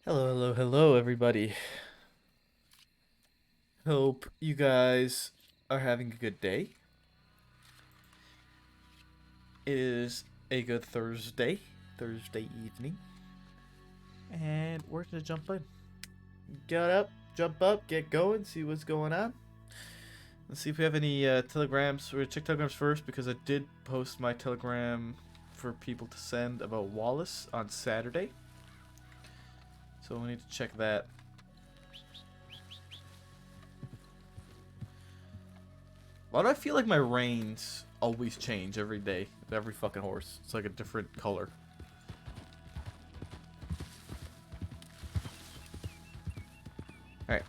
Hello, hello, hello, everybody. Hope you guys are having a good day. It is a good Thursday evening, and we're gonna jump in. Get up, jump up, get going, see what's going on. Let's see if we have any telegrams. We're gonna check telegrams first because I did post my telegram for people to send about Wallace on Saturday. So we need to check that. Why do I feel like my reins always change every day with every fucking horse? It's like a different color. Alright.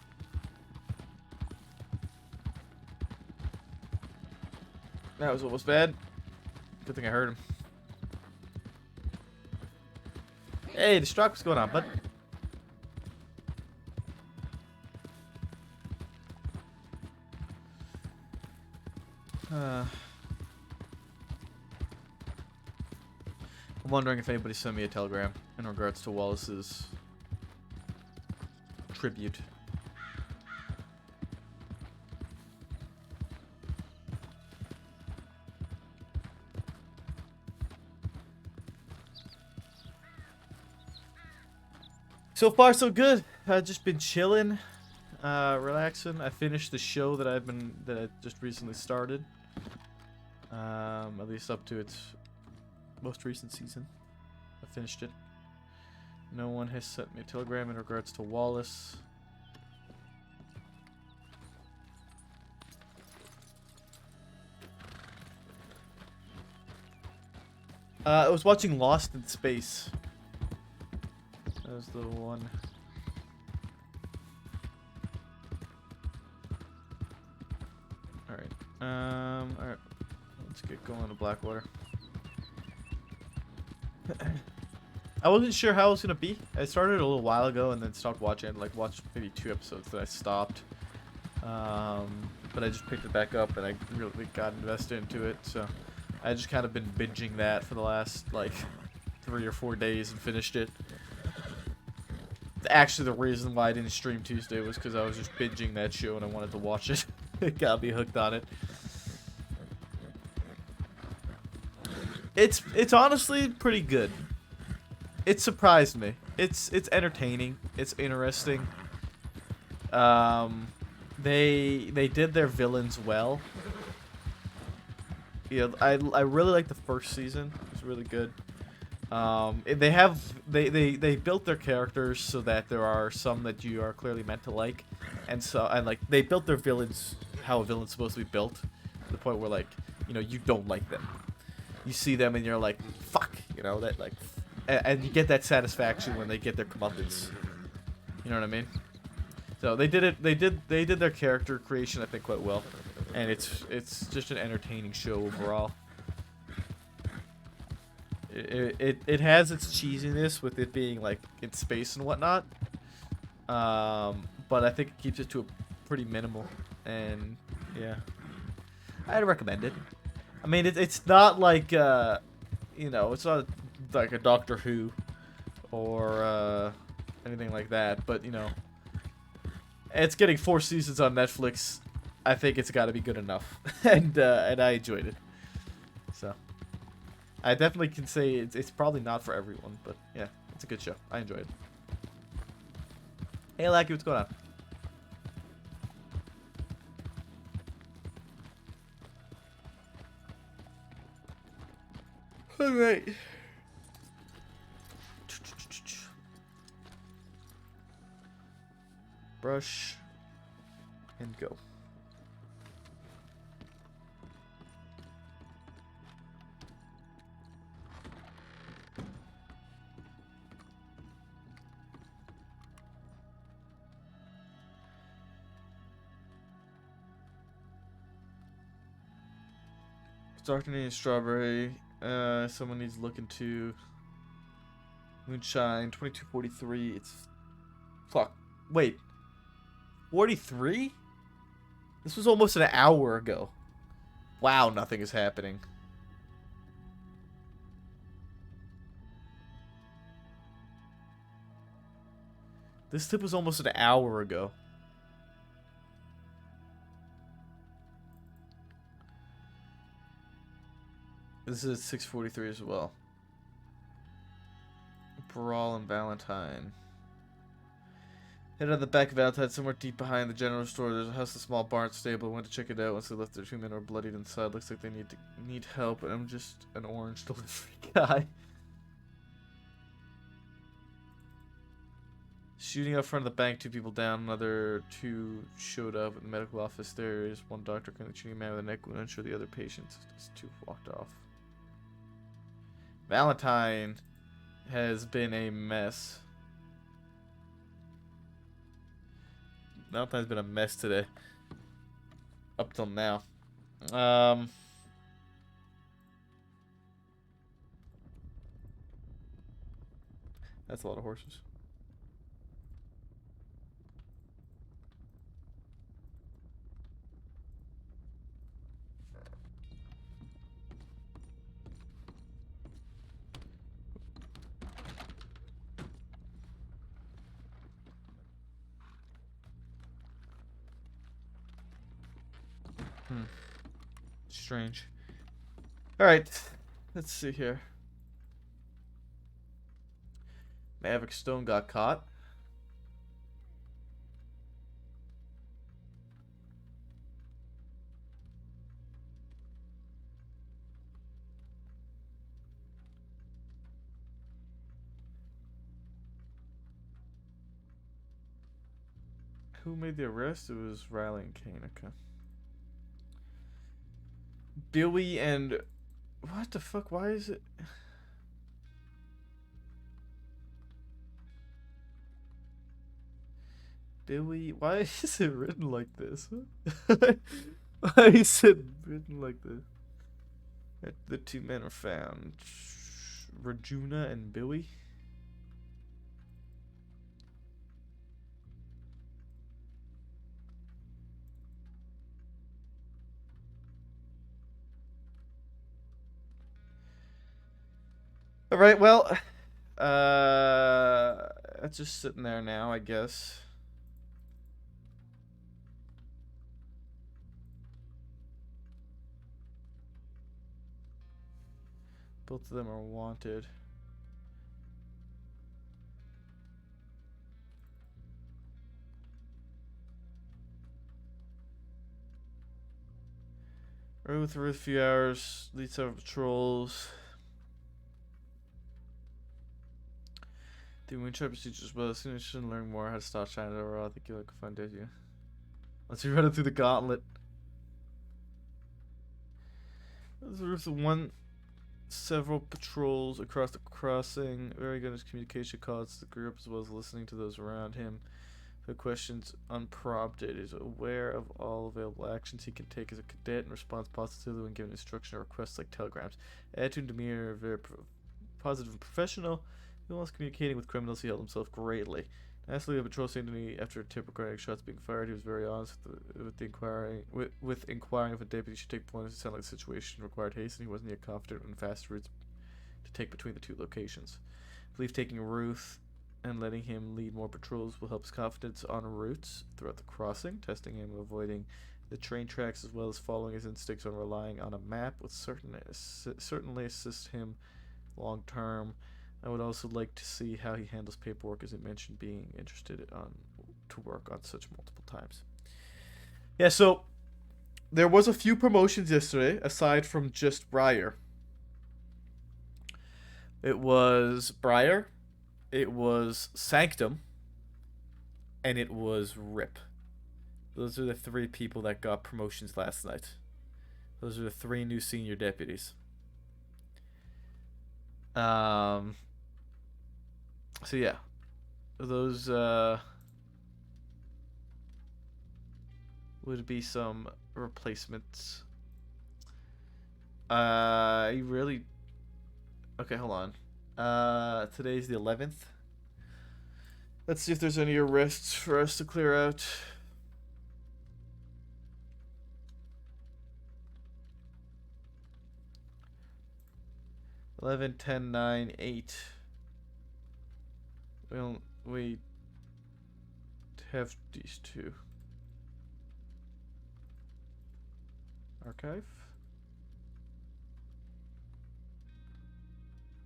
That was almost bad. Good thing I heard him. Hey, Destruct, what's going on, bud? I'm wondering if anybody sent me a telegram in regards to Wallace's tribute. So far, so good. I've just been chilling, relaxing. I finished the show that I just recently started. At least up to its most recent season. I finished it. No one has sent me a telegram in regards to Wallace. I was watching Lost in Space. That was the one. Alright. Alright. Let's get going to Blackwater. I wasn't sure how it was gonna be. I started a little while ago and then stopped watching. Like watched maybe 2 episodes that I stopped. But I just picked it back up and I really got invested into it. So I just kind of been binging that for the last like 3 or 4 days and finished it. Actually, the reason why I didn't stream Tuesday was because I was just binging that show and I wanted to watch it. It got me hooked on it. It's honestly pretty good. It surprised me. It's entertaining. It's interesting. They did their villains well. Yeah, I really like the first season. It's really good. They built their characters so that there are some that you are clearly meant to like, and like they built their villains how a villain's supposed to be built, to the point where like you don't like them. You see them and you're like fuck, that like, and you get that satisfaction when they get their comeuppance. You know what I mean? So they did it. They did their character creation I think quite well, and it's just an entertaining show overall. It has its cheesiness with it being like in space and whatnot, but I think it keeps it to a pretty minimal, and yeah, I'd recommend it. I mean, it's not like it's not like a Doctor Who or anything like that, but it's getting 4 seasons on Netflix. I think it's got to be good enough, and I enjoyed it. So. I definitely can say it's probably not for everyone, but yeah, it's a good show. I enjoy it. Hey, Lackey, what's going on? All right. Brush and go. Darkening and strawberry. Someone needs to look into Moonshine 2243. It's fuck. Wait. 43? This was almost an hour ago. Wow, nothing is happening. This tip was almost an hour ago. This is at 6:43 as well. Brawl and Valentine. Headed on the back of Valentine, somewhere deep behind the general store. There's a house, a small barn stable. Went to check it out. Once they left, their 2 men were bloodied inside. Looks like they need help, and I'm just an orange delivery guy. Shooting out front of the bank, 2 people down. Another 2 showed up at the medical office. There is 1 doctor currently treating a man with a neck wound. Unsure the other patients. Just 2 walked off. Valentine has been a mess. Valentine's been a mess today. Up till now. That's a lot of horses. Strange. Alright. Let's see here. Maverick Stone got caught. Who made the arrest? It was Riley and Kane. Okay. Billy and... What the fuck? Why is it... Billy... Why is it written like this? Why is it written like this? The 2 men are found. Rajuna and Billy. Alright, well, it's just sitting there now, I guess. Both of them are wanted. Rode with a few hours, lead several patrols. The Moonshot procedures well. As soon as you should learn more how to stop China overall, I think you'll like a fun day, you. Once you run it through the gauntlet. There's several patrols across the crossing. Very good at his communication calls to the group as well as listening to those around him. The questions unprompted. Is aware of all available actions he can take as a cadet and responds positively when given instruction or requests like telegrams. Attitude and demeanor are very positive and professional. While communicating with criminals, he held himself greatly. Lastly, the patrol safety after a tip regarding shots being fired, he was very honest with inquiring if a deputy should take point. It sounded like the situation required haste, and he wasn't yet confident in fast routes to take between the 2 locations. I believe taking Ruth and letting him lead more patrols will help his confidence on routes throughout the crossing. Testing him, avoiding the train tracks, as well as following his instincts on relying on a map, would certainly assist him long term. I would also like to see how he handles paperwork, as it mentioned being interested to work on such multiple times. Yeah, so there was a few promotions yesterday, aside from just Briar. It was Briar, it was Sanctum, and it was Rip. Those are the 3 people that got promotions last night. Those are the 3 new senior deputies. So yeah, those would be some replacements. Okay, hold on. Today's the 11th. Let's see if there's any arrests for us to clear out. $11, $10, $9, $8. We have these two. Archive.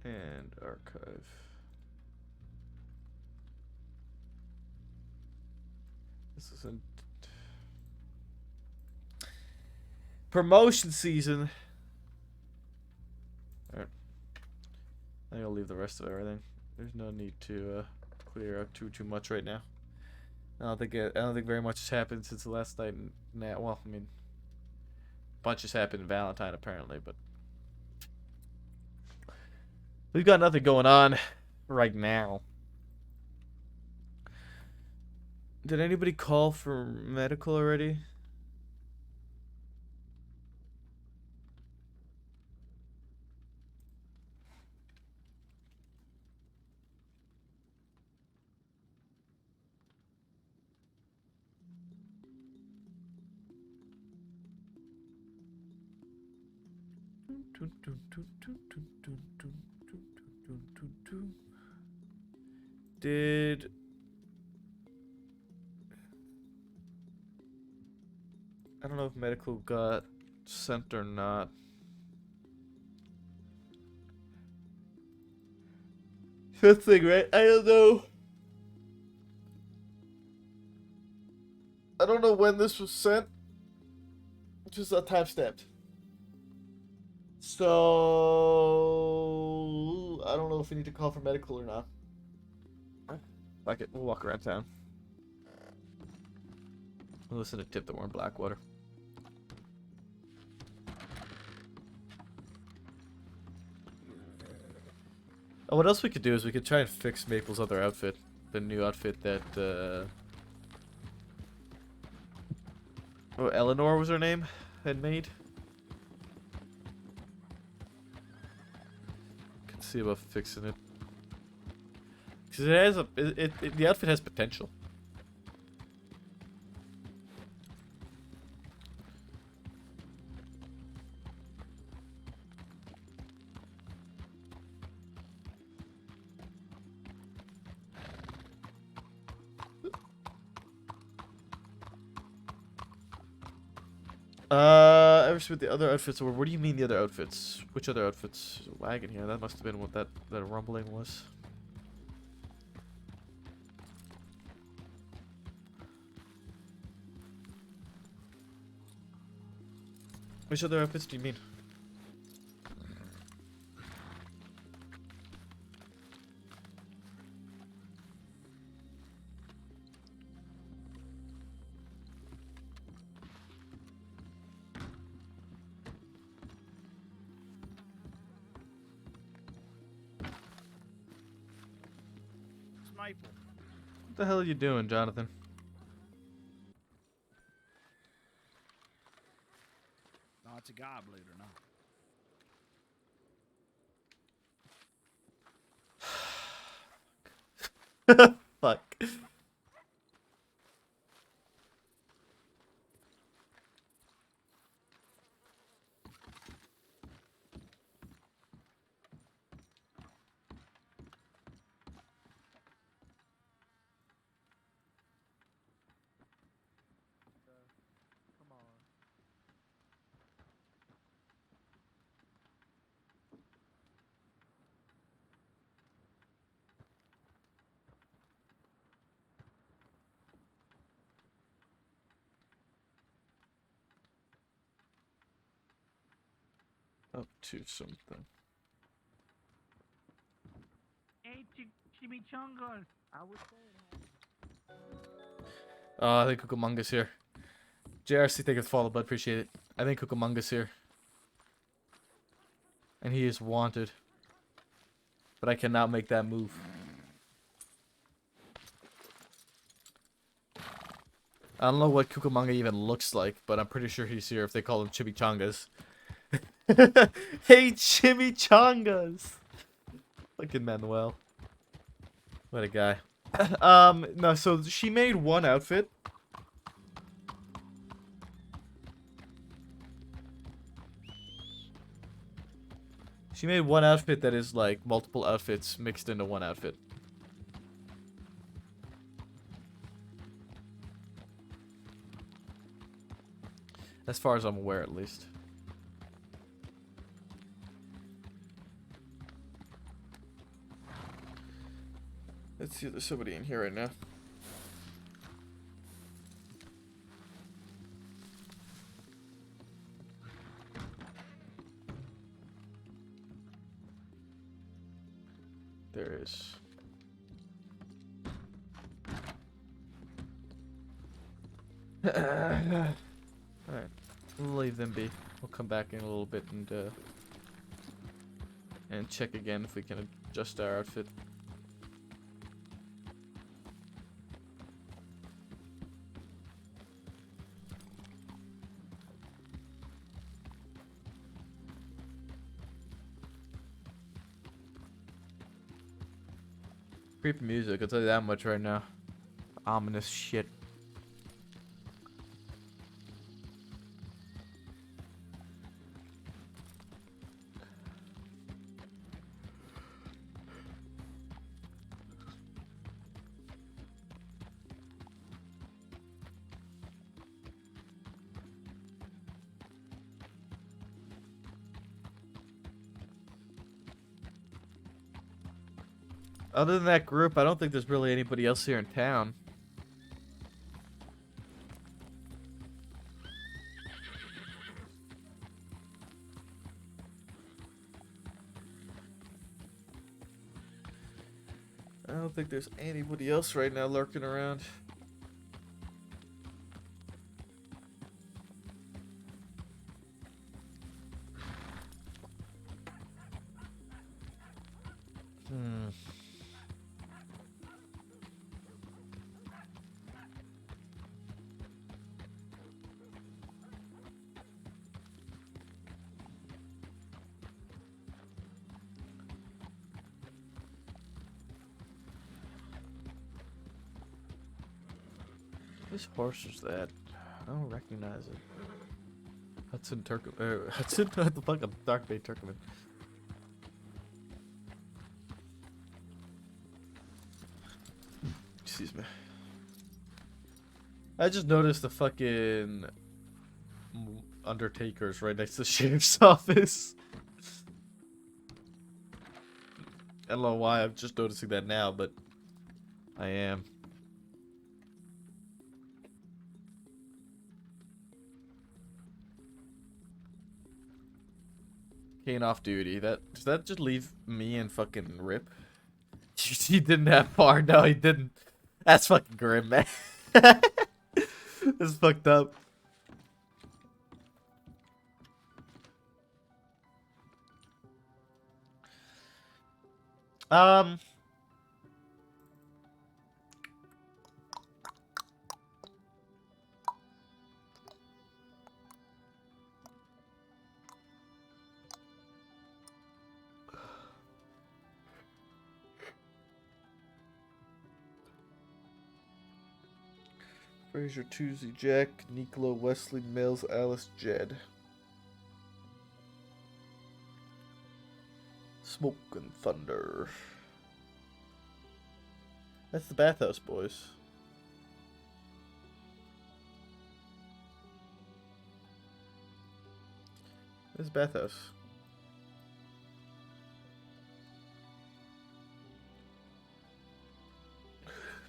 And archive. This isn't promotion season. Alright. I think I'll leave the rest of everything. There's no need to clear out too much right now. I don't think very much has happened since the last night. Well, I mean, a bunch has happened in Valentine apparently, but we've got nothing going on right now. Did anybody call for medical already? Did I don't know if medical got sent or not. Good thing, right? I don't know. I don't know when this was sent. Just not timestamped. So I don't know if we need to call for medical or not. Fuck it, we'll walk around town. We'll listen to Tip that we're in Blackwater. Oh, what else we could do is we could try and fix Maple's other outfit. The new outfit that, oh, Eleanor was her name? Had made? Can see about fixing it. Because it has the outfit has potential. Ever with the other outfits, or what do you mean the other outfits? Which other outfits? There's a wagon here. That must have been what that rumbling was. Which other outfits do you mean? What the hell are you doing, Jonathan? No, it's a guy, believe it or not. Fuck. Come on. Up to something. Hey, chimichangas. I would say. I think Cucamonga's here. JRC, thank you for the follow, bud. Appreciate it. I think Cucamonga's here. And he is wanted. But I cannot make that move. I don't know what Cucamonga even looks like, but I'm pretty sure he's here if they call him Chimichangas. Hey, Chimichangas! Fucking Manuel. What a guy. No, so she made one outfit. She made one outfit that is like multiple outfits mixed into one outfit. As far as I'm aware, at least. Let's see if there's somebody in here right now. There is. Alright. We'll leave them be. We'll come back in a little bit and check again if we can adjust our outfit. Creepy music, I'll tell you that much right now. Ominous shit. Other than that group, I don't think there's really anybody else here in town. I don't think there's anybody else right now lurking around. Whose horse is that? I don't recognize it. Hudson Turkman. Hudson? What the fuck? Dark Bay Turkman. Excuse me. I just noticed the fucking Undertaker's right next to the sheriff's office. I don't know why I'm just noticing that now, but I am. Kane off duty. Does that just leave me and fucking Rip? He didn't have far. No, he didn't. That's fucking grim, man. That's fucked up. Fraser, Tuesday, Jack, Nicola, Wesley, Mills, Alice, Jed. Smoke and thunder. That's the bathhouse, boys. This is bathhouse.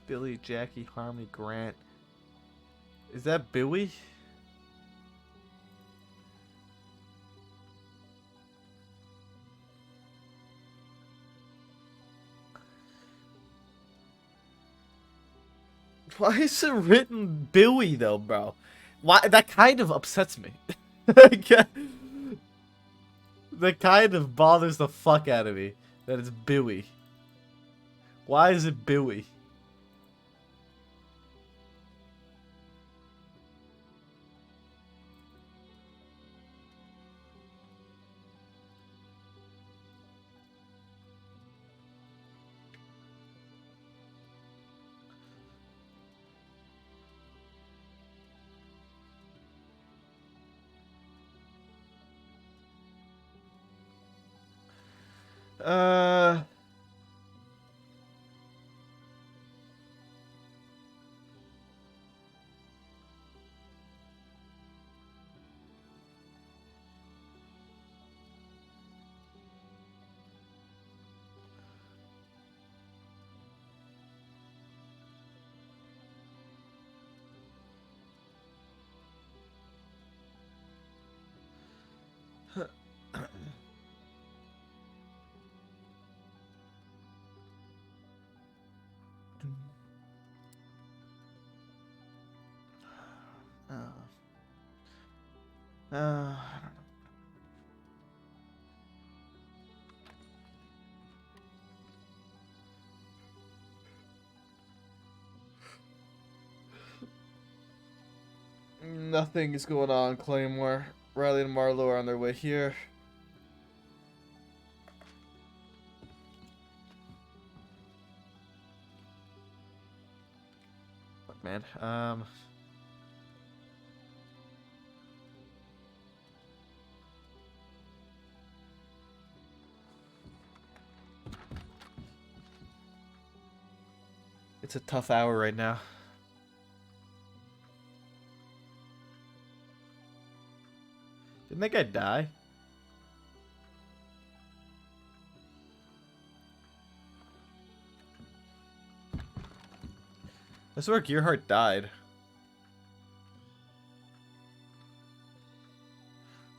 Billy, Jackie, Harmony, Grant. Is that Bowie? Why is it written Bowie though, bro? Why? That kind of upsets me. That kind of bothers the fuck out of me. That it's Bowie. Why is it Bowie? I don't know. Nothing is going on, Claymore. Riley and Marlo are on their way here. Fuck, man. It's a tough hour right now. Didn't that guy die? I swear Gearhart died.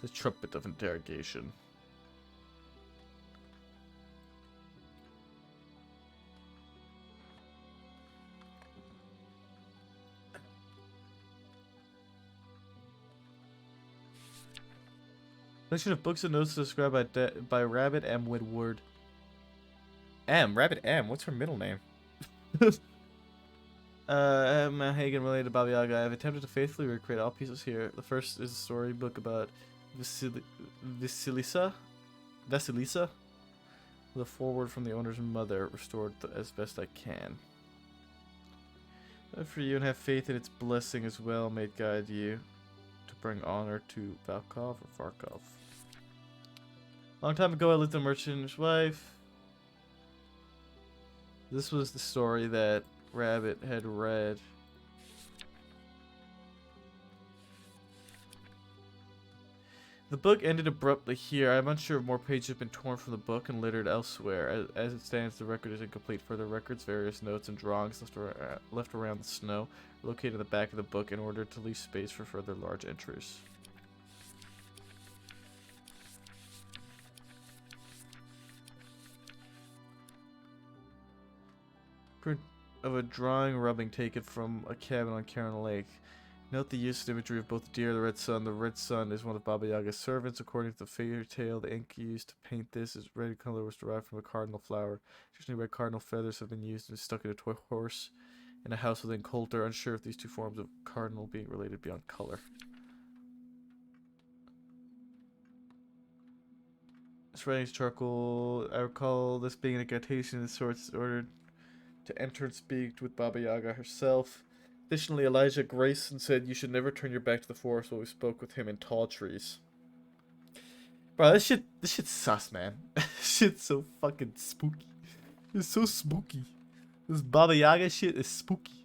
The trumpet of interrogation. Collection of books and notes described by Rabbit M. Woodward. Rabbit M. What's her middle name? Emma Hagen related to Baba Yaga. I have attempted to faithfully recreate all pieces here. The first is a storybook about Vasilisa, with a foreword from the owner's mother, restored as best I can. For you and have faith in its blessing as well, may it guide you to bring honor to Valkov or Farkov. Long time ago, I lived with a merchant's wife. This was the story that Rabbit had read. The book ended abruptly here. I'm unsure if more pages have been torn from the book and littered elsewhere. As it stands, the record is incomplete. Further records, various notes and drawings left around the snow, are located in the back of the book in order to leave space for further large entries. Print of a drawing rubbing taken from a cabin on Karen Lake. Note the use of imagery of both deer and the red sun. The red sun is one of Baba Yaga's servants. According to the fairy tale, the ink used to paint this red color was derived from a cardinal flower. Traditionally, red cardinal feathers have been used and stuck in a toy horse in a house within Coulter. Unsure if these two forms of cardinal being related beyond color. This writing's charcoal. I recall this being an incantation of sorts ordered to enter and speak with Baba Yaga herself. Additionally, Elijah Grayson said you should never turn your back to the forest while we spoke with him in tall trees. Bro, this shit's sus, man. This shit's so fucking spooky. It's so spooky. This Baba Yaga shit is spooky.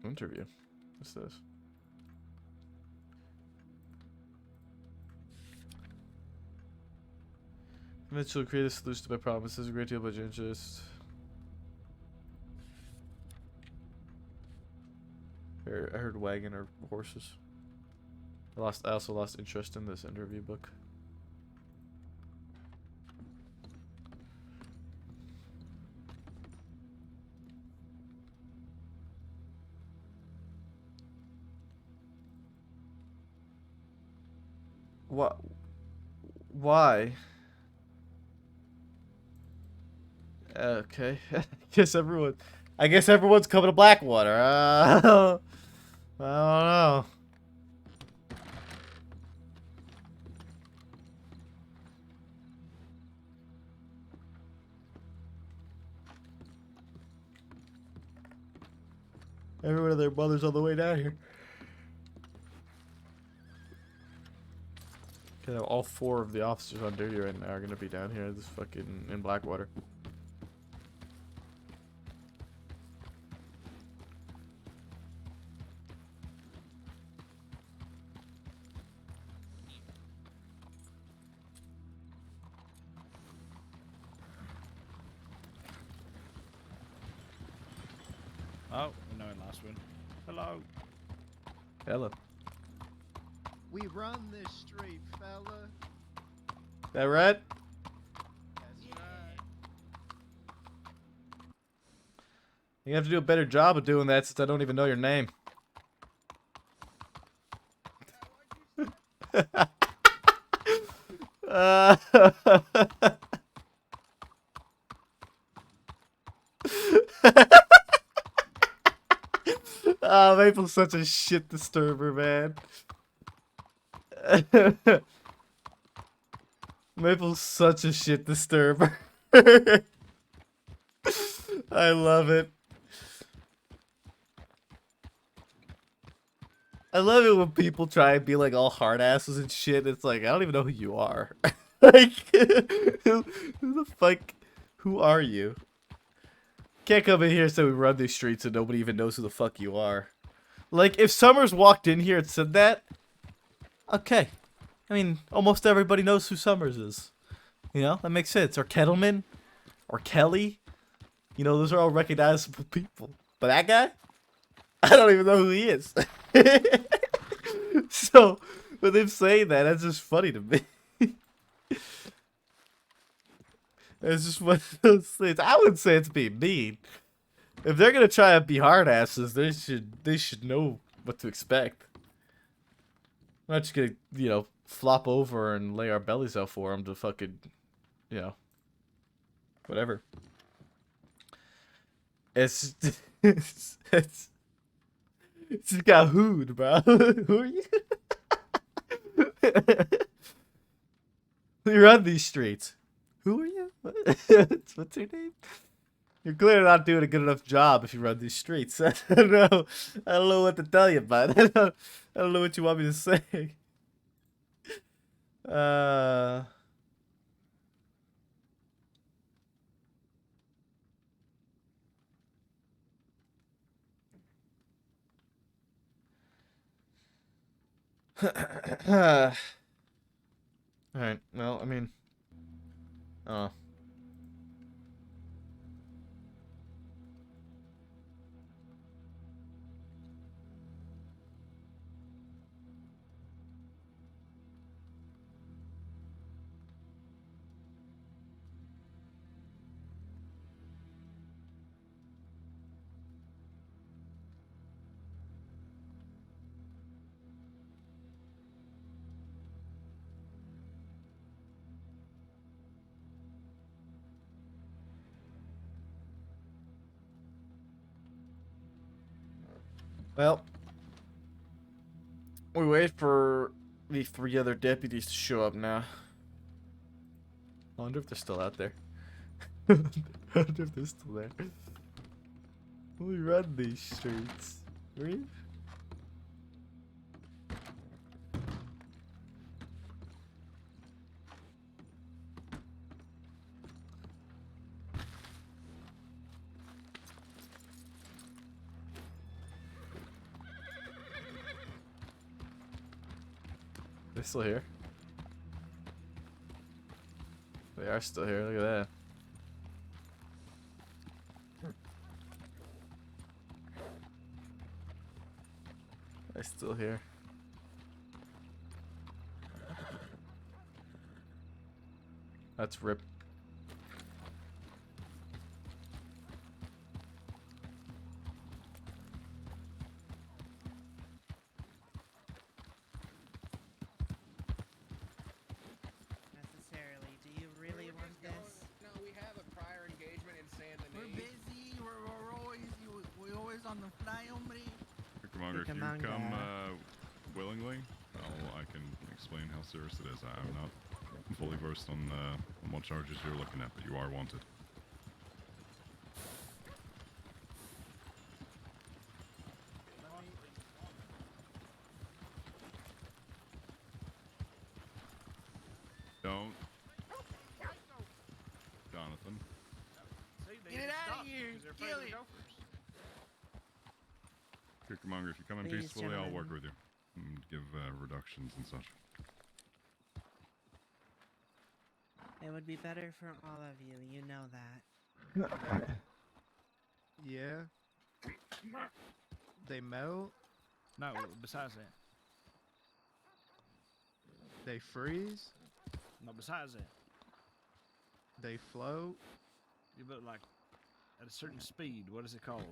Interview. What's this? Eventually create a solution to my problems. There's a great deal of your interest. I heard wagon or horses. I also lost interest in this interview book. What? Why? Okay. I guess everyone's coming to Blackwater. I don't know. Everyone and their mothers on the way down here. Okay, all 4 of the officers on duty right now are gonna be down here, this fucking in Blackwater. Oh, we know in last one. Hello. Hello. We run this street, fella. That right? That's right. You have to do a better job of doing that since I don't even know your name. uh, oh, Maple's such a shit disturber, man. Maple's such a shit disturber. I love it. I love it when people try and be like all hard asses and shit. It's like, I don't even know who you are. Like, who the fuck? Who are you? Can't come in here and say we run these streets and nobody even knows who the fuck you are. Like, if Summers walked in here and said that, okay. I mean, almost everybody knows who Summers is. You know, that makes sense. Or Kettleman. Or Kelly. You know, those are all recognizable people. But that guy? I don't even know who he is. So, with him saying that, that's just funny to me. It's just one of those things. I wouldn't say it's being mean. If they're gonna try and be hard asses, they should know what to expect. We're not just gonna, you know, flop over and lay our bellies out for them to fucking, you know, whatever. It's just got hooed, bro. Who are you? You run these streets. Who are you? What's your name? You're clearly not doing a good enough job if you run these streets. I don't know. I don't know what to tell you, bud. I don't know what you want me to say. Alright, well, I mean... Well, we wait for the 3 other deputies to show up now. I wonder if they're still out there. I wonder if they're still there. We run these streets. Read? They're still here. They are still here. Look at that. They're still here. That's rip. Necessarily. Do you really want this? No, we have a prior engagement in San We're Denis. busy. We're always on the fly, hombre. Commander, if you Commander. come willingly, I can explain how serious it is. I'm not fully versed on what charges you're looking at, but you are wanted. Don't. Jonathan. Get it out of here. Kill it. Here, Commander, if you come in Please, peacefully, I'll work gentlemen. with you and give reductions and such. It would be better for all of you. You know that. Yeah. They melt. No, besides that. They freeze. No, besides that. They float. You look like at a certain speed. What is it called?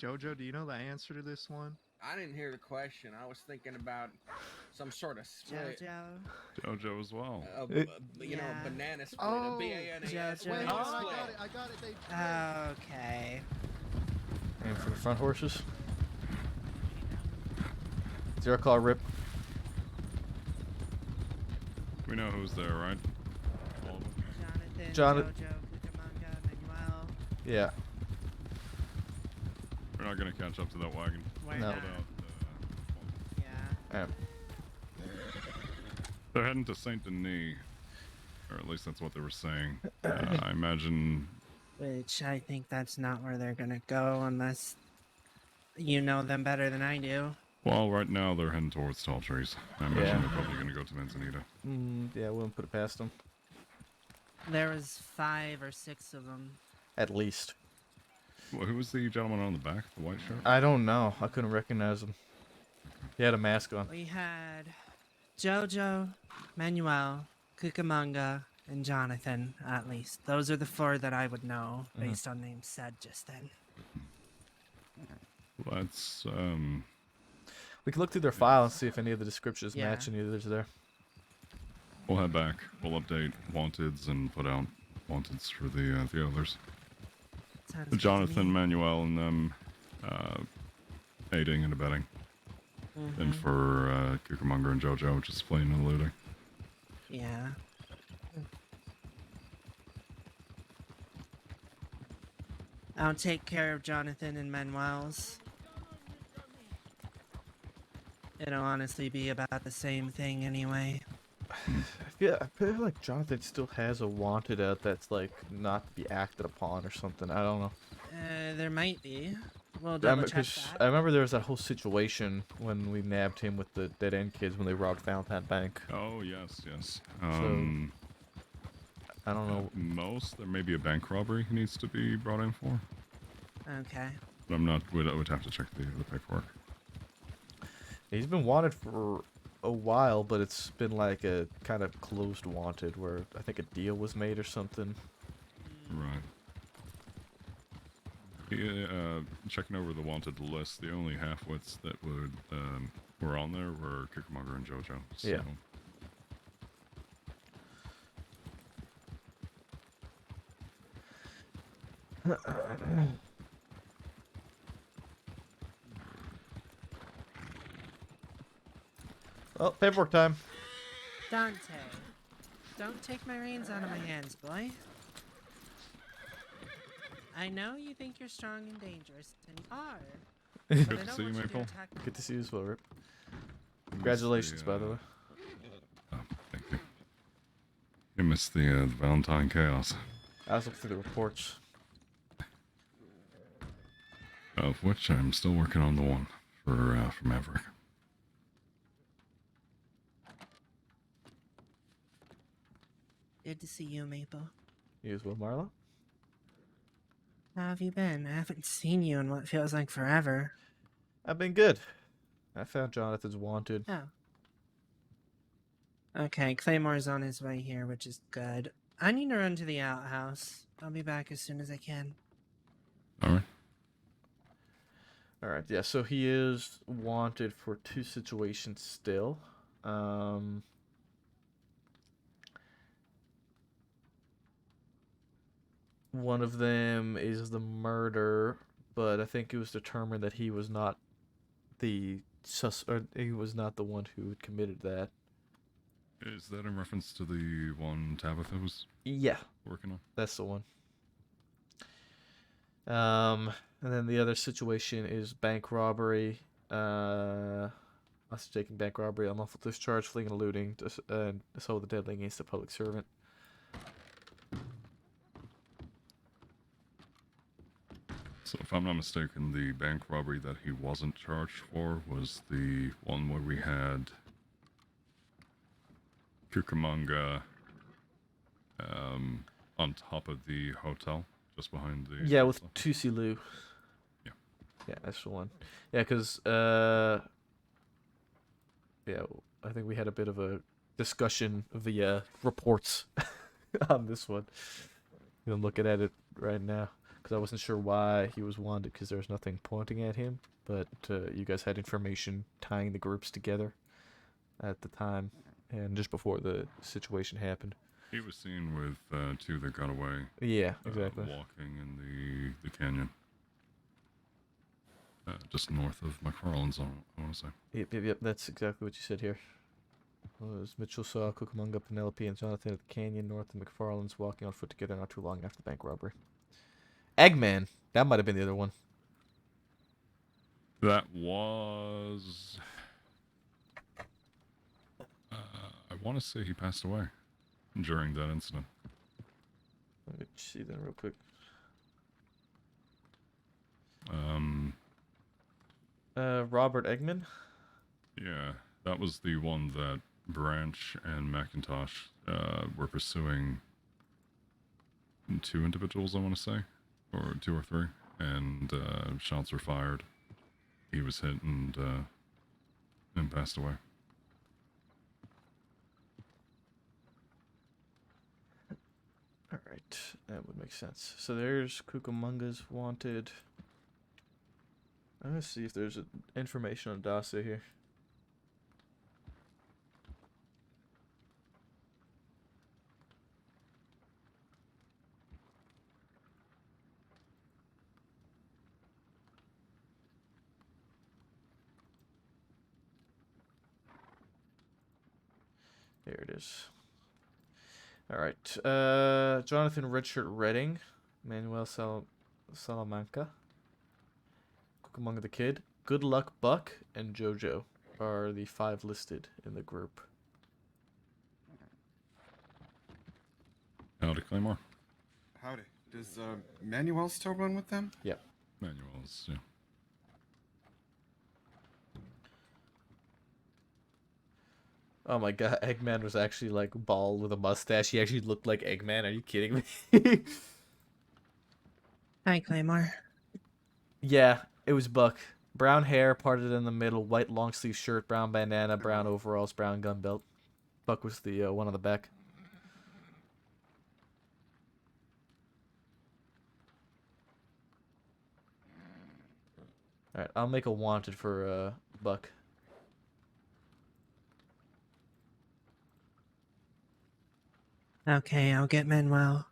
Jojo, do you know the answer to this one? I didn't hear the question. I was thinking about some sort of split. Jojo. Jojo as well. You know, Yeah. a banana split. Oh, A BANAS. Jojo. Wait, banana hold on, split. I got it. Okay. Aim for the front horses. Zero claw rip. We know who's there, right? All of them? Jonathan, Jonathan- Jojo, Cucamonga, Manuel. Yeah. We're not gonna catch up to that wagon. We're No. not. Without, Yeah. they're heading to Saint Denis, or at least that's what they were saying. I imagine. Which I think that's not where they're gonna go unless you know them better than I do. Well, right now they're heading towards Tall Trees. I imagine Yeah. they're probably gonna go to Manzanita. Yeah, we wouldn't put it past them. There was 5 or 6 of them. At least. Well, who was the gentleman on the back, the white shirt? I don't know. I couldn't recognize him. He had a mask on. We had Jojo, Manuel, Cucamonga, and Jonathan, at least. Those are the 4 that I would know based on names said just then. Let's We can look through their file and see if any of the descriptions Yeah. match any others there. we'll head back. We'll update wanteds and put out wanteds for the others. Sounds good to Jonathan, me. Manuel, and them aiding and abetting. And Mhm. for Cucamonga and Jojo, just playing and looting. Yeah. I'll take care of Jonathan and Manuel's. It'll honestly be about the same thing anyway. I feel like Jonathan still has a wanted out that's like not to be acted upon or something. I don't know. There might be. We'll I double me- check 'cause that. I remember there was that whole situation when we nabbed him with the dead end kids when they robbed Valentine Bank. Oh, yes, yes. I don't know. There may be a bank robbery he needs to be brought in for. Okay. But I'm not, would have to check the paperwork. He's been wanted for a while, but it's been like a kind of closed wanted where I think a deal was made or something. Right. Yeah, checking over the wanted list, the only half-wits that were on there were Cucamonga and Jojo. So. Yeah. Well, paperwork time. Dante, don't take my reins out of my hands, boy. I know you think you're strong and dangerous, and you are. But I Good to don't see you, want you to Maple. attack me. Good to see you as well, Rip. Congratulations, by the way. Oh, thank you. You missed the Valentine Chaos, I was looking through the reports. of which I'm still working on the one for Maverick. Good to see you, Maple. You as well, Marla? How have you been? I haven't seen you in what feels like forever. I've been good. I found Jonathan's wanted. Oh. Okay, Claymore's on his way here, which is good. I need to run to the outhouse. I'll be back as soon as I can. All right. Alright, yeah, so he is wanted for 2 situations still. One of them is the murder, but I think it was determined that he was not the he was not the one who had committed that. Is that in reference to the one Tabitha was Yeah, working on? that's the one. And then the other situation is bank robbery. Us taking bank robbery, unlawful discharge, fleeing and looting, assault with a deadly against a public servant. So if I'm not mistaken, the bank robbery that he wasn't charged for was the one where we had Cucamonga on top of the hotel, just behind the Yeah, with hotel. Tusi Lou. Yeah. Yeah, that's the one. Yeah, because I think we had a bit of a discussion via reports on this one. I'm looking at it right now because I wasn't sure why he was wanted because there was nothing pointing at him, but you guys had information tying the groups together at the time and just before the situation happened. He was seen with two that got away. Yeah, exactly. Walking in the canyon. Just north of McFarland's, I want to say. Yep, that's exactly what you said here. Was Mitchell saw Cucamonga, Penelope, and Jonathan at the canyon north of McFarland's walking on foot together not too long after the bank robbery. Eggman, that might have been the other one. That was... I want to say he passed away during that incident. Let me see that real quick. Robert Eggman? Yeah, that was the one that Branch and McIntosh were pursuing two individuals, I want to say, or two or three, and shots were fired. He was hit and passed away. Alright, that would make sense. So there's Cucamonga's wanted. I'm gonna see if there's information on Dasa here. There it is. Alright, Jonathan Redshirt Redding, Manuel Salamanca, Cucamonga the Kid, Good Luck Buck, and JoJo are the 5 listed in the group. Howdy, Claymore. Howdy. Does Manuel still run with them? Yep. Manuel's, yeah. Oh my god, Eggman was actually like bald with a mustache. He actually looked like Eggman. Are you kidding me? Hi, Claymore. Yeah, it was Buck. Brown hair, parted in the middle, white long sleeve shirt, brown bandana, brown overalls, brown gun belt. Buck was the one on the back. Alright, I'll make a wanted for Buck. Okay, I'll get Manuel.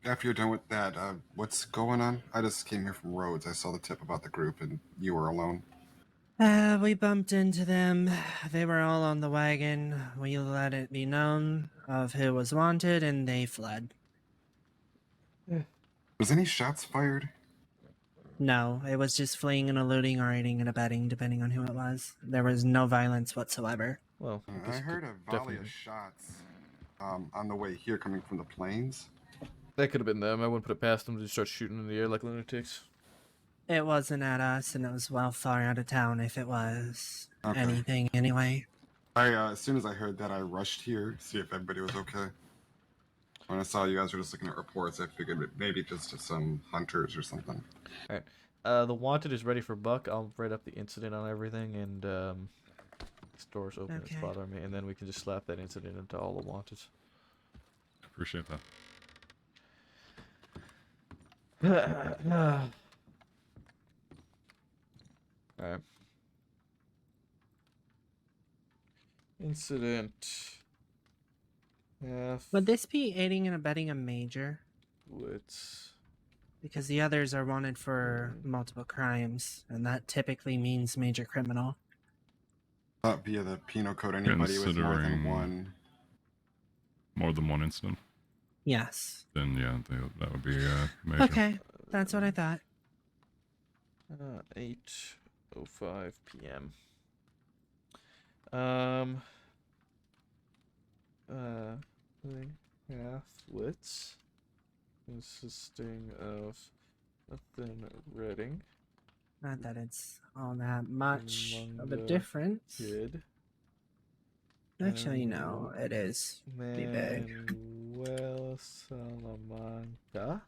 After you're done with that, what's going on? I just came here from Rhodes. I saw the tip about the group, and you were alone. We bumped into them. They were all on the wagon. We let it be known of who was wanted, and they fled. Was any shots fired? No, it was just fleeing and eluding or aiding and abetting, depending on who it was. There was no violence whatsoever. Well, I heard a volley of shots on the way here coming from the plains. that could have been them. I wouldn't put it past them to just start shooting in the air like lunatics. It wasn't at us, and it was well far out of town if it was Okay. anything anyway. As soon as I heard that, I rushed here to see if everybody was okay. When I saw you guys were just looking at reports, I figured maybe just some hunters or something. Alright. The wanted is ready for Buck. I'll write up the incident on everything and this door's open, it's Okay. bothering me, and then we can just slap that incident into all the wanteds. Appreciate that. Alright. Incident. Would this be aiding and abetting a major? Wits. Because the others are wanted for multiple crimes, and that typically means major criminal. Via the penal code, anybody with more than Considering- one. More than one incident? Yes. Then yeah, that would be major. Okay, that's what I thought. 8:05 p.m. Athletes consisting of Nathan Redding, Not that it's all that much of a Among the difference. Kid, Actually, no, it is. Pretty big. Manuel Salamanca.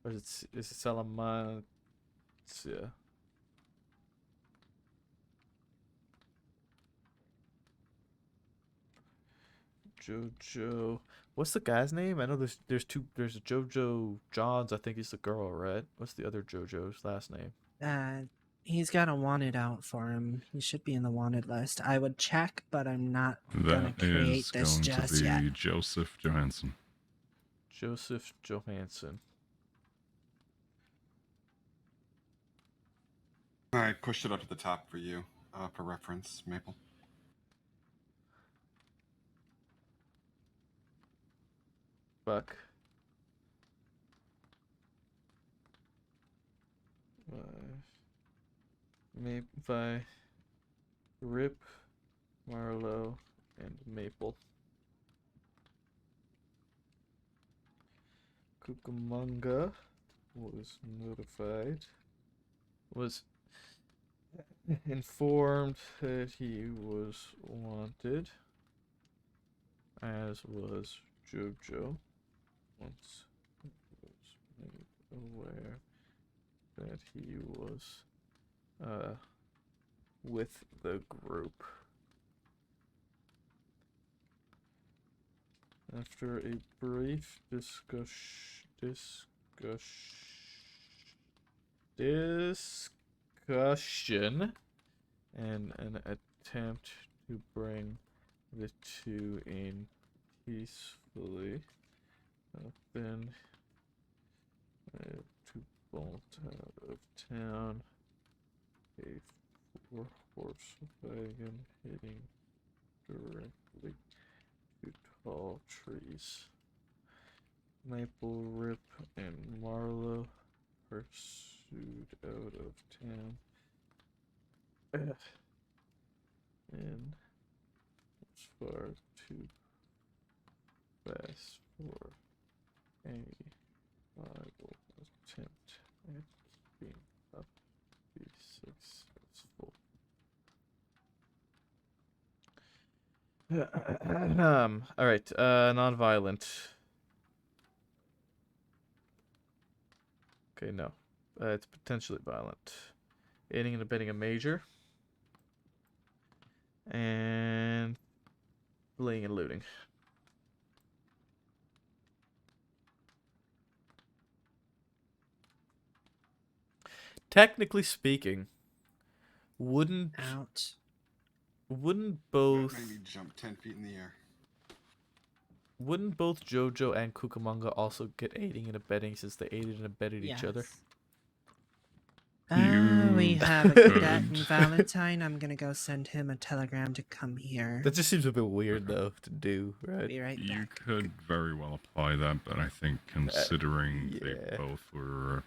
Or is it Salamanca? JoJo. What's the guy's name? I know there's two. There's a JoJo Johns. I think he's the girl, right? What's the other JoJo's last name? He's got a wanted out for him. He should be in the wanted list. I would check, but I'm not gonna That create is this going just to be yet. Joseph Johansson. Joseph Johansson. I pushed it up to the top for you, for reference, Maple. Fuck. Maybe by Rip, Marlowe, and Maple. Cucamonga was notified. Was informed that he was wanted, as was JoJo. Once was made aware that he was with the group. After a brief discussion and an attempt to bring the two in peacefully, then to bolt out of town, a 4-horse wagon hitting directly to tall trees. Maple, Rip, and Marlowe pursued out of town, and was far too fast for any viable attempt at keeping up be successful. All right. Non-violent. Okay, no. It's potentially violent. Aiding and abetting a major. And fleeing and looting. Technically speaking, wouldn't both Maybe jump 10 feet in the air. Wouldn't both JoJo and Cucamonga also get aiding and abetting since they aided and abetted each other? We You have a cadet in Valentine. I'm gonna go send him a telegram to come here. That just seems a bit weird though to do, right? Be right You back. could very well apply that, but I think considering yeah. they both were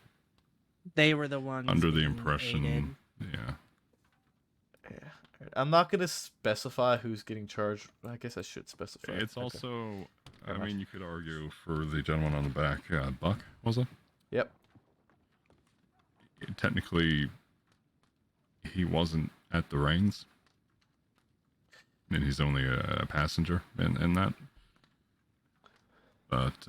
They were the ones under the being impression, aided. yeah. Yeah. Alright, I'm not gonna specify who's getting charged. I guess I should specify. It's Okay. also, I Never mind. mean, you could argue for the gentleman on the back, Buck, was it? Yep. Technically, he wasn't at the reins. And he's only a passenger in that. But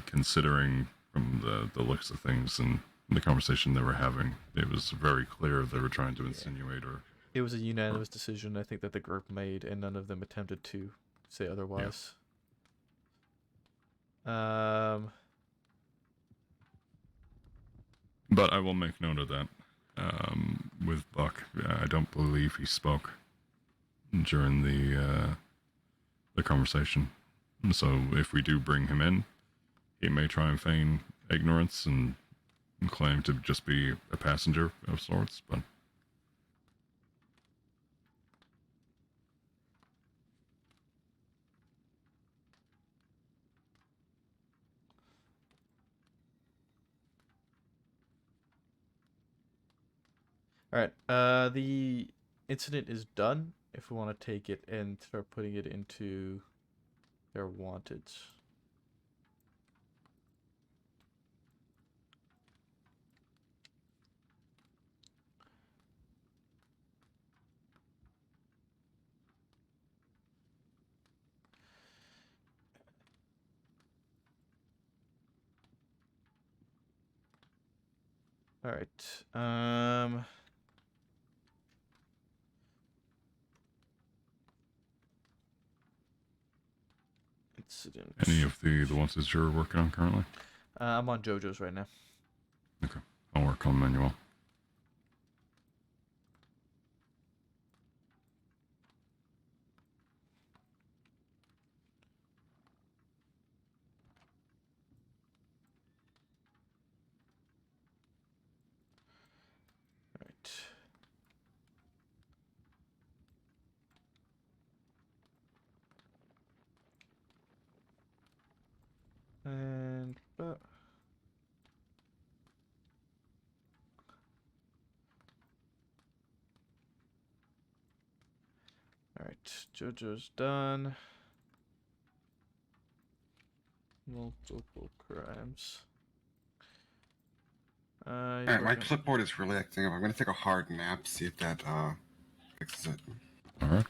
considering from the looks of things and the conversation they were having, it was very clear they were trying to insinuate or... It was a unanimous decision, I think, that the group made, and none of them attempted to say otherwise. But I will make note of that. With Buck, I don't believe he spoke during the conversation. So if we do bring him in, he may try and feign ignorance and claim to just be a passenger of sorts. But Alright, the incident is done. If we want to take it and start putting it into their wanteds. Alright, Incident. Any of the ones that you're working on currently? I'm on JoJo's right now. Okay. I'll work on Manuel. Right. And all right, JoJo's done. Multiple crimes. Alright, my clipboard is really acting up. I'm gonna take a hard nap, see if that fixes it. All right.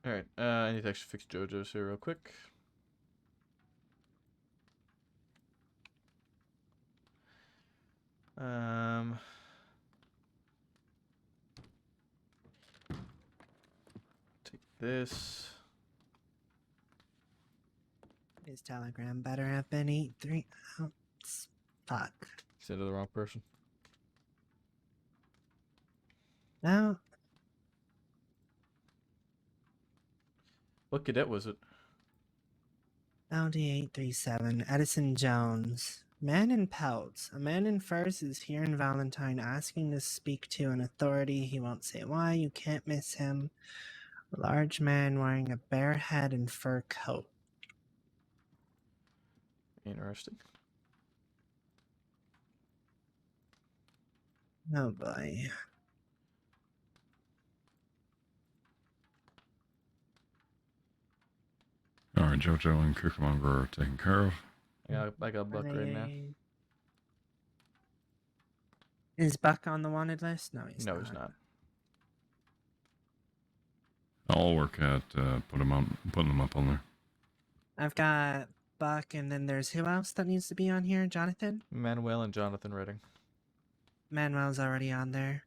All right. I need to actually fix JoJo's here real quick. Take this. His telegram better have been 83. Oh, fuck. Send to the wrong person. No, What cadet was it? LD837, Edison Jones. Man in pelts. A man in furs is here in Valentine asking to speak to an authority. He won't say why. You can't miss him. A large man wearing a bear head and fur coat. Interesting. Oh boy. All right, JoJo and Cucamonga are taken care of. I got Buck right now. Is Buck on the wanted list? No, he's No, not. he's not. I'll work at putting them up on there. I've got Buck, and then there's who else that needs to be on here? Jonathan? Manuel and Jonathan Redding. Manuel's already on there.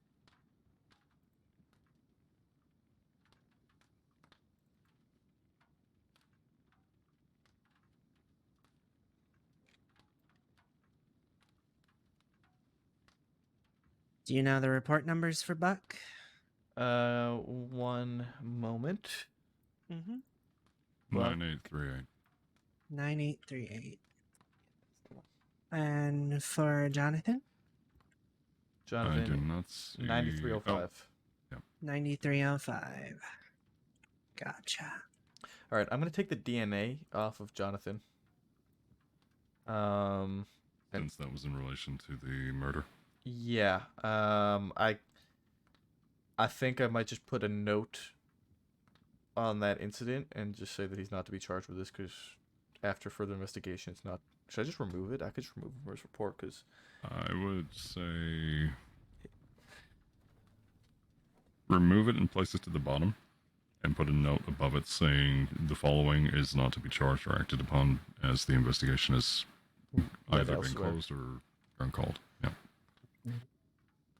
Do you know the report numbers for Buck? One moment. Mm-hmm. Well- 9838. 9838. And for Jonathan? I do Jonathan. not see. 9305. 9305. Gotcha. All right, I'm gonna take the DNA off of Jonathan. Since that was in relation to the murder. Yeah. I think I might just put a note on that incident and just say that he's not to be charged with this because after further investigation, it's not. Should I just remove it? I could just remove him from his report because. I would say remove it and place it to the bottom and put a note above it saying the following is not to be charged or acted upon as the investigation is either been elsewhere. closed or uncalled. Yeah.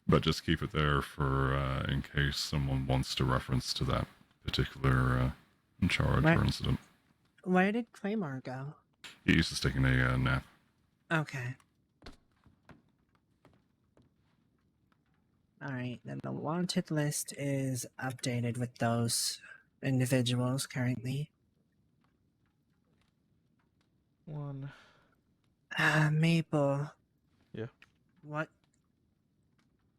But just keep it there for in case someone wants to reference to that particular charge Right. or incident. Where did Claymore go? He's just taking a nap. Okay. Alright, then the wanted list is updated with those individuals currently. One. Maple. Yeah. What?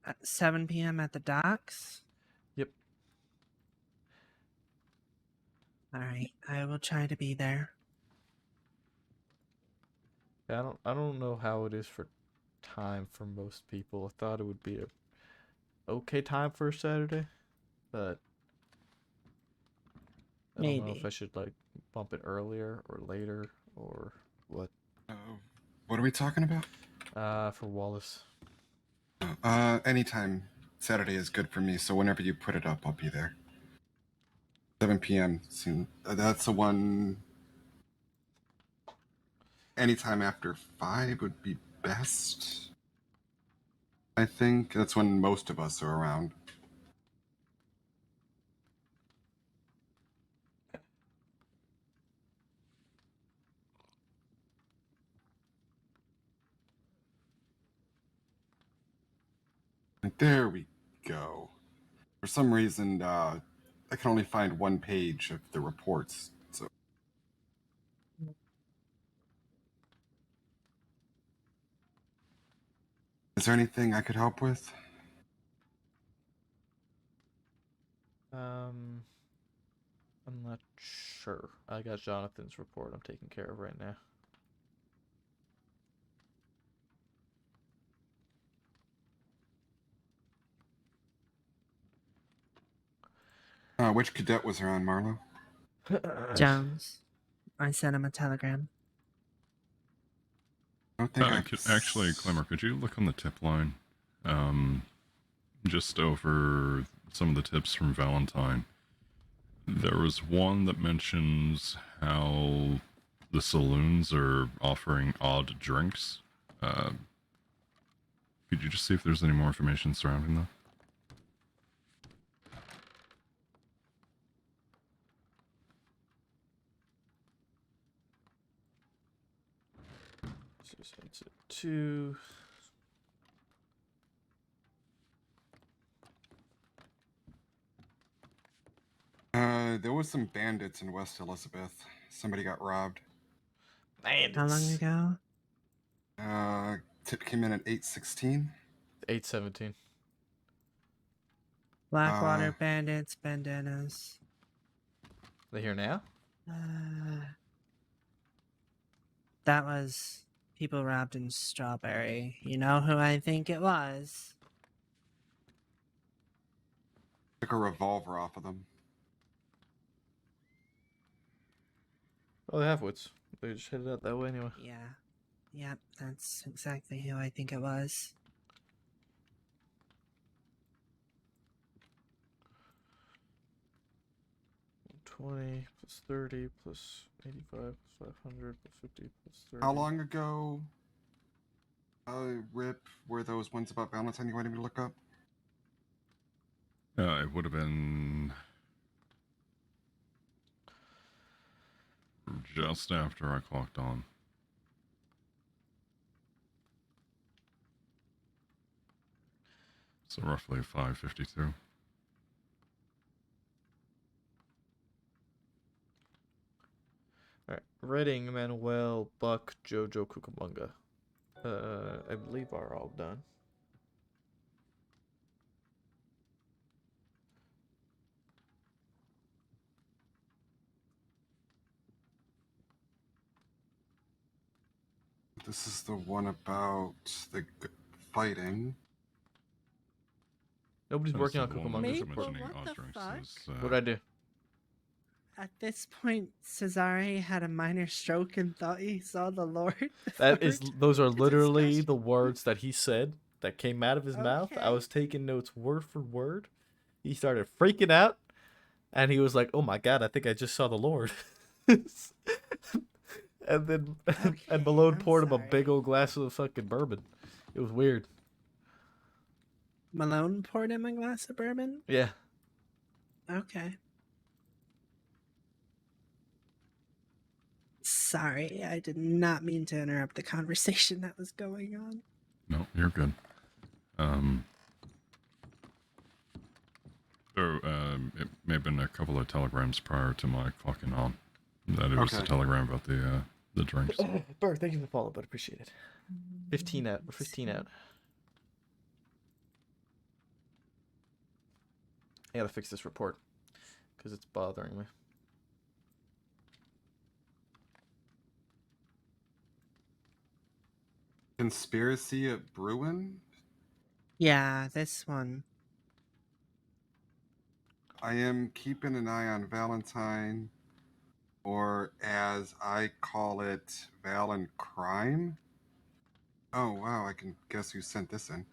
At 7 p.m. at the docks? Yep. Alright, I will try to be there. I don't know how it is for time for most people. I thought it would be a okay time for a Saturday, but I don't know if Maybe. I should like bump it earlier or later or what. What are we talking about? For Wallace. Anytime Saturday is good for me, so whenever you put it up, I'll be there. 7 p.m. soon. That's the one. Anytime after 5 would be best. I think that's when most of us are around. There we go. For some reason, I can only find one page of the reports. So, is there anything I could help with? I'm not sure. I got Jonathan's report I'm taking care of right now. Which cadet was around, Marlo? Jones. I sent him a telegram. I don't think I Actually, Clemmer, could you look on the tip line? Just over some of the tips from Valentine. There was one that mentions how the saloons are offering odd drinks. Could you just see if there's any more information surrounding that? So it's a 2. There was some bandits in West Elizabeth. Somebody got robbed. Man, How long ago? Tip came in at 8:16. 8:17. Blackwater bandits, bandanas. They here now? That was people robbed in Strawberry. You know who I think it was? Took a revolver off of them. Oh, they have woods. They just headed out that way anyway. Yeah. Yep, that's exactly who I think it was. $20 plus 30 plus 85 plus 500 plus 50 plus 30. How long ago, Rip, were those ones about Valentine you wanted me to look up? It would have been just after I clocked on. So roughly 5:52. Alright, Redding, Manuel, Buck, Jojo, Cucamonga. I believe are all done. This is the one about the fighting. Nobody's working on That's the one Cucamonga's that was report. Maple, mentioning what odd the drinks fuck? is, What'd I do? At this point, Cesare had a minor stroke and thought he saw the Lord. That is, Forward those are to literally discussion. the words that he said that came out of his mouth. I Okay. was taking notes word for word. He started freaking out, and he was like, "Oh my god, I think I just saw the Lord." And then, Okay, and Malone I'm poured him a sorry. big old glass of fucking bourbon. It was weird. Malone poured him a glass of bourbon? Yeah. Okay. Sorry, I did not mean to interrupt the conversation that was going on. No, you're good. It may have been a couple of telegrams prior to my clocking on. That it was the Okay. telegram about the drinks. Bird, thank you for the follow, but appreciate it. 15 out. We're 15 out. I gotta fix this report because it's bothering me. Conspiracy at Bruin? Yeah, this one. I am keeping an eye on Valentine, or as I call it, Valen Crime. Oh, wow, I can guess who sent this in.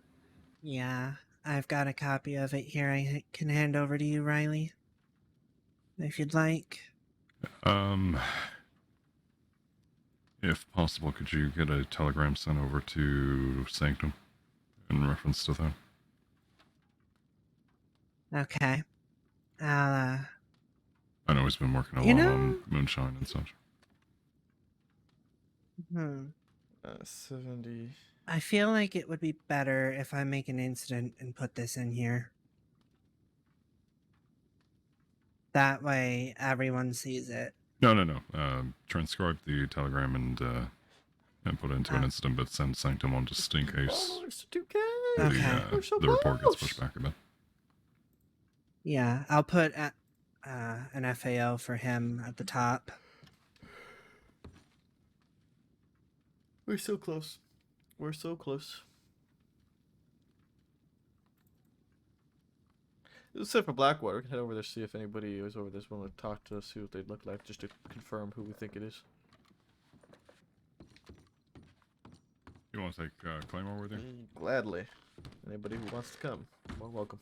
Yeah, I've got a copy of it here I can hand over to you, Riley. if you'd like. If possible, could you get a telegram sent over to Sanctum in reference to that? Okay. I'll, I know he's been working a You lot know- on moonshine and such. 70. I feel like it would be better if I make an incident and put this in here. That way, everyone sees it. No. Transcribe the telegram and put it into an Oh. incident, but send Sanctum on just in case Oh, it's 2K. Okay. We're so the report gets close. pushed back a bit. Yeah, I'll put an FAO for him at the top. We're so close. We're so close. Except for Blackwater, we can head over there, see if anybody who's over this willing to talk to us, see what they look like, just to confirm who we think it is. You want to take Claymore with you? Gladly. Anybody who wants to come, more welcome.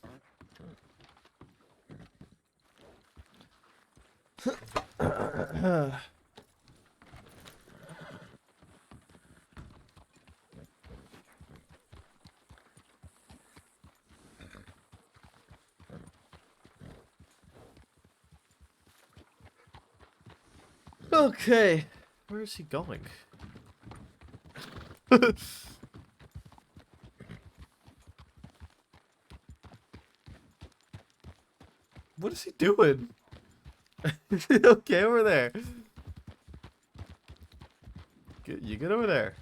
Okay, where is he going? What is he doing? Okay, over there. You get over there.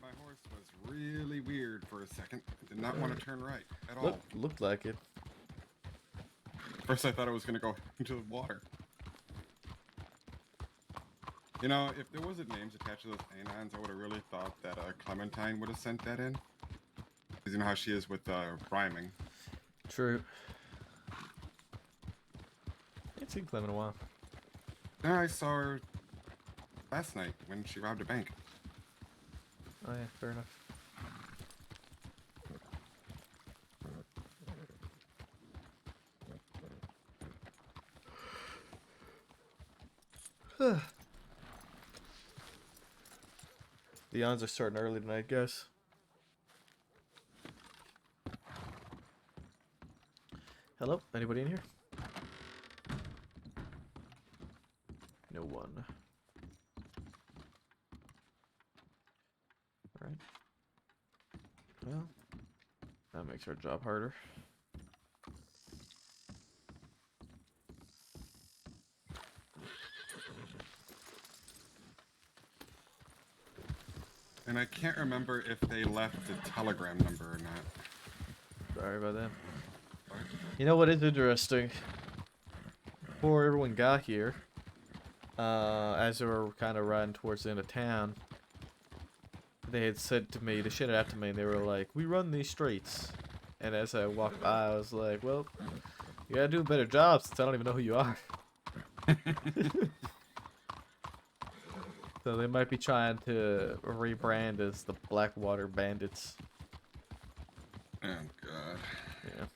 My horse was really weird for a second. It did not want to turn right at all. Looked like it. First, I thought it was going to go into the water. You know, if there wasn't names attached to those canines, I would have really thought that Clementine would have sent that in. Because you know how she is with rhyming. True. I ain't seen Clem in a while. Yeah, I saw her last night when she robbed a bank. Oh yeah, fair enough. The odds are starting early tonight, guys. Hello? Anybody in here? No one. Alright. Well, that makes our job harder. And I can't remember if they left a telegram number or not. Sorry about that. You know what is interesting? Before everyone got here, as they were kind of riding towards the end of town, they had said to me, they shouted out to me, and they were like, "We run these streets." And as I walked by, I was like, "Well, you gotta do a better job since I don't even know who you are." So they might be trying to rebrand as the Blackwater Bandits. Oh, God. Yeah.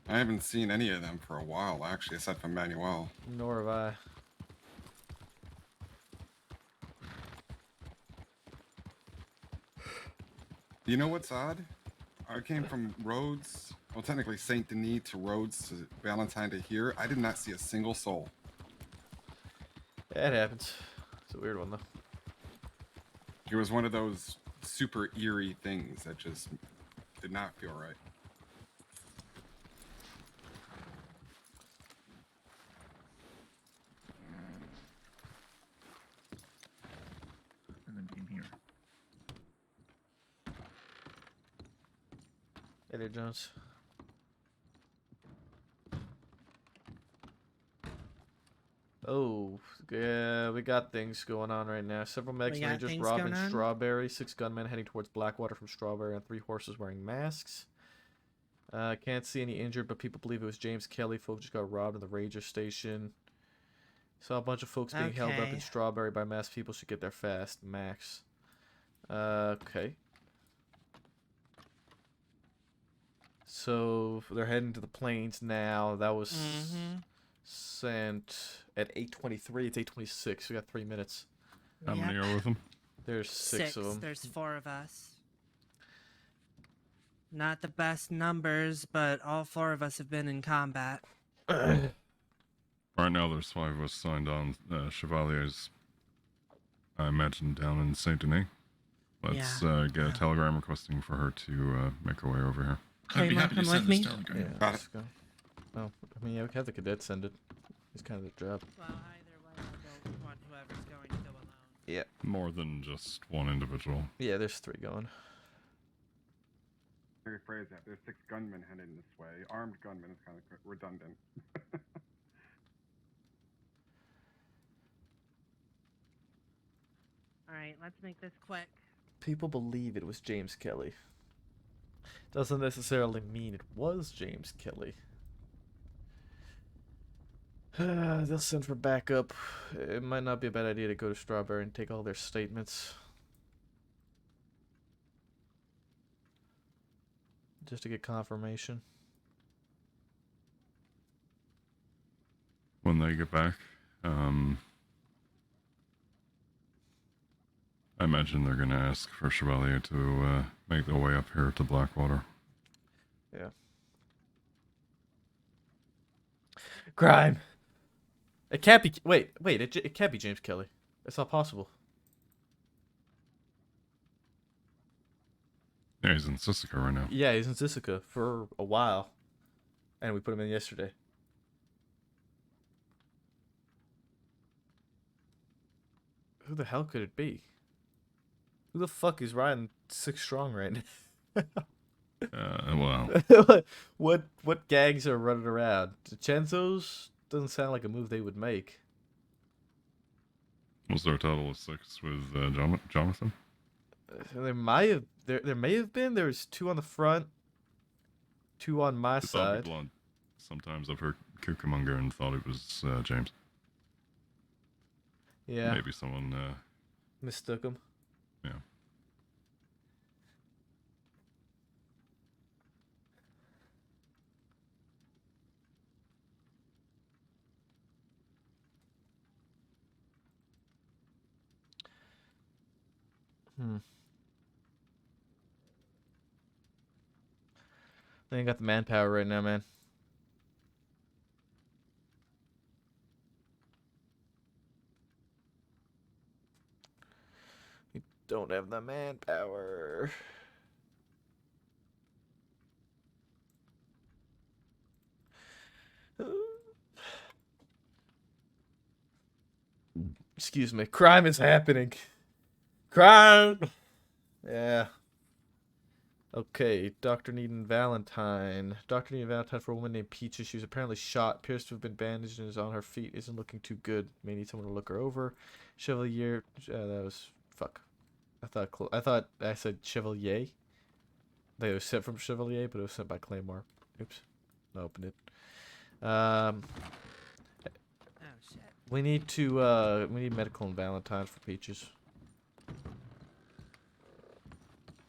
I haven't seen any of them for a while, actually, aside from Manuel. Nor have I. You know what's odd? I came from Rhodes, well, technically Saint Denis to Rhodes to Valentine to here. I did not see a single soul. Yeah, it happens. It's a weird one, though. It was one of those super eerie things that just did not feel right. And then in here. Hey there, Jones. Oh, yeah, we got things going on right now. Several Mex We got Rangers things robbing going on? Strawberry, 6 gunmen heading towards Blackwater from Strawberry, and 3 horses wearing masks. Can't see any injured, but people believe it was James Kelly. Folks just got robbed in the Ranger station. Saw a bunch of folks being held up in Okay. Strawberry by masked people. Should get there fast. Max. Okay. So they're heading to the plains now. That was Sent at 8:23. It's 8:26. We got 3 minutes. How many Yep. are with him? There's six of them. There's 4 of us. Not the best numbers, but all 4 of us have been in combat. Right now, there's 5 of us signed on. Chevalier's, I imagine, down in Saint Denis. Let's get a telegram requesting for her to make her way over here. Okay, I'd be happy to Markham send with this me? telegram. Yeah, Got let's go. Oh, I mean, yeah, we can have the cadet send it. It's kind of the job. Well, either way, I don't want whoever's going to go alone. Yeah. More than just one individual. Yeah, there's 3 going. Rephrase that. There's 6 gunmen heading this way. Armed gunmen is kind of redundant. Alright, let's make this quick. People believe it was James Kelly. Doesn't necessarily mean it was James Kelly. They'll send for backup. It might not be a bad idea to go to Strawberry and take all their statements. Just to get confirmation. When they get back, I imagine they're going to ask for Chevalier to make their way up here to Blackwater. Yeah. Crime. It can't be. Wait. It can't be James Kelly. It's not possible. Yeah, he's in Sisika right now. Yeah, he's in Sisika for a while, and we put him in yesterday. Who the hell could it be? Who the fuck is riding 6 strong right now? Well, what gags are running around? DiCenzo's doesn't sound like a move they would make. was there a total of 6 with Jonathan? There may have been. There's 2 on the front, 2 on my I thought side. it'd be blunt. Sometimes I've heard Cucamonga and thought it was James. Yeah, Maybe someone. mistook him. Yeah. They ain't got the manpower right now, man. We don't have the manpower. Excuse me. Crime is happening. Crime. Yeah. Okay, Dr. Needham Valentine. Dr. Needham Valentine for a woman named Peaches. She was apparently shot, appears to have been bandaged, and is on her feet. Isn't looking too good. May need someone to look her over. Chevalier. That was fuck. I thought I said Chevalier. They was sent from Chevalier, but it was sent by Claymore. Oops. I opened it. Oh shit. We need medical and Valentine for Peaches.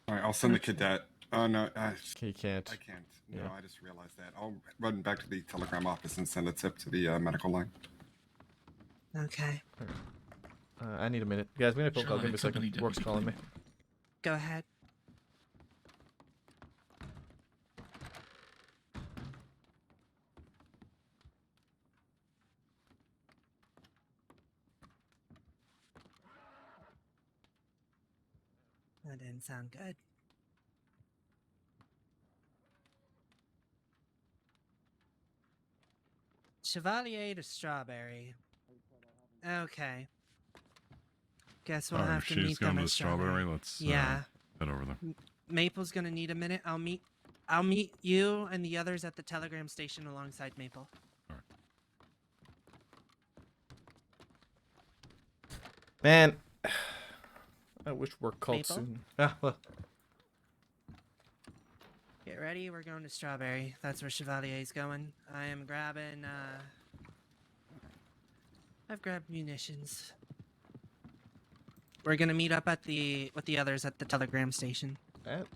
All right, I'll send the cadet. Oh no, You can't. I can't. No, Yeah. I just realized that. I'll run back to the telegram office and send a tip to the medical line. Okay. I need a minute. Guys, we need a phone call. Give me a Company second. Work's Deputy calling me. Claymore. Go ahead. That didn't sound good. Chevalier to Strawberry. Okay. Guess we'll Alright, have if to she's meet going them to at Strawberry, let's Yeah. head over there. Maple's gonna need a minute. I'll meet you and the others at the telegram station alongside Maple. Man, I wish work called Maple? soon. Ah, well. Get ready, we're going to Strawberry. That's where Chevalier's going. I am grabbing, I've grabbed munitions. We're gonna meet up at with the others at the telegram station. That.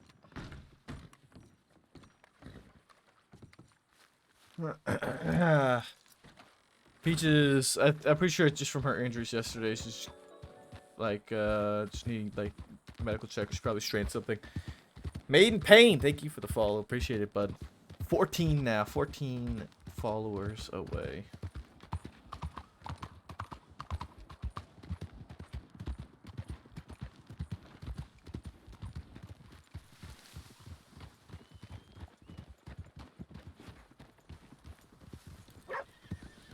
Peaches, I'm pretty sure it's just from her injuries yesterday. She's like, just needing like medical check. She probably strained something. Maiden Pain, thank you for the follow. Appreciate it, bud. 14 now. 14 followers away.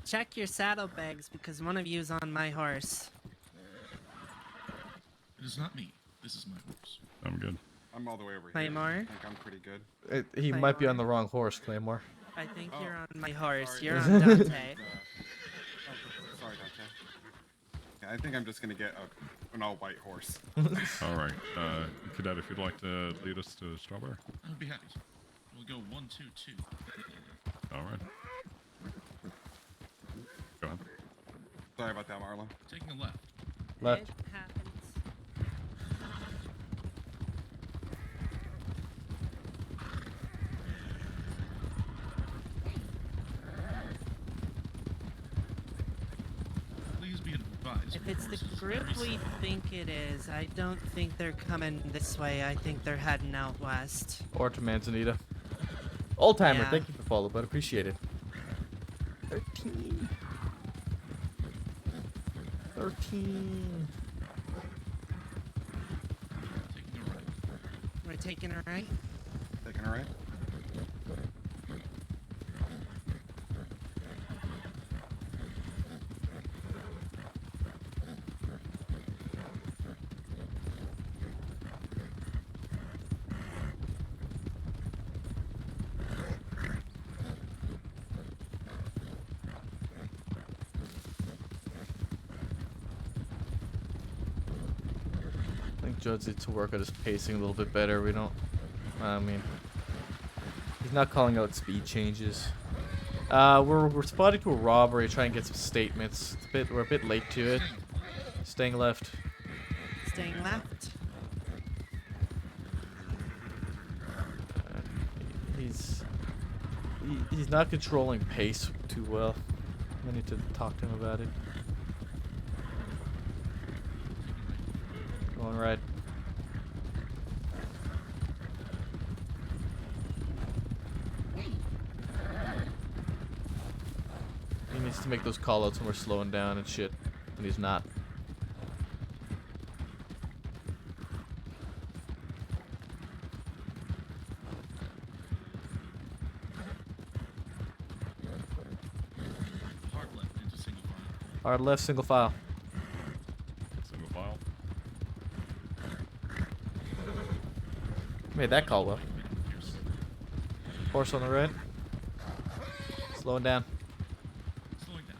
Check your saddlebags because one of you's on my horse. It is not me. This is my horse. I'm good. I'm all the way over here. Claymore? I think I'm pretty good. He might be on the wrong horse, Claymore. I think Oh, you're on my horse. sorry. You're on Dante. Sorry, Dante. Yeah, I think I'm just gonna get an all-white horse. All right, Cadet, if you'd like to lead us to Strawberry. I would be happy to. We'll go 1, 2, 2. All right. Go ahead. Sorry about that, Marlon. Taking a left. Left. It happens. Please be advised. If your it's the horse is group very we slow. think it is, I don't think they're coming this way. I think they're heading out west. Or to Manzanita. Old timer, Yeah. thank you for follow, bud. Appreciate it. 13. 13. Taking a right. We're taking a right. Taking a right. I think Judd needs to work on his pacing a little bit better. We don't. I mean, he's not calling out speed changes. We're responding to a robbery, trying to get some statements. We're a bit late to it. Staying left. Staying left. He's not controlling pace too well. I need to talk to him about it. Going right. He needs to make those callouts when we're slowing down and shit, and he's not. Hard left into single file. Hard left, single file. Single file. Made that call well. Here's Horse on the right. Slowing down. slowing down.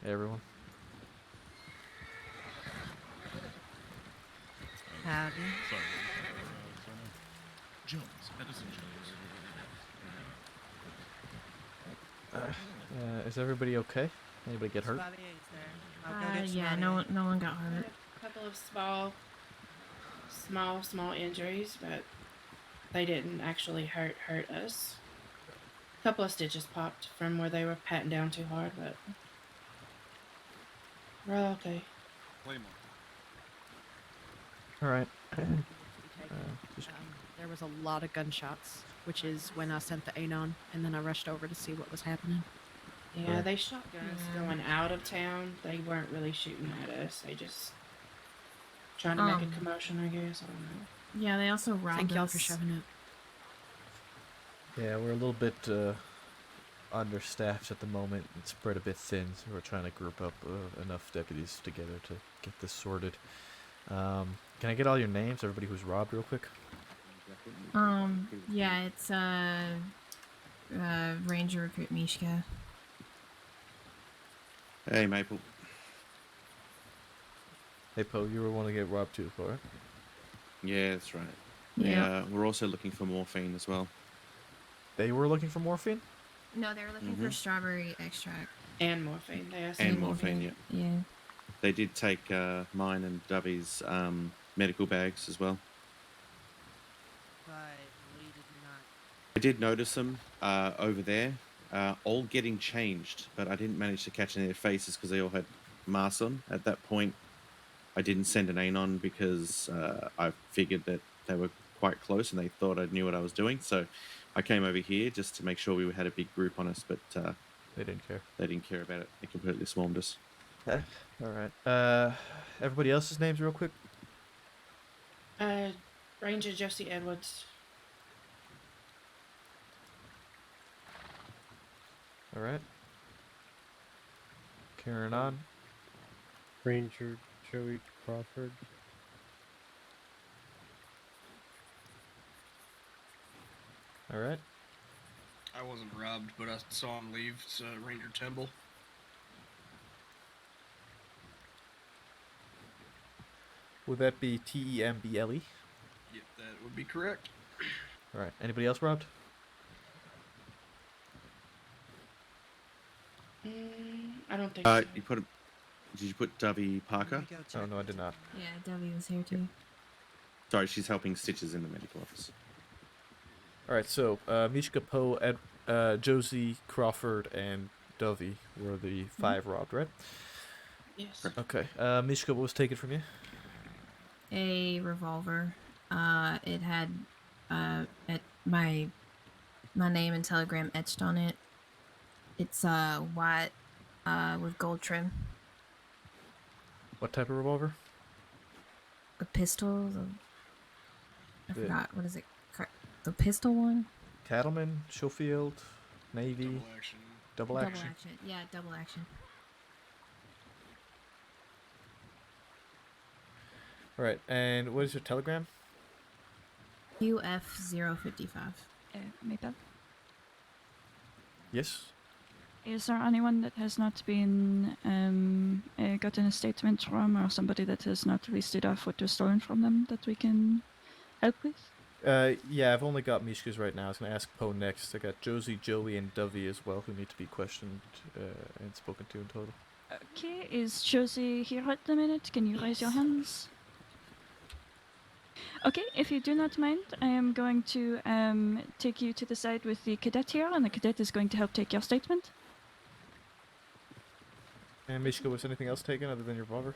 Hey, everyone. Howdy. Sorry. Jones. Edison Jones. Is everybody okay? Anybody get hurt? Spotty is there. I'll go get Yeah, Spotty. no one got hurt. A couple of small injuries, but they didn't actually hurt us. A couple of stitches popped from where they were patting down too hard, but we're all okay. Claymore. All right. There was a lot of gunshots, which is when I sent the Anon, and then I rushed over to see what was happening. Yeah, Yeah. they shot guns going out of town. They weren't really shooting at us. They just trying to make a commotion, I guess. I don't know. Yeah, they also robbed Thank y'all for us. shoving it. Yeah, we're a little bit understaffed at the moment. It's spread a bit thin, so we're trying to group up enough deputies together to get this sorted. Can I get all your names, everybody who's robbed, real quick? Yeah, it's Ranger Recruit Mishka. Hey, Maple. Hey, Poe, you were one to get robbed too, right? Yeah, that's right. Yeah. We're also looking for morphine as well. They were looking for morphine? No, they were looking for strawberry extract. And morphine. They asked And me morphine, yeah. Yeah. They did take mine and Dubby's medical bags as well. But we did not. I did notice them over there, all getting changed, but I didn't manage to catch any of their faces because they all had masks on. At that point, I didn't send an anon because I figured that they were quite close and they thought I knew what I was doing. So I came over here just to make sure we had a big group on us, but They didn't care. they didn't care about it. They completely swarmed us. Okay. All right. Everybody else's names, real quick. Ranger Josie Edwards. All right. Carrying on. Ranger Joey Crawford. All right. I wasn't robbed, but I saw him leave. It's Ranger Temple. Would that be Temble? Yep, that would be correct. All right. Anybody else robbed? I don't think so. You put him. Did you put Dovey Parker? Oh no, I did not. Yeah, Debbie was here too. Sorry, she's helping Stitches in the medical office. All right. So Mishka, Poe, Josie, Crawford, and Dovey were the 5 robbed, right? Yes. Okay. Mishka, what was taken from you? A revolver. It had at my name and telegram etched on it. It's white with gold trim. What type of revolver? A pistol. I The- forgot. What is it? The pistol one? Cattleman, Schofield, Navy, Double action. double action. Yeah, double action. All right. And what is your telegram? UF055. Maple, Yes. is there anyone that has not been gotten a statement from, or somebody that has not listed off what was stolen from them that we can help with? Yeah, I've only got Mishka's right now. I was going to ask Poe next. I got Josie, Joey, and Dovey as well, who need to be questioned and spoken to in total. Okay, is Josie here at the minute? Can you raise your hands? Okay, if you do not mind, I am going to take you to the side with the cadet here, and the cadet is going to help take your statement. And Mishka, was anything else taken other than your revolver?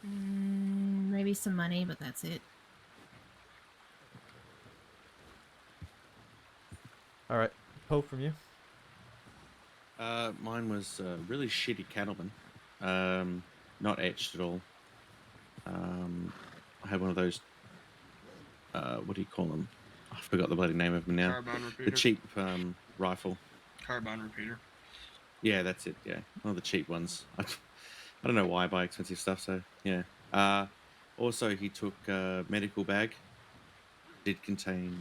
Maybe some money, but that's it. All right. Poe, from you? Mine was really shitty cattleman. Not etched at all. I had one of those. What do you call them? I forgot the bloody name of them now. Carbine repeater. The cheap rifle. Carbine repeater. Yeah, that's it. Yeah, one of the cheap ones. I don't know why I buy expensive stuff. So yeah. Also, he took a medical bag. Did contain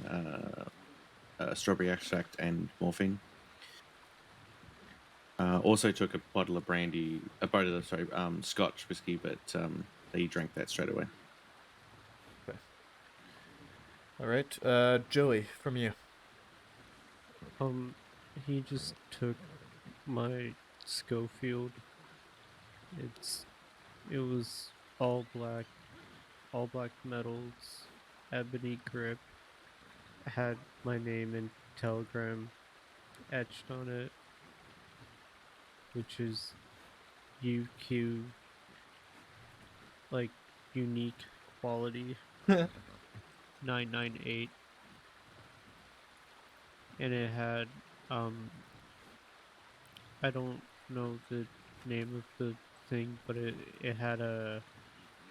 strawberry extract and morphine. Also took a bottle of brandy, Scotch whiskey, but he drank that straight away. Okay. All right. Joey, from you. He just took my Schofield. It was all black metals, ebony grip. Had my name and telegram etched on it, which is UQ, like unique quality 998, and it had I don't know the name of the thing, but it had a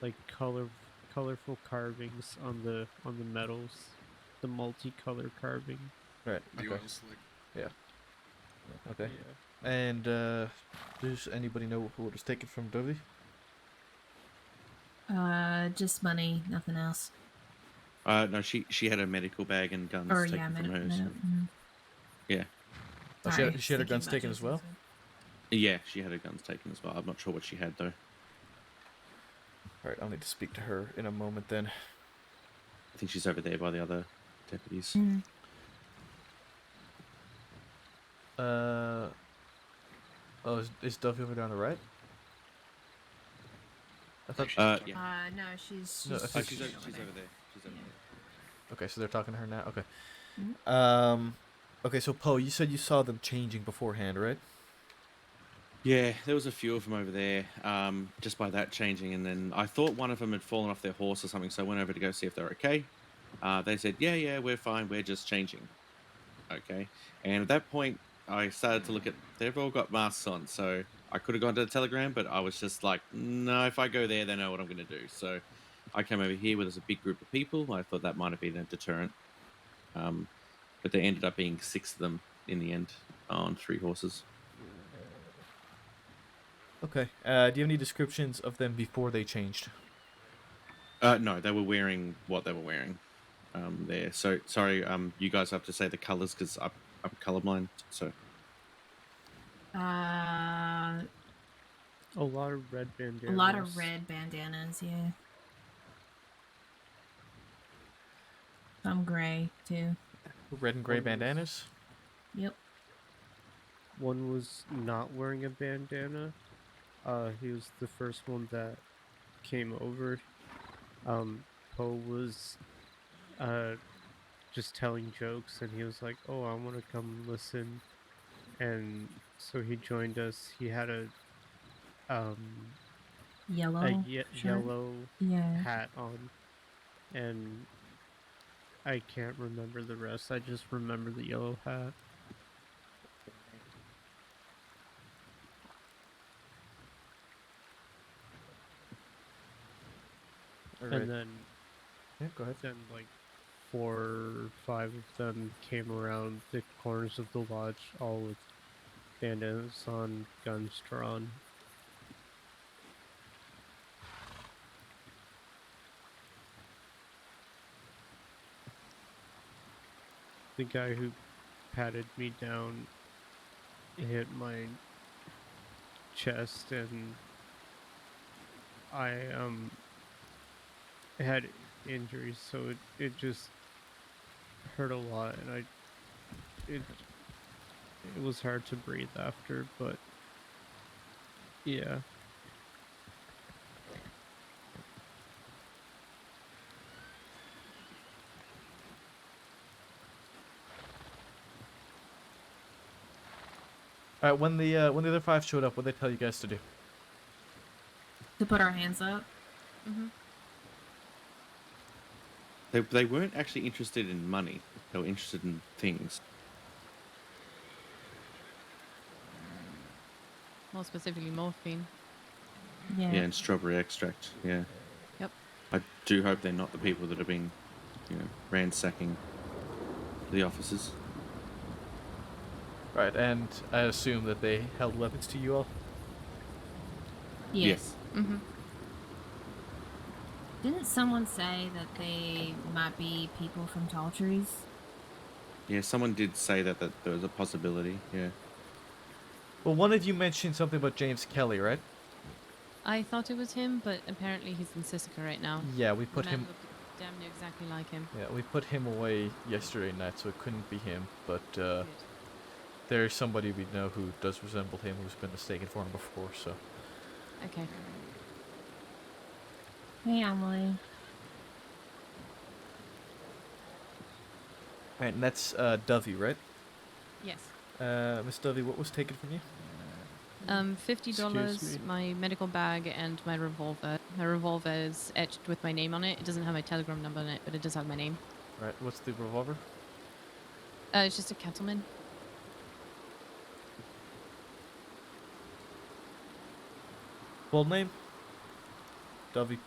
like colorful carvings on the metals, the multicolor carving. Right. The Okay. oil slick. Yeah. Okay. Yeah. And does anybody know what was taken from Dovey? Just money, nothing else. No, she had a medical bag and guns Or taken yeah, from hers. mm-hmm. Yeah. Oh, Sorry, she had her thinking guns about taken as Jason's well? one. Yeah, she had her guns taken as well. I'm not sure what she had though. All right, I'll need to speak to her in a moment then. I think she's over there by the other deputies. Mm. Oh, is Dovey over there on the right? I thought. Yeah. No, she's No, I think She's over there. She's over there. Okay, so they're talking to her now. Okay. Mhm. Okay, so Poe, you said you saw them changing beforehand, right? Yeah, there was a few of them over there, just by that changing, and then I thought one of them had fallen off their horse or something, so I went over to go see if they're okay. They said, yeah, we're fine, we're just changing. Okay, and at that point, I started to look at, they've all got masks on, so I could have gone to the Telegram, but I was just like, no, if I go there, they know what I'm going to do. So I came over here where there's a big group of people. I thought that might have been a deterrent. But there ended up being 6 of them in the end on 3 horses. Okay. Do you have any descriptions of them before they changed? No, they were wearing what they were wearing there. So, sorry, you guys have to say the colors because I'm colorblind. So, A lot of red bandanas. A lot of red bandanas, yeah. Some gray, too. Red and gray bandanas? Yep. One was not wearing a bandana. He was the first one that came over. Poe was just telling jokes, and he was like, "Oh, I want to come listen," and so he joined us. He had a Yellow shirt? yellow Yeah. hat on, and I can't remember the rest. I just remember the yellow hat. Alright. And then, yeah, go ahead. Then like 4 or 5 of them came around the corners of the lodge, all with bandanas on, guns drawn. The guy who patted me down hit my chest, and I had injuries, so it just hurt a lot, and it was hard to breathe after, but yeah. All right. When the other 5 showed up, what did they tell you guys to do? To put our hands up. Mm-hmm. they weren't actually interested in money. They were interested in things. More specifically, morphine. Yeah, and strawberry extract. Yeah. Yep. I do hope they're not the people that have been, ransacking the offices. Right, and I assume that they held weapons to you all? Yes. Mm-hmm. Didn't someone say that they might be people from Tall Trees? Yeah, someone did say that there was a possibility. Yeah. Well, one of you mentioned something about James Kelly, right? I thought it was him, but apparently he's in Sisika right now. Yeah, we put The man him. looked damn near exactly like him. Yeah, we put him away yesterday night, so it couldn't be him. But there's somebody we know who does resemble him, who's been mistaken for him before. So. Okay. Hey, Emily. Right, and that's Dovey, right? Yes. Miss Dovey, what was taken from you? $50, Excuse me? my medical bag, and my revolver. My revolver is etched with my name on it. It doesn't have my telegram number on it, but it does have my name. Right, what's the revolver? It's just a Kettleman. Full name? Dovey,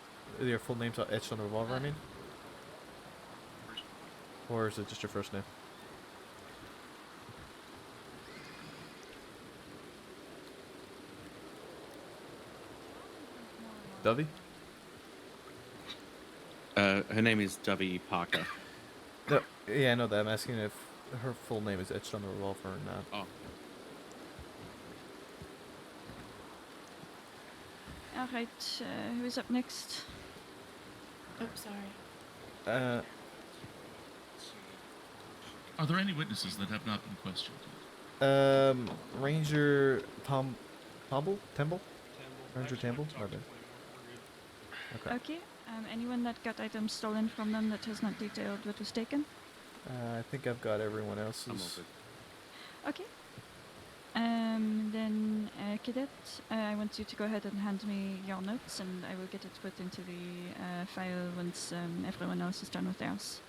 your full name's etched on the revolver, I mean? Or is it just your first name? Dovey? Her name is Dovey Parker. No, yeah, I know that. I'm asking if her full name is etched on the revolver or not. Oh. Alright, who is up next? Oh, sorry. Are there any witnesses that have not been questioned? Ranger Temple? Ranger Temple? My bad. Okay. Anyone that got items stolen from them that has not detailed what was taken? I think I've got everyone I'm all else's. good. Okay. Then, Cadet, I want you to go ahead and hand me your notes, and I will get it put into the file once everyone else is done with theirs.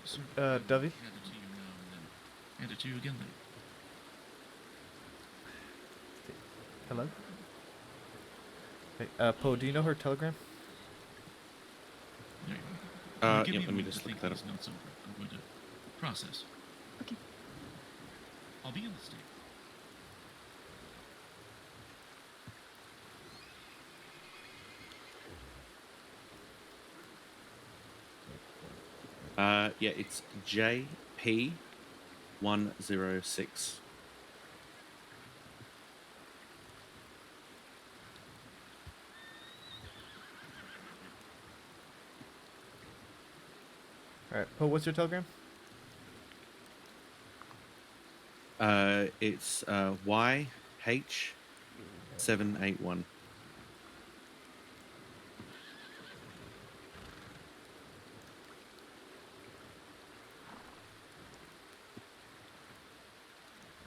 So, Dovey? Hand it to you now and then hand it to you again later. Hello? Hey, Poe, do you know her telegram? There you go. Give Yeah, me a let me moment just to look think that up. these notes over. I'm going to process. Okay. I'll be in the state. Yeah, it's JP106. Alright, Poe, what's your telegram? It's YH781.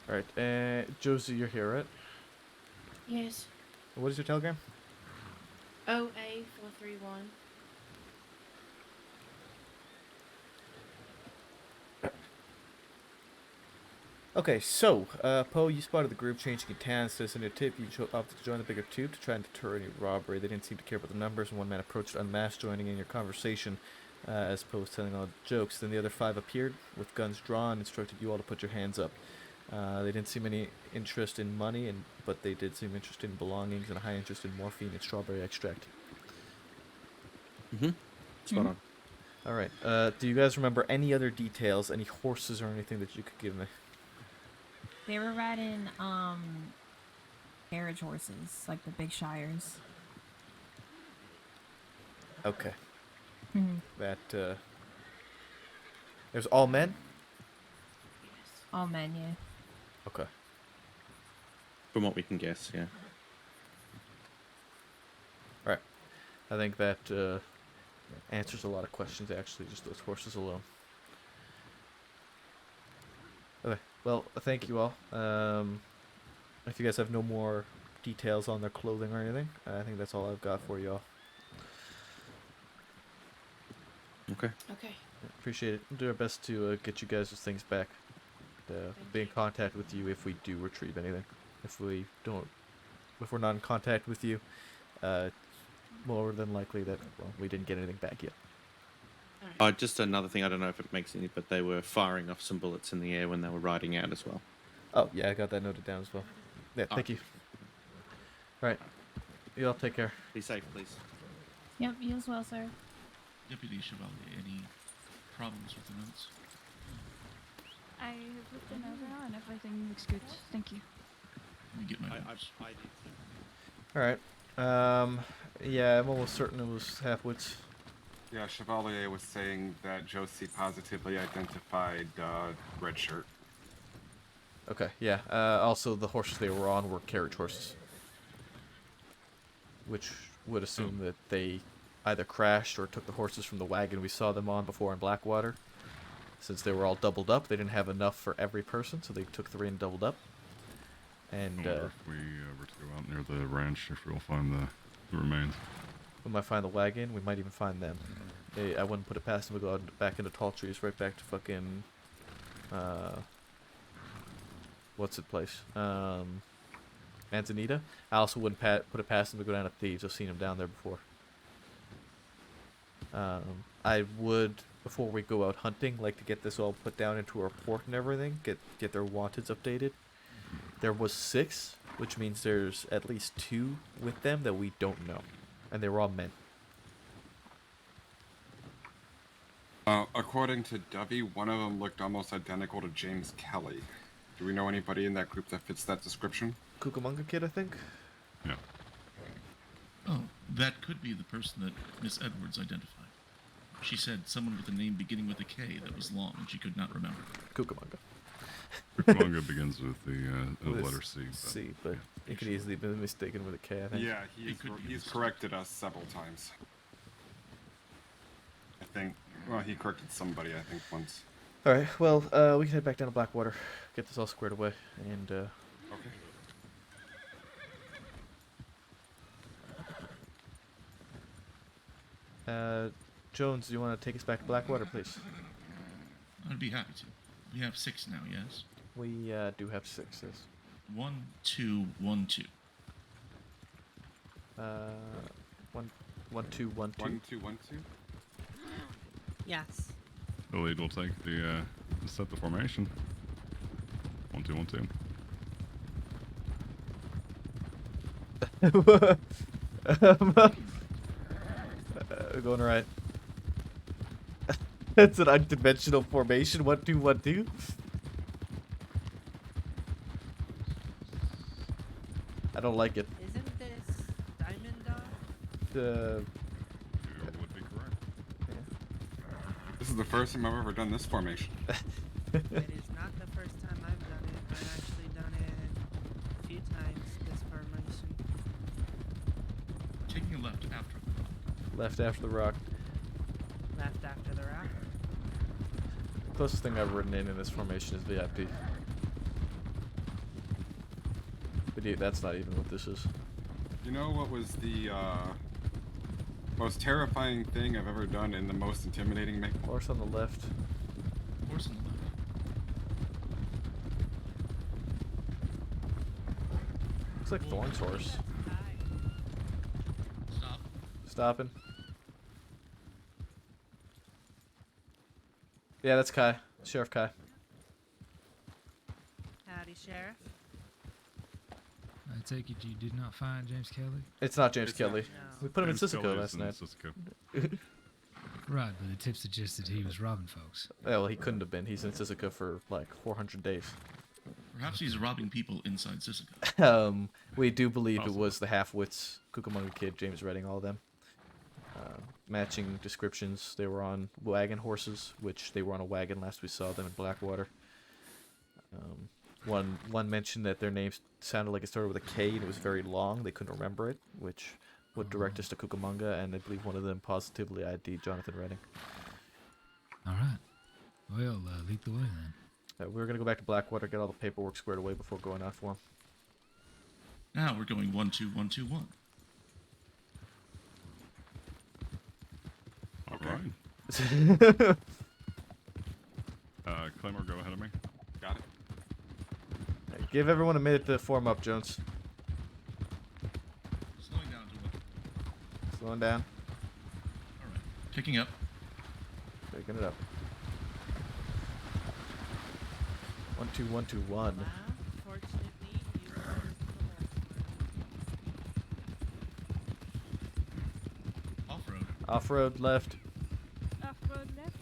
Alright, Josie, you're here, right? Yes. What is your telegram? OA431. Okay, so, Poe, you spotted the group changing in hands. To send a tip, you opted to join the bigger tube to try and deter any robbery. They didn't seem to care about the numbers, and one man approached unmasked, joining in your conversation as Poe was telling all the jokes. Then the other 5 appeared with guns drawn, instructed you all to put your hands up. They didn't seem any interest in money, but they did seem interested in belongings and a high interest in morphine and strawberry extract. Mm-hmm. Spot on. Alright, do you guys remember any other details, any horses or anything that you could give me? They were riding carriage horses, like the big shires. Okay. Mhm. That, it was all men? All men, yeah. Okay. From what we can guess, yeah. Right. I think that answers a lot of questions, actually, just those horses alone. Okay. Well, thank you all. If you guys have no more details on their clothing or anything, I think that's all I've got for you all. Okay. Okay. Appreciate it. We'll do our best to get you guys' things back. Be in contact with you if we do retrieve anything. If we're not in contact with you, more than likely that, well, we didn't get anything back yet. Just another thing, I don't know if it makes any, but they were firing off some bullets in the air when they were riding out as well. Oh, yeah, I got that noted down as well. Yeah, thank you. Right. You all take care. Be safe, please. Yep, you as well, sir. Deputy Chevalier, any problems with the notes? I have looked them over and everything looks good. Thank you. Let me get my I notes. did. Alright. Yeah, I'm almost certain it was Halfwits. Yeah, Chevalier was saying that Josie positively identified Red Shirt. Okay, yeah. Also, the horses they were on were carriage horses. Which would assume that they either crashed or took the horses from the wagon we saw them on before in Blackwater. Since they were all doubled up, they didn't have enough for every person, so they took 3 and doubled up. And, I wonder if we were to go out near the ranch, if we'll find the remains. we might find the wagon, we might even find them. I wouldn't put it past them to go out back into Tall Trees, right back to fucking, what's it place? Manzanita. I also wouldn't put it past them to go down to Thieves. I've seen them down there before. I would, before we go out hunting, like to get this all put down into a report and everything. Get their wanteds updated. There was 6, which means there's at least 2 with them that we don't know, and they were all men. According to Dovey, one of them looked almost identical to James Kelly. Do we know anybody in that group that fits that description? Cucamonga Kid, I think? Yeah. Oh, that could be the person that Miss Edwards identified. She said someone with a name beginning with a K that was long and she could not remember. Cucamonga. Cucamonga begins with the letter C. C, but it could easily be mistaken with a K, I think. Yeah, he's corrected us several times. think. Well, he corrected somebody, I think, once. All right. Well, we can head back down to Blackwater, get this all squared away, and Okay. Jones, do you want to take us back to Blackwater, please? I'd be happy to. We have 6 now, yes? We do have 6. Yes. 1, 2, 1, 2. 1, 2, 1, 2. 1, 2, 1, 2. Yes. The lead will take the set the formation. 1, 2, 1, 2. Going right. That's an unconventional formation. 1, 2, 1, 2. I don't like it. Isn't this Diamond Dog? Uh, would be correct. This is the first time I've ever done this formation. It is not the first time I've done it. I've actually done it a few times, this formation. Taking a left after the rock. Left after the rock. Left after the rock. Closest thing I've written in this formation is VIP. But yeah, that's not even what this is. You know what was the most terrifying thing I've ever done and the most intimidating me? Horse on the left. Horse on the left. Looks like Thorn's horse. Stop. Stopping. Yeah, that's Kai. Sheriff Kai. Howdy, Sheriff. I take it you did not find James Kelly? It's not James Kelly. No. We put him in James Sissoko Kelly last is in night. Sissoko. Right, but the tip suggested he was robbing folks. Yeah, well, he couldn't have been. He's in Sissoko for like 400 days. Perhaps he's robbing people inside Sissoko. We do believe it Possible. was the half-wits, Cucamonga Kid, James Redding, all of them. Matching descriptions. They were on wagon horses, which they were on a wagon last we saw them in Blackwater. One mentioned that their names sounded like it started with a K and it was very long. They couldn't remember it, which would direct us to Cucamonga, and I believe one of them positively ID'd Jonathan Redding. All right. Well, lead the way then. We're going to go back to Blackwater, get all the paperwork squared away before going out for him. Now we're going 1, 2, 1, 2, 1. All right. Claymore, go ahead of me. Got it. Give everyone a minute to form up, Jones. Slowing down to what? Slowing down. Alright. Picking up. Picking it up. 1, 2, 1, 2, 1. Wow, fortunately, you were Off-road. Off-road left. Off-road left.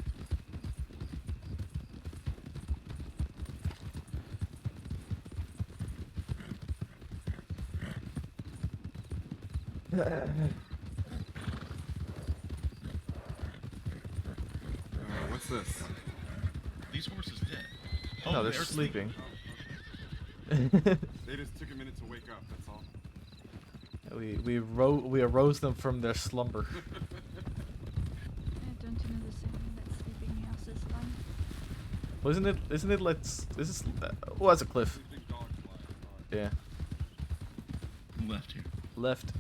What's this? These horses dead. No, they're sleeping. They just took a minute to wake up, that's all. We arose them from their slumber. Don't you know the saying that sleeping houses lie? Well, isn't it let's this is oh, that's a cliff. Yeah. Left here. Left.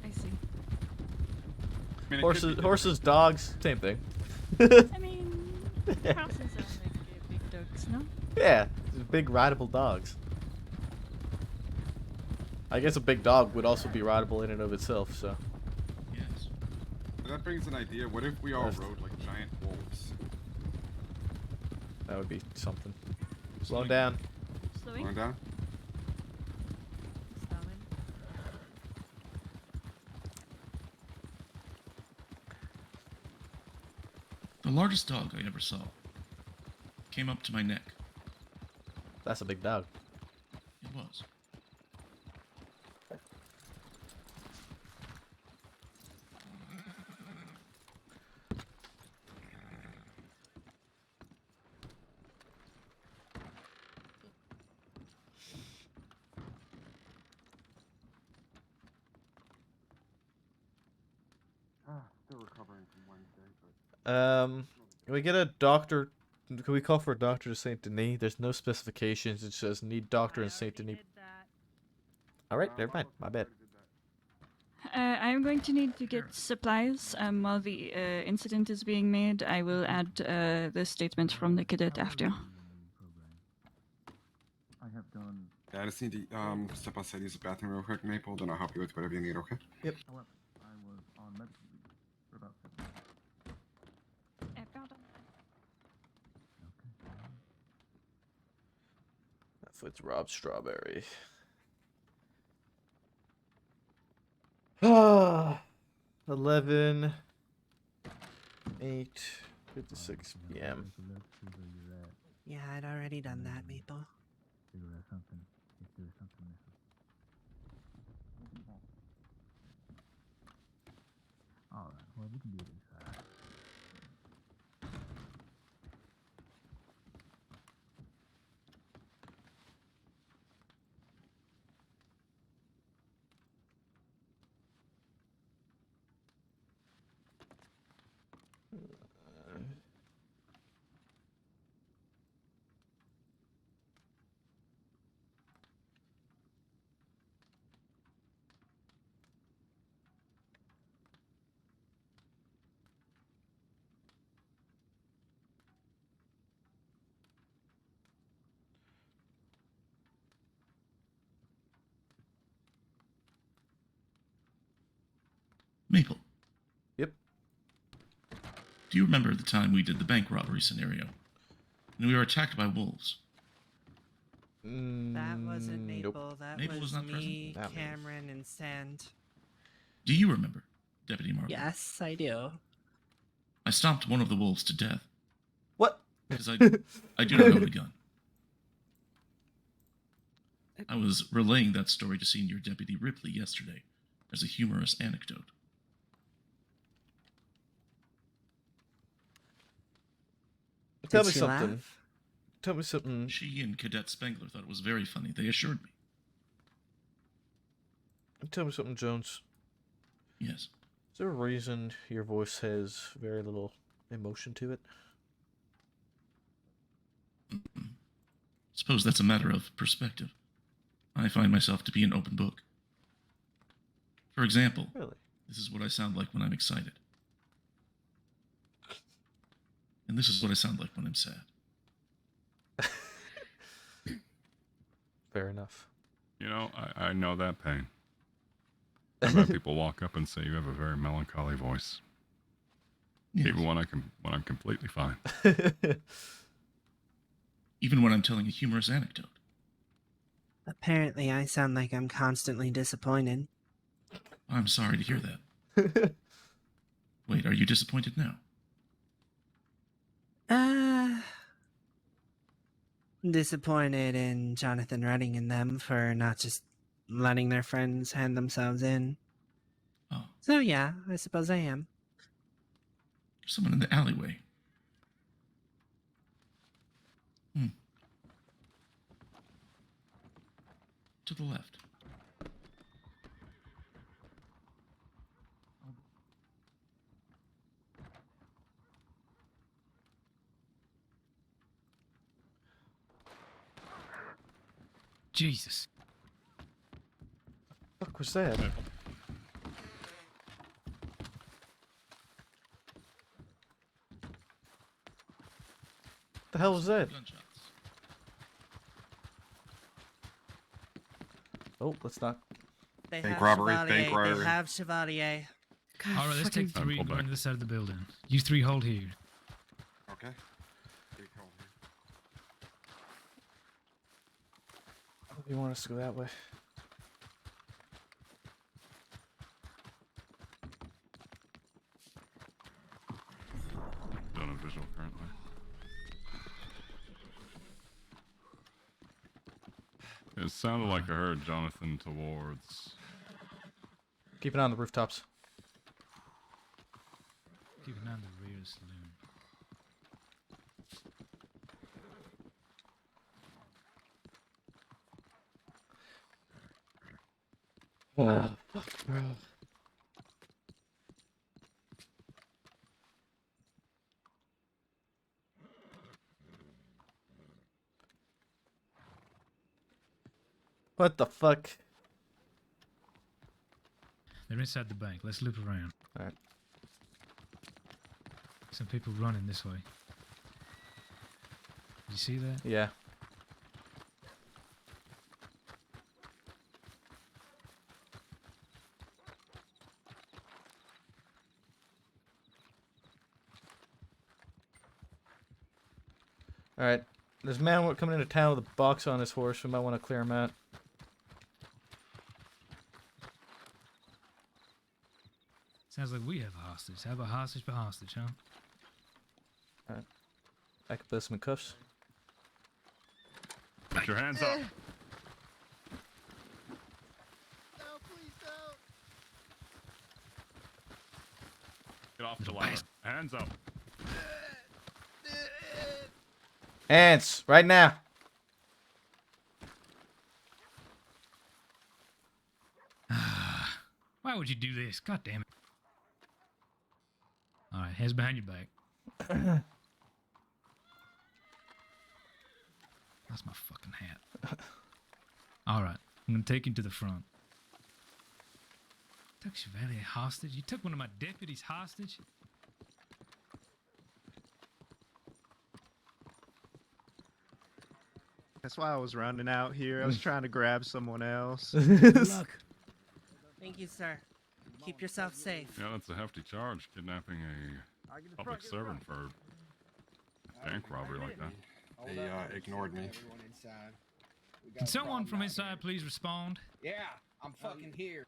I see. I mean, Horses, dogs, same thing. I mean, houses are like big dogs, no? Yeah, they're big rideable dogs. I guess a big dog would also be rideable in and of itself, so. Yes. That brings an idea. What if we all Left. rode like giant wolves? That would be something. Slow down. Slowing. Going down? Slowing. The largest dog I ever saw came up to my neck. That's a big dog. It was. Still recovering from one. Can we get a doctor? Can we call for a doctor to Saint Denis? There's no specifications. It says need doctor in Saint Denis. All right, never mind. My bad. I'm going to need to get supplies. While the incident is being made, I will add the statement from the cadet after. I have done. Yeah, I just need to step outside, use the bathroom real quick, Maple. Then I'll help you with whatever you need. Okay? Yep. I was on medical leave for about 7 months. That's Rob Strawberry. Ah, 11, 8:56 p.m. Yeah, I'd already done that, Maple. Alright, well, we can do it inside. Maple. Yep. Do you remember the time we did the bank robbery scenario? And we were attacked by wolves. That wasn't Maple. That Maple was was not me, present? Cameron, and Sand. Do you remember, Deputy Marlowe? Yes, I do. I stomped one of the wolves to death. What? Because I do not own a gun. I was relaying that story to Senior Deputy Ripley yesterday as a humorous anecdote. Tell Did me she something. laugh? Tell me something. She and Cadet Spengler thought it was very funny. They assured me. Tell me something, Jones. Yes. Is there a reason your voice has very little emotion to it? Suppose that's a matter of perspective. I find myself to be an open book. For example, Really? this is what I sound like when I'm excited. And this is what I sound like when I'm sad. Fair enough. You know, I know that pain. I've had people walk up and say you have a very melancholy voice. Yes. Even when I'm completely fine. Even when I'm telling a humorous anecdote. Apparently, I sound like I'm constantly disappointed. I'm sorry to hear that. Wait, are you disappointed now? Disappointed in Jonathan Redding and them for not just letting their friends hand themselves in. Oh. So yeah, I suppose I am. There's someone in the alleyway. To the left. Jesus. What the fuck was that? The hell was that? Gunshots. Oh, let's not. They Bank have robbery, Chevalier. bank robbery. They have Chevalier. All right, let's take three and go into the side of the building. You three hold here. Okay. Big hole here. You want us to go that way? Don't have visual currently. It sounded like I heard Jonathan towards. Keep an eye on the rooftops. Keep an eye on the rear saloon. What the fuck? They're inside the bank. Let's loop around. All right. Some people running this way. You see that? Yeah. All right. There's a man coming into town with a box on his horse. We might want to clear him out. Sounds like we have a hostage. Have a hostage for hostage, huh? All right. I can put some in cuffs. Put your hands up. Get off the ladder. Hands up. Ants, right now. Why would you do this? God damn it. Alright, hands behind your back. That's my fucking hat. Alright, I'm gonna take him to the front. Took Chevalier hostage? You took one of my deputies hostage? That's why I was running out here. I was trying to grab someone else. Good luck. Thank you, sir. Keep yourself safe. Yeah, that's a hefty charge, kidnapping a public servant for a bank robbery like that. They ignored me. Can someone from inside please respond? Yeah, I'm fucking here.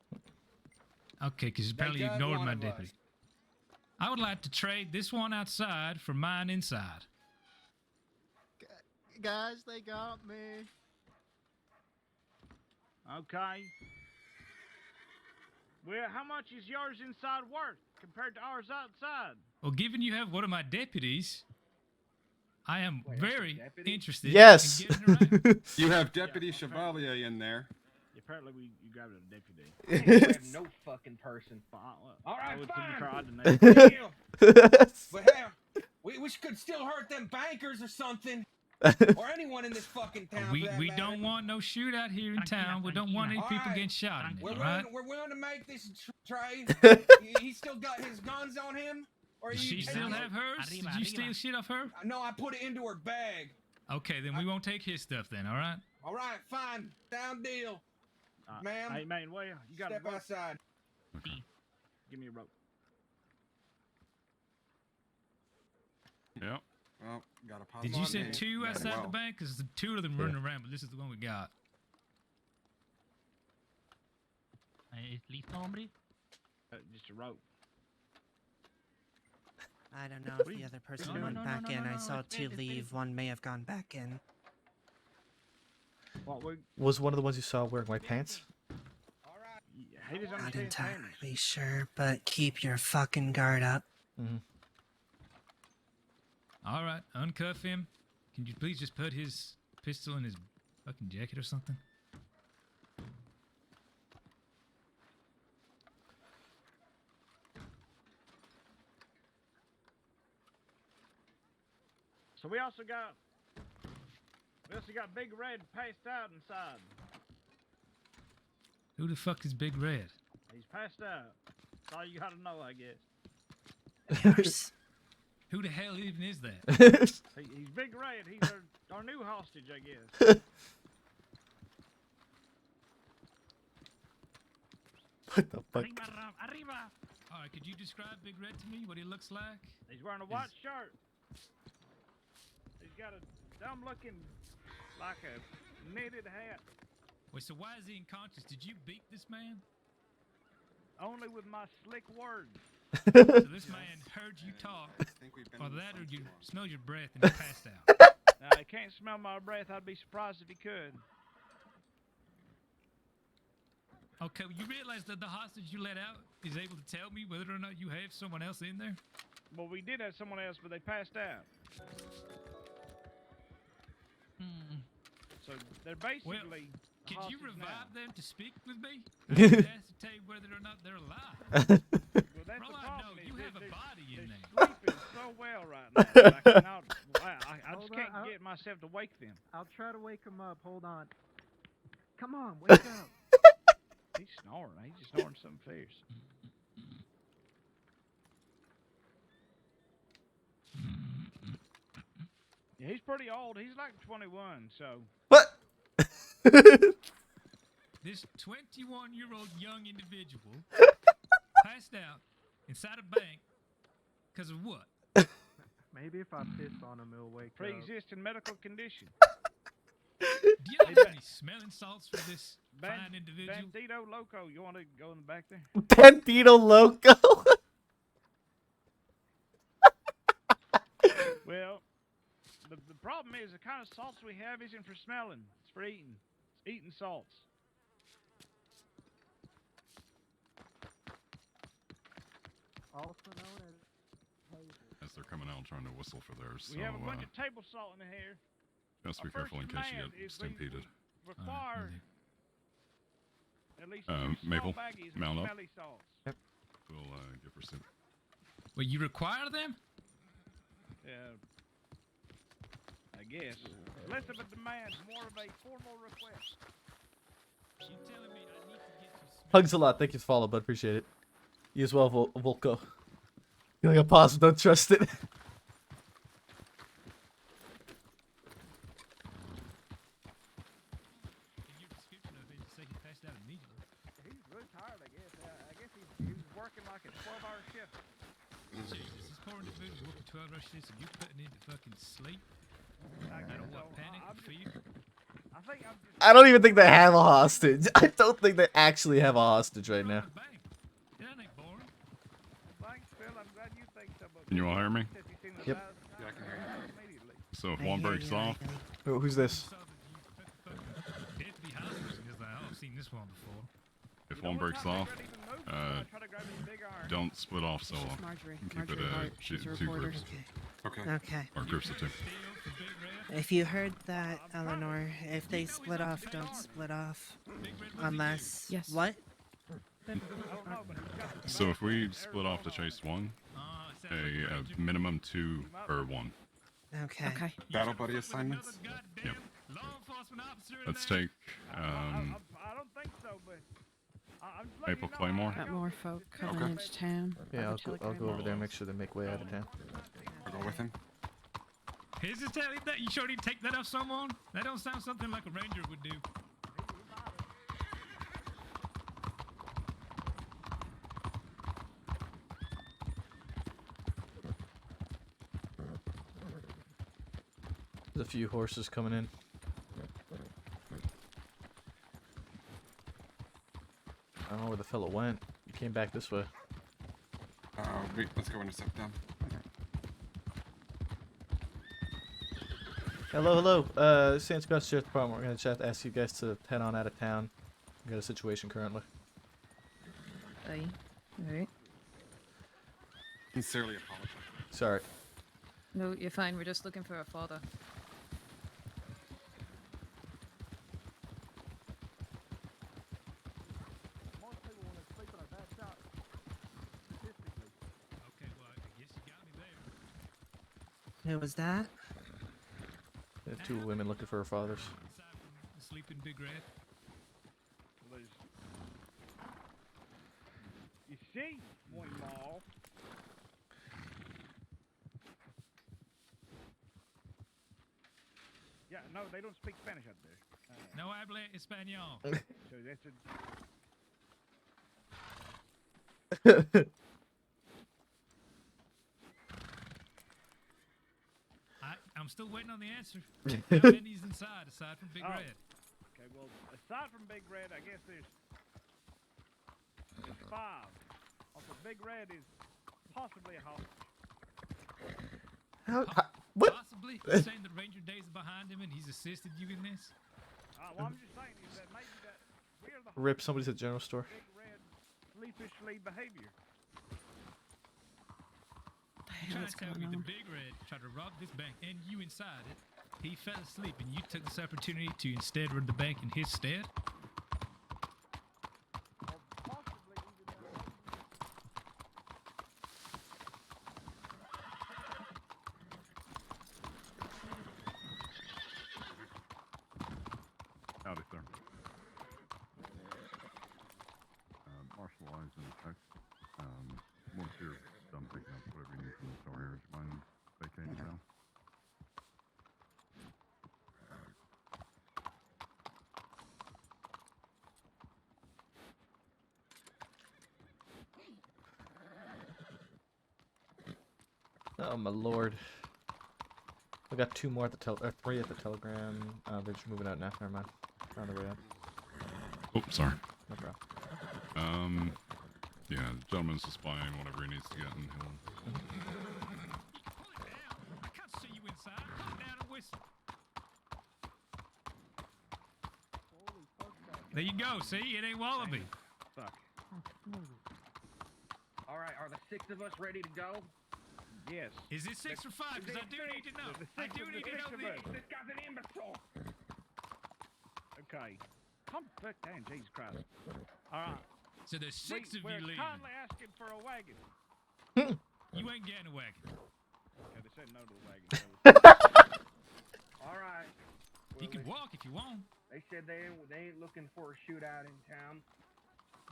Okay, because apparently you dug ignored one my of deputy. I would like to trade this one outside for mine inside. Guys, they got me. Okay. Well, how much is yours inside worth compared to ours outside? Well, given you have one of my deputies, I am very interested Yes. in getting around. You have Deputy Chevalier in there. Apparently, you grabbed a deputy. I have no fucking person. All I right, would fine. try to Deal. But hell, we could still hurt them bankers or something. Or anyone in this fucking town. We for that matter. don't want no shootout here in town. We don't want any All people right. getting shot in We're it, willing, alright? we're willing to make this trade. He still got his guns on him? Or Does she still have hers? Did you steal shit off her? No, I put it into her bag. Okay, then we won't take his stuff then, alright? All right, fine. Down deal. Ma'am. Hey, man, well, you got Step a rope? outside. Give me a rope. Yep. Well, got a Did you send two outside the bank? Because the two of them running around, but this is the one we got. ¿Listo, hombre? Just a rope. I don't know if the other person went back in. I saw two leave. One may have gone back in. Was one of the ones you saw wearing white pants? Not entirely sure, but keep your fucking guard up. Mm-hmm. Alright, uncuff him. Can you please just put his pistol in his fucking jacket or something? So we also got Big Red passed out inside. Who the fuck is Big Red? He's passed out. That's all you gotta know, I guess. Who the hell even is that? He's Big Red. He's our new hostage, I guess. What the fuck? Arriba! Alright, could you describe Big Red to me? What he looks like? He's wearing a white shirt. He's got a dumb-looking, like a knitted hat. Wait, so why is he unconscious? Did you beat this man? Only with my slick words. So this man heard you talk, or that, or you smelled your breath and he passed out. Now, he can't smell my breath. I'd be surprised if he could. Okay, well, you realize that the hostage you let out is able to tell me whether or not you have someone else in there? Well, we did have someone else, but they passed out. So they're basically. Well, could you revive them to speak with me? I have to tell you whether or not they're alive. Well, that's For all the I problem. know, you have a body in there. Sleeping so well right now. I just can't get myself to wake them. I'll try to wake him up. Hold on. Come on, wake up. He's snoring. He's snoring something fierce. Yeah, he's pretty old. He's like 21, so. What? This 21-year-old young individual passed out inside a bank because of what? Maybe if I piss on him, he'll wake up. Pre-existing medical condition. Do you have any smelling salts for this fine individual? Bandito Loco, you want to go in the back there? Bandito Loco. Well, the problem is the kind of salts we have isn't for smelling. It's for eating. It's eating salts. Also known as As they're coming out trying to whistle for theirs. We So, have a bunch of table salt in here. just be Our careful in first case you command get is stampeded. Require at least Maple, small baggies of mount up. smelly salts. We'll give pursuit. Well, you require them? Yeah, I guess. Less of a demand, more of a formal request. You telling me I need to get you Hugs a lot. Thank you for follow, bud. Appreciate it. You as well, Volko. Feeling a pause, don't trust it. in your description of it, you say he passed out immediately. He's really tired, I guess. I guess he was working like a 12-hour shift. Jesus, this poor individual working 12-hour shifts and you putting him to fucking sleep? I You know guess what, so. panic, fear? I think I'm just. I don't even think they have a hostage. I don't think they actually have a hostage right now. That ain't boring. Thanks, Phil. I'm glad you think so. But Can you all hear me? since you've seen the Yep. loud Yeah, I can hear you. immediately. So if I one hear breaks you, off, Who's this? Deputy Hoskins is like, oh, I've seen this one before. if one breaks off, Try to grab his big arm. don't split off It's solo. just Marjorie. And keep Marjorie it Hart. She's a two reporter. groups. Okay. Okay. Or groups of two. If you heard that, Eleanor, if they split off, don't split off. Unless. Yes. What? So if we split off to chase one, a minimum two per one. Okay. Okay. Battle buddy assignments? Yep. Let's take I don't think so, but I'm just letting Maple you know, Claymore. Got more folk coming into town. Yeah, By the I'll go over there, telegram. make sure they make way out of town. I'll go with him. Is this telling that you sure didn't take that off someone? That don't sound something like a ranger would do. There's a few horses coming in. I don't know where the fellow went. He came back this way. Let's go intercept them. Hello. San Sebastian Sheriff Department. We're gonna chat to ask you guys to head on out of town. We got a situation currently. Aye. Alright. Sincerely apologize. Sorry. No, you're fine. We're just looking for a father. Okay, well, I guess you got me there. Who was that? We have two women looking for her fathers. Aside from the sleeping Big Red. You see, one mall. Yeah, no, they don't speak Spanish up there. No habla español. So that's a. I'm still waiting on the answer. How many's inside aside from Big Oh. Red? Okay, well, aside from Big Red, I guess there's 5. Also, Big Red is possibly a hostage. What? Possibly. You're saying the Ranger Days are behind him and he's assisted you in this? Well, I'm just saying is that maybe that we're the Rip, somebody's at the general store. Big Red sleepishly behavior. You're trying to tell me the Big Red tried to rob this bank and you inside it. He fell asleep and you took this opportunity to instead rob the bank in his stead? Howdy, sir. Oh my lord. We got 2 more at the 3 at the telegram. They're just moving out now. Never mind. They're on their way out. Oh, sorry. No problem. Yeah, the gentleman's just buying whatever he needs to get, and he'll. I can't see you inside. Put it down and whistle. There you go. See, it ain't Wallaby. Fuck. All right, are the 6 of us ready to go? Yes. Is it 6 or 5? Because I do need to know. I do need to know the. This guy's an imbecile. Okay. Calm the fuck down, Jesus Christ. All right. So there's 6 of you We're leaving. kindly asking for a wagon. You ain't getting a wagon. Okay, they said no to the wagon. All right. You can walk if you want. They said they ain't looking for a shootout in town.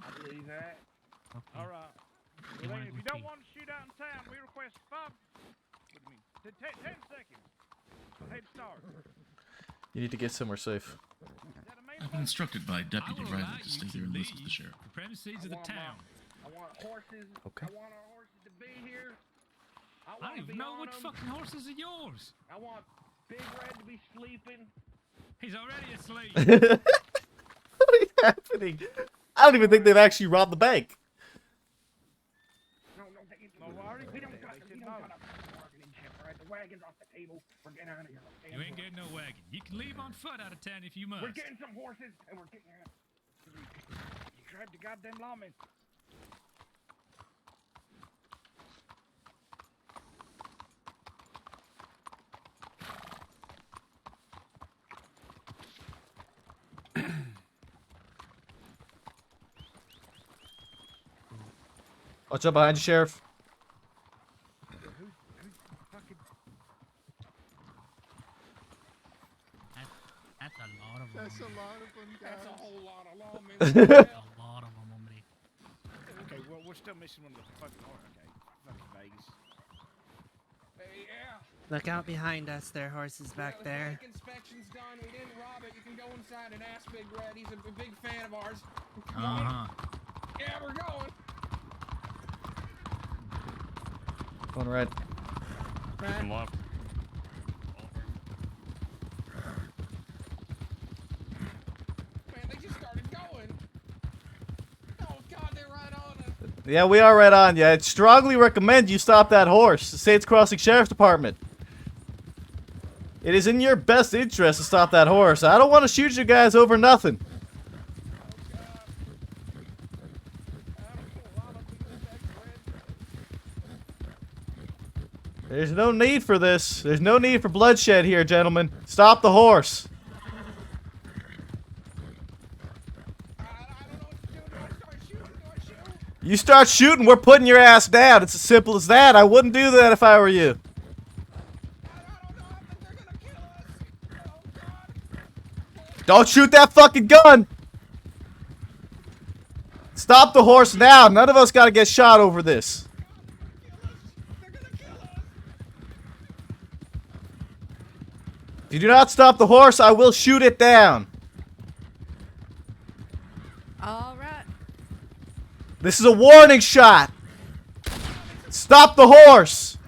I believe that. All right. Well, then, if you don't want to shoot out in town, we request 5. What do you mean? 10 seconds. Head start. You need to get somewhere safe. I've been instructed by Deputy I will allow Riley to you stay to here and listen to leave the sheriff. the premises of the town. I want horses. Okay. I want our horses to be here. I don't even know what fucking horses are yours. I want Big Red to be sleeping. He's already asleep. What is happening? I don't even think they've actually robbed the bank. No, we don't got a bargaining chip, all right? The wagon's off the table. We're getting out of here. You ain't getting no wagon. You can leave on foot out of town if you must. We're getting some horses, and we're getting out. You grabbed the goddamn lawman. Watch out behind you, Sheriff. That's a lot of them. That's a lot of them, guys. That's a whole lot of lawmen. A lot of them, hombre. Okay, well, we're still missing one of the fucking horses. Okay, fucking Vegas. Hey, yeah. Look out behind us. There are horses back The there. bank inspection's done. We didn't rob it. You can go inside and ask Big Red. He's a big fan of ours. Come on. Yeah, we're going. Going right. Keeping left. Man, they just started going. Oh, God, they're right on us. Yeah, we are right on you. I'd strongly recommend you stop that horse. The Saints Crossing Sheriff's Department. It is in your best interest to stop that horse. I don't want to shoot you guys over nothing. There's no need for this. There's no need for bloodshed here, gentlemen. Stop the horse. You start shooting, we're putting your ass down. It's as simple as that. I wouldn't do that if I were you. Don't shoot that fucking gun. Stop the horse now. None of us got to get shot over this. If you do not stop the horse, I will shoot it down. All right. This is a warning shot. Stop the horse.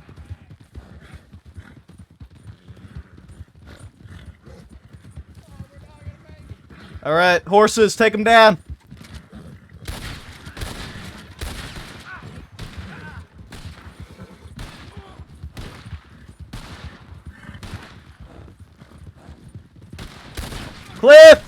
All right, horses, take them down. Cliff!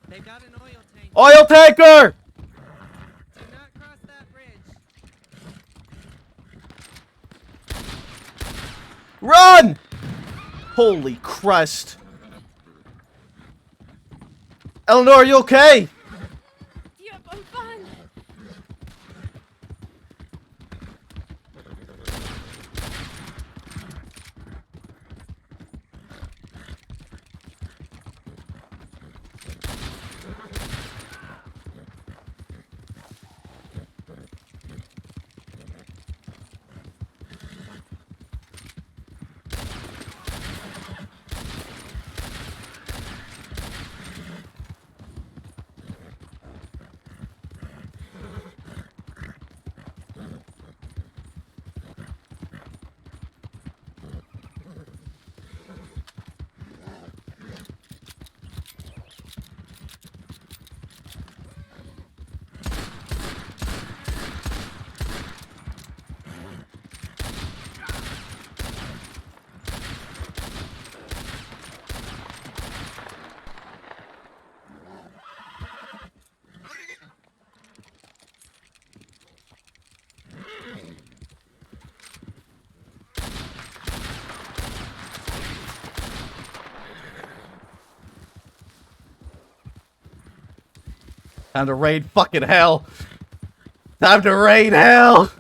They got an oil tank. Oil tanker! Do not cross that bridge. Run! Holy Christ. Eleanor, are you okay? Yep, I'm fine. Time to raid fucking hell. Time to raid hell.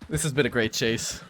This has been a great chase.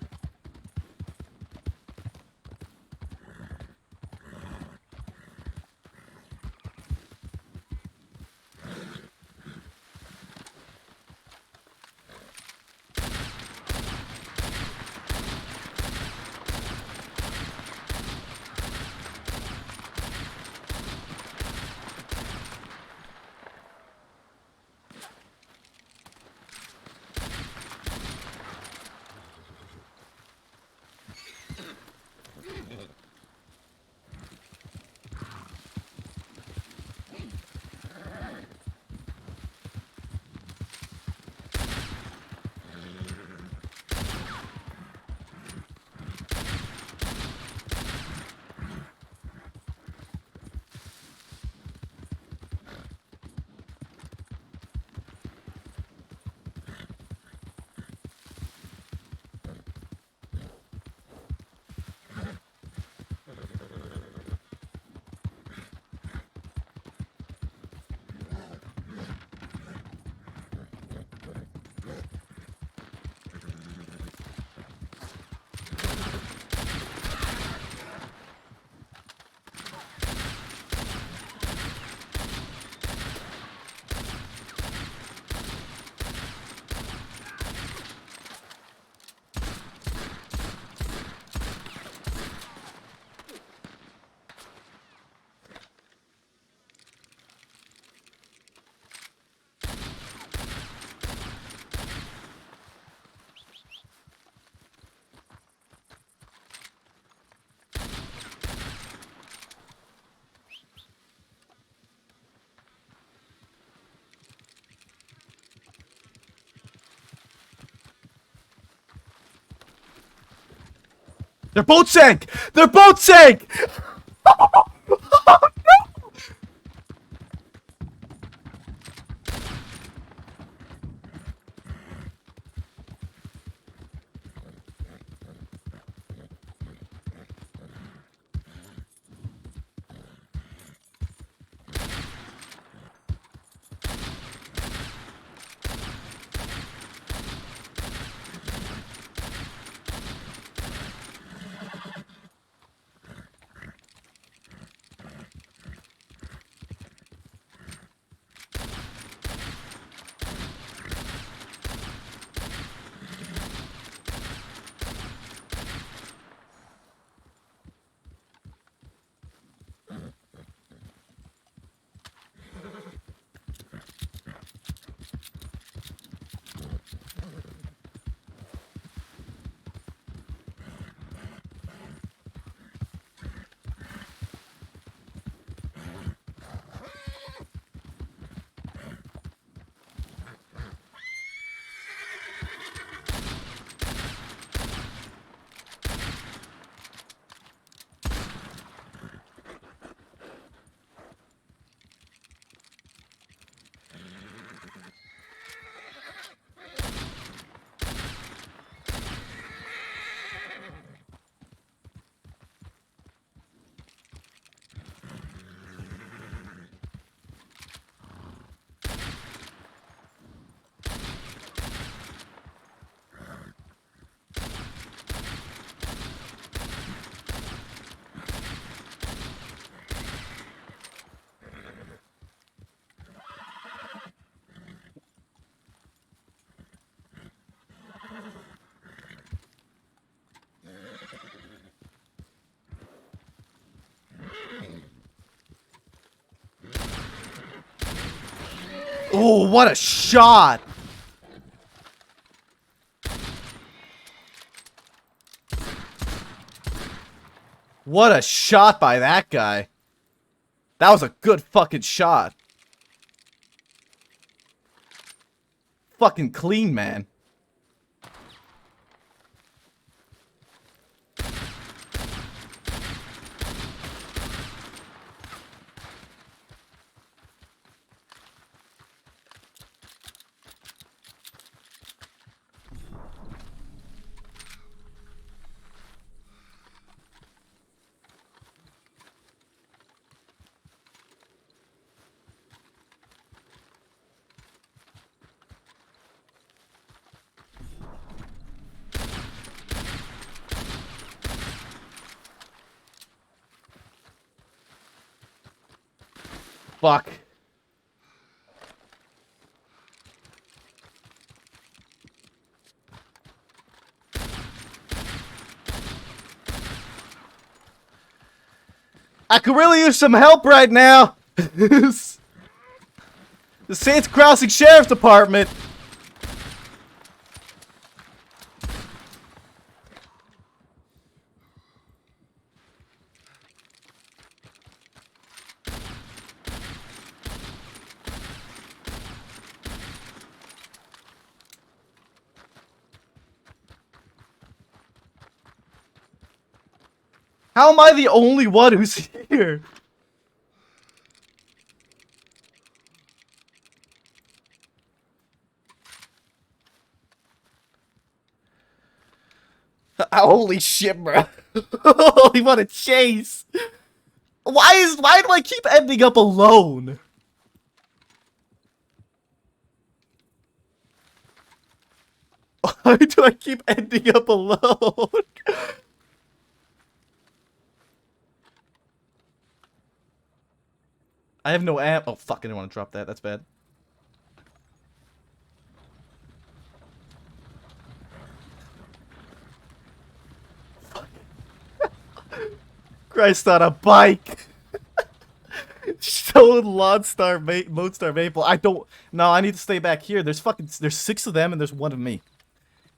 Their boat sank! Their boat sank! Oh, what a shot! What a shot by that guy. That was a good fucking shot. fucking clean, man. Fuck. I could really use some help right now. The St. Crossing Sheriff's Department. How am I the only one who's here? Holy shit, bro. Holy, what a chase. Why do I keep ending up alone? Why do I keep ending up alone? I have no amp. Oh, fuck, I didn't want to drop that. That's bad. Fuck. Christ on a bike. Stolen Lodestar Maple. I don't. No, I need to stay back here. There's 6 of them and there's 1 of me.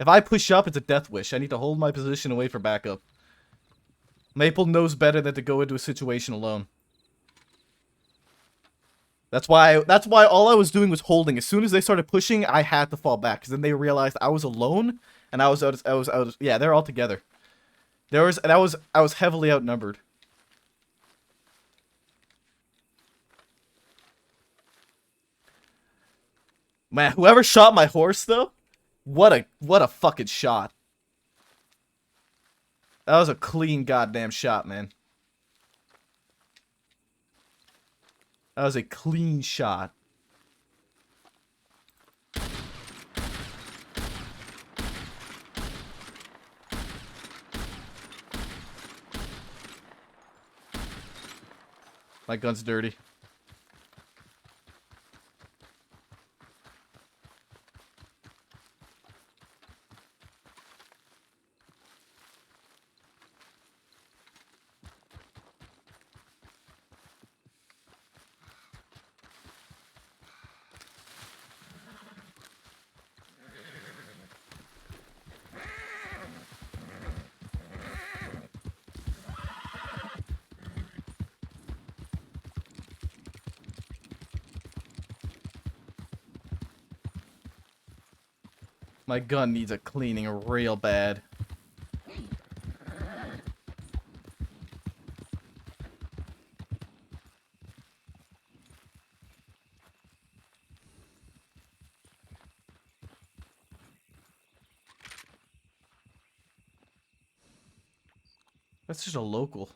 If I push up, it's a death wish. I need to hold my position and wait for backup. Maple knows better than to go into a situation alone. That's why all I was doing was holding. As soon as they started pushing, I had to fall back, because then they realized I was alone and I was yeah, they're all together. I was heavily outnumbered. Man, whoever shot my horse though, what a fucking shot. That was a clean goddamn shot, man. That was a clean shot. My gun's dirty. My gun needs a cleaning real bad. That's just a local.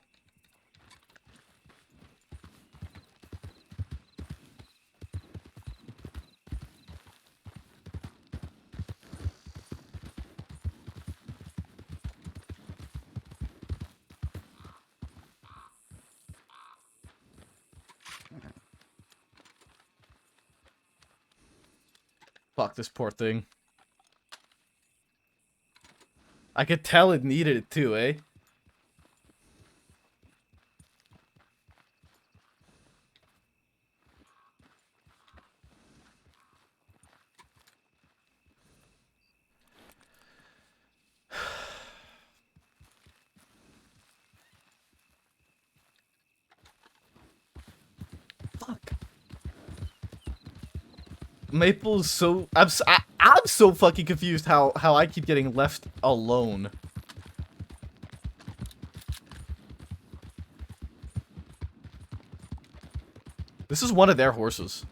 Fuck this poor thing. I could tell it needed it too, eh? Maple's so I'm so fucking confused how I keep getting left alone. This is one of their horses.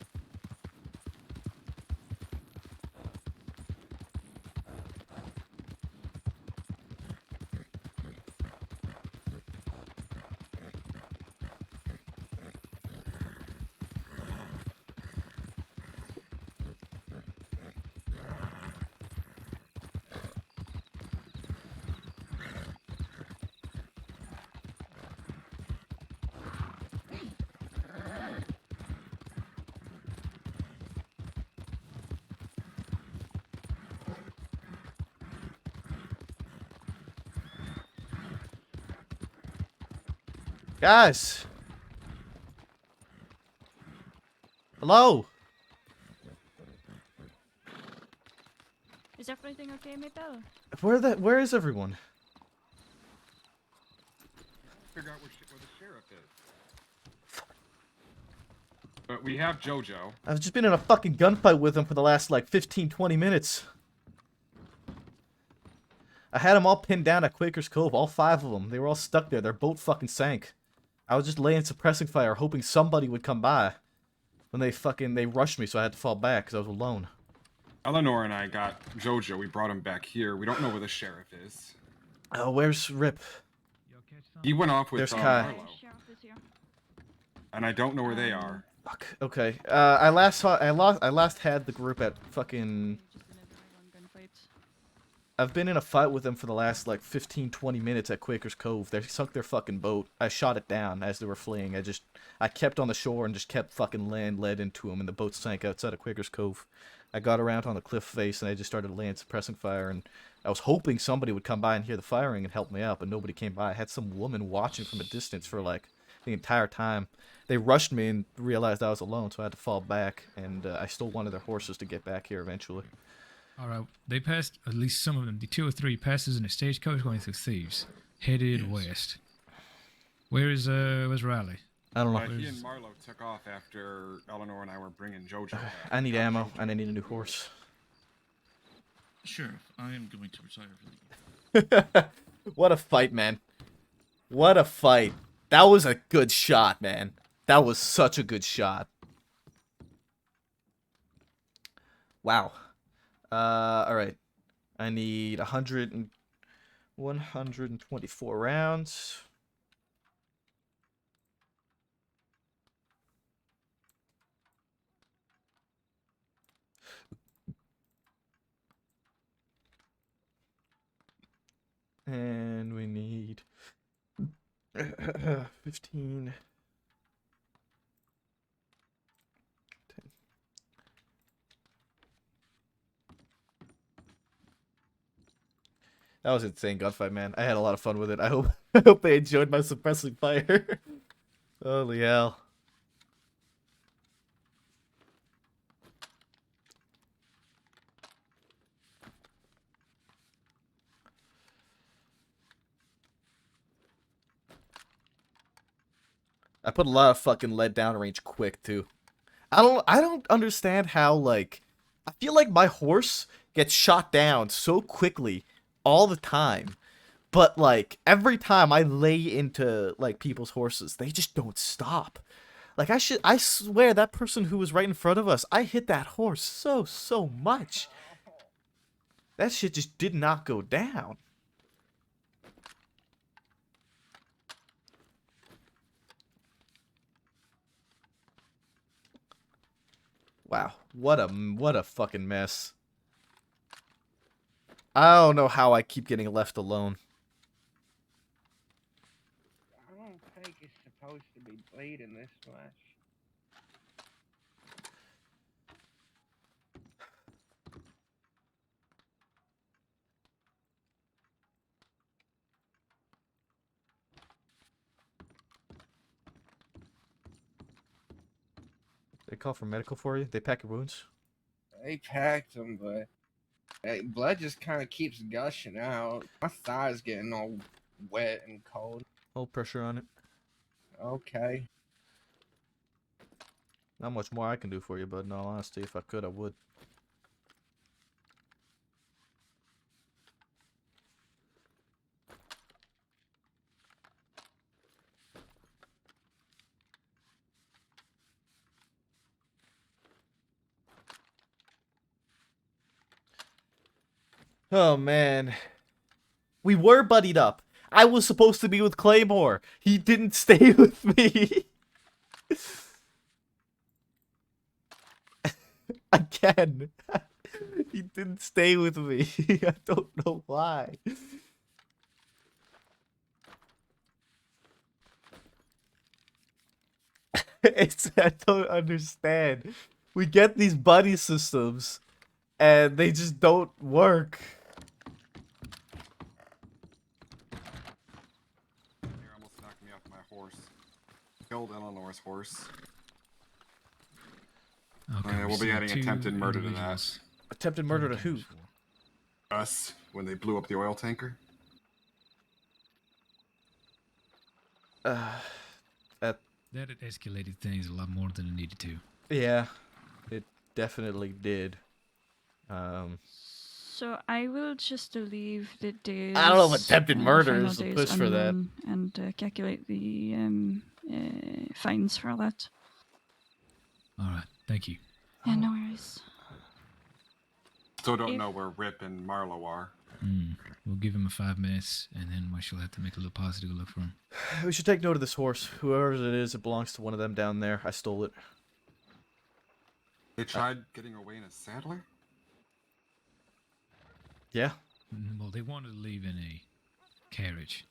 Guys. Hello. Is everything okay, Maple? Where is everyone? Figure out where the sheriff is. But we have JoJo. I've just been in a fucking gunfight with him for the last like 15-20 minutes. I had them all pinned down at Quaker's Cove, all 5 of them. They were all stuck there. Their boat fucking sank. I was just laying suppressing fire, hoping somebody would come by. When they rushed me, so I had to fall back because I was alone. Eleanor and I got JoJo. We brought him back here. We don't know where the sheriff is. Oh, where's Rip? He went off with There's Kai. Marlo. And I don't know where they are. Fuck. Okay. I last had the group at fucking. I've been in a fight with them for the last like 15-20 minutes at Quaker's Cove. They sunk their fucking boat. I shot it down as they were fleeing. I kept on the shore and just kept fucking laying lead into them, and the boat sank outside of Quaker's Cove. I got around on the cliff face and I just started laying suppressing fire, and I was hoping somebody would come by and hear the firing and help me out, but nobody came by. I had some woman watching from a distance for like the entire time. They rushed me and realized I was alone, so I had to fall back, and I stole one of their horses to get back here eventually. Alright, they passed, at least some of them, the 2 or 3 passes in a stagecoach going through Thieves, headed west. Where's Riley? I don't know. He and Marlo took off after Eleanor and I were bringing JoJo back. I need ammo, and I need a new horse. Sheriff, I am going to retire for the What a fight, man. What a fight. That was a good shot, man. That was such a good shot. Wow. Alright. I need 124 rounds. And we need 15. 10. That was an insane gunfight, man. I had a lot of fun with it. I hope they enjoyed my suppressing fire. Holy hell. I put a lot of fucking lead down range quick too. I don't understand how, like, I feel like my horse gets shot down so quickly all the time. But like every time I lay into like people's horses, they just don't stop. Like I swear that person who was right in front of us, I hit that horse so much. That shit just did not go down. Wow, what a fucking mess. I don't know how I keep getting left alone. I don't think it's supposed to be bleeding this much. They call for medical for you? They pack your wounds? They packed them, but hey, blood just kind of keeps gushing out. My thigh's getting all wet and cold. Hold pressure on it. Okay. Not much more I can do for you, but in all honesty, if I could, I would. Oh man. We were buddied up. I was supposed to be with Claymore. He didn't stay with me. Again. He didn't stay with me. I don't know why. I don't understand. We get these buddy systems, and they just don't work. You almost knocked me off my horse. Killed Eleanor's horse. Okay, We'll be adding attempted murder to that. Attempted murder to who? Us, when they blew up the oil tanker. That had escalated things a lot more than it needed to. Yeah, it definitely did. So I will just leave the days. I don't know if attempted murder final is the days push for that. unknown and calculate the fines for that. All right, thank you. Yeah, no worries. Still don't know where Rip and Marlo are. We'll give him a 5 minutes, and then we shall have to make a little positive look for him. We should take note of this horse. Whoever it is, it belongs to one of them down there. I stole it. They tried getting away in a saddler? Yeah. Well, they wanted to leave in a carriage.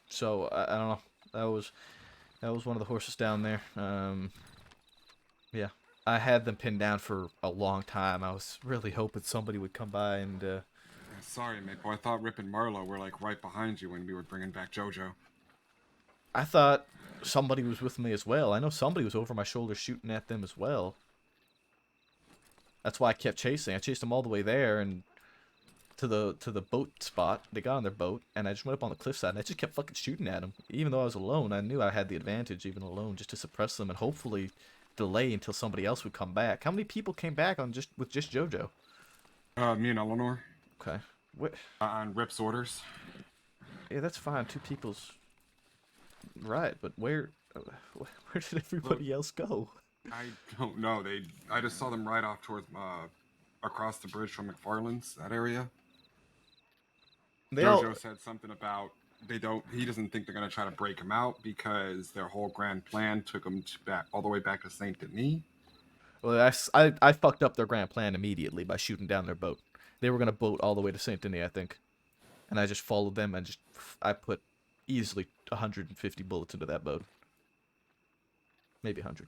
So I don't know. That was one of the horses down there. Yeah. I had them pinned down for a long time. I was really hoping somebody would come by and. Sorry, mate, boy. I thought Rip and Marlo were like right behind you when we were bringing back JoJo. I thought somebody was with me as well. I know somebody was over my shoulder shooting at them as well. That's why I kept chasing. I chased them all the way there and to the boat spot. They got on their boat, and I just went up on the cliffside, and I just kept fucking shooting at them. Even though I was alone, I knew I had the advantage, even alone, just to suppress them and hopefully delay until somebody else would come back. How many people came back with just JoJo? Me and Eleanor. Okay. What? On Rip's orders. Yeah, that's fine. 2 people's right, but where did everybody else go? I don't know. I just saw them ride off towards across the bridge from McFarland's, that area. JoJo said something about he doesn't think they're gonna try to break him out because their whole grand plan took them all the way back to Saint Denis. Well, I fucked up their grand plan immediately by shooting down their boat. They were gonna boat all the way to Saint Denis, I think, and I just followed them and I put easily 150 bullets into that boat. Maybe 100.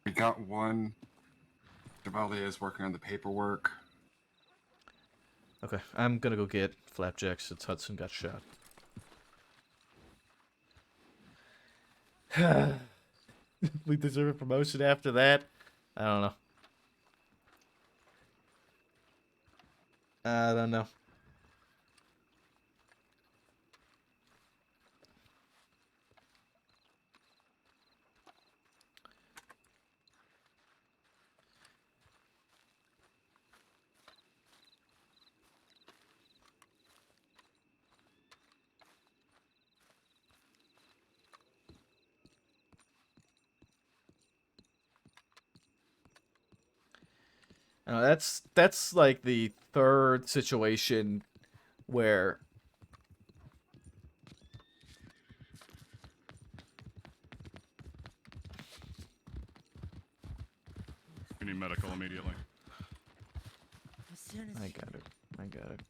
We got one. Chevalier is working on the paperwork. Okay, I'm gonna go get Flapjack since Hudson got shot. We deserve a promotion after that? I don't know. I don't know. That's like the 3rd situation where We need medical immediately. As soon as I got it. I got it.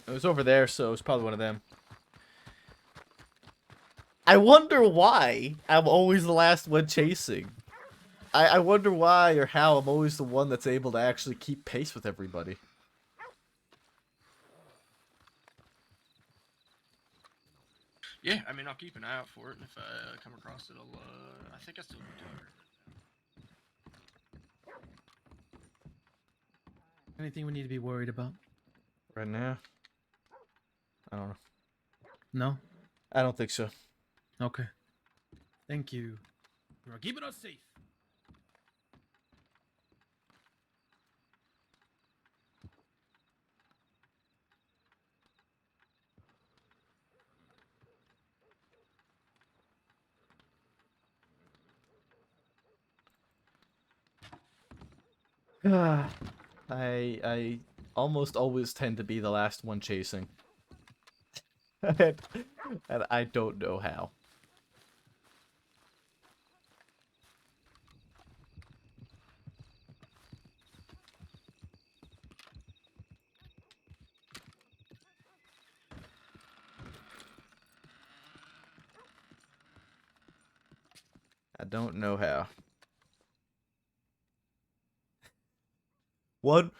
It was over there, so it was probably one of them. I wonder why I'm always the last one chasing. I wonder why or how I'm always the one that's able to actually keep pace with everybody. Yeah, I mean, I'll keep an eye out for it, and if I come across it, I think I still do Anything we need to be worried about? Right now? I don't know. No? I don't think so. Okay. Thank you. You're keeping us safe. I almost always tend to be the last one chasing. And I don't know how. I don't know how. One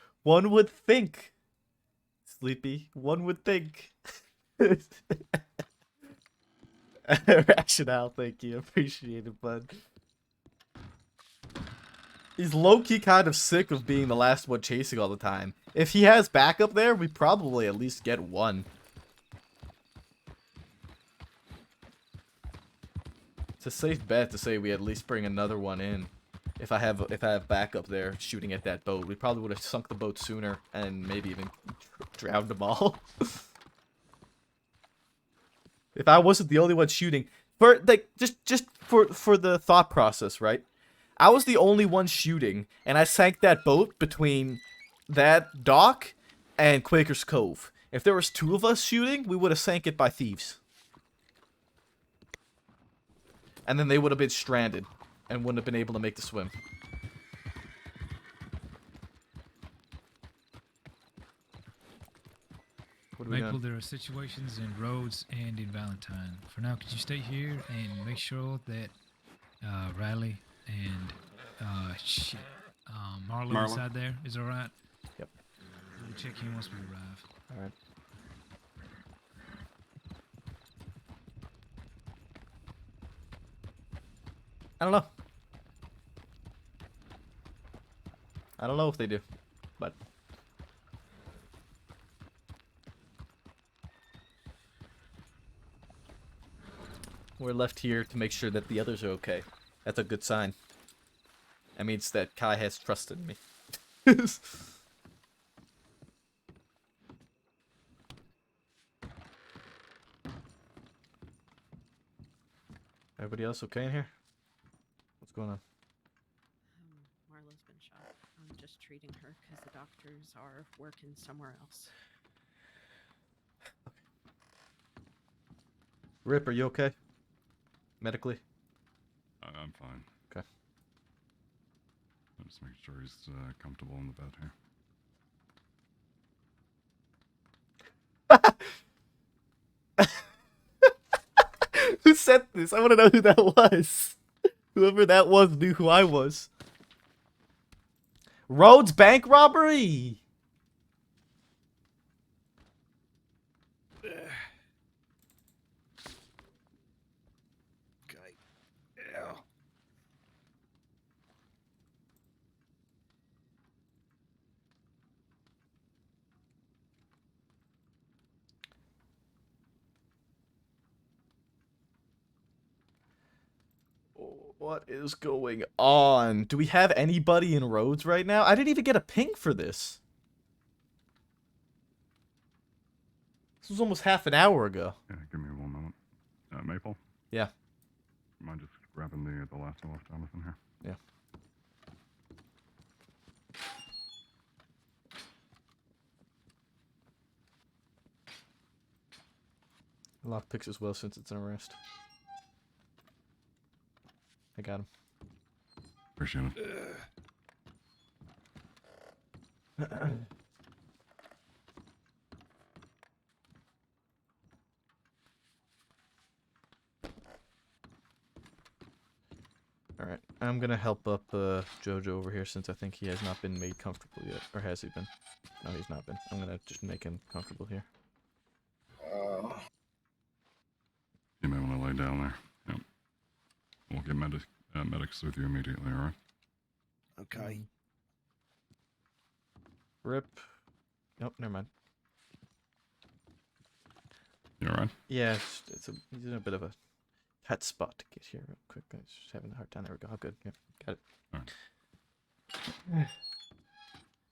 would think. Sleepy, one would think. Rationale, thank you. Appreciate it, bud. He's low-key kind of sick of being the last one chasing all the time. If he has backup there, we probably at least get one. It's a safe bet to say we at least bring another one in. If I have backup there shooting at that boat, we probably would have sunk the boat sooner and maybe even drowned them all. If I wasn't the only one shooting, for like just for the thought process, right? I was the only one shooting, and I sank that boat between that dock and Quaker's Cove. If there was two of us shooting, we would have sank it by thieves. And then they would have been stranded and wouldn't have been able to make the swim. What are we Maple, doing? there are situations in Rhodes and in Valentine. For now, could you stay here and make sure that Riley and Marlo inside there is alright? Yep. We'll check in once we arrive. Alright. I don't know. I don't know if they do, but we're left here to make sure that the others are okay. That's a good sign. That means that Kai has trust in me. Everybody else okay in here? What's going on? Marlo's been shot. I'm just treating her because the doctors are working somewhere else. Rip, are you okay? Medically? I'm fine. Okay. I'm just making sure he's comfortable in the bed here. Who said this? I want to know who that was. Whoever that was knew who I was. Rhodes bank robbery! Okay. Yeah. What is going on? Do we have anybody in Rhodes right now? I didn't even get a ping for this. This was almost half an hour ago. Yeah, give me one moment. Maple? Yeah. Mind just grabbing the last of Jonathan here? Yeah. Lockpicks as well since it's an arrest. I got him. Appreciate it. Alright, I'm gonna help up Jojo over here since I think he has not been made comfortable yet. Or has he been? No, he's not been. I'm gonna just make him comfortable here. You may want to lay down there. Yep. We'll get medics with you immediately, alright? Okay. Rip. Nope, never mind. You all right? Yeah, he's in a bit of a tight spot to get here real quick. I'm just having a hard time. There we go. Oh, good. Yeah, got it.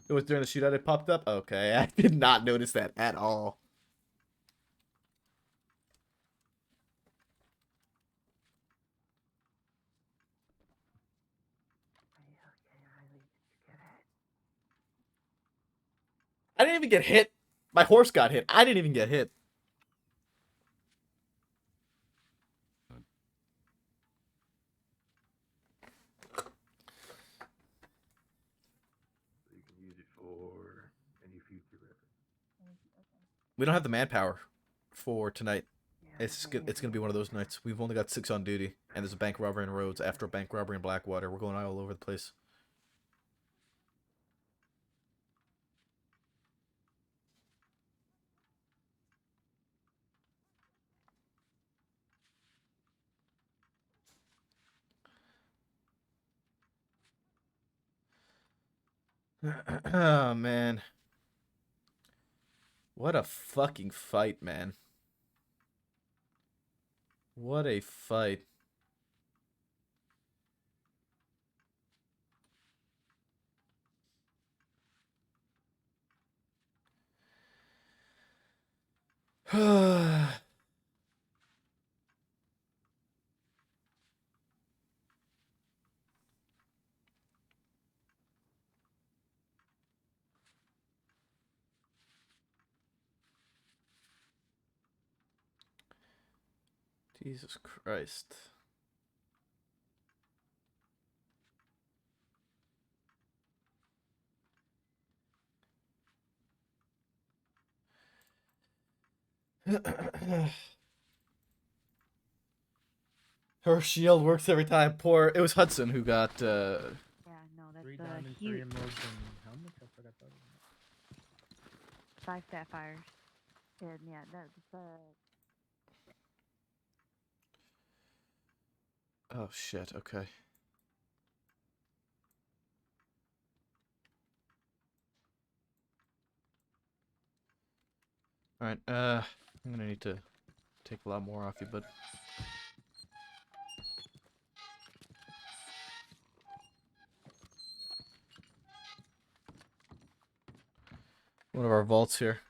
It was during the shootout it popped up? Okay, I did not notice that at all. I didn't even get hit. My horse got hit. I didn't even get hit. You can use it for any future reference. We don't have the manpower for tonight. It's gonna be one of those nights. We've only got 6 on duty, and there's a bank robbery in Rhodes after a bank robbery in Blackwater. We're going all over the place. Oh man, what a fucking fight, man. What a fight. Jesus Christ. Her shield works every time. Poor. It was Hudson who got. Yeah, no, that's 3 the diamonds, huge 3 emeralds, and how much? I forgot that. 5 sapphires. And yeah, that's Oh shit. Okay. All right. I'm gonna need to take a lot more off you, but. One of our vaults here.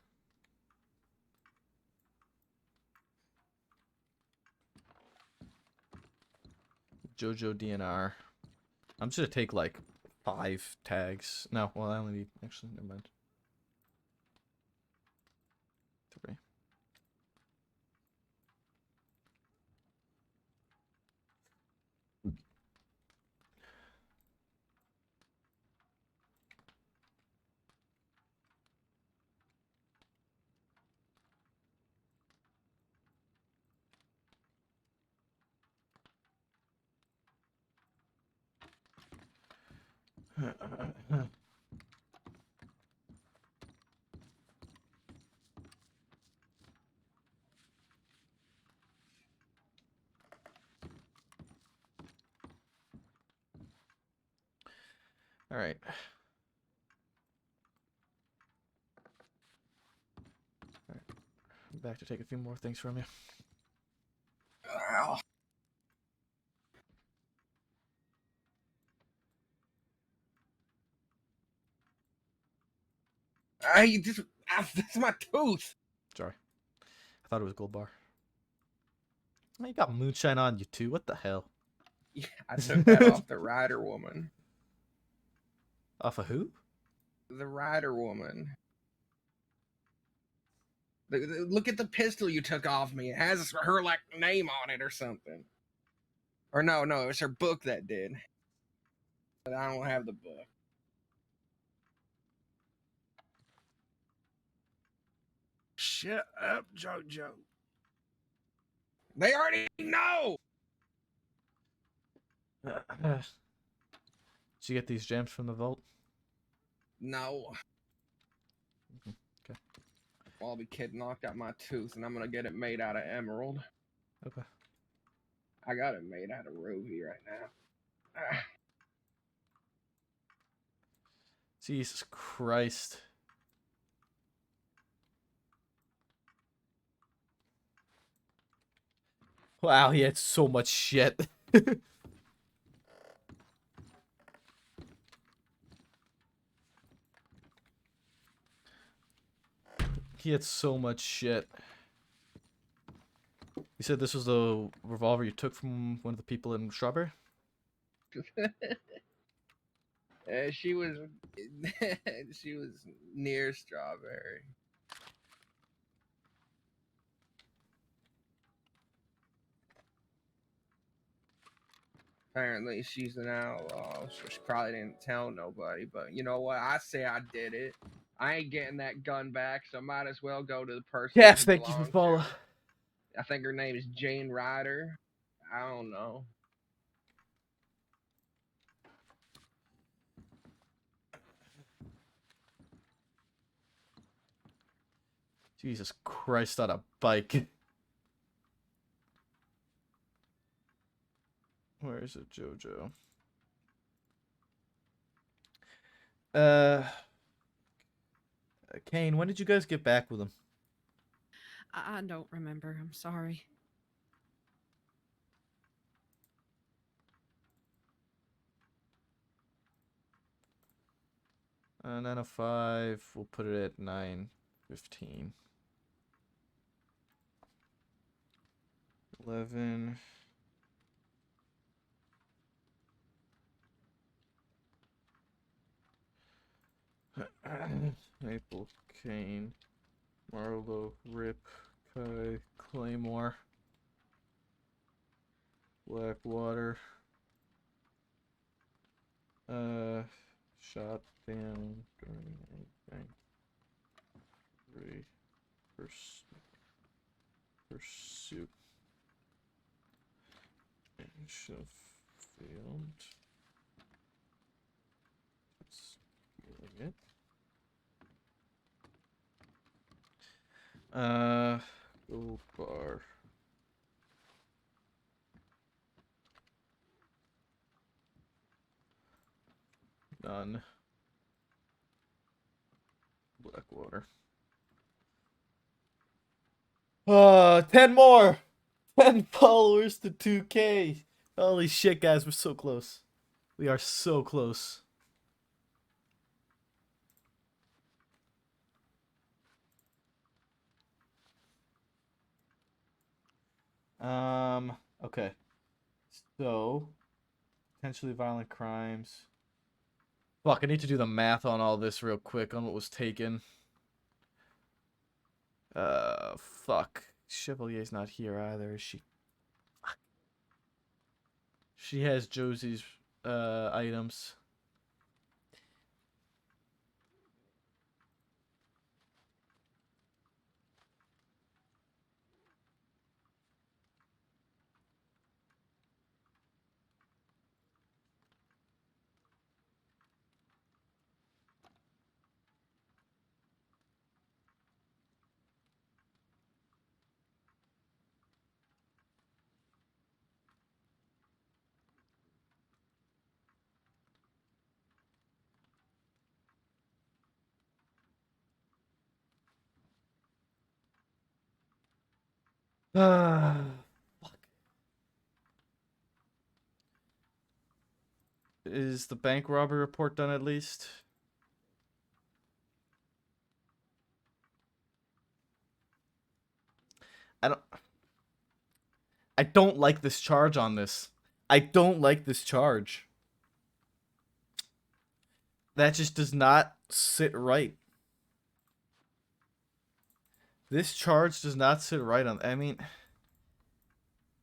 Jojo DNR. I'm just gonna take like 5 tags. No, well I only need actually never mind. 3. All right. I'm back to take a few more things from you. Ow. That's my tooth. Sorry. I thought it was a gold bar. Oh, you got moonshine on you too. What the hell? Yeah, I took that off the Rider Woman. Off of who? The Rider Woman. Look at the pistol you took off me. It has her like name on it or something. Or no, it was her book that did. But I don't have the book. Shut up, JoJo. They already know. Did you get these gems from the vault? No. Okay. Well, I'll be kid knocked out my tooth, and I'm gonna get it made out of emerald. Okay. I got it made out of ruby right now. Jesus Christ. Wow, he had so much shit. He had so much shit. You said this was the revolver you took from one of the people in Strawberry? She was she was near Strawberry. Apparently she's an outlaw, so she probably didn't tell nobody. But you know what? I say I did it. I ain't getting that gun back, so I might as well go to the person. Yes, who thank you for belongs follow. to. I think her name is Jane Ryder. I don't know. Jesus Christ, on a bike. Where is it, Jojo? Kane, when did you guys get back with him? I don't remember. I'm sorry. 9:05. We'll put it at 9:15. 11. Maple, Kane, Marlowe, Rip, Kai, Claymore, Blackwater, shot down during a bank 3 pursuit and Sheffield. Stealing it. Gold bar. None. Blackwater. 10 more! 10 followers to 2K! Holy shit, guys, we're so close. We are so close. Okay. So, potentially violent crimes. Fuck, I need to do the math on all this real quick on what was taken. Fuck. Chevalier's not here either, is she? Fuck. She has Josie's, items. Fuck. Is the bank robbery report done at least? I don't like this charge on this. I don't like this charge. That just does not sit right. This charge does not sit right on. I mean,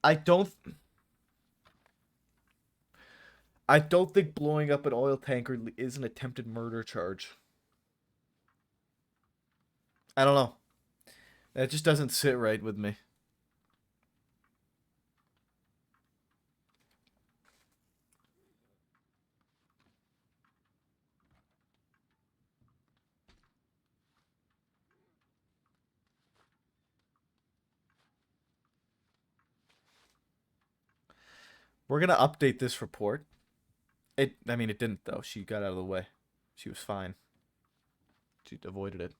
I don't think blowing up an oil tanker is an attempted murder charge. I don't know. That just doesn't sit right with me. We're gonna update this report. I mean, it didn't though. She got out of the way. She was fine. She avoided it.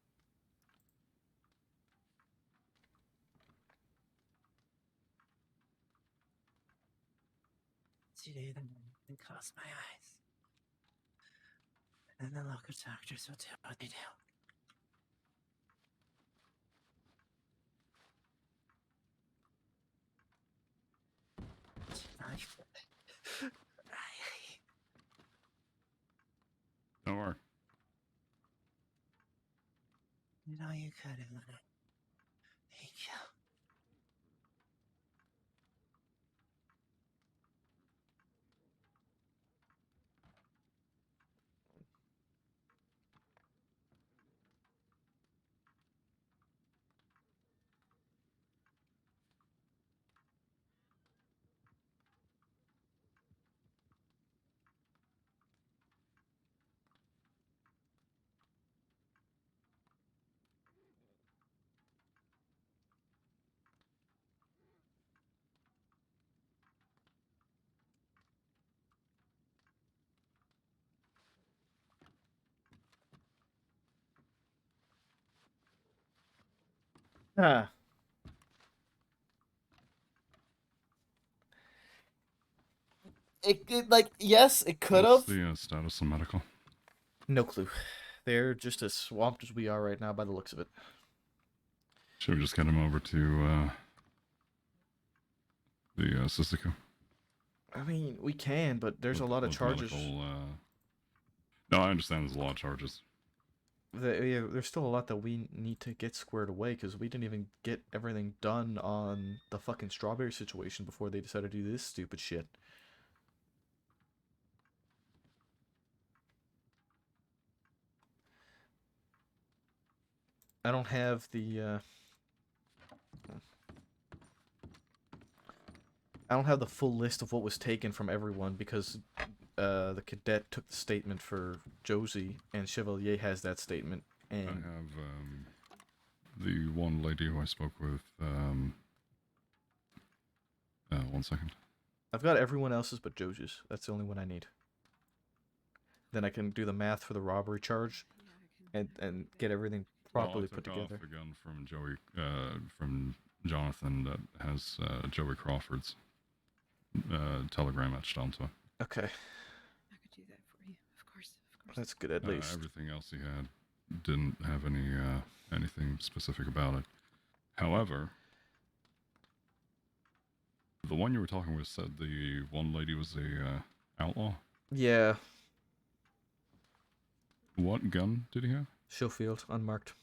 you do them and close my eyes. And then the local doctors will do what they do. Don't worry. You know you could have done it. Thank you. Huh. It like yes, it could What's have. the status of medical? No clue. They're just as swamped as we are right now by the looks of it. Should we just get him over to the Sissico? I mean, we can, but there's a lot of With charges. medical, No, I understand there's a lot of charges. Yeah, there's still a lot that we need to get squared away because we didn't even get everything done on the fucking strawberry situation before they decided to do this stupid shit. I don't have the full list of what was taken from everyone because the cadet took the statement for Josie and Chevalier has that statement. And I have the one lady who I spoke with. 1 second. I've got everyone else's but Josie's. That's the only one I need. Then I can do the math for the robbery charge and get everything properly put Well, I took together. off a gun from from Jonathan that has Joey Crawford's telegram etched onto it. Okay. I could do that for you. Of course. That's good at least. Everything else he had didn't have any anything specific about it. However, the one you were talking with said the one lady was a outlaw. Yeah. What gun did he have? Schofield, unmarked.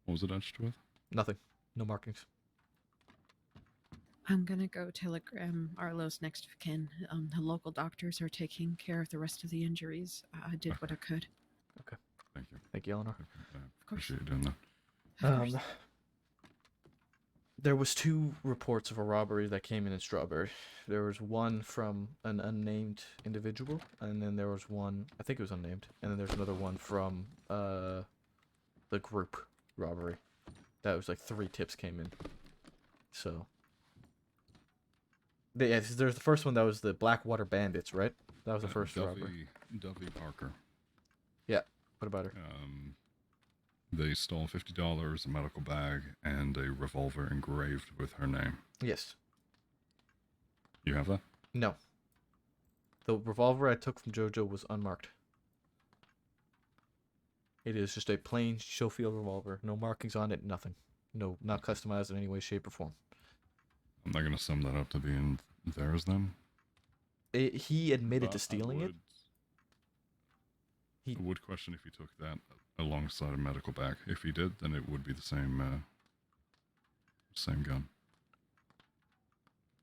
What was it etched with? Nothing. No markings. I'm gonna go telegram Arlo's next of kin. The local doctors are taking care of the rest of the injuries. I did what I could. Okay. Thank you. Thank you, Eleanor. Appreciate you doing that. There was 2 reports of a robbery that came in Strawberry. There was one from an unnamed individual, and then there was one, I think it was unnamed, and then there's another one from the group robbery. That was like 3 tips came in. So, yeah, there's the first one that was the Blackwater Bandits, right? That was the first robbery. Dovey Parker. Yeah. What about her? They stole $50, a medical bag, and a revolver engraved with her name. Yes. You have that? No. The revolver I took from Jojo was unmarked. It is just a plain Schofield revolver. No markings on it, nothing. No, not customized in any way, shape, or form. I'm not going to sum that up to being theirs then. He admitted to stealing it. I would question if he took that alongside a medical bag. If he did, then it would be the same gun.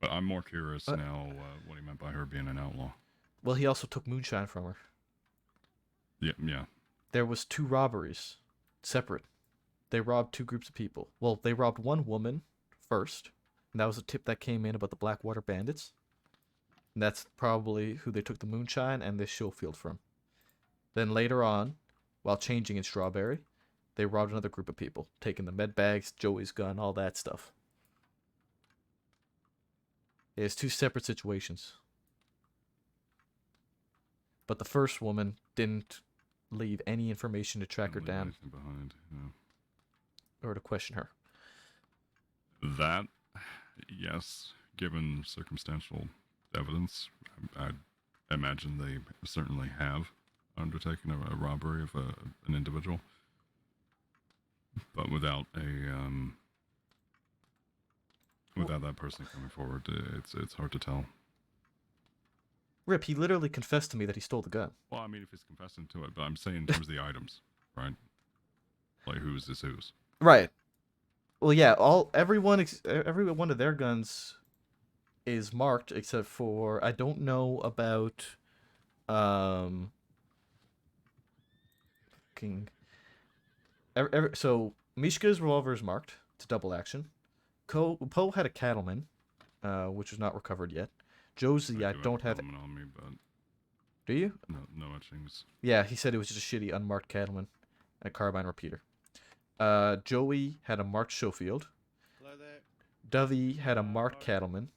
But I'm more curious now what he meant by her being an outlaw. Well, he also took moonshine from her. Yeah. There was 2 robberies, separate. They robbed 2 groups of people. Well, they robbed one woman first, and that was a tip that came in about the Blackwater Bandits. And that's probably who they took the moonshine and this Schofield from. Then later on, while changing in Strawberry, they robbed another group of people, taking the med bags, Joey's gun, all that stuff. It's 2 separate situations. But the first woman didn't leave any information to track her down Behind, or to question her. That, yes, given circumstantial evidence. I imagine they certainly have undertaken a robbery of an individual, but without that person coming forward, it's hard to tell. Rip, he literally confessed to me that he stole the gun. Well, I mean, if he's confessing to it, but I'm saying in terms of the items, right? Like, whose is whose? Right. Well, yeah. Every one of their guns is marked except for I don't know about so Mishka's revolver is marked. It's a double action. Poe had a Cattleman, which was not recovered yet. Josie, I don't have. On me, but do you? No etchings. Yeah, he said it was just a shitty unmarked Cattleman, a carbine repeater. Joey had a marked Schofield. Hello there. Dovey had a marked Cattleman.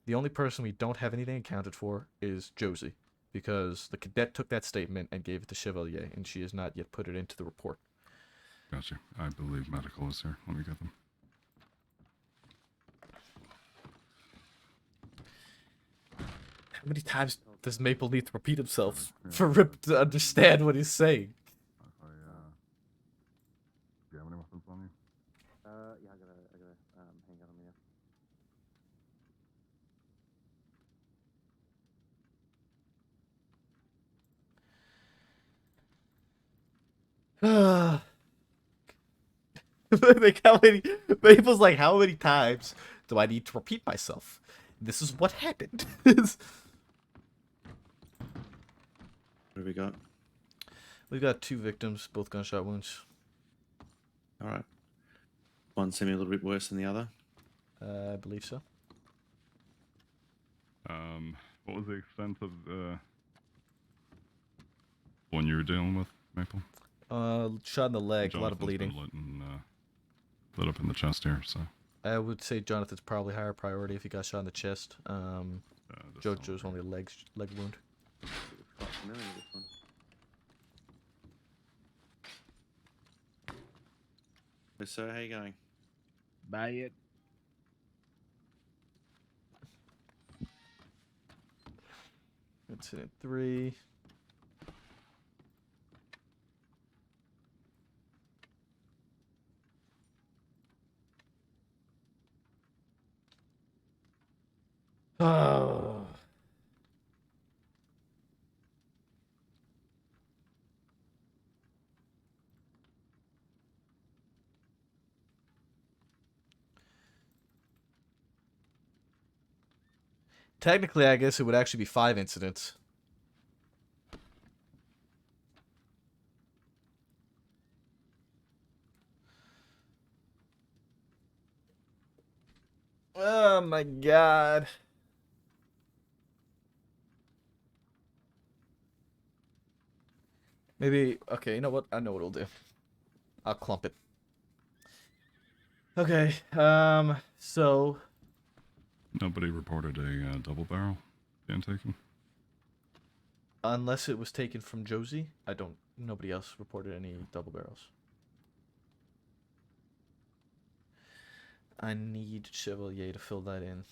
The only person we don't have anything accounted for is Josie, because the cadet took that statement and gave it to Chevalier, and she has not yet put it into the report. Gotcha. I believe medical is here. Let me get them. How many times does Maple need to repeat himself for Rip to understand what he's saying? Do you have any weapons on you? Yeah, I gotta hang on a minute. Like how many? Maple's like, how many times do I need to repeat myself? This is what happened. What have we got? We've got 2 victims, both gunshot wounds. All right. One seeming a little bit worse than the other. I believe so. What was the extent of the one you were dealing with, Maple? Shot in the leg, a lot of Jonathan's been bleeding. lit up in the chest here, so. I would say Jonathan's probably higher priority if he got shot in the chest. Jojo's only a leg wound. Quite familiar with this one. Hey, sir, how you going? Bad. Incident 3. Oh. Technically, I guess it would actually be 5 incidents. Oh my god. Maybe, okay, you know what? I know what it'll do. I'll clump it. Okay, so... Nobody reported a double barrel being taken? Unless it was taken from Josie, nobody else reported any double barrels. I need Chevalier to fill that in.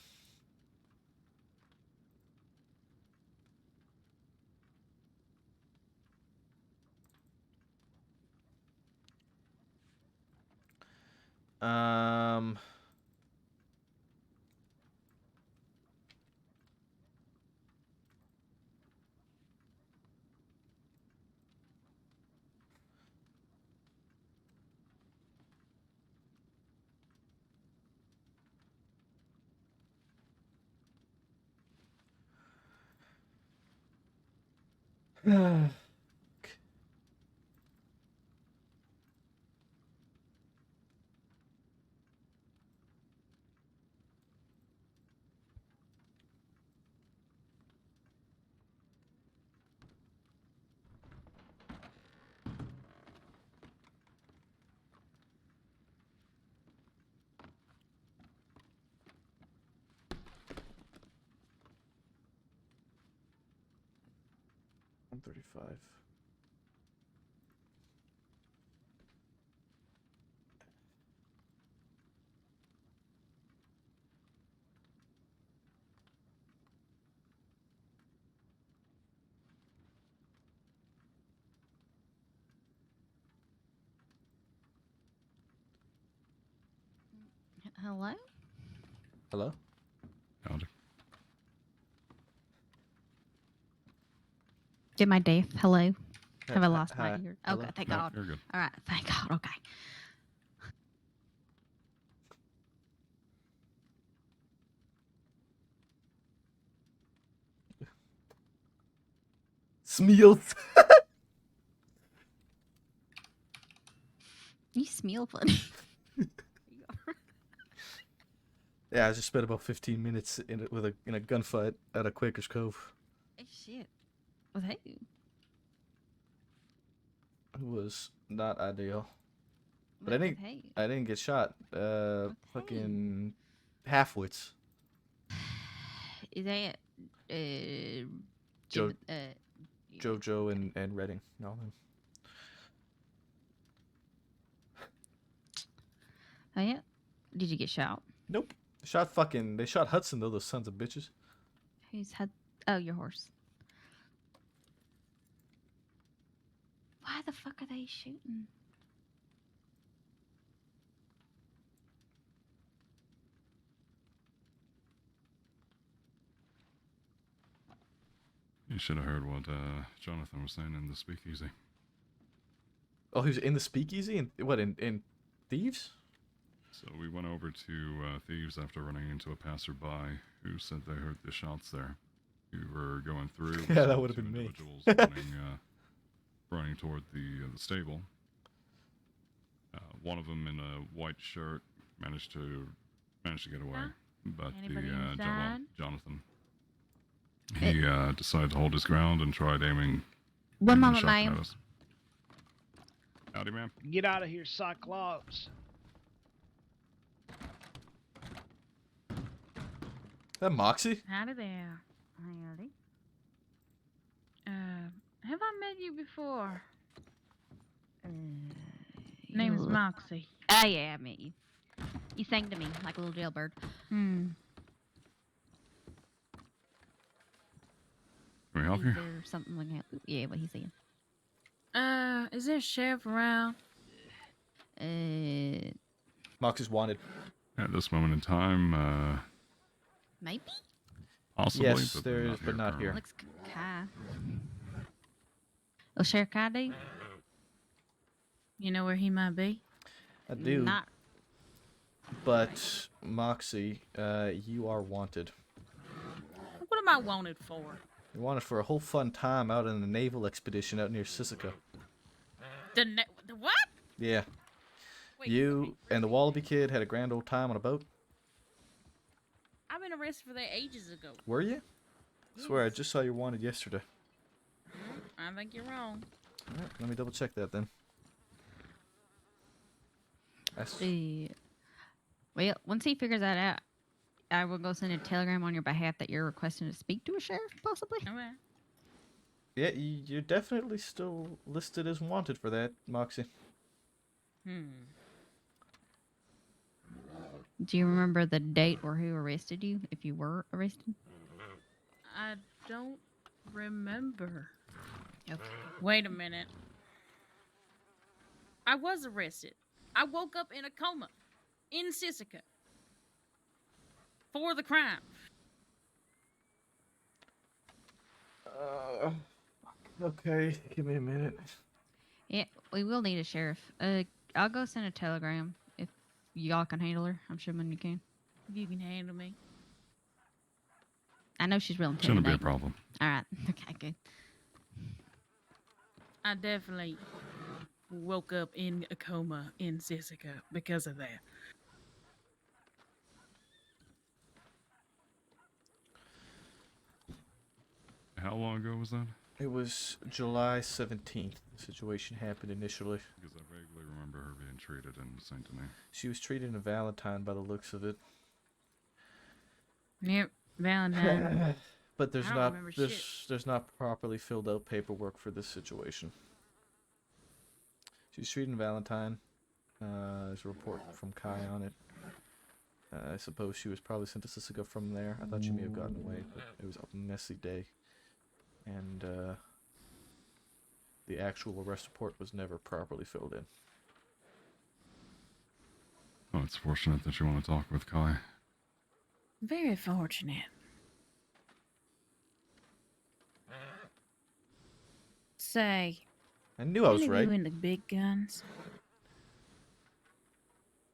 $135. Hello? Hello? Howdy. Did my Dave? Hello? Have I Hi- lost my hi. ear? Hello? Okay, thank No, God. you're good. All right, thank God. Okay. Smeals. You smell funny. Yeah, I just spent about 15 minutes in a gunfight at a Quaker's Cove. Oh, shit. With who? It was not ideal. But With who? I didn't get shot. Fucking halfwits. Is that Jo- Jim- Jojo and Redding. No. Oh yeah. Did you get shot? Nope. They shot Hudson though, those sons of bitches. Who's had? Oh, your horse. Why the fuck are they shooting? You should have heard what Jonathan was saying in the speakeasy. Oh, he was in the speakeasy? In Thieves? So we went over to Thieves after running into a passerby who said they heard the shots there. We were going through. We Yeah, saw that would've two been me. individuals running toward the stable. One of them in a white shirt managed to get away, but Anybody inside? Jonathan. He decided to hold his ground and tried aiming. One aiming a moment, shotgun ma'am. at us. Howdy, ma'am. Get out of here, Cyclops. Is that Moxie? Howdy there. Howdy. Have I met you before? Name is Moxie. Ah, yeah, I met you. You sang to me like a little jailbird. Hmm. Can we help Is you? there something like that? Yeah, what he's saying. Is there a sheriff around? Moxie's wanted. At this moment in time, Maybe? possibly. Yes, but there they're is, but not currently. here. Looks Kai. Oh, Sheriff Kai do? You know where he might be? I do. Not. But Moxie, you are wanted. What am I wanted for? You're wanted for a whole fun time out in a naval expedition out near Sisika. The what? Yeah. Wait, You and the Wallaby kid had a grand old time on a boat. I've been arrested for that ages ago. Were you? Swear, I just saw you wanted yesterday. I think you're wrong. Alright, let me double check that then. That's... Well, once he figures that out, I will go send a telegram on your behalf that you're requesting to speak to a sheriff, possibly. Okay. Yeah, you're definitely still listed as wanted for that, Moxie. Do you remember the date or who arrested you, if you were arrested? I don't remember. Okay. Wait a minute. I was arrested. I woke up in a coma in Sisika for the crime. Okay, give me a minute. Yeah, we will need a sheriff. I'll go send a telegram if y'all can handle her. I'm sure you can. If you can handle me. I know she's real Shouldn't be a intimidating. problem. All right. Okay, good. I definitely woke up in a coma in Sisika because of that. How long ago was that? It was July 17th. The situation happened initially. Because I vaguely remember her being treated in Saint Denis. She was treated in Valentine by the looks of it. Yep, Valentine. But there's I don't not remember shit. there's not properly filled out paperwork for this situation. She was treated in Valentine. There's a report from Kai on it. I suppose she was probably sent to Sisika from there. I thought she may have gotten away, but it was a messy day. And the actual arrest report was never properly filled in. Oh, it's fortunate that you want to talk with Kai. Very fortunate. Say, I knew I was any of right. you into big guns?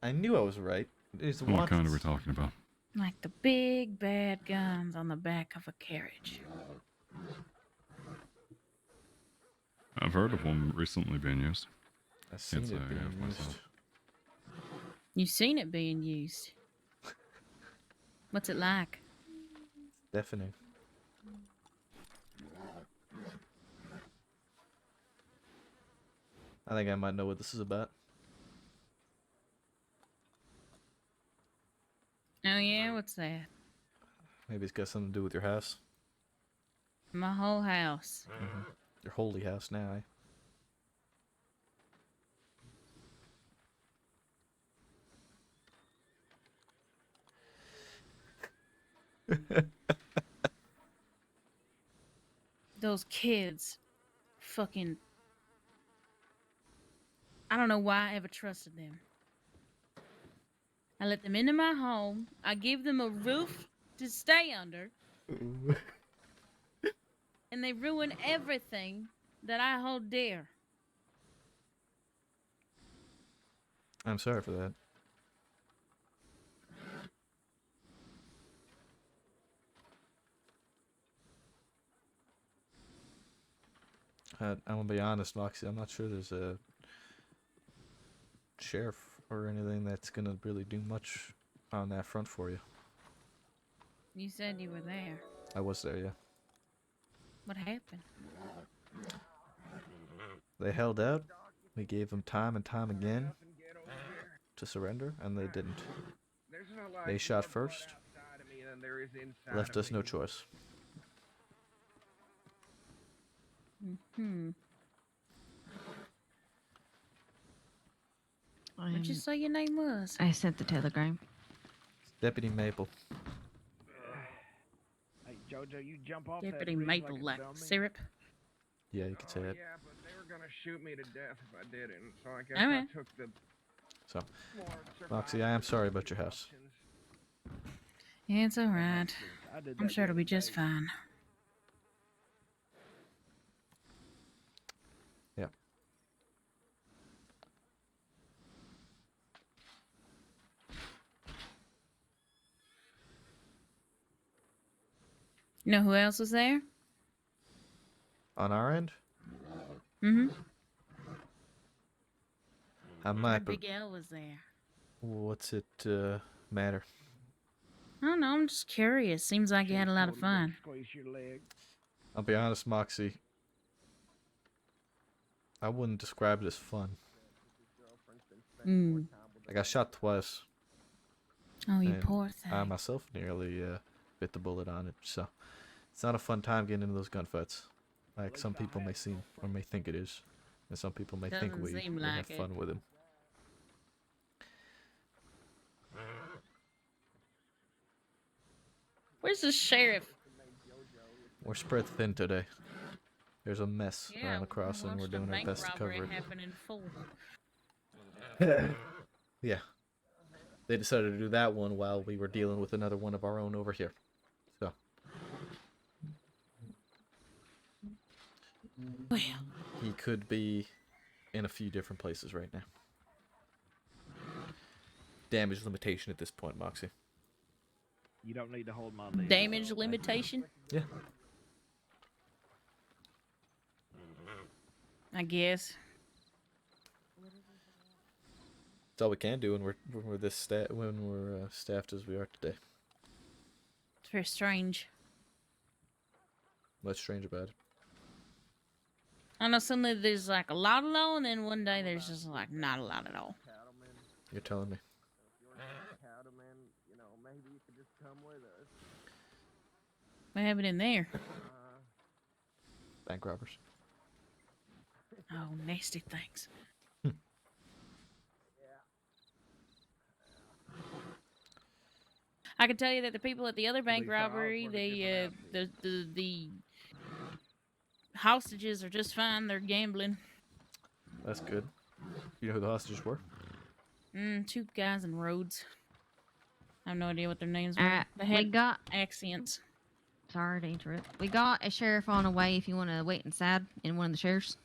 I knew I was right. It's What kind are we talking about? Like the big bad guns on the back of a carriage. I've heard of one recently being used. I've seen Can't say it I being have used. myself. You've seen it being used. What's it like? Deafening. I think I might know what this is about. Oh yeah, what's that? Maybe it's got something to do with your house. My whole house. Your holy house now, eh? Those kids. Fucking. I don't know why I ever trusted them. I let them into my home. I gave them a roof to stay under. And they ruin everything that I hold dear. I'm sorry for that. I'm gonna be honest, Moxie. I'm not sure there's a sheriff or anything that's gonna really do much on that front for you. You said you were there. I was there, yeah. What happened? They held out. We gave them time and time again to surrender, and they didn't. They shot first. Left us no choice. Hmm. What'd you say your name was? I sent the telegram. Deputy Maple. Hey, Jojo, you jump off Deputy that bridge Maple like a like dummy? syrup. Yeah, you could say it. Yeah, but they were gonna shoot me to death if I didn't, so I guess Alright. I took the So, more Moxie, I am sorry about your house. Yeah, it's alright. I did I'm that sure the it'll be other just day. fine. Yeah. You know who else was there? On our end, Mm-hmm. I might. Big L was there. What's it matter? I don't know, I'm just curious. Seems like you had a lot of fun. Squeeze your leg. I'll be honest, Moxie. I wouldn't describe it as fun. Mm. I got shot twice. Oh, you and poor thing. I myself nearly bit the bullet on it, so it's not a fun time getting into those gunfights. Like some people may seem or may think it is, and some people may think Doesn't we seem have like it. fun with them. Where's the sheriff? We're spread thin today. There's a mess Yeah, around the crossing. We're watched a doing our bank best to cover robbery it. happen in full. Yeah. They decided to do that one while we were dealing with another one of our own over here. So. Well. He could be in a few different places right now. Damage limitation at this point, Moxie. You don't need to hold my leg. Damage limitation? Yeah. I guess. It's all we can do when we're this staffed as we are today. It's very strange. What's strange about it? I know suddenly there's like a lot of law, and then one day there's just like not a lot at all. You're telling me. What happened in there? Bank robbers. Oh, nasty things. I can tell you that the people at the other bank robbery, they the hostages are just fine. They're gambling. That's good. You know who the hostages were? Two guys in Rhodes. I have no idea what their names were. Alright, They we had got. accents. Sorry to interrupt. We got a sheriff on the way if you want to wait inside in one of the sheriffs.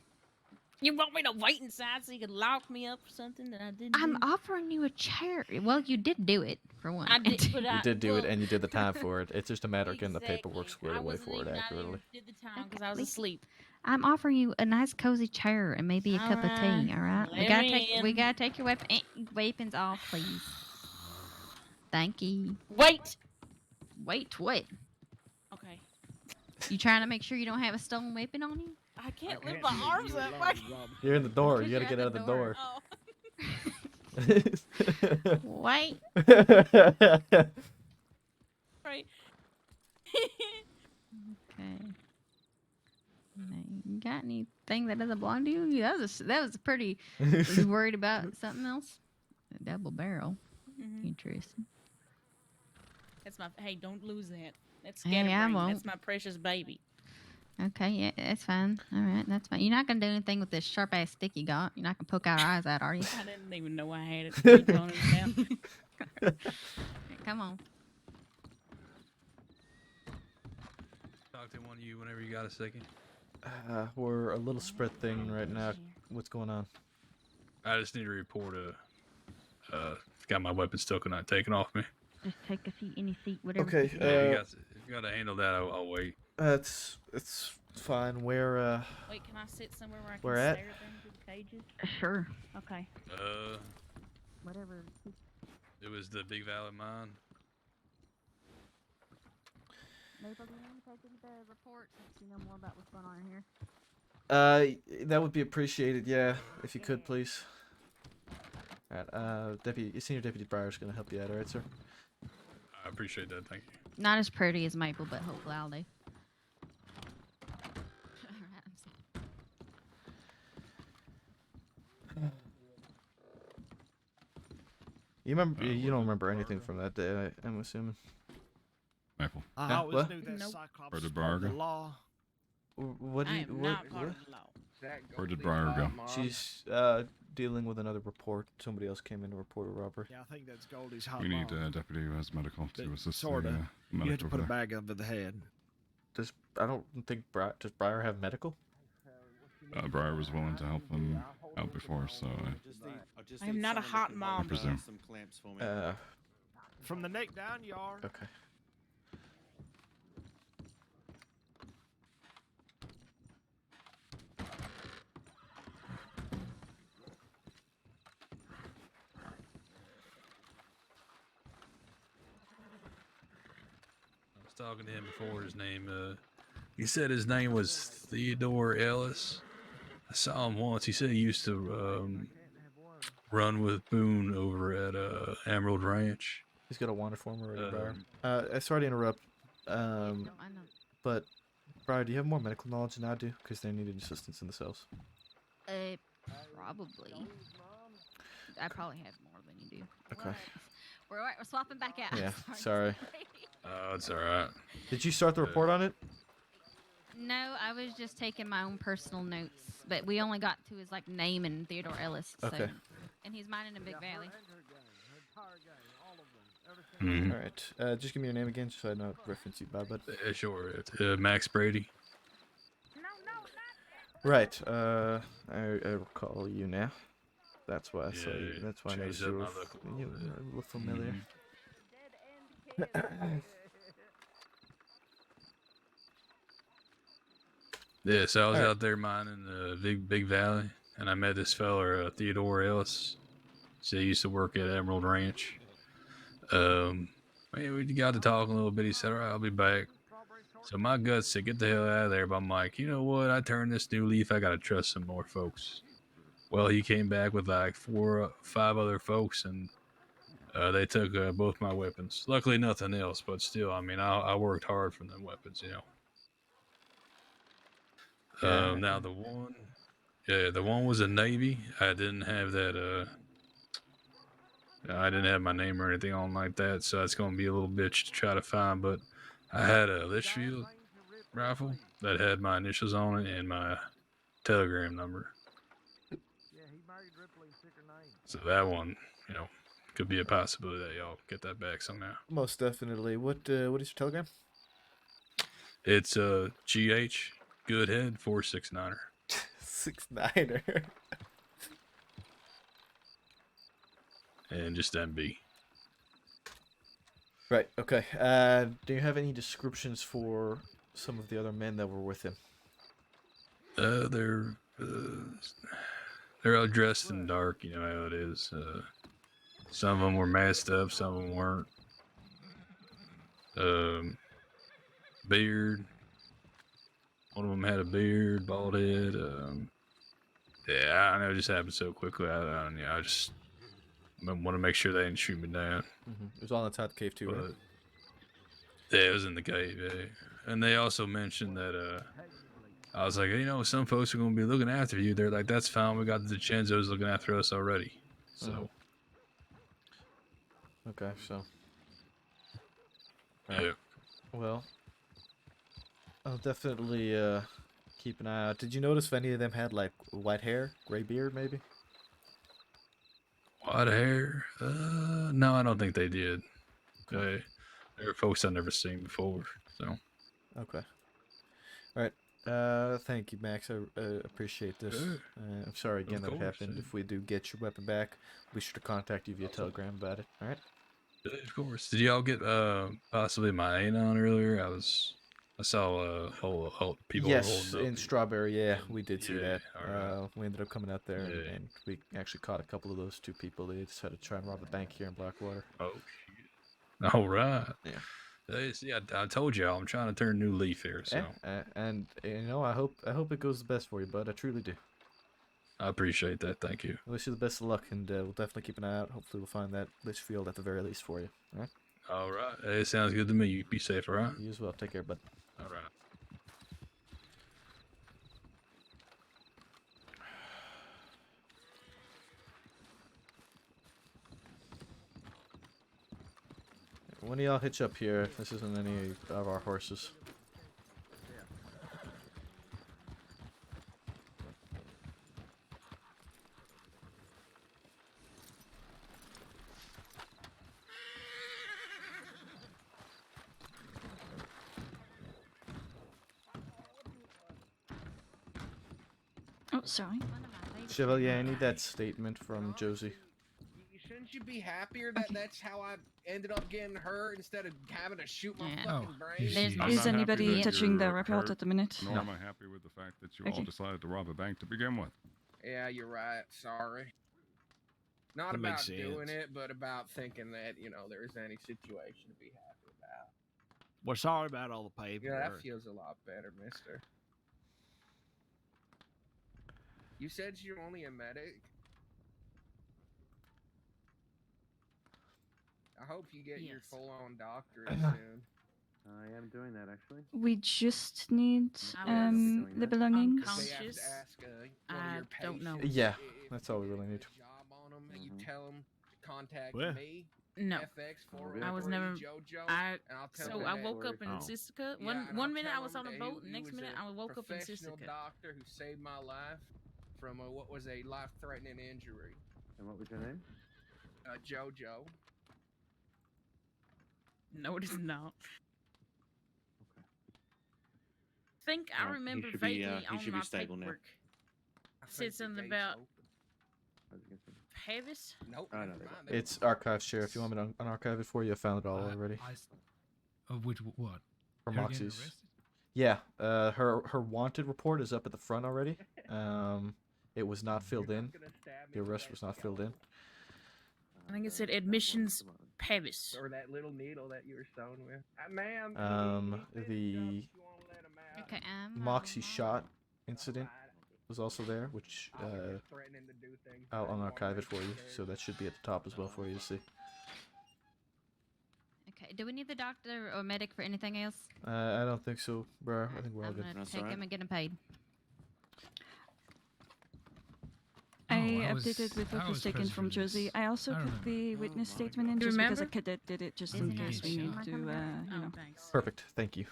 You want me to wait inside so you could lock me up for something that I didn't I'm do? offering you a chair. Well, you did do it, for one. I did, but You did do it, and you did the time for it. It's just a matter of getting the paperwork squared away for it accurately. did the time because I was asleep. I'm offering you a nice cozy chair and maybe a cup of tea. All right, let me we in. gotta take your weapons off, please. Thank you. Wait. Wait, what? Okay. You trying to make sure you don't have a stolen weapon on you? I can't lift my arms up. You're in the door. You gotta get out of the door. Wait. Right. Okay. Now, you got anything that doesn't belong to you? That was pretty. Was you worried about something else? A double barrel. Interesting. That's my. Hey, don't lose that. That's Hey, scatterbrain. I won't. That's my precious baby. Okay, yeah, that's fine. All right, that's fine. You're not gonna do anything with this sharp ass stick you got. You're not gonna poke our eyes out, are you? I didn't even know I had it. You toning it down. Come on. Talk to one of you whenever you got a second. We're a little spread thing right now. What's going on? I just need to report got my weapon still not taken off me. Just take a seat, any seat, whatever. Okay. If you got to handle that, I'll wait. It's fine. Where Wait, can I sit somewhere where I can Where at? stare them through the cages? Sure. Okay. Whatever. It was the Big Valley Mine. Maple, do you want to take the report since you know more about what's going on in here? that would be appreciated. Yeah, if you could, please. All right. Senior Deputy Breyer's gonna help you out. All right, sir. I appreciate that. Thank you. Not as pretty as Maple, but hopefully I'll do. You remember? You don't remember anything from that day, I'm assuming. Maple. Huh? I always What? knew that Nope. Cyclops Where did was part of the Briar go? law. What? I am not part of the law. Where did Briar go? She's dealing with another report. Somebody else came in to report a robbery. Yeah, I think that's Goldie's hot We need mom. a deputy who has medical to assist Sorta. the You medical have to put a over there. bag over the head. I don't think does Briar have medical? Briar was willing to help them out before, so I am not a hot I mom. presume. From the neck down, you are. Okay. I was talking to him before. His name, he said his name was Theodore Ellis. I saw him once. He said he used to run with Boone over at Emerald Ranch. He's got a wanted form already, Briar. Sorry to interrupt. But Briar, do you have more medical knowledge than I do? Because they needed assistance in the cells. Probably. I probably have more than you do. Okay. We're swapping back out. Yeah. Sorry. Oh, it's all right. Did you start the report on it? No, I was just taking my own personal notes, but we only got to his name and Theodore Ellis. So, Okay. and he's mining in Big Valley. Mhm. All right. Just give me your name again, so I know to reference you by, bud. Sure. It's Max Brady. Right. I recall you now. That's why I saw you. Yeah, That's why I changed noticed up you my were, look a you little were a little familiar. Yeah, so I was Alright. out there mining the Big Valley, and I met this fella, Theodore Ellis. So he used to work at Emerald Ranch. Man, we got to talking a little bit. He said, "All right, I'll be back." So my guts said, "Get the hell out of there!" But I'm like, you know what? I turned this new leaf. I gotta trust some more folks. Well, he came back with like 4 or 5 other folks, and they took both my weapons. Luckily, nothing else, but still, I mean, I worked hard for them weapons, you know. Now the one was a Navy. I didn't have that. I didn't have my name or anything on like that, so it's gonna be a little bitch to try to find. But I had a Litchfield rifle that had my initials on it and my telegram number. So that one you know, could be a possibility that y'all get that back somehow. Most definitely. What is your telegram? It's GH Goodhead 469er. 69er. And just MB. Right. Okay. Do you have any descriptions for some of the other men that were with him? They're all dressed in dark. You know how it is. Some of them were masked up. Some of them weren't. Beard. One of them had a beard, bald head. Yeah, I know it just happened so quickly. I just want to make sure they didn't shoot me down. It was all inside the cave too, right? Yeah, it was in the cave. Yeah. And they also mentioned that I was like, you know, some folks are going to be looking after you. They're like, that's fine. We got the DiCenzos looking after us already. So. Okay, so. Yeah. Well, I'll definitely keep an eye out. Did you notice if any of them had like white hair, gray beard, maybe? White hair? No, I don't think they did. They were folks I've never seen before. So. Okay. All right. Thank you, Max. I appreciate this. Sure. I'm sorry again Of that it course, happened. yeah. If we do get your weapon back, be sure to contact you via telegram about it. All right. Of course. Did y'all get possibly my anon earlier? I saw whole people Yes, holding up. in Strawberry. Yeah, we did see Yeah, that. alright. We ended up coming out there, Yeah. and we actually caught a couple of those two people. They just had to try and rob a bank here in Blackwater. Oh, shit. All right. Yeah. See, I told y'all I'm trying to turn a new leaf here. So And you know, I hope it goes the best for you, bud. I truly do. I appreciate that. Thank you. I wish you the best of luck, and we'll definitely keep an eye out. Hopefully, we'll find that Litchfield at the very least for you. All right. All right. It sounds good to me. You be safe, all right? You as well. Take care, bud. All right. One of y'all hitch up here. This isn't any of our horses. Oh, sorry. Chevalier, I need that statement from Josie. Shouldn't you be happier that that's how I ended up getting hurt instead of having to shoot my Yeah. fucking brain? Is anybody touching the report at the minute? Nor am I happy with the fact that you all Okay. decided to rob a bank to begin with. Yeah, you're right. Sorry. Not That about makes doing sense. it, but about thinking that, there is any situation to be happy about. We're sorry about all the paperwork. Yeah, that feels a lot better, mister. You said you're only a medic? I hope you get your Yes. full-on doctorate soon. I am doing that actually. We just need I was the belongings. unconscious. Ask one of I your don't know. patients Yeah, if that's all we really need. job on them, and you tell them to contact Well. me. No. FX I was never. JoJo, I and I'll tell so them I that- woke up in Oh. Sissica. Yeah, One and one I'll minute I tell was them on a that boat. he Next was minute a I woke up in professional Sissica. doctor who saved my life from what was a life-threatening injury. And what was your name? JoJo. No, it is not. Think I Well, he remember should be, vaguely he on should my be stable now. paperwork. I Said think the something gate's about open. Pavis. Nope. Oh, no, never they mind, don't. they It's were- archive, Sheriff. You want me to unarchive it for you? I found it all already. Of which what? For Her getting Moxie's. arrested? Yeah, her wanted report is up at the front already. It was not filled in. The arrest was not filled in. I think it said admissions Pavis. Or that little needle that you were sewn with. Ma'am. The Okay, Moxie shot incident was also there, which threatening to do things. I'll unarchive it for you, so that should be at the top as well for you to see. Okay, do we need the doctor or medic for anything else? I don't think so, bro. I think we're all I'm good. gonna take him and get him paid. I updated with what was taken from Josie. I also put the witness statement in just because a cadet did it, just in case we need to, you know. Perfect. Thank you.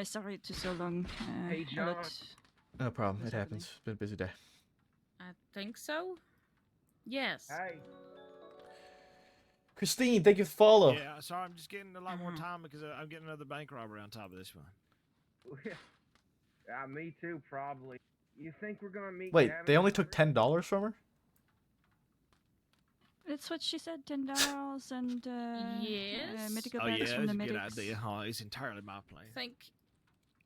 Sorry it took so long. Hey, a lot- John. No problem. was It happening. happens. It's been a busy day. I think so. Yes. Hey. Christine, thank you for the follow. Yeah, sorry, I'm just getting a lot more time because I'm getting another bank robbery on top of this one. Yeah, me too, probably. You think we're gonna meet? Wait, Gavin they only and took $10 from her? That's what she said. $10 and Yes. medical Oh bills yeah, from that's the a good medics. idea, huh? It's entirely my plan. Think.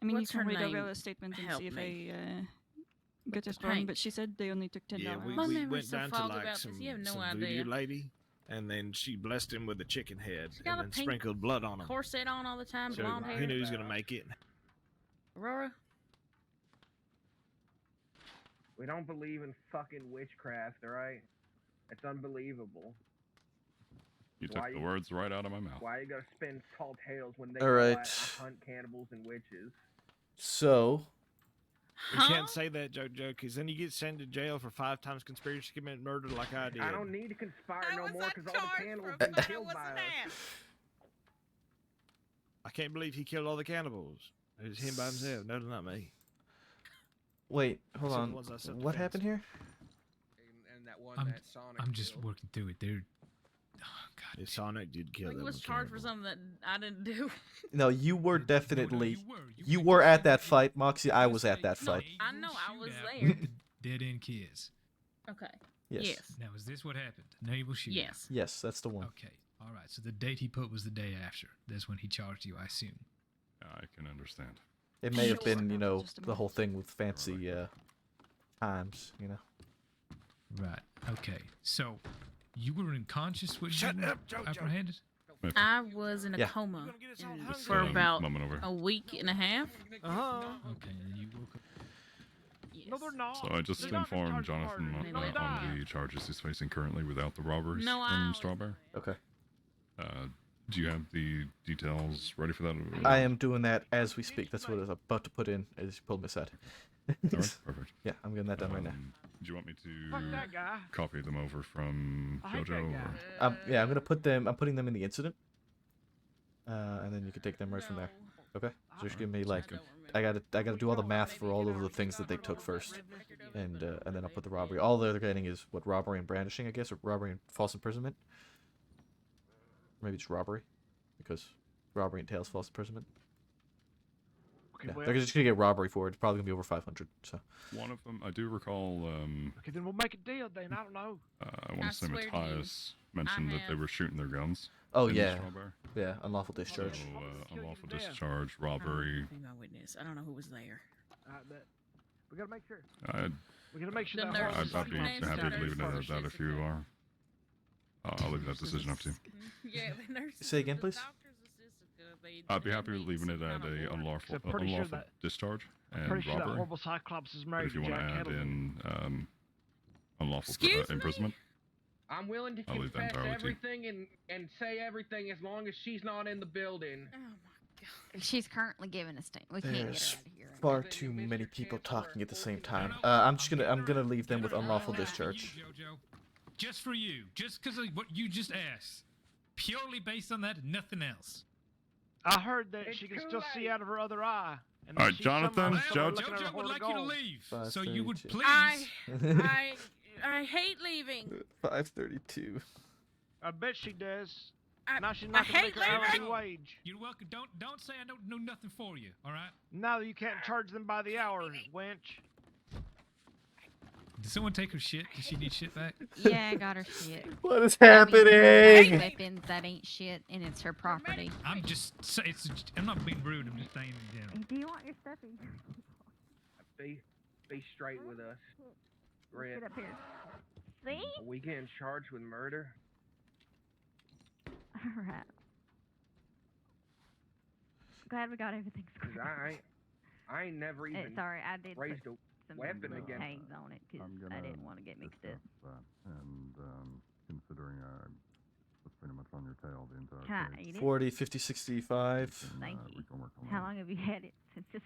I mean, What's you can her read name? over the statement and Help see if me. I got the it wrong, paint. but she said they only took $10. Yeah, we My memory's went so down to fogged like about some, this, you have no some idea. voodoo lady, and then she blessed him with a chicken head got and a then pink sprinkled blood on him. Corset on all the time, So blonde hair. he knew he was gonna make it. Aurora. We don't believe in fucking witchcraft, alright? It's unbelievable. You took the words right out of my mouth. Why you gotta spin tall tales when they All go right. out and hunt cannibals and witches? So, You can't say that, JoJo, because then you get sent to jail for 5 times conspiracy to commit murder like I did. I don't need to conspire no more because all the cannibals been killed by us. I can't believe he killed all the cannibals. It was him by himself. No, not me. wait, hold Except on. the ones I What happened here? And that one I'm, that Sonic I'm just killed. working through it. They're Yeah, Sonic did kill He that was one charged for cannibal. something that I didn't do. No, you were definitely. You were at that fight, Moxie. I was at that fight. I know I was shootout there. with the dead end kids. Okay. Yes. Now, is this what happened? Naval shootout? Yes. Yes, that's the one. Okay. All right. So the date he put was the day after. That's when he charged you, I assume. I can understand. It may have been, you know, the whole thing with fancy times, you know. Right. Okay. So you were unconscious when Shut you were up, JoJo. apprehended? I was in a Yeah. coma Just, for about moment over. a week and a half. Okay. And you woke up. No, they're not. So I just They're not informed charged Jonathan hard. on the charges he's facing currently without the robberies No, I from was- Strawberry. Okay. Do you have the details ready for that? I am doing that as we speak. That's what I was about to put in as you pulled me aside. All right, perfect. Yeah, I'm getting that done right now. Do you want me Fuck to that guy. copy them over from I hate that JoJo? guy. Or? Yeah, I'm gonna put them. I'm putting them in the incident, and then you can take them right from there. Okay. So just give me like, I gotta do all the math for all of the things that they took first, and then I'll put the robbery. All they're getting is what, robbery and brandishing, I guess, or robbery and false imprisonment. Maybe it's robbery, because robbery entails false imprisonment. Okay, Yeah, well, they're just gonna get robbery for it. It's probably gonna be over 500. So. One of them, I do recall. okay, then we'll make a deal then. I don't know. I want I to say swear to you, Matthias mentioned that they have- were shooting their guns. Oh in the yeah. Strawberry. Yeah, unlawful discharge. So, unlawful discharge, robbery. Be my witness. I don't know who was there. But we gotta make sure. I'd, We gotta make sure The that nurse horse I'd is be Nancy happy got to her leave it at first that if you are. I'll leave that decision up to you. Yeah, the nurses. Say again, the please. doctors assisted, they I'd be did happy with need leaving some it at kind of a order. unlawful, So pretty sure unlawful that- discharge I'm and pretty sure that robbery. horrible Cyclops is But married if you to want to Jack add Kettleman. in unlawful Excuse me? imprisonment, I'm willing to I'll leave that confess entirely to you. everything and say everything as long as she's not in the building. Oh my god. She's currently giving a statement. We can't get There's her out of here. far too many people talking at the same time. I'm gonna leave them with unlawful discharge. JoJo. Just for you. Just because of what you just asked. Purely based on that, nothing else. I heard that It's she can too still see late. out of her other eye. And All that right, she's Jonathan, somehow looking at her JoJo would horn like of you to gold. leave. So you would 5:32. please. I hate leaving. 5:32. I bet she does. I, Now she's I not gonna hate make her hourly leaving. wage. You're welcome. Don't say I don't know nothing for you. All right. No, you can't charge them by the hour, wench. Did someone take her shit? Did she need shit back? Yeah, I got her shit. What is I mean, happening? weapons that ain't shit, and it's her property. I'm just. I'm not being rude. I'm just saying in general. Do you want your stuffy? Be straight with us. Red, Get up here. See? are we getting charged with murder? Alright. Glad we got everything 'Cause squared. I ain't never even Sorry, I did raised put a some weapon little against tags on it because I didn't want to get mixed up. And considering I was pretty much on your tail the entire Can I eat it? 40, 50, 65. Thank you. How long have you had it since it's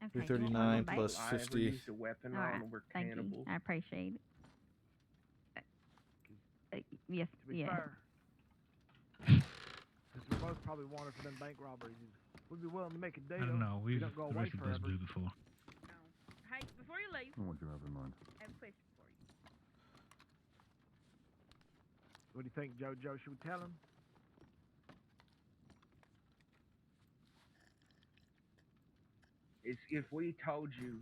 Okay, 339 you want plus I ever 50. used a weapon Alright, on, we're thank cannibals. you. I appreciate it. Yes, To be yes. fair. Because we both probably wanted for them bank robberies. We'd be willing to make a deal. I don't know. We We've don't go away originally forever. blue before. Hey, before you leave, What do you have in mind? I have a question for you. What do you think, JoJo? Should we tell him? If we told you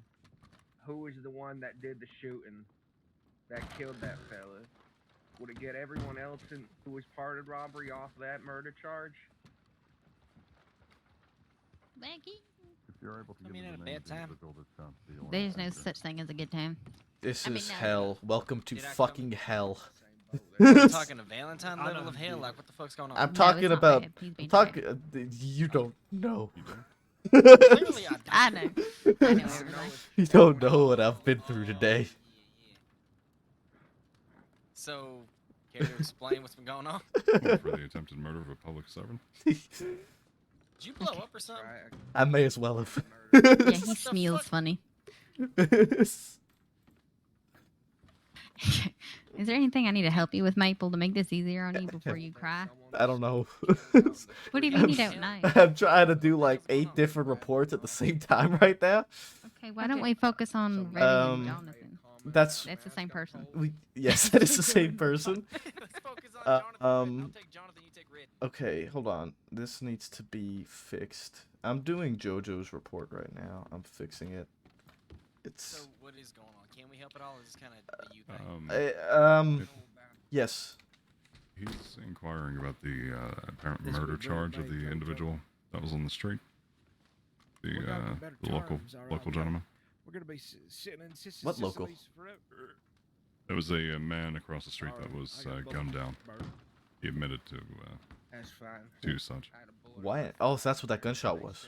who was the one that did the shooting, that killed that fella, would it get everyone else who was part of robbery off that murder charge? Becky. If you're able to give me the at a name bad of the time. individual that's found to be the one There's no offender. such thing as a good time. This I mean, is no. hell. Welcome to fucking hell. We're talking a Valentine level of hell. Like, what the fuck's going on? I'm talking about. I'm talking. You don't know. Clearly, I know. I know everything. You don't know what I've been through today. So, care to explain what's been going on? For the attempted murder of a public servant. Did you blow up or something? I may as well have. Yeah, he smells funny. Is there anything I need to help you with, Maple, to make this easier on you before you cry? I don't know. What do you mean you don't know? I'm trying to do like 8 different reports at the same time right now. Okay, why don't we focus on Reddy and Jonathan? That's the same person. Yes, that is the same person. Okay, hold on. This needs to be fixed. I'm doing JoJo's report right now. I'm fixing it. It's. So, what is going on? Can we help at all? Or is this kind of you thing? Yes. He's inquiring about the apparent murder charge of the individual that was on the street. The local gentleman. We're gonna be sitting in What local? forever. There was a man across the street that was gunned down. He admitted to That's fine. to such. Why? Oh, so that's what that gunshot was.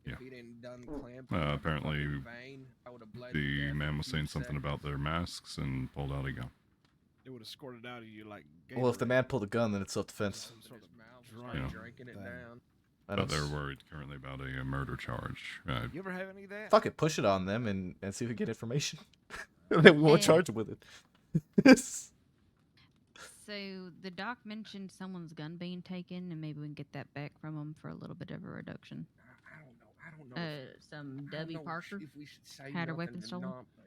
Yeah. If he didn't done clamp Apparently, vein, I would've bled to the death man in was a saying few something about their masks and pulled out a gun. They would have squirted out of you like. Well, if the man pulled a gun, then it's self-defense. Yeah. drinking it down. But they're worried currently about a murder charge. You ever have any of that? Fuck it, push it on them and see if we get information. And then we won't Hey. charge them with it. So the doc mentioned someone's gun being taken, and maybe we can get that back from them for a little bit of a reduction. I don't know. Some I don't Debbie know Parker if we should say had her nothing weapon to stolen. not, but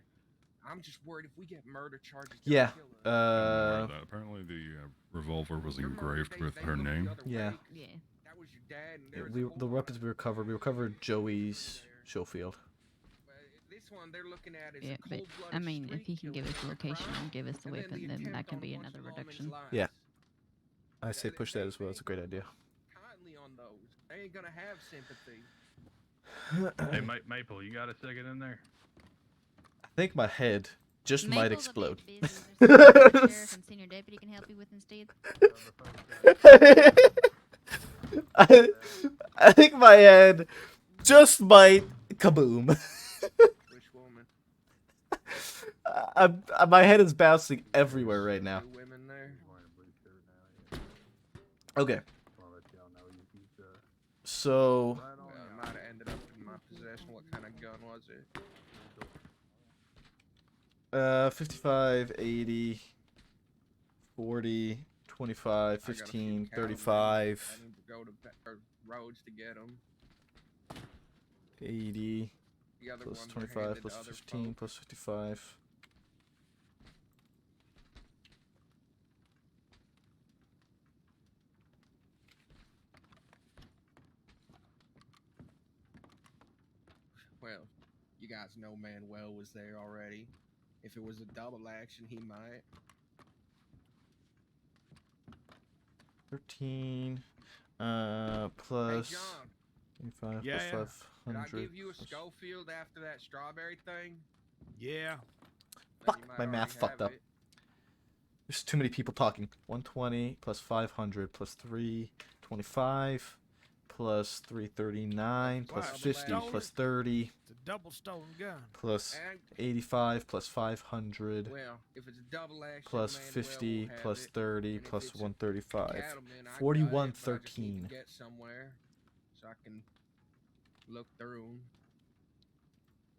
I'm just worried if we get murder charges. Yeah. Apparently, the revolver was engraved with her name. Yeah. Yeah. That was your dad, and Yeah, there was the weapons we recovered Joey's Schofield. this one they're looking at is Yeah, a but cold-blooded I mean, if street he can give us the killer, a location crime, and give us the and then weapon, the then attempt that can on be a bunch another of lawmen's reduction. lives. Yeah. I say push that as well. It's a great idea. Kindly on those. They ain't gonna have sympathy. Hey, Maple, you got a second in there? I think my head just might explode. Sheriff and senior deputy can help you with instead. I think my head just might kaboom. Which woman? My head is bouncing everywhere right now. Two women there. Okay. So. Well, it might have ended up in my possession. What kind of gun was it? 55, 80, 40, 25, 15, 35, I need to go to roads to get them. 80, The other plus ones are 25, handed plus to other 15, folk. plus 55. Well, you guys know Manuel was there already. If it was a double action, he might. 13, plus Hey, John. 25, Yeah. plus Did I 500. give you a Schofield after that strawberry thing? Yeah. Fuck, my math fucked up. There's too many people talking. 120 plus 500 plus 325 plus 339 plus Wow, 50 stolen. plus 30 It's a double stolen gun. plus And- 85 plus 500 Well, if it's a double action, plus Manuel 50 will have plus it. 30 And if plus it's a 135. cattleman, I got it, but I just need 4113. to get somewhere so I can look through them,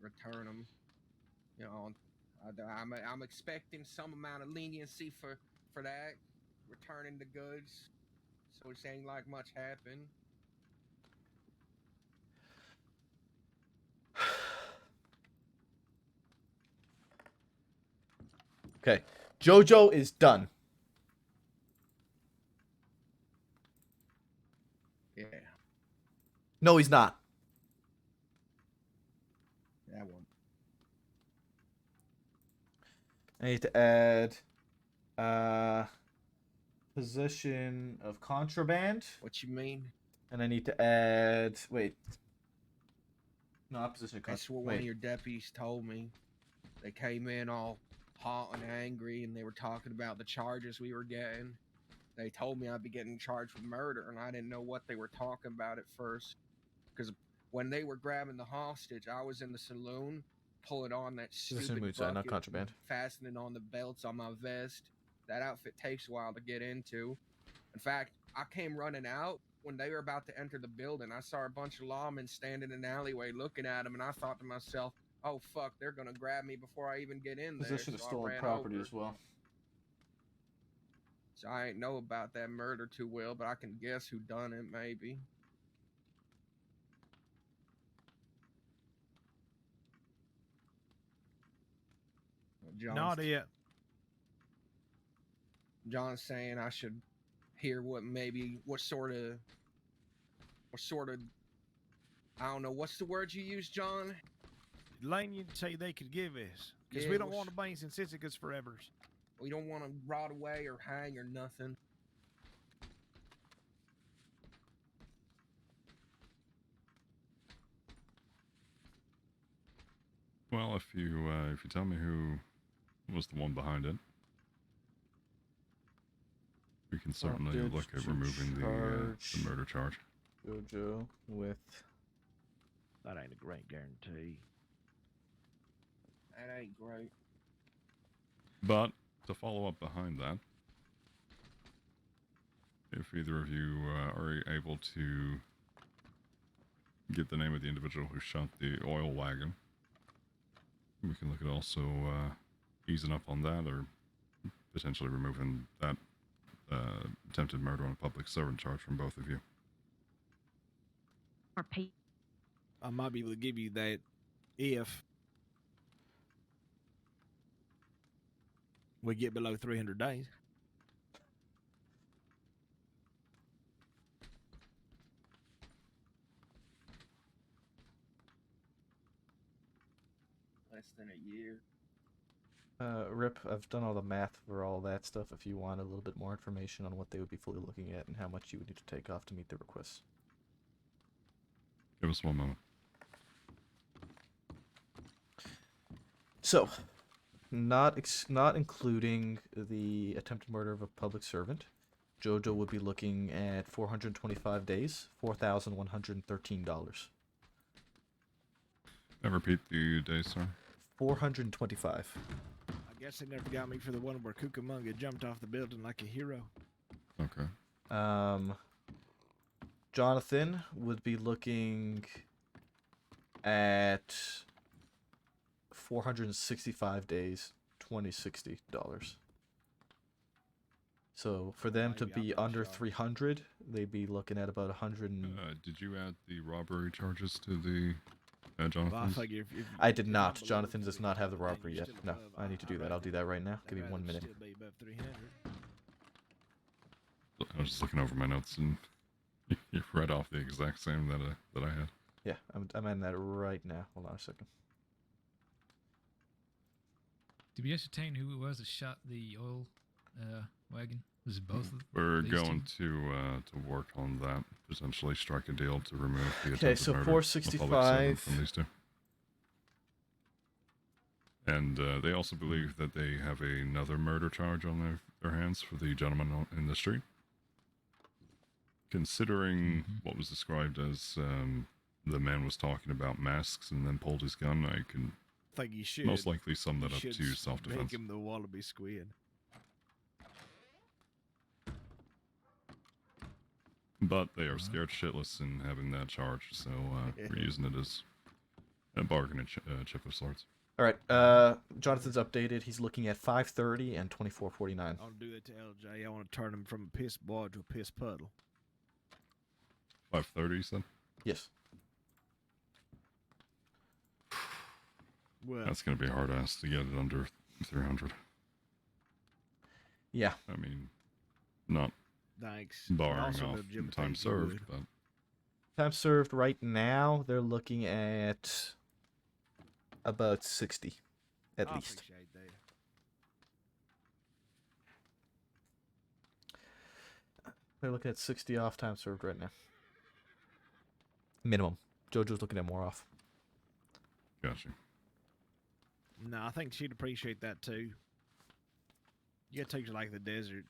return them. You know, I'm expecting some amount of leniency for that, returning the goods. So it ain't like much happened. Okay, JoJo is done. No, he's not. That one. I need to add possession of contraband. What you mean? And I need to add wait. No, not possession of That's contraband. what one of your deputies told me. They came in all hot and angry, and they were talking about the charges we were getting. They told me I'd be getting charged with murder, and I didn't know what they were talking about at first. Because when they were grabbing the hostage, I was in the saloon, pulling on that Possession of stupid moonshine, not bucket, contraband. fastening on the belts on my vest. That outfit takes a while to get into. In fact, I came running out when they were about to enter the building. I saw a bunch of lawmen standing in an alleyway looking at them, and I thought to myself, oh, fuck, they're going to grab me before I even get in there. Possession of So I stolen ran property over. as well. So I ain't know about that murder too well, but I can guess who done it, maybe. Nadia. John's saying I should hear what sort of, I don't know, what's the word you use, John? Leniency they could give us. Because Yeah, we don't what's- want to be in Sisicus forever. We don't want to rot away or hang or nothing. Well, if you tell me who was the one behind it, we can certainly Hostage look at to removing the charge. murder charge. Jojo with. That ain't a great guarantee. That ain't great. But to follow up behind that, if either of you are able to get the name of the individual who shot the oil wagon, we can look at also easing up on that, or potentially removing that attempted murder on a public servant charge from both of you. Or pay. I might be able to give you that if we get below 300 days. Less than a year. Rip, I've done all the math for all that stuff if you want a little bit more information on what they would be fully looking at and how much you would need to take off to meet the requests. Give us one moment. So, not including the attempted murder of a public servant, Jojo would be looking at 425 days, $4,113. And repeat the days, sir. 425. I guess they never got me for the one where Cucamonga jumped off the building like a hero. Okay. Jonathan would be looking at 465 days, $2060. So for them to be under 300, they'd be looking at about 100. Did you add the robbery charges to the Jonathan's? Well, I figure if I did not. Jonathan does not have the robbery yet. No, I need to do that. I'll do that right now. Give me 1 minute. Still be above 300. I was just looking over my notes and you've read off the exact same that I had. Yeah, I'm in that right now. Hold on a second. Did we ascertain who it was that shot the oil wagon? Was it both of We're these going two? to work on that. Potentially strike a deal to remove the Okay, attempted so murder of 465. public servant from these two. And they also believe that they have another murder charge on their hands for the gentleman in the street. Considering what was described as the man was talking about masks and then pulled his gun, I can Think you should. most likely sum that You up should to self-defense. Make him the wallaby squid. But they are scared shitless in having that charge, so we're using it as a bargaining chip of sorts. All right. Jonathan's updated. He's looking at 530 and 2449. I'll do that to LJ. I want to turn him from a piss boy to a piss puddle. 530, you said? Yes. Well, That's going to be hard ass to get it under 300. Yeah. I mean, not thanks. barring Also, off no Jim time thinks you served, would. but Time served right now, they're looking at about 60, at I least. appreciate that. They're looking at 60 off time served right now. Minimum. JoJo's looking at more off. Gotcha. No, I think she'd appreciate that too. You gotta take her like the desert.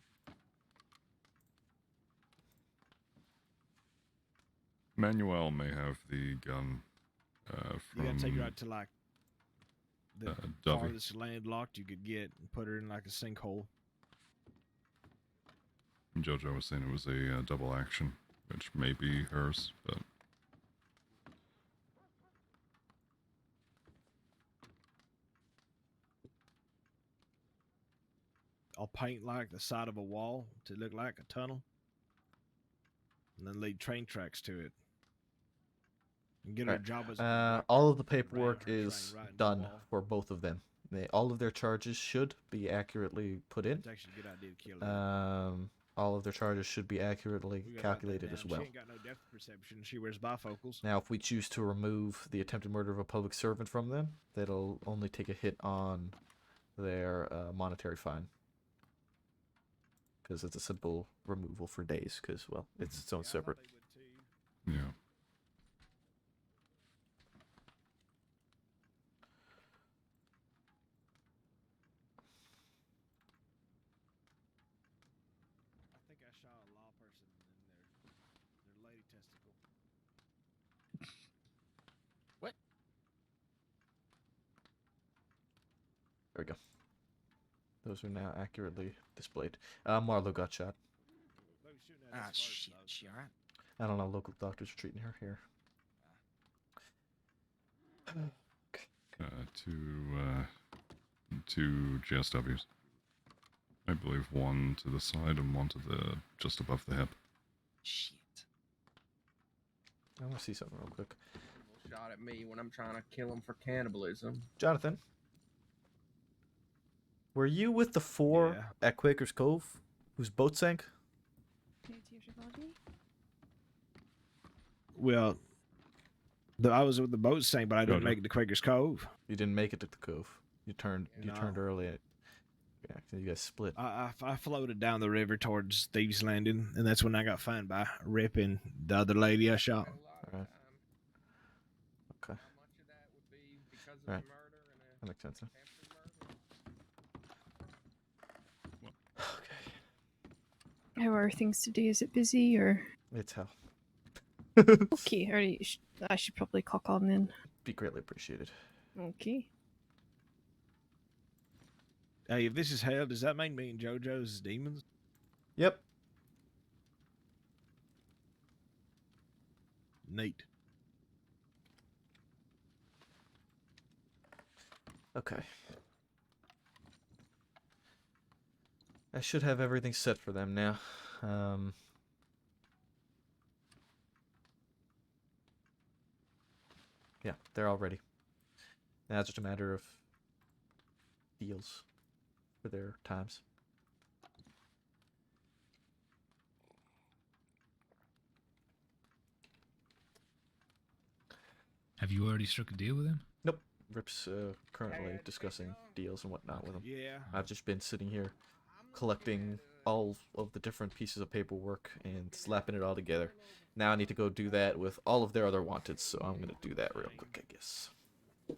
Manuel may have the gun You from gotta take her out to like the Dovey. farthest landlocked you could get and put her in like a sinkhole. Jojo was saying it was a double action, which may be hers, but I'll paint like the side of a wall to look like a tunnel, and then lead train tracks to it. And get her a job as a All of the paperwork is done for both of them. All of their charges should be accurately put in. It's actually a good idea to kill her. All of their charges should be accurately We gotta write that calculated down. as well. She ain't got no depth perception. She wears bifocals. Now, if we choose to remove the attempted murder of a public servant from them, that'll only take a hit on their monetary fine. Because it's a simple removal for days, because, well, it's its own separate. yeah. I think I saw a law person in their lady testicle. What? There we go. Those are now accurately displayed. Marlo got shot. Ah, shit. She alright? I don't know. Local doctors are treating her here. Two GSWs. I believe one to the side and one to the just above the hip. Shit. I want to see something real quick. Shot at me when I'm trying to kill him for cannibalism. Jonathan, were you with the four at Quaker's Cove whose boat sank? Well, I was with the boat sank, but I didn't Jojo. make it to Quaker's Cove. You didn't make it to the cove. You turned. You No. turned early. Yeah, you guys split. I floated down the river towards Thieves Landing, and that's when I got found by Rip and the other lady I shot. Alright. Okay. Alright. That makes sense. Huh? How are things today? Is it busy or? It's hell. Okay, alright. I should probably cock on then. Be greatly appreciated. Okay. Hey, if this is hell, does that mean me and JoJo's demons? Yep. Neat. Okay. I should have everything set for them now. Yeah, they're all ready. Now it's just a matter of deals for their times. Have you already struck a deal with him? Nope. Rip's currently discussing deals and whatnot with them. Yeah. I've just been sitting here collecting all of the different pieces of paperwork and slapping it all together. Now I need to go do that with all of their other wanteds, so I'm going to do that real quick, I guess. If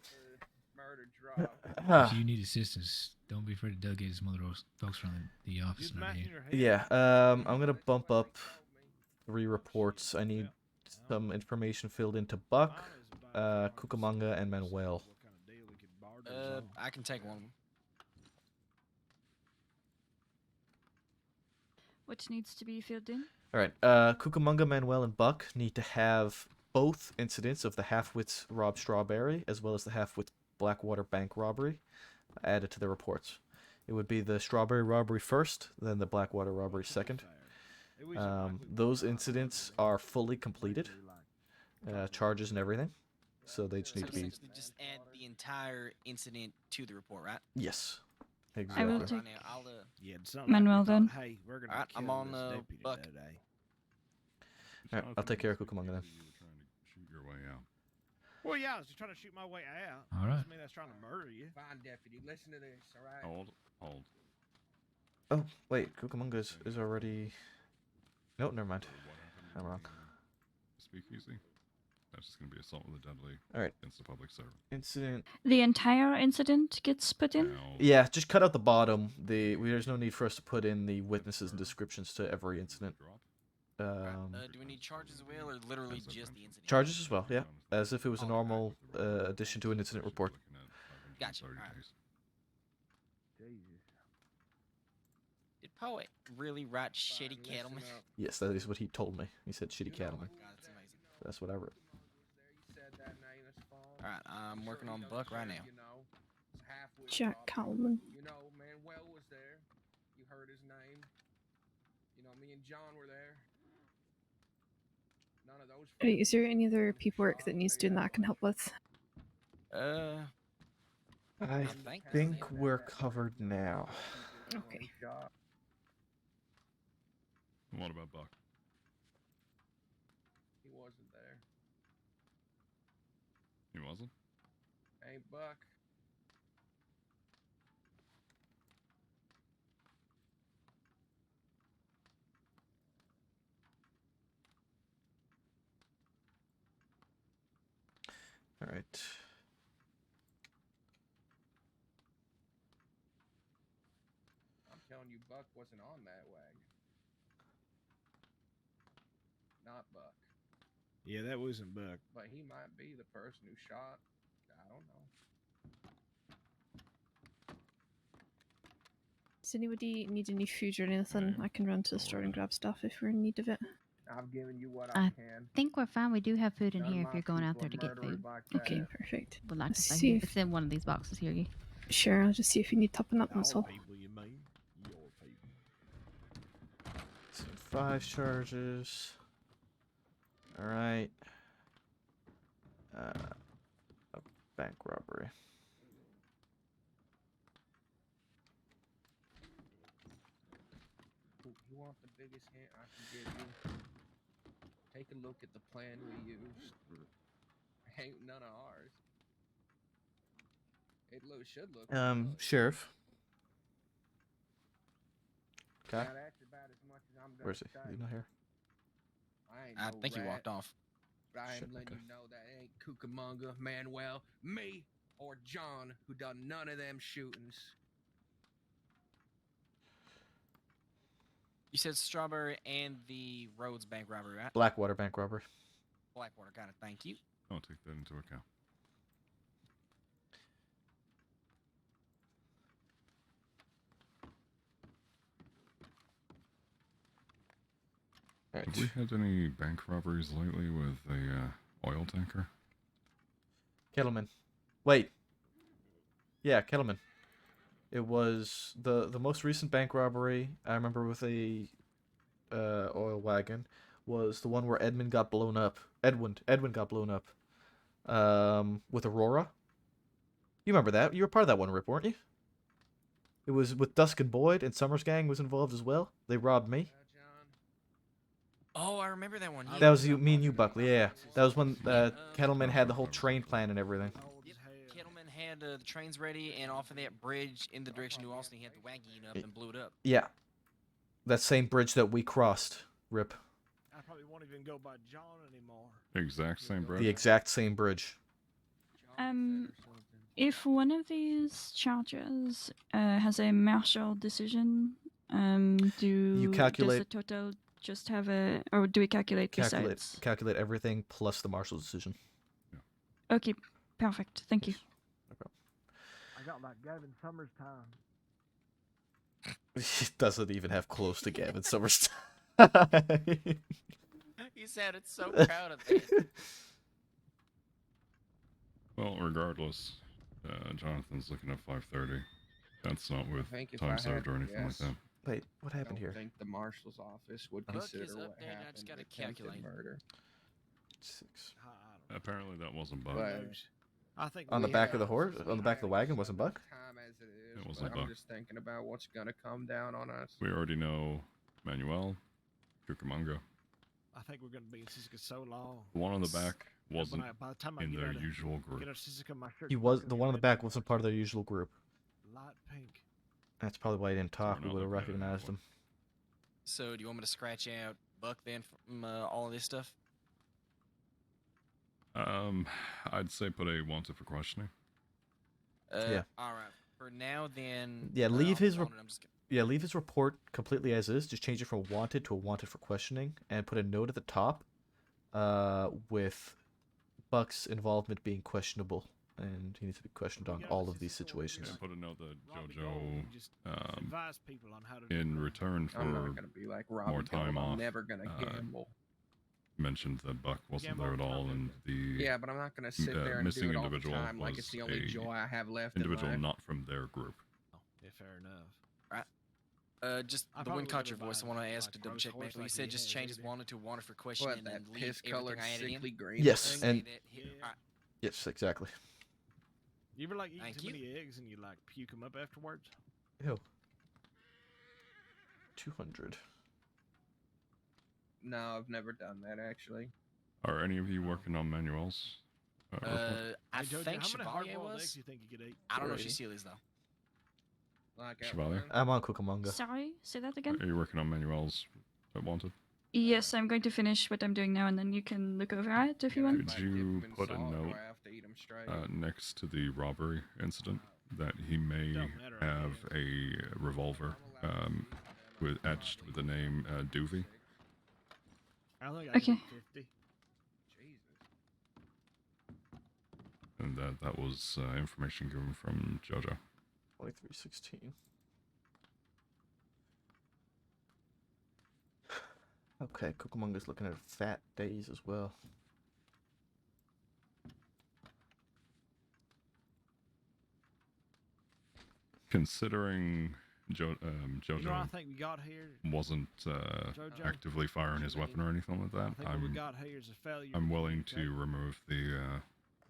you need assistance, don't be afraid to delegate some other folks from the office and over here. Yeah, I'm going to bump up 3 reports. I need some information filled into Buck, Cucamonga, and Manuel. I can take one of them. Which needs to be filled in? Alright, Cucamonga, Manuel, and Buck need to have both incidents of the Halfwits rob Strawberry, as well as the Halfwits Blackwater Bank robbery, added to their reports. It would be the Strawberry robbery first, then the Blackwater robbery second. Those incidents are fully completed, charges and everything, so they just need to be... Essentially just add the entire incident to the report, right? Yes, I exactly. will take Yeah, it's not Manuel like we then. thought, hey, we're gonna Alright, I'm kill on this deputy Buck. today. Alright, I'll take care of Cucamonga then. Well, yeah, I was just trying to shoot my way out. All right. Doesn't mean that's trying to murder you. Fine, deputy. Listen to this, all right? Hold. Oh, wait, Cucamonga is already... No, never mind. I'm wrong. Speakeasy. That's just going to be assault with a deadly Alright. against the public servant. Incident. The entire incident gets put in? Yeah, just cut out the bottom. There's no need for us to put in the witnesses and descriptions to every incident. Do we need charges as well, or literally just the incident? Charges as well, yeah. As if it was a normal addition to an incident report. Gotcha. All right. Did Poe really write shitty cattleman? Yes, that is what he told me. He said shitty cattleman. God, that's amazing. That's what I wrote. All right, I'm working on Buck right now. Jack Coleman. You know, Manuel was there. You heard his name. You know, me and John were there. None of those. Right, is there any other paperwork that needs doing that I can help with? I think we're covered now. Okay. What about Buck? He wasn't there. He wasn't? Ain't Buck. All right. I'm telling you, Buck wasn't on that wagon. Not Buck. Yeah, that wasn't Buck. But he might be the person who shot. I don't know. Does anybody need any food or anything? I can run to the store and grab stuff if we're in need of it. I've given you what I I can. think we're fine. We do have food in None of here if my you're going out people there are to get murderers food. like that. Okay, perfect. Would like to Let's say see here. if- It's in one of these boxes here. You. Sure, I'll just see if you need topping up, that's all. People, you mean? Your people. 5 charges. All right. A bank robbery. You want the biggest hint I can give you? Take a look at the plan we used. Ain't none of ours. It should look. Sheriff. Okay. Now, that's about as much as I'm gonna Where's he? say. He's not here. I ain't I no think he rat, walked off. But I ain't Shit, letting okay. you know that ain't Cucamonga, Manuel, me, or John who done none of them shootings. You said Strawberry and the Rhodes bank robbery, right? Blackwater bank robbery. Blackwater, got it. Thank you. I'll take that into account. Alright. Have we had any bank robberies lately with a oil tanker? Kettleman. Wait. Yeah, Kettleman. It was the most recent bank robbery I remember with a oil wagon was the one where Edmund got blown up. Edwin got blown up. With Aurora. You remember that? You were part of that one, Rip, weren't you? It was with Dusk and Boyd, and Summers Gang was involved as well. They robbed me. Oh, I remember that one. That was you, me and you, Buckley. Yeah, that was when Kettleman had the whole train plan and everything. Kettleman had the trains ready, and off of that bridge in the direction to Austin, he had the wagon up and blew it up. Yeah, that same bridge that we crossed, Rip. I probably won't even go by John anymore. Exact same bridge. The exact same bridge. If one of these charges has a marshal decision, does calculate- the total just have a, or do we calculate besides? Calculate everything plus the marshal's decision. Okay, perfect. Thank you. I got like Gavin Summers time. It doesn't even have close to Gavin Summers. You sounded so proud of that. Well, regardless, Jonathan's looking at 5:30. That's not with think if time I had served or to anything like guess, that. Wait, what I happened don't here? think the marshal's office would Buck consider is what up there, and I just happened gotta attempted calculate. murder. 6. Apparently that wasn't Buck. But I think On the we back have- of the horse, on the back of the wagon, wasn't Buck? time as it is, It wasn't but I'm Buck. just thinking about what's gonna come down on us. We already know Manuel, Cucamonga. I think we're going to be in Siska so long. The one on the back wasn't by the time I in get their out of- usual group. Get out of Sisika, my shirt's He not was gonna the be one in the red back no wasn't part of their usual group. more. Light pink. That's probably why he didn't talk. We not would have looking at it that recognized him. So, do you want me to scratch out Buck then from all of this stuff? I'd say put a wanted for questioning. Yeah. All right. For now, then. Yeah, leave his I'm just gonna- yeah, leave his report completely as is. Just change it from wanted to a wanted for questioning, and put a note at the top, with Buck's involvement being questionable, and he needs to be questioned on all of these situations. Yeah, put a note that JoJo, Advise people on how to in return for I'm not gonna be like Robbie more Gold, time I'm off, never gonna gamble. mentioned that Buck wasn't there at all, and the Yeah, but I'm not gonna sit there and missing do it all the individual time like it's was the only a joy I have left individual in life. not from their group. Yeah, fair enough. Just I the probably one country would've voice. I advised, want to ask like, to double Rose check Horse back. You like said he just has change his every- wanted to wanted for questioning What, and that then leave piss-colored, everything I added in. sickly green Yes, thing? and Alright, yes, exactly. You ever like eat Thank too you. many eggs and you like puke them up afterwards? Ew. 200. No, I've never done that actually. Are any of you working on Manuel's? report? I Hey, Jojo, think how many Chevalier hard-boiled was. eggs do you think you could eat? I don't know if Alrighty. she's Celia's though. Like at Chevalier? one? I'm on Cucamonga. Sorry, say that again. Are you working on Manuel's wanted? Yes, I'm going to finish what I'm doing now, and then you can look over it if you want. Could you in put a salt, or note I have to eat 'em straight? next to the robbery incident that he may have a revolver with etched with the name Doovie? I think I Okay. can eat 50. And that was information given from JoJo. 2316. Okay, Cucamonga's looking at fat days as well. Considering JoJo You know, I think we got here. wasn't JoJo? actively firing his weapon or anything like I that, think what we got here is a failure. I'm willing to remove the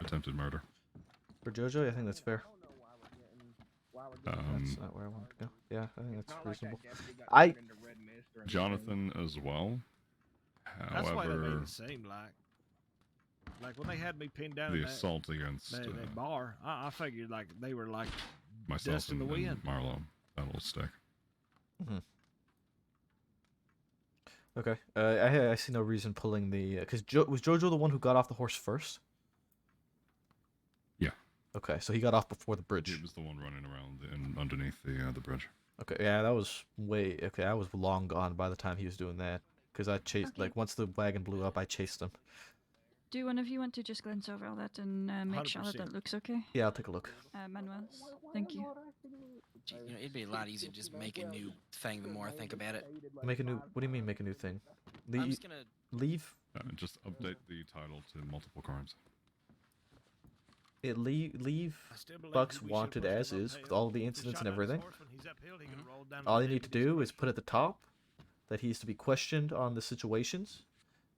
attempted murder. For JoJo, I think that's fair. That's Um, not where I wanted to go. Yeah, I think that's reasonable. I I Jonathan as well. That's why they made However, it seem like when they had me pinned down the in that, assault against that bar, I figured like they were like myself dust in and, the wind. and Marlo, that'll stick. Okay. I see no reason pulling the because was JoJo the one who got off the horse first? Yeah. Okay, so he got off before the bridge. He was the one running around and underneath the bridge. Okay, yeah, that was way okay. I was long gone by the time he was doing that because I chased like once the wagon blew up, I chased him. Do one of you want to just glance over all that and make sure that 100%. that looks okay? Yeah, I'll take a look. Manuel's. Thank you. You know, it'd be a lot easier to just make a new thing the more I think about it. Make a new. What do you mean make a new thing? I'm just gonna. Leave Just update the title to multiple crimes. it. Leave still believe Buck's we should've wanted pushed him as is uphill. with all the He incidents shot and out his everything. horse when he's uphill, he could've rolled down All the you need to do is put at the top that he's to be questioned on the situations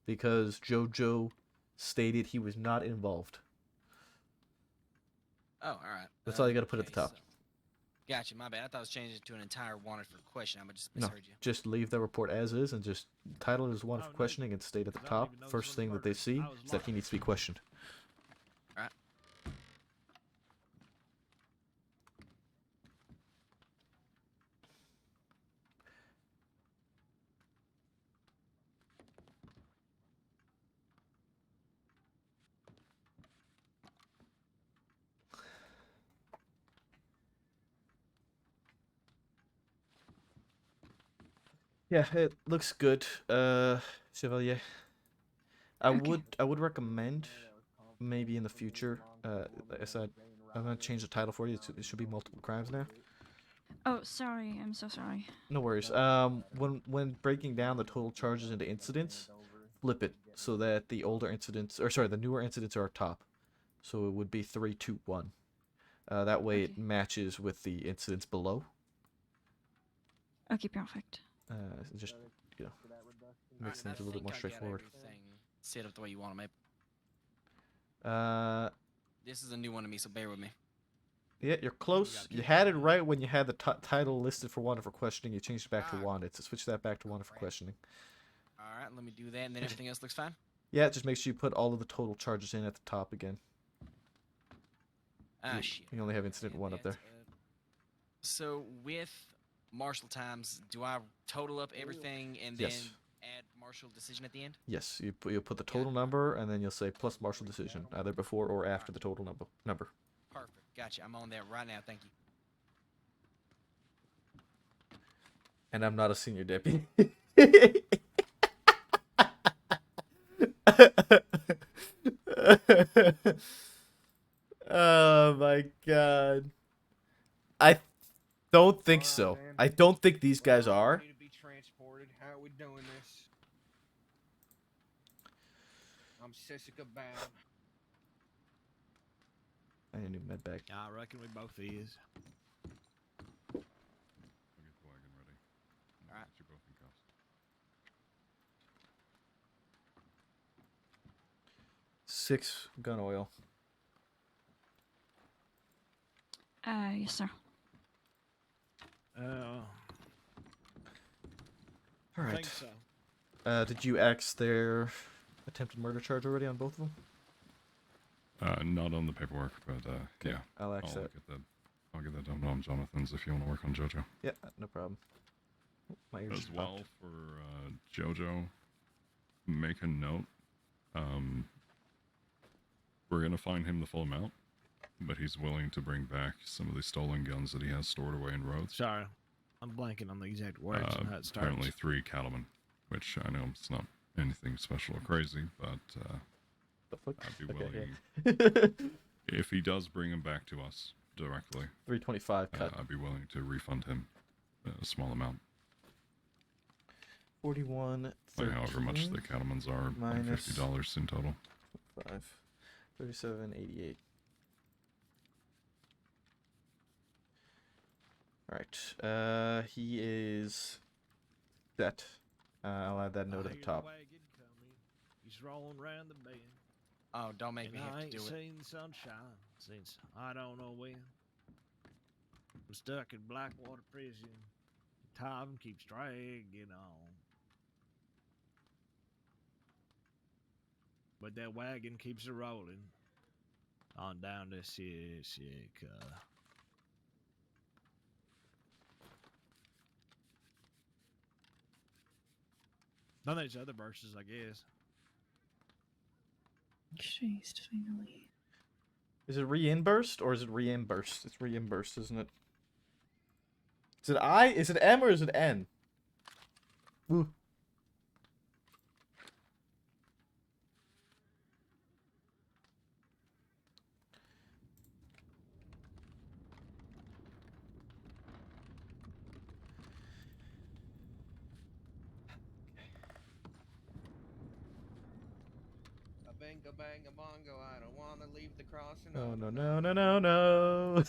because JoJo stated he was not involved. Oh, all right. That's all you got to put at the top. Gotcha. My bad. I thought I was changing it to an entire wanted for question. I just No, misheard you. just leave the report as is and just title it as one for questioning and state at the top. First thing that they see is that he needs to be questioned. All right. Yeah, it looks good, Chevalier. I would recommend maybe in the future. Like I said, I'm gonna change the title for you. It should be multiple crimes now. Oh, sorry. I'm so sorry. No worries. When breaking down the total charges into incidents, flip it so that the older incidents, or sorry, the newer incidents are top. So it would be 3, 2, 1. That way it matches with the incidents below. Okay, perfect. Just makes things a little bit more straightforward. Set up the way you want to make. Uh, This is a new one to me, so bear with me. yeah, you're close. You had it right when you had the title listed for wanted for questioning. You changed it back to wanted. So switch that back to wanted for questioning. All right, let me do that, and then everything else looks fine. Yeah, just make sure you put all of the total charges in at the top again. Ah, shit. You only have incident 1 up there. So with marshal times, do I total up everything and Yes. then add marshal decision at the end? Yes, you'll put the total number, and then you'll say plus marshal decision, either before or after the total number. Perfect. Gotcha. I'm on that right now. Thank you. And I'm not a senior deputy. Oh my god. I don't think so. I don't think these guys are. Need to be transported. How are we doing this? I'm Jessica bound. I need a new med bag. I reckon we both is. I'll get the wagon ready. All right. Get you both in cuffs. 6 gun oil. Yes, sir. All I right. think so. Did you axe their attempted murder charge already on both of them? Not on the paperwork, but yeah. I'll axe that. I'll get that done on Jonathan's if you want to work on JoJo. Yeah, no problem. Oh, my ears As just well popped. for JoJo, make a note. We're gonna fine him the full amount, but he's willing to bring back some of the stolen guns that he has stored away in Rhodes. Sorry, I'm blanking on the exact words and how it starts. Apparently 3 Cattlemen, which I know it's not anything special or crazy, but I'd be willing. If he does bring him back to us directly, 325 cut. I'd be willing to refund him a small amount. 41. Like however much the Cattlemans are, like minus $50 in total. 5. 37.88. Alright. He is set. I'll add that note at the top. He's rolling round the bend. Oh, don't make me And have I to ain't do it. seen sunshine since I don't know when. I'm stuck in Blackwater Prison. Time keeps dragging on. But that wagon keeps a rolling on down to Jessica. None of these other verses, I guess. Christ, finally. Is it reimbursed or is it reimbursed? It's reimbursed, isn't it? Is it I? Is it M or is it N? Ooh. Bingo bango bongo, I don't want to leave the crossing. No, no, no, no, no, no.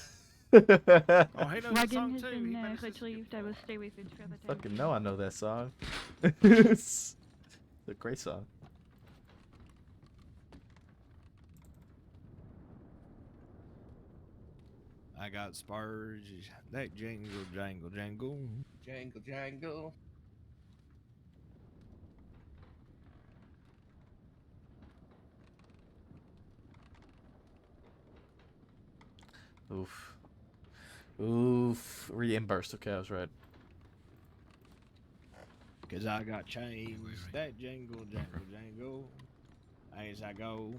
Oh, hey, no, that Wagon song has too. been He finished this- retrieved. I will stay with it for the time. Fucking know I know that song. It's a great song. I got spurs. That jingle, jangle, jangle. Jangle, jangle. Oof. Oof. Reimbursed. Okay, I was right. Cause I got chains that jingle, jangle, jangle. As I go,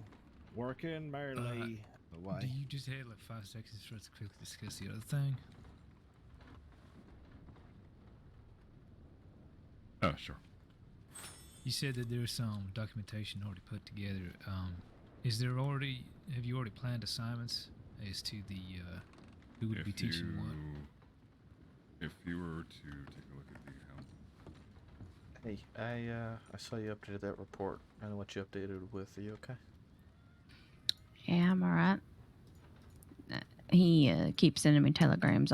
working merrily Do away. you just have like 5 seconds for us to quickly discuss the other thing? Sure. You said that there's some documentation already put together. Is there already? Have you already planned assignments as to the who would be teaching what? If you were to take a look at the account. Hey, I saw you updated that report. I know what you updated with. Are you okay? Yeah, I'm alright. He keeps sending me telegrams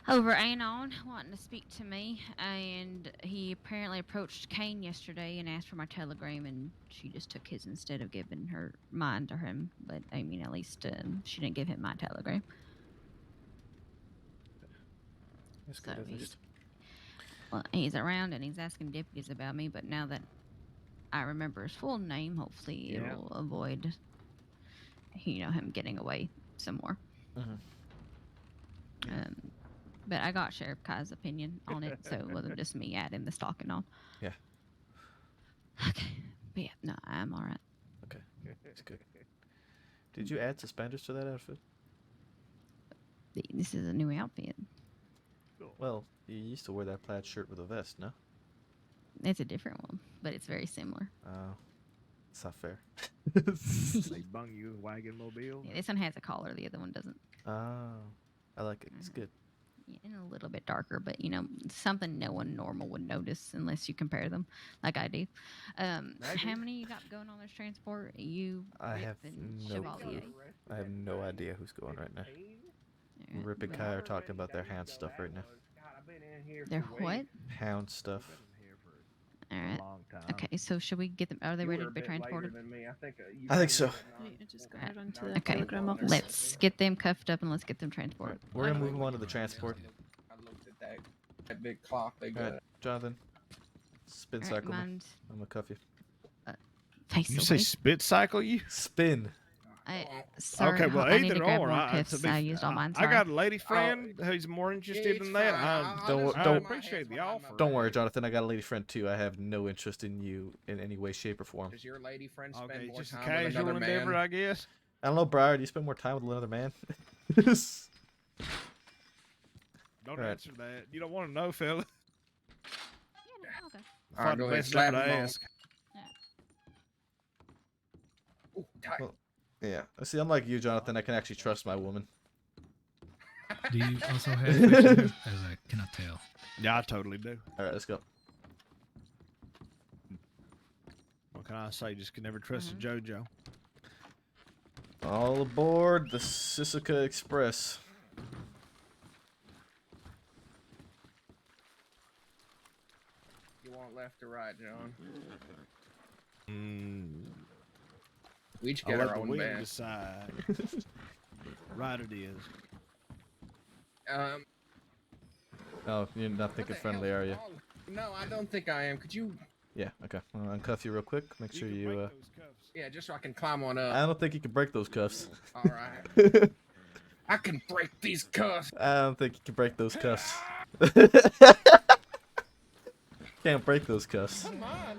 over Anon wanting to speak to me, and he apparently approached Kane yesterday and asked for my telegram, and she just took his instead of giving her mine to him. But I mean, at least she didn't give him my telegram. That's So good, at least. well, he's around and he's asking deputies about me, but now that I remember his full name. Hopefully, it Yeah. will avoid, him getting away some more. But I got Sheriff Kai's opinion on it, so it wasn't just me adding the stalking on. Yeah. Okay. But yeah, no, I'm all right. Okay. It's good. Did you add suspenders to that outfit? This is a new outfit. Well, you used to wear that plaid shirt with a vest, no? It's a different one, but it's very similar. Oh, it's not fair. They bung you a wagon mobile. Yeah, this one has a collar, the other one doesn't. Oh, I like it. It's good. Yeah, and a little bit darker, but something no one normal would notice unless you compare them, like I do. How many you got going on this transport? You, I Rip, have and no Chevalier. I have no idea who's going right now. Yeah, Rip and but- Kai are talking about their hound stuff right now. Their what? Hound stuff. All right. Okay, so should we get them? Are they ready to be transported? I think so. Just go right onto the Okay, telegram office. let's get them cuffed up and let's get them transported. We're gonna move them on to the transport. I looked at that big clock they got. Alright, Jonathan. Spin Alright, cycle me. mind. I'm gonna cuff you. Face You say away. spit cycle you? Spin. Sorry, Okay, well, I need to either grab or. more I, cuffs. to be I f- used all mine. I Sorry. got a lady friend who's more interested it's in that. fine. Don't I don't appreciate the offer. don't worry, Jonathan. I got a lady friend too. I have no interest in you in any way, shape, or form. Does your lady friend spend Okay, more just a time with casual another endeavor, man? I guess. I don't know, Briar. Do you spend more time with another man? Don't Alright. answer that. You don't want to know, fella. Okay. All right, Find go the ahead, best slap number to him on. ask. Ooh, tight. Well, yeah. See, unlike you, Jonathan, I can actually trust my woman. Do you also have facial hair? As I cannot tell. Yeah, I totally do. All right, let's go. What can I say? Just can never trust Mm-hmm. a JoJo. All aboard the Sisika Express. You want left or right, John? We each I'll got let our the own wind band. decide. Right, it is. Oh, you're not thinking friendly, are you? No, I don't think I am. Could you? Yeah. Okay. I'll uncuff you real quick. Make sure you. Yeah, just so I can climb on up. I don't think you can break those cuffs. All right. I can break these cuffs. I don't think you can break those cuffs. Can't break those cuffs. Come on.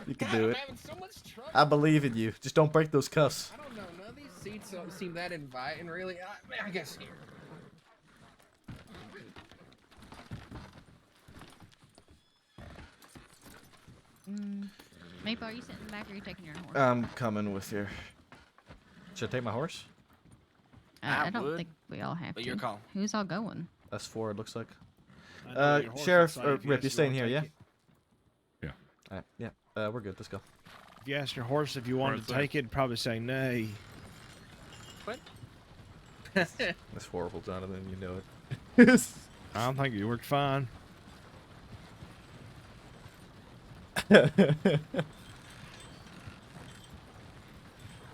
You can God, do I'm it. having so much trouble. I believe in you. Just don't break those cuffs. I don't know. None of these seats don't seem that inviting, really. I guess here. Maple, are you sitting in the back or are you taking your horse? I'm coming with you. Should I take my horse? I I don't would, think we all have but to. your call. Who's all going? That's 4, it looks like. I know your horse Sheriff, will say if you Rip, ask you you staying wanna here, take yeah? it. Yeah. Alright, yeah. We're good. Let's go. If you asked your horse if you wanted Right to there. take it, it'd probably say nay. What? That's horrible, Jonathan. You know it. I don't think it worked fine.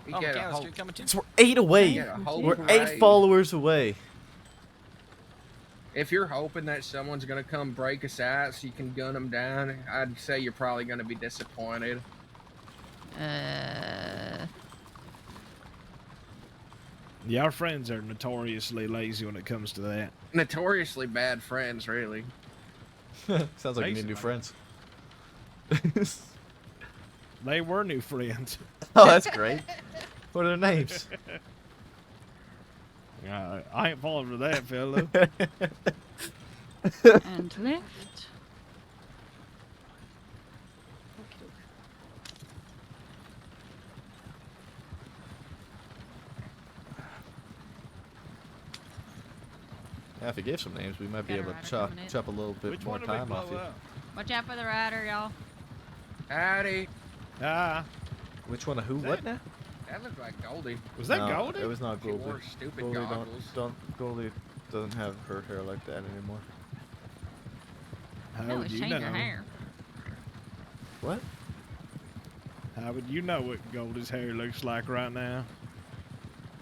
We Oh, get a McAllister, whole- you coming too? We're 8 away. Yeah, a whole We're parade. 8 followers away. If you're hoping that someone's gonna come break us out so you can gun them down, I'd say you're probably gonna be disappointed. Yeah, our friends are notoriously lazy when it comes to that. Notoriously bad friends, really. Sounds like you need new friends. They were new friends. Oh, that's great. What are their names? I ain't falling for that, fella. And left. Yeah, if you gave some names, we might be Got a able rider to chop, coming in. chop a little bit Which more one did we time off blow you. up? Watch out for the rider, y'all. Howdy. Ah. Which one of who? What now? That looked like Goldie. Was that No, Goldie? It was not She Goldie. wore stupid Goldie goggles. Goldie doesn't have her hair like that anymore. How No, would it's you change know? your hair. What? How would you know what Goldie's hair looks like right now?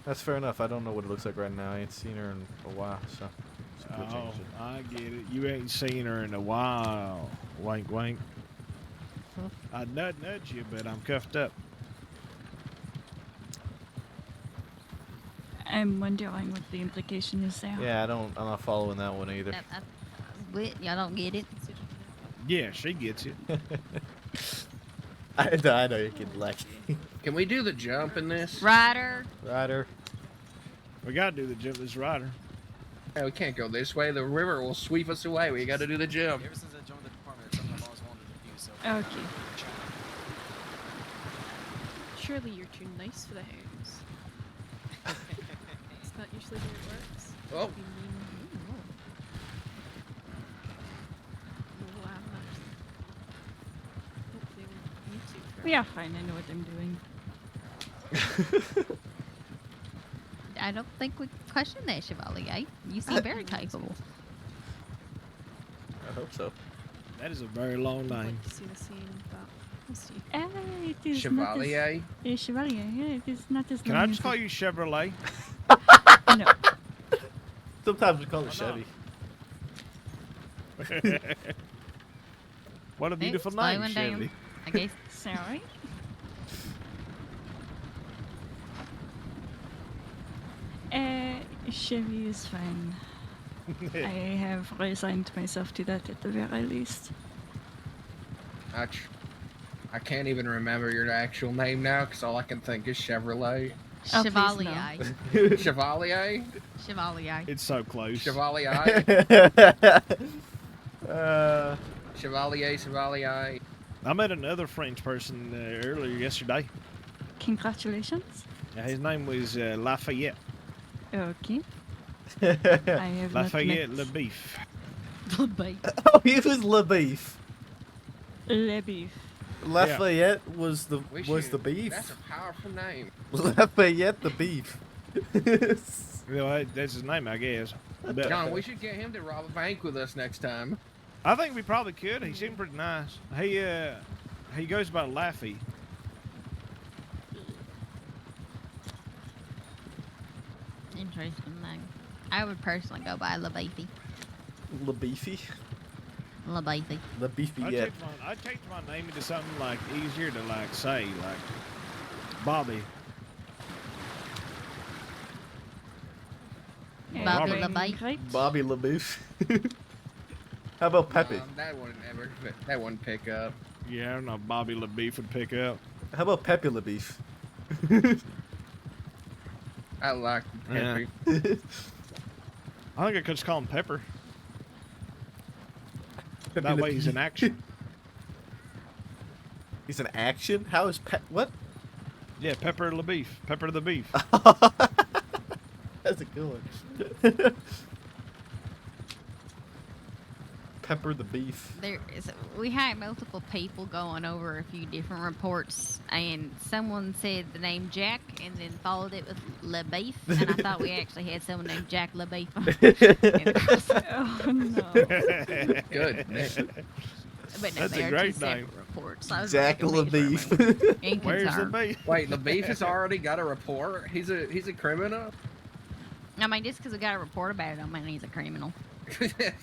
That's fair enough. I don't know what it looks like right now. I ain't seen her in a while, so. she could Oh, change it. I get it. You ain't seen her in a while. Wink, wink. I'd nudge you, but I'm cuffed up. I'm wondering what the implication is there. Yeah, I'm not following that one either. What? Y'all don't get it? Yeah, she gets it. I know you can like. Can we do the jump in this? Ryder. We gotta do the jump. This rider. Yeah, we can't go this way. The river will sweep us away. We gotta do the jump. Ever since I joined the department, it's something I've always wanted to do. So. Okay. Surely you're too nice for the hounds. It's not usually how it works. Oh. You mean, no, I'm not. Hopefully we'll need to. We are fine. I know what I'm doing. I don't think we question that, Chevalier. You seem very capable. I hope so. That is a very long I'd name. like to see the scene, but we'll see. It is Chevalier? Not as, Chevalier. Yeah, it is not as Can long I as just call you Chevrolet? No. Sometimes we call it Chevy. What a beautiful slowing name, down. Chevy. I guess. Sorry. Chevy is fine. I have resigned myself to that at the very least. I can't even remember your actual name now because all I can think is Chevrolet. Oh, Chevalier. Chevalier? Chevalier. It's so close. Chevalier? Chevalier. I met another French person earlier yesterday. Congratulations. His name was Lafayette. Okay. I have Lafayette not met Le Beef. Le Beef. Oh, he was Le Beef. Le Beef. Lafayette was the beef. That's a powerful name. Lafayette the beef. Well, that's his name, I guess. But, John, we should get him to rob a bank with us next time. I think we probably could. He seemed pretty nice. He goes by Laffy. Interesting name. I would personally go by Le Beefy. Le Beefy? Le Beefy. Le Beefy, I yeah. changed my name into something like easier to like say, like Bobby. Bobby Robert. Le Beef. Bobby Le Beef. How about Pepe? That wouldn't pick up. Yeah, I don't know. Bobby Le Beef would pick up. How about Pepe Le Beef? I like Pepe. I think I could just call him Pepper. Pepe That Le way he's Beef. in action. He's in action? How is what? Yeah, Pepper Le Beef. Pepper the Beef. That's a good one. Pepper the Beef. We had multiple people going over a few different reports, and someone said the name Jack and then followed it with Le Beef, and I thought we actually had someone named Jack Le Beef. Oh no. Good. But no, That's they a are great two separate name. reports. I was Jack very Le confused for a Beef. moment. And Where's the concerned. beef? Wait, the beef has already got a report? He's a criminal? I mean, just because we got a report about it, don't mean he's a criminal.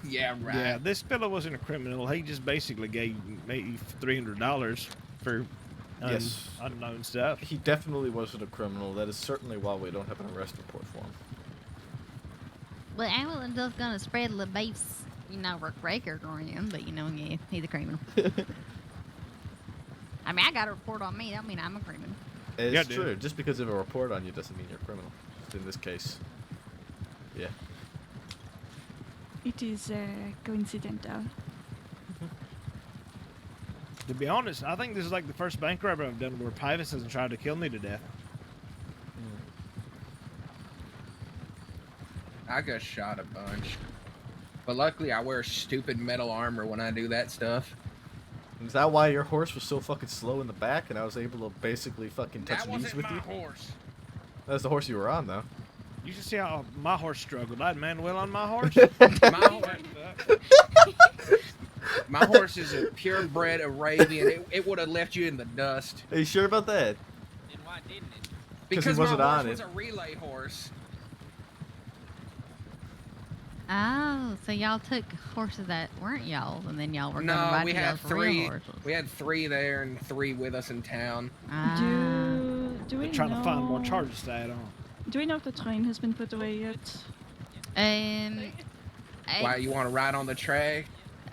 Yeah, right. Yeah, this fellow wasn't a criminal. He just basically gave me $300 for Yes. unknown stuff. He definitely wasn't a criminal. That is certainly why we don't have an arrest report for him. Well, I wasn't just gonna spread Le Beef's, record around, but yeah, he's a criminal. I mean, I got a report on me. That mean I'm a criminal. It's Yeah, dude. true. Just because of a report on you doesn't mean you're a criminal. In this case. Yeah. It is coincidental. To be honest, I think this is like the first bank robbery I've done where Pivus hasn't tried to kill me to death. I got shot a bunch. But luckily I wear stupid metal armor when I do that stuff. Is that why your horse was so fucking slow in the back and I was able to basically fucking touch That knees wasn't with my you? horse. That's the horse you were on, though. You should see how my horse struggled. I had Manuel on my horse. My horse is a purebred Arabian. It would have left you in the dust. Are you sure about that? Then why didn't it? he Because wasn't my horse on was it. a relay horse. Oh, so y'all took horses that weren't y'all's, and then y'all were gonna No, ride we to had y'all's real 3. horses. We had 3 there and 3 with us in town. Do we They're trying know... to find more charges to add on. Do we know if the train has been put away yet? Why, you want to ride on the track?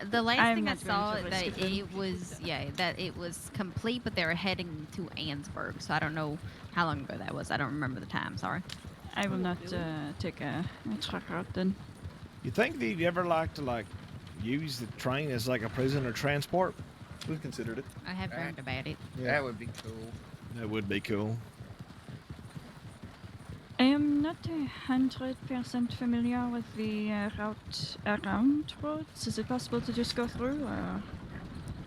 The last I'm thing I not going saw to that risk it it was that it was complete, but they were heading to Ansburg. So I don't know how long ago that was. I don't remember the time. Sorry. I will not take a truck route then. You think that you'd ever like to use the train as like a prisoner transport? We've considered it. I have dreamed about it. That would be cool. That would be cool. I am not 100% familiar with the route around roads. Is it possible to just go through, or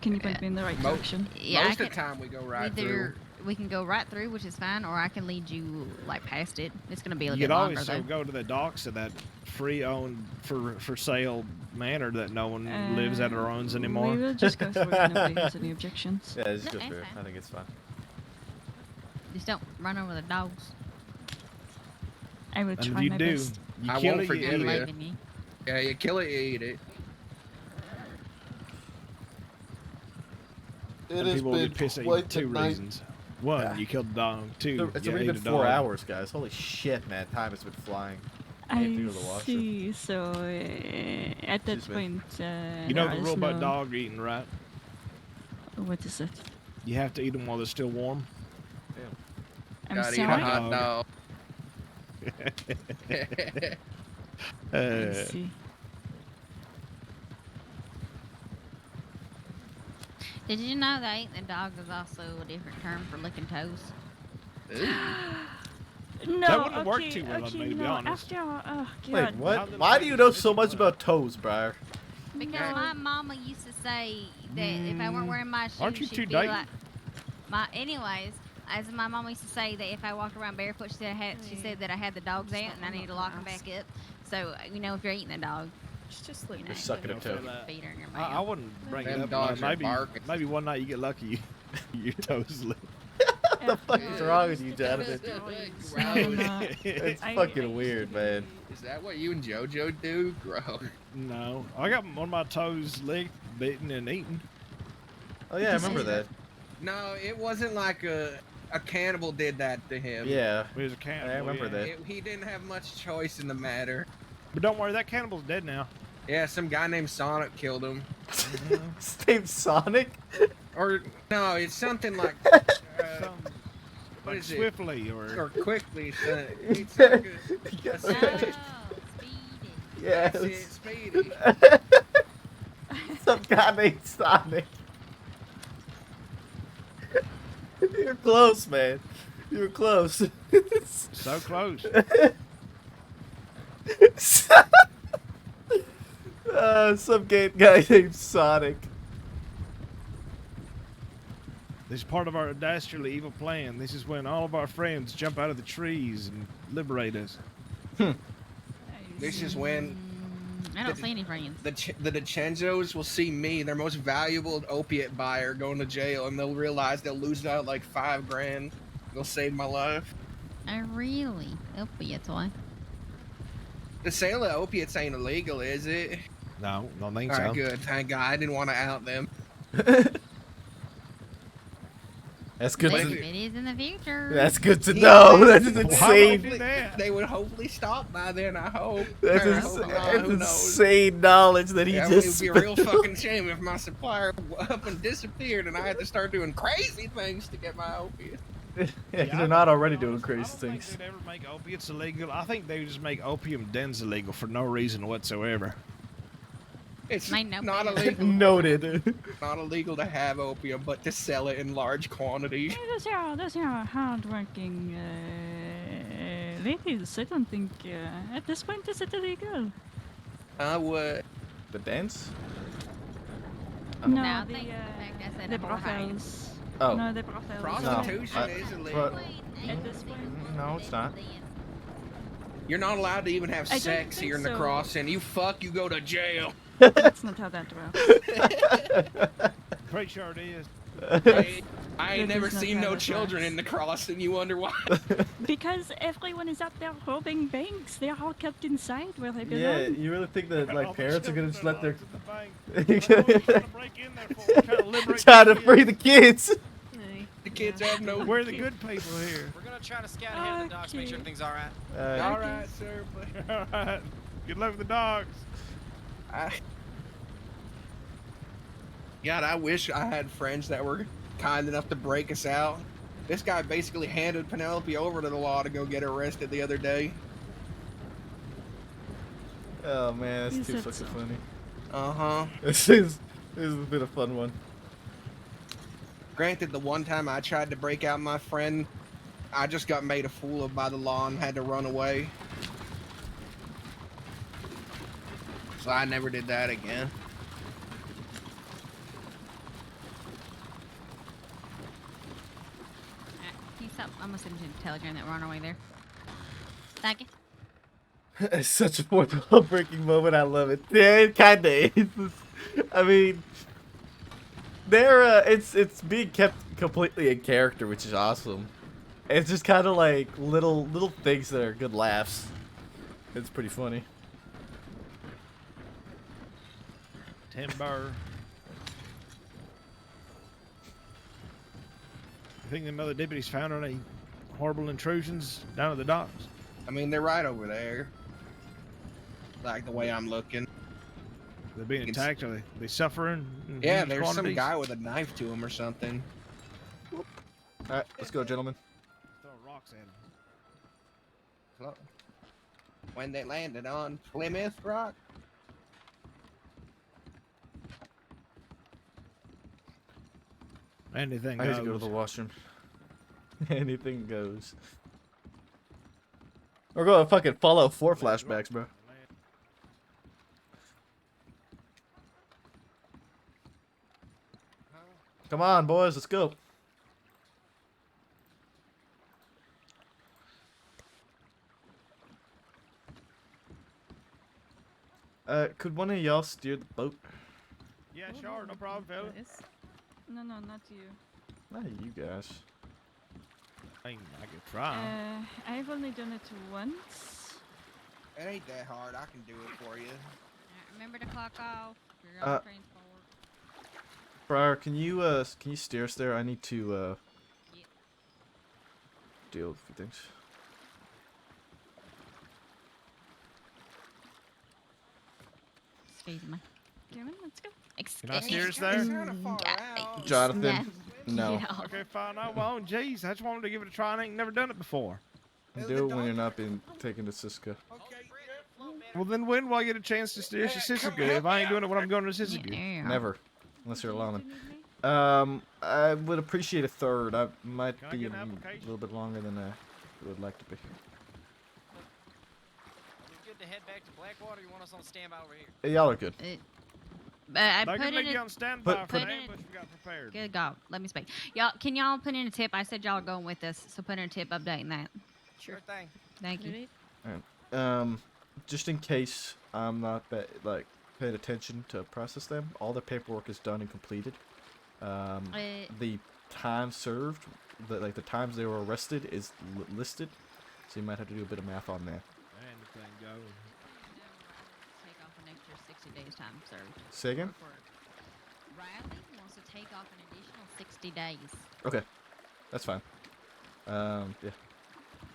can you point me in the right direction? Yeah, Most of the time we go right through. We can go right through, which is fine, or I can lead you past it. It's gonna be a You little could bit always longer still though. go to the docks of that free-owned for sale manor that no one lives at or owns anymore. We will just go through if nobody has any objections. Yeah, just No, go it's through. fine. I think it's fine. Just don't run over the dogs. I will And if try you my do, best. you I kill won't it, you forget eat you. it. Yeah, you kill it, you eat it. And people get pissed at you for 2 reasons. 1, you killed the dog. 2, It's you already ate been a 4 dog. hours, guys. Holy shit, man. Time has been flying. I have to go I to the washroom. see. So at that Excuse me. point, You know there the is rule about no- dog eating, right? What is it? You have to eat them while they're still warm. I'm Gotta eat a sorry. hot dog. I see. Did you know that eating the dog is also a different term for licking toes? No, That wouldn't okay, work too well on okay, me, to be no, honest. After, oh god. Wait, what? Why do you know so much about toes, Briar? Because my mama used to say that if I weren't wearing my shoes, Aren't you she'd too be dating? like. Anyways, as my mama used to say that if I walked around barefoot, she said that I had the dogs out and I need to lock them back up. So if you're eating a dog, just like You're sucking a toe. feet are in your I mouth. wouldn't bring it Them up. dogs are Maybe barking. maybe one night you get lucky, your toes lick. What the fuck is wrong with you, Jonathan? No. It's I- fucking weird, man. Is that what you and JoJo do? Gross. No, I got one of my toes licked, bitten, and eaten. Oh yeah, I remember that. No, it wasn't like a cannibal did that to him. Yeah, It was a cannibal. I remember that. He didn't have much choice in the matter. But don't worry, that cannibal's dead now. Yeah, some guy named Sonic killed him. His name's Sonic? Or no, it's something like what Like is it? swiftly or Quickly. It's like Yes. That's it, Speedy. Some guy named Sonic. You're close, man. You're close. so close. Some guy named Sonic. This is part of our dastardly evil plan. This is when all of our friends jump out of the trees and liberate us. This is when I don't see any friends. the DiCenzos will see me, their most valuable opiate buyer, going to jail, and they'll realize they'll lose out like $5,000. They'll save my life. I really opiates, why? The sale of opiates ain't illegal, is it? No, don't think All so. right, good. Thank God. I didn't want to out them. That's good. Maybe To, it is in the future. that's good to know. That's Why insane. would they would hopefully stop by then, I hope. That's, Or I hope not, that's who knows? insane knowledge that he Yeah, just. it would be a real fucking shame if my supplier up and disappeared and I had to start doing crazy things to get my opiates. Yeah, they're not already doing crazy things. They'd ever make opiates illegal. I think they would just make opium dens illegal for no reason whatsoever. It's Might not not be. illegal. Noted. Not illegal to have opium, but to sell it in large quantities. Those are hardworking ladies. I don't think at this point is it illegal. I would. The dance? No, I the think the fact I said the I'm alright. brothels. Oh. No, the brothels. Prostitution is illegal. At this point. No, it's not. You're not allowed to even have I don't sex think here in the so. crossing. You fuck, you go to jail. That's not how that works. Pretty sure it is. I ain't That never is not seen how no that children works. in the cross, and you wonder why. Because everyone is out there robbing banks. They are all kept inside where they belong. Yeah, you really think that All like the parents are gonna just let their Break in there for trying to liberate trying the to free the kids? The kids have no. We're the good people here. We're gonna try to scout ahead of the dogs, make sure everything's all right. All right, sir. But All right. Good luck with the dogs. God, I wish I had friends that were kind enough to break us out. This guy basically handed Penelope over to the law to go get arrested the other day. Oh man, You that's too said fucking so. funny. Uh-huh. This has been a fun one. Granted, the one time I tried to break out my friend, I just got made a fool of by the law and had to run away. So I never did that again. Can you stop? I'm gonna send you a telegram that we're on our way there. Thank you. It's such a fourth wall breaking moment. I love it. Yeah, it kind of is. I mean, it's being kept completely in character, which is awesome. It's just kind of like little things that are good laughs. It's pretty funny. Timber. You think them other deputies found any horrible intrusions down at the docks? I mean, they're right over there. Like the way I'm looking. They're being It's- attacked? Are they suffering? in Yeah, huge there's some quantities? guy with a knife to him or something. All right, let's go, gentlemen. Throw rocks at him. Look. When they landed on Plymouth Rock. Anything I need to go to goes. the washroom. Anything goes. We're going to fucking Fallout 4 flashbacks, bro. Come on, boys, let's go. Could one of y'all steer the boat? Yeah, sure, no problem, fella. No, not you. Not you guys. I mean, I could try. I've only done it once. It ain't that hard. I can do it for you. Remember to clock off. You're on transport. Briar, can you steer us there? I need to deal with a few things. Excuse me. Let's go. Can I steer us there? Jonathan, no. Yeah. Okay, fine. No, well, jeez, I just wanted to give it a try. I ain't never done it before. Do it when you're not being taken to Siska. Well, then when will I get a chance to steer to Sissiga if I ain't doing it when I'm going to Sissiga? Never, unless you're allowing. I would appreciate a third. I might Can I be get a an application? little bit longer than I would like to be. We good to head back to Blackwater? You want us on standby over here? Y'all are good. I I put can in make a, you on standby Put- for put- the ambush we got prepared. Good God, let me speak. Can y'all put in a tip? I said y'all are going with us, so put in a tip updating that. Sure thing. Thank you. Alright. Just in case I'm not paying attention to process them, all the paperwork is done and completed. The time served, the times they were arrested is listed, so you might have to do a bit of math on that. Anything goes. Take off an extra 60 days time served. Say again? Riley wants to take off an additional 60 days. Okay, that's fine. Yeah.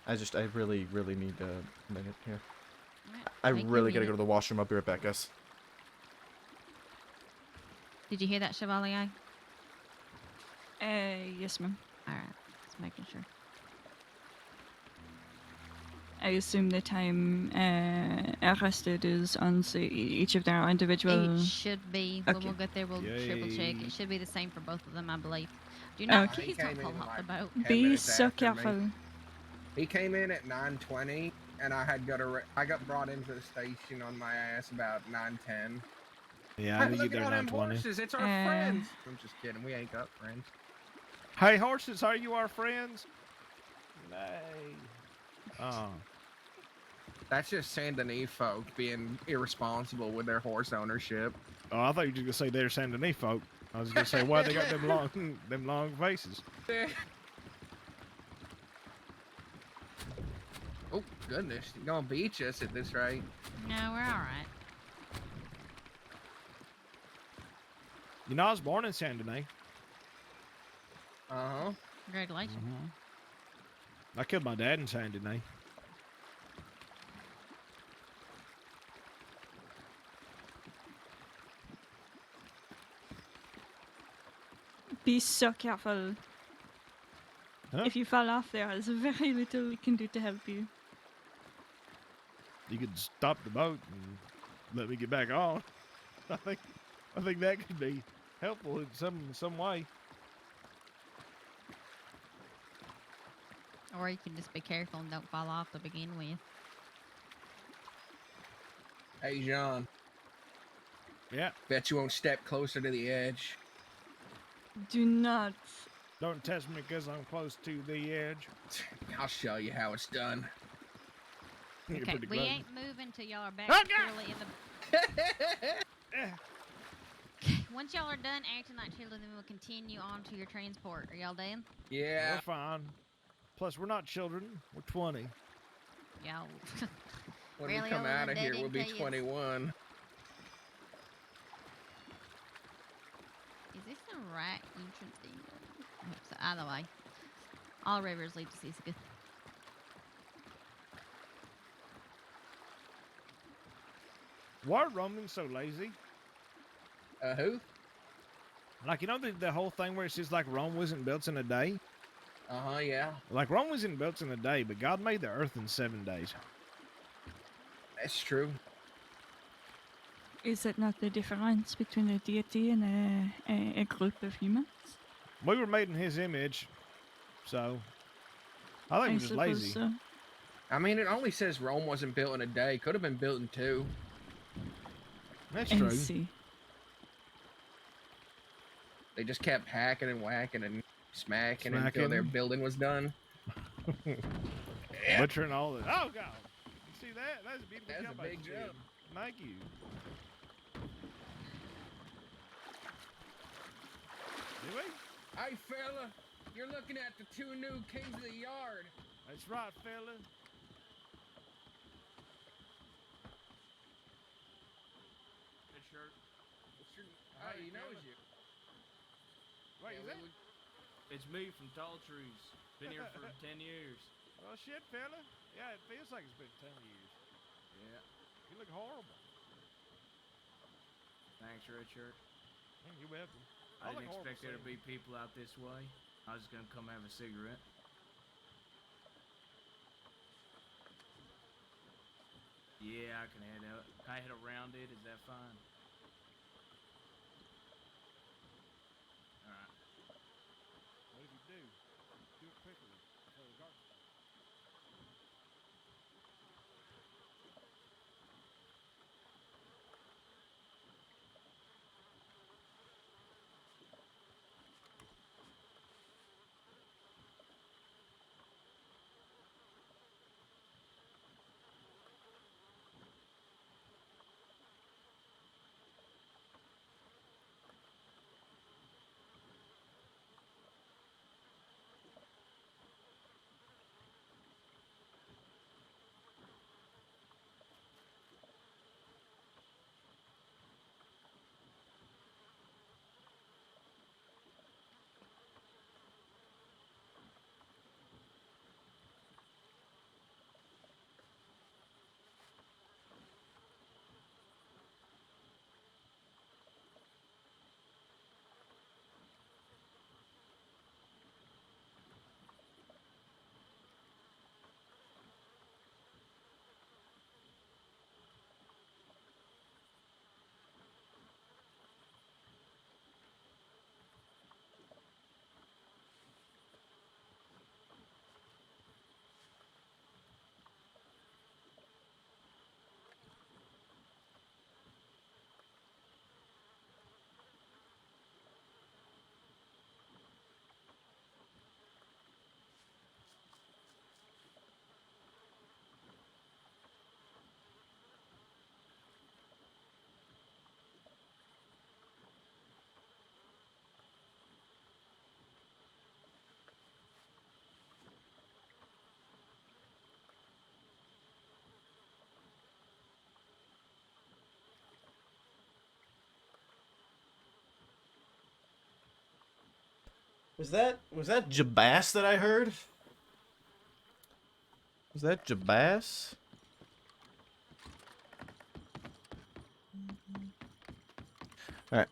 I really need a minute here. I Take your really gotta minute. go to the washroom. I'll be right back, guys. Did you hear that, Chevalier? Yes, ma'am. Alright, just making sure. I assume the time arrested is on each of their individual. It should be. When Okay. we'll get there, we'll triple check. Yay. It should be the same for both of them, I believe. Do not, Okay. please don't pull off the boat. 10 Be minutes so after me. careful. He came in at 9:20, and I got brought into the station on my ass about 9:10. Yeah, I Hey, knew you look there at all them 9:20. horses. It's our Uh, friends. I'm just kidding. We ain't got friends. Hey, horses, are you our friends? Nay. Oh. That's just Saint Denis folk being irresponsible with their horse ownership. Oh, I thought you were just gonna say they're Saint Denis folk. I was gonna say, why they got them long faces? Oh goodness, you're gonna beat us at this rate. No, we're all right. You know, I was born in San Denis. Uh-huh. Congratulations. I killed my dad in San Denis. Be so careful. Huh? If you fall off, there is very little we can do to help you. You could stop the boat and let me get back on. I think that could be helpful in some way. Or you can just be careful and don't fall off to begin with. Hey, John. Yeah. Bet you won't step closer to the edge. Do not. Don't test me because I'm close to the edge. I'll show you how it's done. You're Okay, pretty we close. ain't moving till y'all are back Oh, clearly in the... Once y'all are done acting like children, then we'll continue on to your transport. Are y'all done? Yeah. We're fine. Plus, we're not children. We're 20. Y'all... When really we come older out than of here, Daddy we'll be until you- 21. Is this the right entrance? So either way, all rivers lead to Siska. Why are Romans so lazy? Who? Like, you know the whole thing where it says, like, Rome wasn't built in a day? Uh-huh, yeah. Like, Rome wasn't built in a day, but God made the earth in 7 days. That's true. Is that not the difference between a deity and a group of humans? We were made in his image, so I think we're just lazy. So. I mean, it only says Rome wasn't built in a day. Could have been built in 2. That's I true. see. They just kept hacking and whacking and smacking until Smacking. their building was done. Butchering all the... Oh, God. You see that? That's a beautiful That's jump. a big I just did. jump. Thank you. Did we? Hey, fella, you're looking at the 2 new kings of the yard. That's right, fella. Good shirt. Hey, he knows you. Wait, Yeah, is that... It's me from Tall Trees. Been here for 10 years. Well, shit, fella. Yeah, it feels like it's been 10 years. Yeah. You look horrible. Thanks, Red Shirt. You're welcome. I look didn't horrible expect there to too. be people out this way. I was just gonna come have a cigarette. Yeah, I can head out. Can I head around it? Is that fine? Alright. What did you do? Do it quickly. So the guards... Was that Jabas that I heard? Was that Jabas? All right.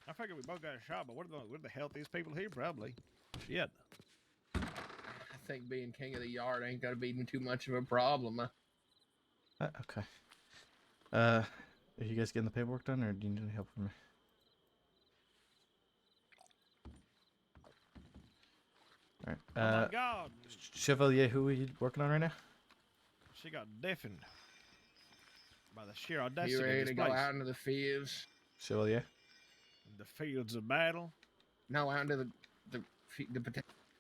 I figure we both got a shot, but we're the healthiest people here, probably. Shit. I think being king of the yard ain't gonna be too much of a problem. Okay. Are you guys getting the paperwork done, or do you need any help from me? All right. Oh my God! Chevalier, who are you working on right now? She got deafened by the sheer audacity You of ready this to place. go out into the fields? Chevalier. The fields of battle. No, out into the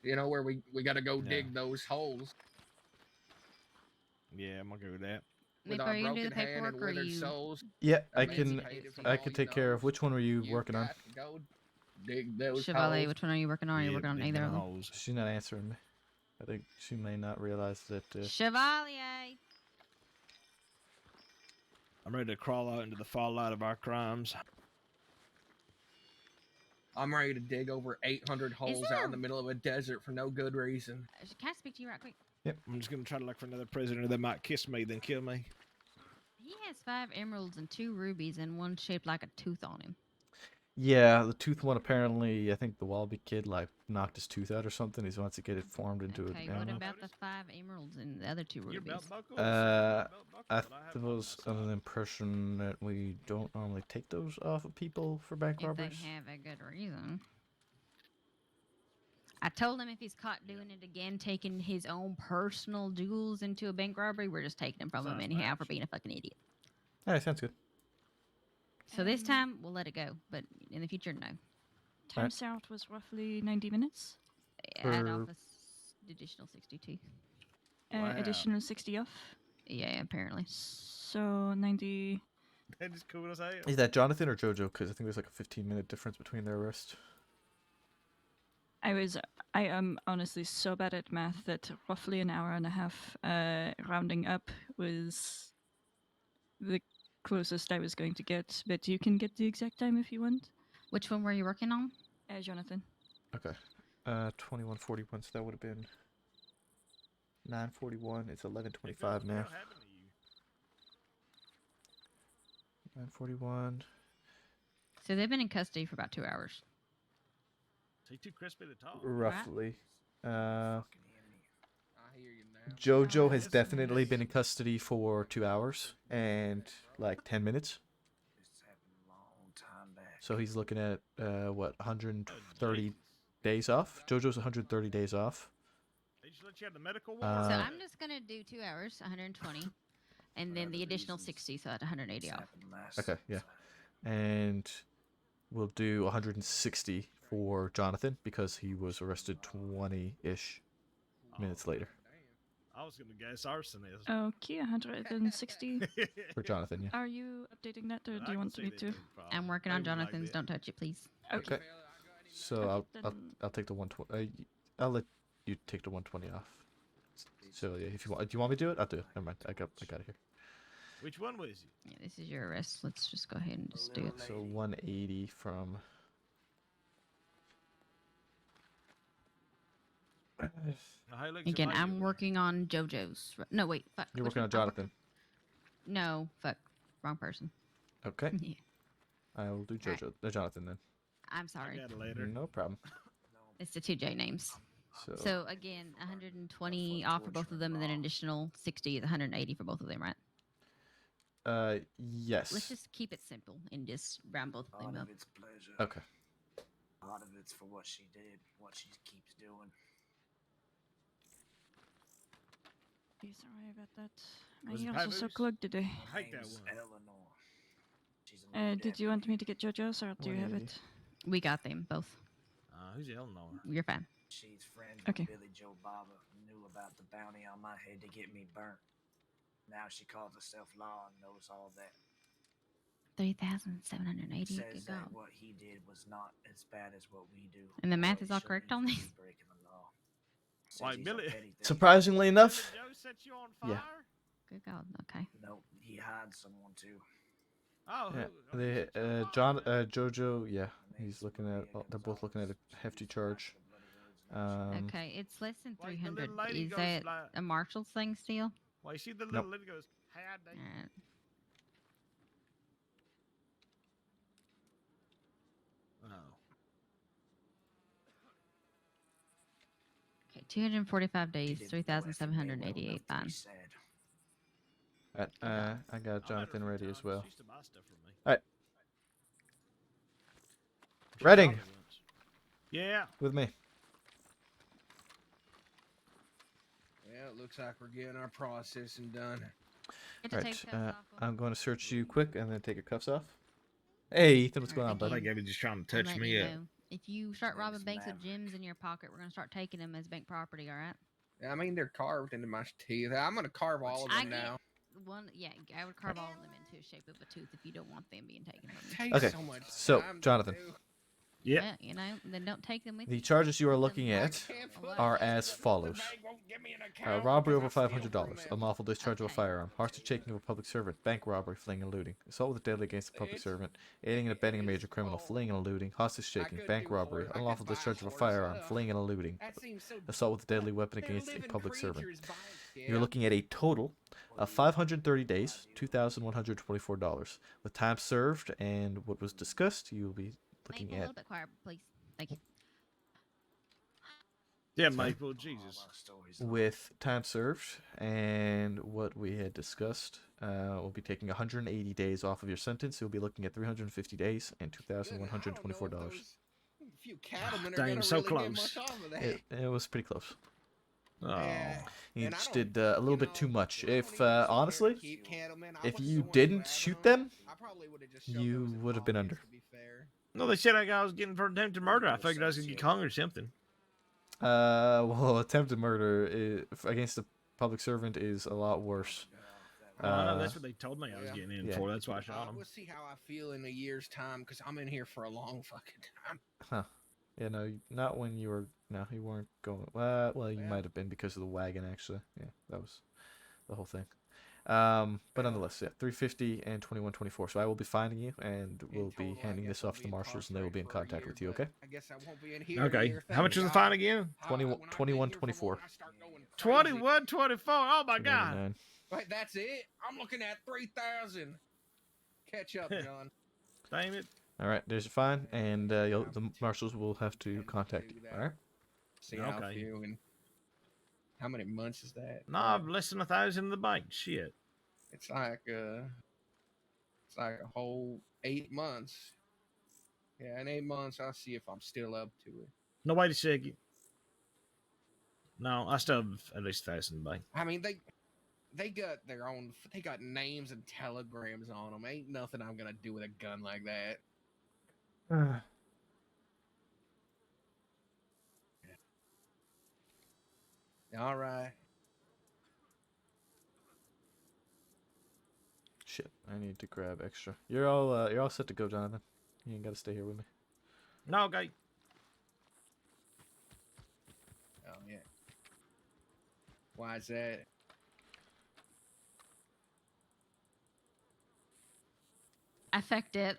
you know where we gotta go dig those holes. Yeah, I'm gonna go with that. With Nick, our are you gonna do the broken hand and paperwork, or withered you? souls. Yeah, I emancipated from all can you take care of. knows. Which one were you working on? Got to go dig those Chevalier, holes. which one are you working on? Are you working on either of them? She's not answering me. I think she may not realize that. Chevalier. I'm ready to crawl out into the fallout of our crimes. I'm ready to dig over 800 holes out in the middle of a desert for no good reason. Can I speak to you right quick? Yep. I'm just gonna try to look for another prisoner that might kiss me, then kill me. He has 5 emeralds and 2 rubies, and one shaped like a tooth on him. Yeah, the tooth one apparently. I think the Wallaby kid like knocked his tooth out or something. He wants to get it formed into Okay, an what animal. about the 5 emeralds and the other 2 rubies? I was under the impression that we don't normally take those off of people for bank If they robberies. have a good reason. I told him if he's caught doing it again, taking his own personal jewels into a bank robbery, we're just taking them from him anyhow for being a fucking idiot. All right, sounds good. So this time we'll let it go, but in the future, no. Time south was roughly 90 minutes. Add off additional 62. Additional 60 off. Yeah, apparently. So 90. That is cool as hell. Is that Jonathan or Jojo? Because I think there's like a 15-minute difference between their arrests. I am honestly so bad at math that roughly an hour and a half, rounding up, was the closest I was going to get. But you can get the exact time if you want. Which one were you working on? Jonathan. Okay. 21:41. So that would have been 9:41. It's 11:25 now. 9:41. So they've been in custody for about 2 hours. He's too crispy to talk. Roughly. I hear you now. Jojo has definitely been in custody for 2 hours and like 10 minutes. So he's looking at what, 130 days off? Jojo's 130 days off. They just let you have the medical So warrant. I'm just gonna do 2 hours, 120, and then the additional 60, so that's 180 off. Okay, yeah. And we'll do 160 for Jonathan because he was arrested 20-ish minutes later. I was gonna guess arson is. Okay, 160. For Jonathan, yeah. Are you updating that, or do you want me to? I'm working on Jonathan's. Don't touch it, please. Okay. So then- I'll take the 120. I'll let you take the 120 off. So yeah, if you want, do you want me to do it? I'll do it. Never mind. I got it here. Which one was it? Yeah, this is your arrest. Let's just go ahead and just do it. So 180 from. Again, I'm working on JoJo's. No, wait. Fuck. You're which working on one? I'm Jonathan. No, fuck. Wrong person. Okay. Yeah. I will do Jojo. Jonathan then. I'm sorry. got it later. No problem. It's the 2 J names. So again, 120 off for both of them, and then an additional 60 is 180 for both of them, right? Yes. Let's just keep it simple and just round both of them up. It's pleasure. Okay. A lot of it's for what she did, what she keeps doing. Okay, sorry about that. My Was it ears are so Papoose? clogged today. Her name's Eleanor. She's a little Did you want me to get JoJo's, or do you have it? We got them both. Who's Eleanor? You're fine. She's friends Okay. with Billy Joe Barber, knew about the bounty on my head to get me burnt. Now she calls herself Law and knows all that. 3,780. Says Good that God. what he did was not as bad as what we do. And the math but is he all shouldn't correct even on be this? breaking the law. Like Billy. Surprisingly enough, Joe set you on yeah. fire? Good God. Okay. Nope, he had someone too. Oh, Yeah, who? Jojo, yeah, he's looking at. Oh, they're both looking at a hefty charge. Okay, it's less than Like the 300. little lady Is goes that like- a Marshall's thing still? Well, you see the Nope. little lady goes, "Had they?" Alright. Oh. Okay, 245 days, He didn't know if he 3,788 may well fine. be said. I got Jonathan ready as well. She used to buy stuff from me. All right, She Reading. told me once. Yeah. with me. Yeah, it looks like we're getting our processing done. Get to All take right, the cuffs off. I'm going to search you quick and then take your cuffs off. Hey, Ethan, what's going on, I buddy? think Gabby's just trying to I'm touch letting me you up. know. If you start robbing Thanks, banks with Maverick. gems in your pocket, we're gonna start taking them as bank property. All right? I mean, they're carved into my teeth. I'm gonna carve all of I them get now. one. Yeah, I would carve all of them into a shape of a tooth if you don't want them being taken from you. Takes Okay, so much so time to Jonathan, do. Yeah. Yeah, you know, then don't take them with the you. charges you are looking at Can't put are it. as follows: The bank won't give me an account robbery over because I steal from $500, them. unlawful discharge of a Okay. firearm, hostage taking of a public servant, bank robbery, fleeing and looting, assault with a deadly against a public It's- servant, aiding and abetting a major criminal, fleeing and eluding, hostage taking, could bank do a robbery, horse. I could unlawful buy a discharge of a horse, firearm, fleeing and eluding, That seems so. assault with a deadly weapon They're against a living public servant. creatures, Vine. You're Yeah. looking at a total of 530 days, $2,124. With time served and what was discussed, you'll be looking Maple, a at little bit quiet, please. Thank you. Yeah, Sorry? Maple, Jesus. with time served and what we had discussed, we'll be taking 180 days off of your sentence. You'll be looking at 350 days and $2,124. A few cattlemen are Dang, gonna so really close. get much off of that. It was pretty close. Oh. Yeah. You And I just don't- did a little bit too much. If honestly, Keep cattlemen. I if was you the one didn't grabbing shoot them. them, I probably would've just shoved you those in would have been under. pockets, to be fair. No, they said I was getting for attempted murder. I figured I was gonna get hung or something. Well, attempted murder against a public servant is a lot worse. I know that's what they told me I was yeah. getting in Yeah. for. That's why I shot them. We'll see how I feel in a year's time, because I'm in here for a long fucking time. Huh. Yeah, no, not when you were. No, you weren't going. Well, you might have been because of the wagon, actually. Yeah, that was the whole thing. But nonetheless, yeah, 350 and 2124. So I will be finding you, and we'll be handing this off to the marshals, and they will be in contact with you. Okay? I guess I won't be in here. in a Okay. year, How much thank was the God. fine again? 2124. 21, 24. Oh my God. 299. Wait, that's it? I'm looking at 3,000. Catch up, John. Damn it. All right, there's your fine, and the marshals will have to contact you. All right? See how I Okay. feel. And how many months is that? Nah, less than 1,000 in the bank. Shit. It's like a whole 8 months. Yeah, in 8 months, I'll see if I'm still up to it. No, wait a second. No, I still have at least 1,000 in the bank. I mean, they got their own. They got names and telegrams on them. Ain't nothing I'm gonna do with a gun like that. All right. Shit, I need to grab extra. You're all set to go, Jonathan. You ain't got to stay here with me. No, okay. Oh yeah. Why is that? I fucked it.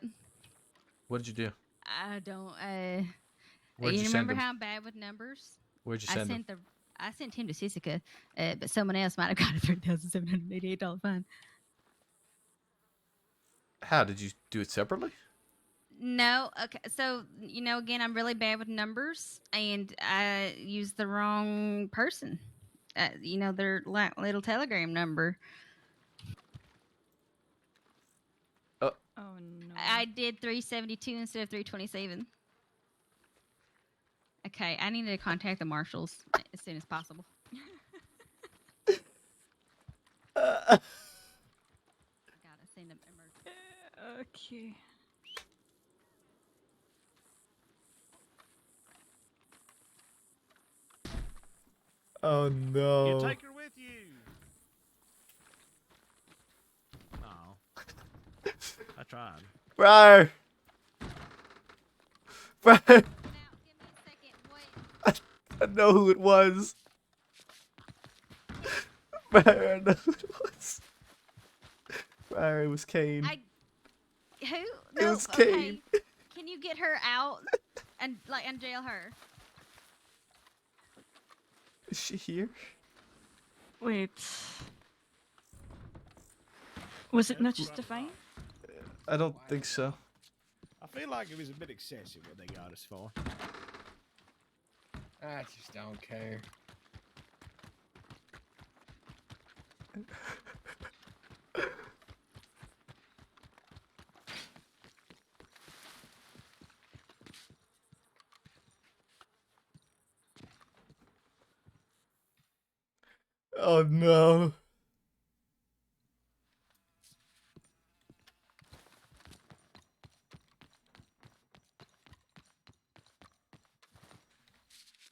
What did you do? I don't. Where'd you send remember him? how I'm bad with numbers? Where'd you I send him? sent I sent him to Sisica, but someone else might have got a $3,788 fine. How did you do it separately? No, okay. So again, I'm really bad with numbers, and I used the wrong person. Their little telegram number. Oh no. I did 372 instead of 327. Okay, I need to contact the marshals as soon as possible. Gotta send them Okay. Oh no. You take her with you. No. I tried. Briar! Briar! I know who it was. Byron, no, it was. Byron, it was Kane. Who? It No, was okay. Kane. Can you get her out and jail her? Is she here? Wait. Was it not just a fight? I don't think so. I feel like it was a bit excessive what they got us for. I just don't care. Oh no.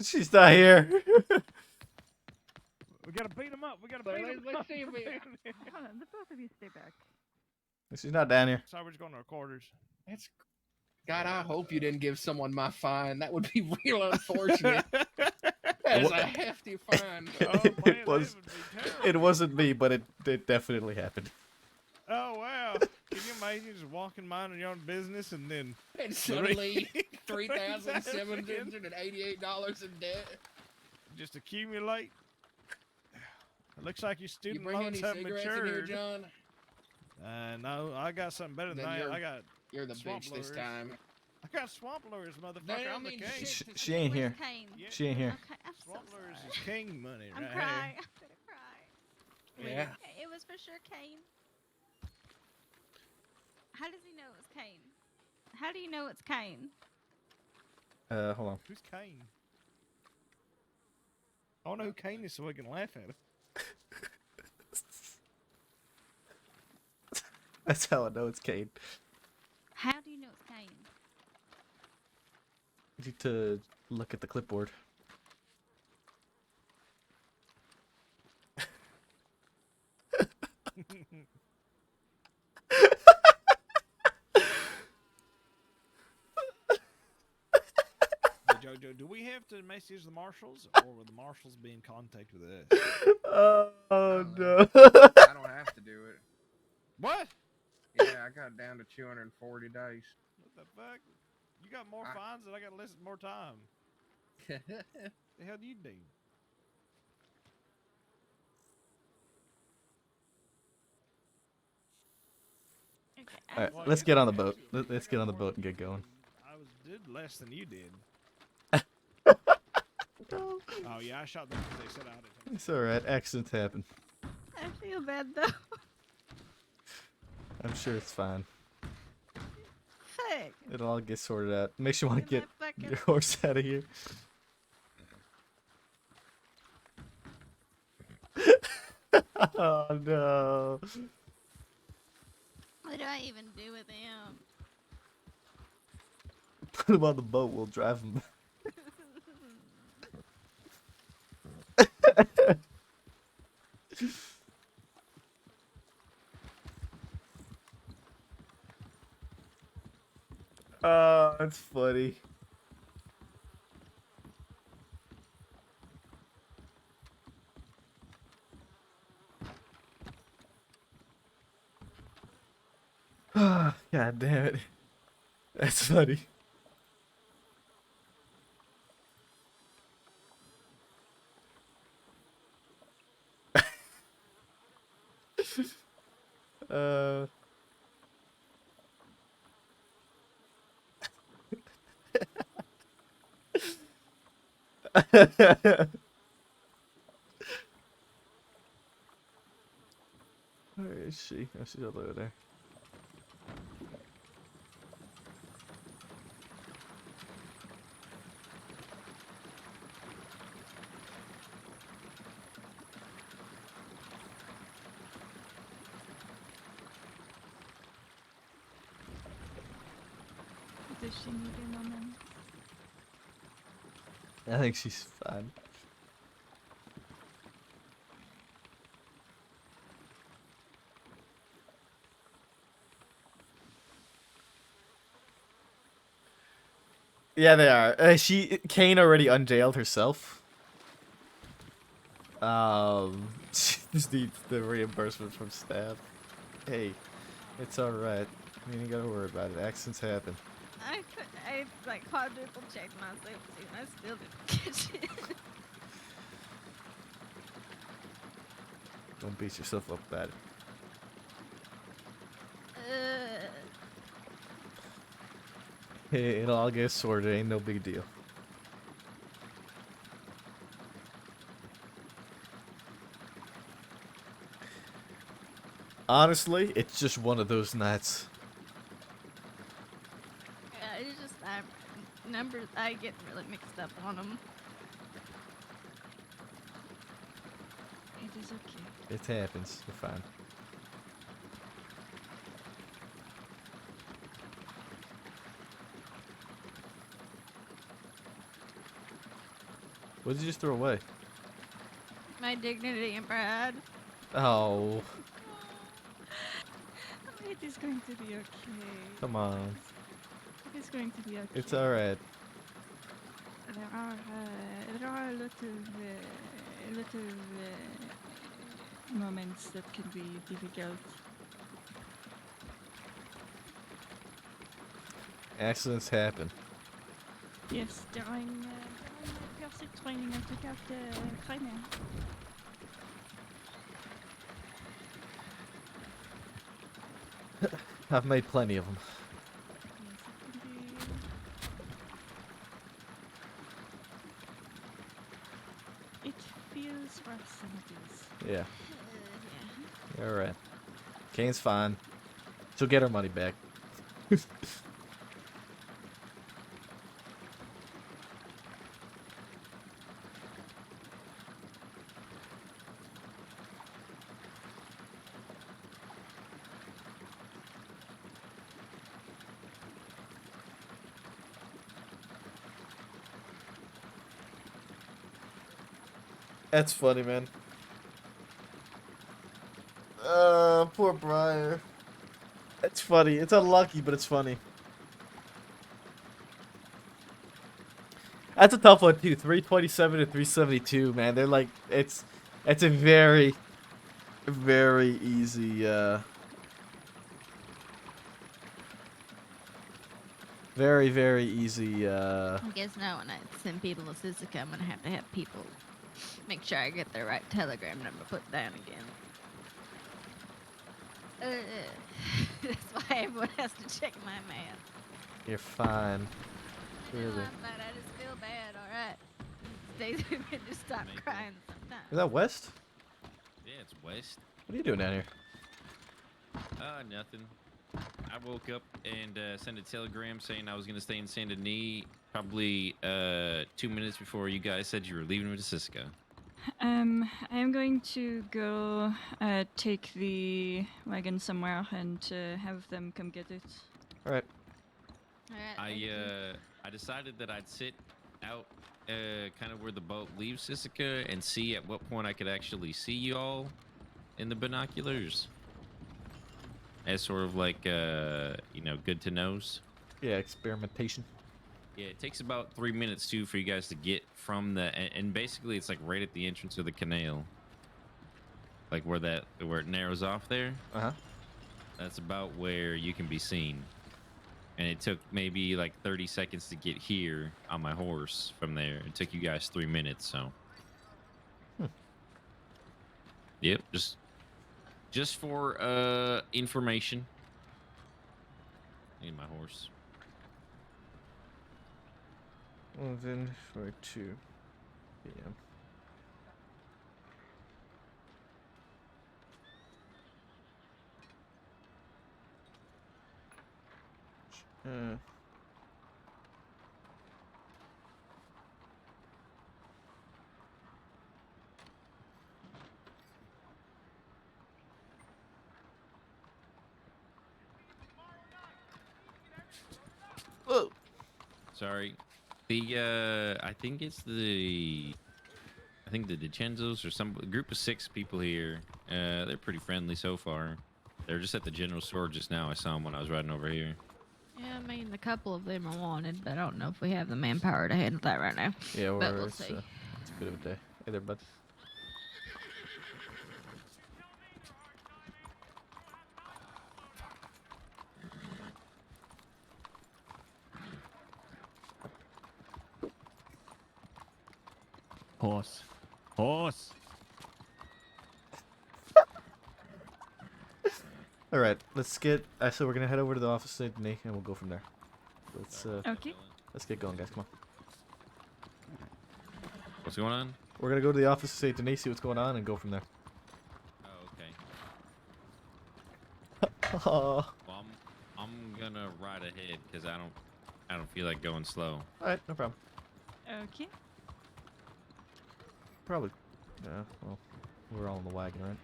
She's not here. We gotta beat him up. We gotta beat him up. Let's see if we. Hold on, the both of you stay back. She's not down here. So we're just going to our quarters. That's. God, I hope you didn't give someone my fine. That would be real unfortunate. That is a hefty fine. It was. It wasn't me, but it definitely happened. Oh wow! Can you imagine just walking, minding your own business, and then And suddenly, $3,788 in debt. just accumulate? It looks like your You student bring any loans haven't cigarettes in here, matured. John? No, I got something better than Then that. I got You're the swamp bitch this lures. time. I got swamp lures, motherfucker. No, I I'm the mean, king. She ain't here. Kane? She ain't here. Okay, I'm so Swamp lures sorry. is king money, I'm right crying. I'm gonna cry. Yeah. Okay, it was for sure Kane. How does he know it was Kane? How do you know it's Kane? Hold on. Who's Kane? I want to know who Kane is so we can laugh at him. That's how I know it's Kane. How do you know it's Kane? You need to look at the clipboard. Jojo, do we have to message the marshals, or will the marshals be in contact with us? Oh no. I don't have to do it. What? Yeah, I got down to 240 days. What the fuck? You got more fines than I got less more time. The hell do you do? All right, let's get on the boat. Let's get on the boat and get going. I did less than you did. Oh yeah, I shot them because they said I did. It's alright. Accidents happen. I feel bad though. I'm sure it's fine. Heck. It'll all get sorted out. Makes you want to Get get my fucking- your horse out of here. Oh no. What do I even do with him? Put him on the boat. We'll drive him. Oh, that's funny. God damn it. That's funny. uh Where is she? Oh, she's all over there. Does she need a moment? I think she's fine. Yeah, they are. Kane already unjailed herself. Just needs the reimbursement from staff. Hey, it's alright. You ain't gotta worry about it. Accidents happen. I like quadruple checked my safety and I still didn't catch it. Don't beat yourself up about it. Hey, it'll all get sorted. Ain't no big deal. Honestly, it's just one of those nights. Yeah, it's just numbers. I get really mixed up on them. It is okay. It happens. You're fine. What did you just throw away? My dignity and pride. Oh, It is going to be okay. come on. It is going to be okay. It's alright. There are a lot of moments that can be difficult. Accidents happen. Yes, during basic training, I took out Kramer. I've made plenty of them. It feels worse than it is. Yeah. Alright. Kane's fine. She'll get her money back. That's funny, man. Poor Briar. It's funny. It's unlucky, but it's funny. That's a tough one too. 327 to 372, man. They're like it's a very easy very easy I guess now when I send people to Sisika, I'm gonna have to have people make sure I get the right telegram number put down again. That's why everyone has to check my mail. You're fine. Really. I'm bad. I just feel bad. All right. Days we can just stop crying sometimes. Is that West? Yeah, it's West. What are you doing down here? Nothing. I woke up and sent a telegram saying I was gonna stay in Saint Denis. Probably 2 minutes before you guys said you were leaving to Cisco. I'm going to go take the wagon somewhere and have them come get it. All right. I decided that I'd sit out kind of where the boat leaves Sisika and see at what point I could actually see you all in the binoculars. As sort of like good to knows. Yeah, experimentation. Yeah, it takes about 3 minutes too for you guys to get from the and basically it's like right at the entrance of the canal. Like where it narrows off there. Uh-huh. That's about where you can be seen. And it took maybe like 30 seconds to get here on my horse from there. It took you guys 3 minutes, so. Yep, just for information. Need my horse. 11:42 p.m. Whoa. Sorry. I think it's the DiCenzos or some group of 6 people here. They're pretty friendly so far. They're just at the general store just now. I saw them when I was riding over here. Yeah, I mean, a couple of them are wanted, but I don't know if we have the manpower to handle that right now. Yeah, but we'll we'll see. see. It's a bit of a day. Hey there, bud. Horse. Horse. All right, let's get. So we're gonna head over to the office of Denis, and we'll go from there. Okay. Let's get going, guys. Come on. What's going on? We're gonna go to the office of Saint Denis, see what's going on, and go from there. Oh, okay. Oh. Well, I'm gonna ride ahead because I don't feel like going slow. All right, no problem. Okay. Probably. Yeah. Well, we're all in the wagon, right?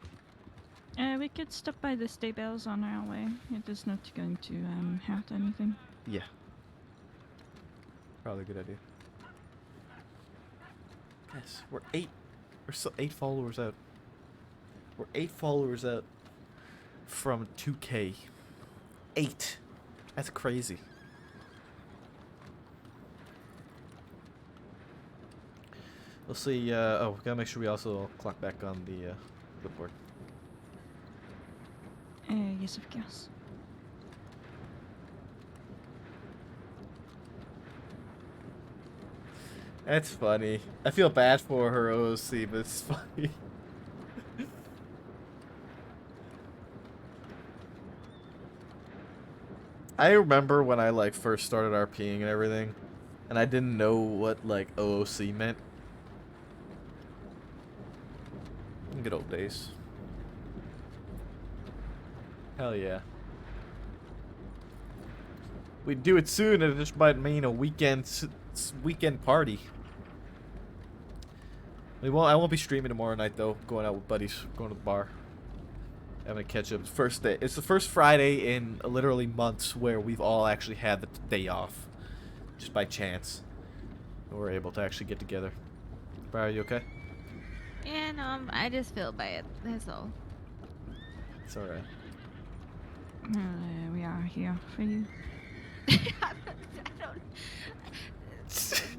We could stop by the stables on our way. It is not going to hurt anything. Yeah. Probably a good idea. Yes, we're 8 followers out. We're 8 followers out from 2K. 8. That's crazy. We'll see. Oh, we gotta make sure we also clock back on the clipboard. Yes, of course. That's funny. I feel bad for her OC, but it's funny. I remember when I like first started RPing and everything, and I didn't know what like OOC meant. Good old days. Hell yeah. We'd do it soon, and it just might mean a weekend party. I won't be streaming tomorrow night though. Going out with buddies, going to the bar, having a catch up. First day. It's the first Friday in literally months where we've all actually had the day off, just by chance. And we're able to actually get together. Briar, are you okay? Yeah, no, I just feel bad. That's all. It's alright. We are here for you.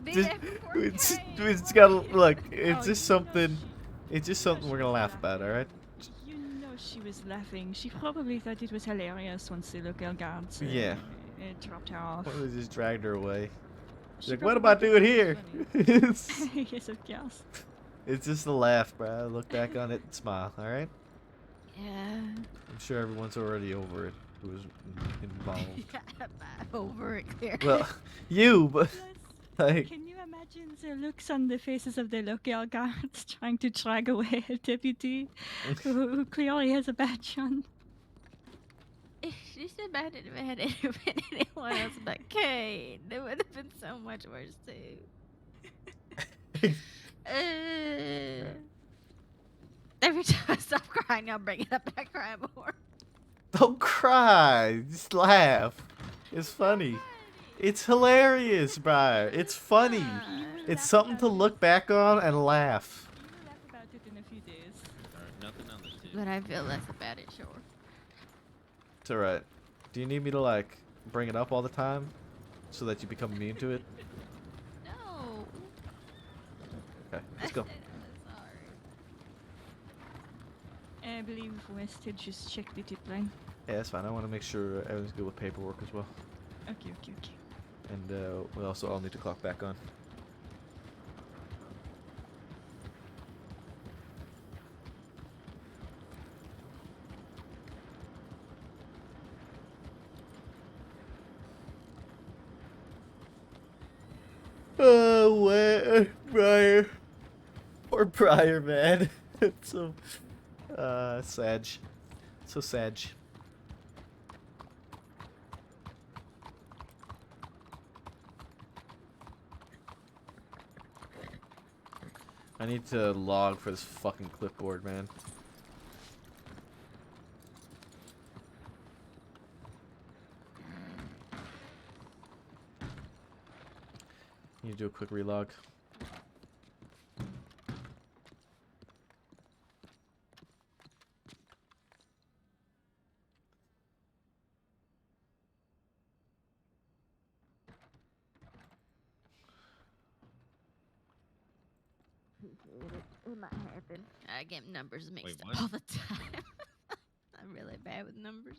It's gotta look. It's just something. It's just something we're gonna laugh about. All right. You know she was laughing. She probably thought it was hilarious once the local guards dropped her off. We just dragged her away. She's She like, what am I probably doing thought here? it was funny. it's, Yes, of course. it's just a laugh, bro. Look back on it and smile. All right. Yeah. I'm sure everyone's already over it who was involved. Over it, clearly. Well, you, but like. Can you imagine the looks on the faces of the local guards trying to drag away a deputy who clearly has a badge on? She's so bad at it if it been anyone else but Kane. It would have been so much worse too. Every time I stop crying, I'll bring it up and I cry more. Don't cry. Just laugh. It's funny. It's hilarious, Briar. It's funny. It's something to look back on and laugh. Laugh about it in a few days. Nothing on this too. But I feel less about it, sure. It's alright. Do you need me to, like, bring it up all the time? So that you become immune to it? No. Okay, let's go. I believe West had just checked the tip line. Yeah, that's fine. I want to make sure everything's good with paperwork as well. Okay. And we also all need to clock back on. Oh, where, Briar? Poor Briar, man. It's so, sad. So sad. I need to log for this fucking clipboard, man. Need to do a quick relog. It might happen. I get numbers mixed what? up all the time. I'm really bad with numbers.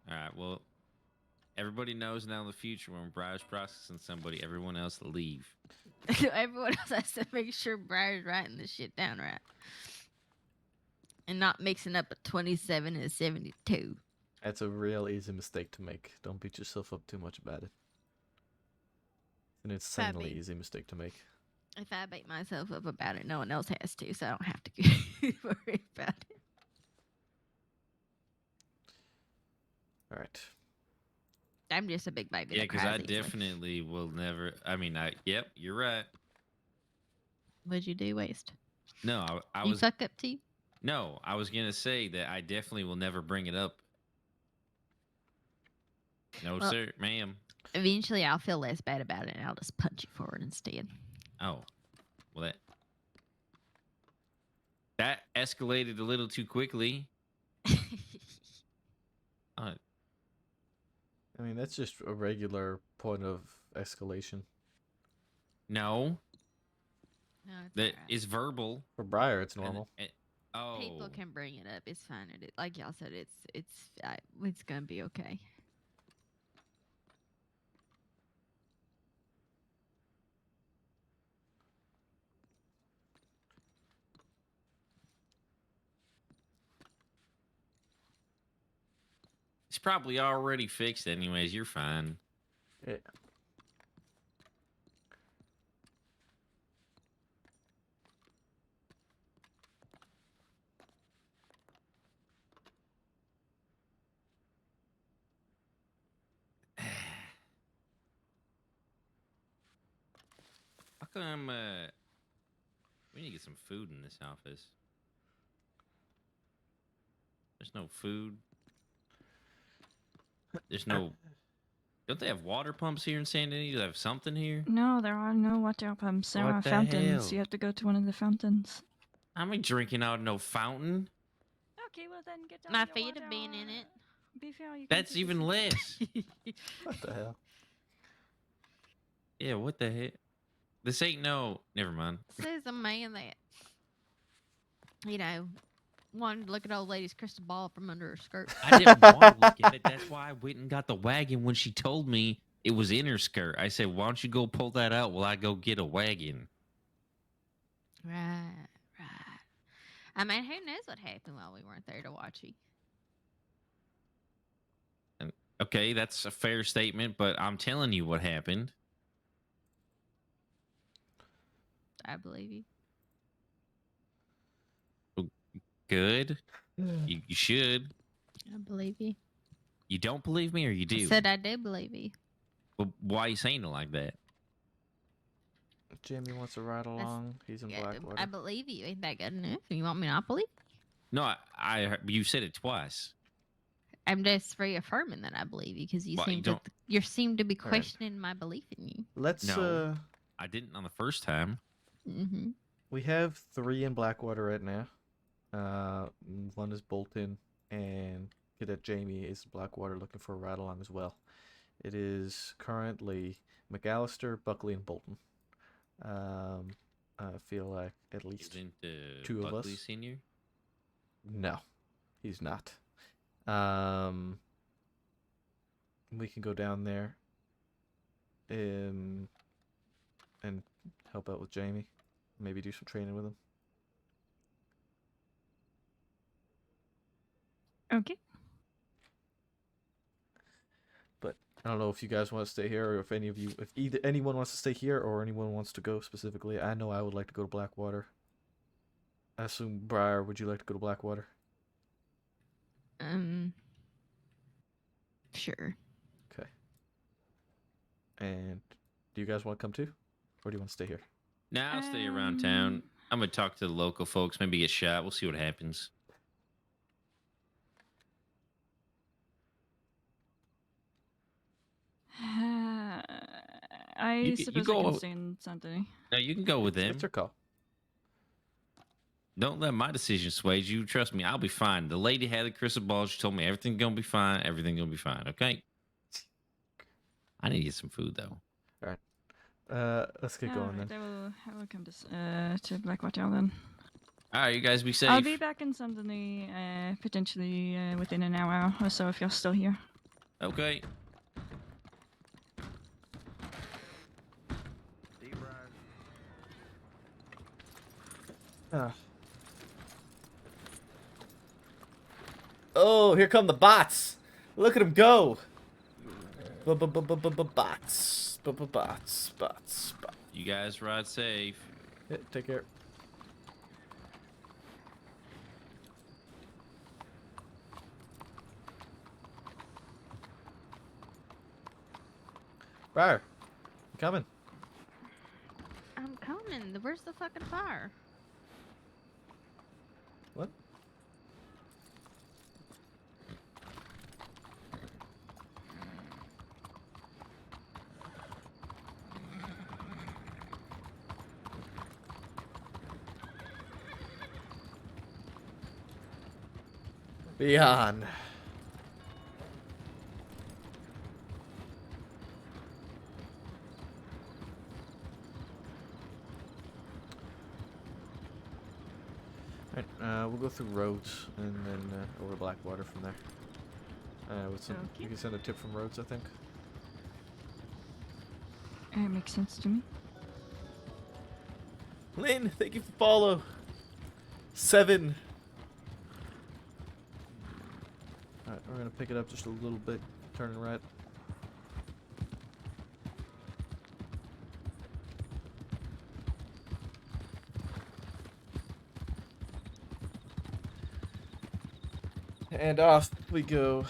All right. Well, Everybody knows now in the future when Briar's processing somebody, everyone else leave. Everyone else has to make sure Briar's writing this shit down right. And not mixing up a 27 and a 72. That's a real easy mistake to make. Don't beat yourself up too much about it. It's an insanely beat- easy mistake to make. If I beat myself up about it, no one else has to, so I don't have to worry about it. Alright. I'm just a big baby. Yeah, that because cries I easily. definitely will never. I mean, yep, you're right. What'd you do, Waste? No, I You was. fuck up too? No, I was gonna say that I definitely will never bring it up. No, Well- sir, ma'am. Eventually, I'll feel less bad about it, and I'll just punch you for it instead. Oh, well that escalated a little too quickly. I mean, that's just a regular point of escalation. No, No, it's that alright. is verbal. For Briar, it's normal. Oh, People can bring it up. It's fine. Like y'all said, it's gonna be okay. it's probably already fixed anyways. You're fine. Yeah. How come? We need to get some food in this office. There's no food. There's no. Don't they have water pumps here in San Diego? Do they have something here? No, there are no water pumps. There What are the fountains. hell? You have to go to one of the fountains. I ain't drinking out of no fountain. Okay, well then get down My your feet have water. been in it. Be fair, you can That's take a even sip. less. What the hell? Yeah, what the heck? This ain't no. Never mind. Says a man that, wanted to look at old lady's crystal ball from under her skirt. I didn't want to look at it. That's why I went and got the wagon when she told me it was in her skirt. I said, "Why don't you go pull that out while I go get a wagon?" Right. I mean, who knows what happened while we weren't there to watch you? And, okay, that's a fair statement, but I'm telling you what happened. I believe you. Good. You should. I believe you. You don't believe me, or you I do? said I do believe you. But why are you saying it like that? Jamie wants to ride along. He's in Yeah, Blackwater. I believe you. Ain't that good enough? You want me not believe? No, you said it twice. I'm just reaffirming that I believe you because you Well, seem you to don't- you seem to be All right. questioning my belief in you. Let's No. I didn't on the first time. Mm-hmm. we have 3 in Blackwater right now. One is Bolton, and Cadet Jamie is in Blackwater looking for a ride along as well. It is currently McAllister, Buckley, and Bolton. I feel like at least Isn't 2 of Buckley us. Senior? No, he's not. We can go down there and help out with Jamie. Maybe do some training with him. Okay. But I don't know if you guys want to stay here, or if anyone wants to stay here, or anyone wants to go specifically. I know I would like to go to Blackwater. I assume, Briar, would you like to go to Blackwater? Sure. Okay. And do you guys want to come too? Or do you want to stay here? Nah, I'll stay around town. I'm gonna talk to the local folks, maybe get shot. We'll see what happens. I You suppose I go- can stay in Sunday. No, you can go with them. It's your call. Don't let my decision sway you. Trust me, I'll be fine. The lady had the crystal ball. She told me everything's gonna be fine. Everything's gonna be fine. Okay. I need to get some food though. All right. Let's get going Alright, then. I will come to Blackwater then. All right, you guys be safe. I'll be back in Sunday, potentially within an hour or so if you're still here. Okay. Ah. Oh, here come the bots. Look at them go. Bots. Bots. You guys ride safe. Yeah, take care. Briar, I'm coming. I'm coming. Where's the fucking fire? What? Beyond. Alright, we'll go through Rhodes and then over Blackwater from there. With some, you can send a tip from Rhodes, I think. Makes sense to me. Lynn, thank you for follow. 7. Alright, we're gonna pick it up just a little bit, turning right. And off we go.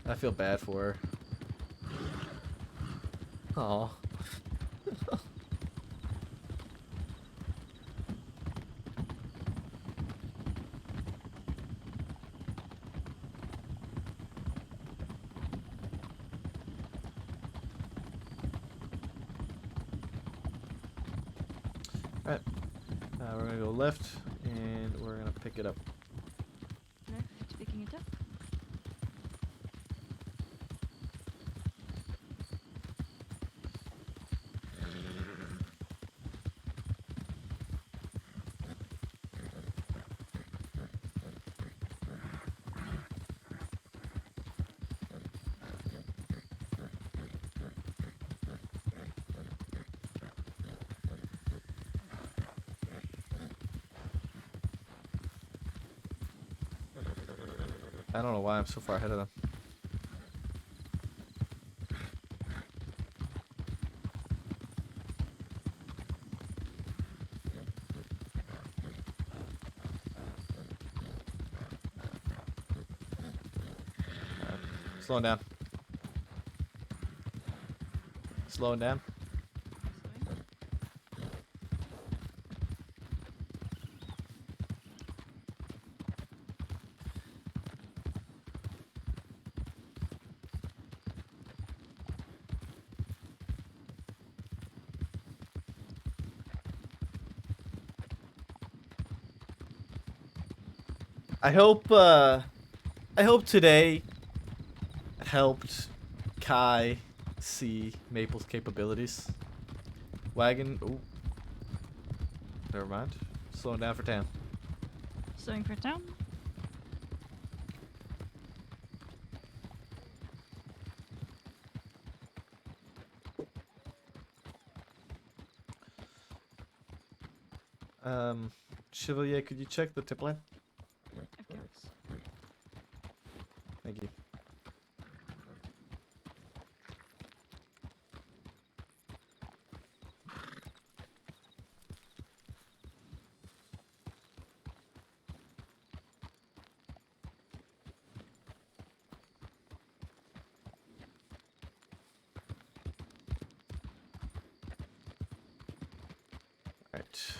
I feel bad for her. Aw. Alright. We're gonna go left and we're gonna pick it up. Left, picking it up. I don't know why I'm so far ahead of them. Slowing down. Slowing down. I hope today helped Kai see Maple's capabilities. Wagon, oh, never mind. Slowing down for town. Slowing for town. Chevalier, could you check the tip line? Of course. Thank you. Right.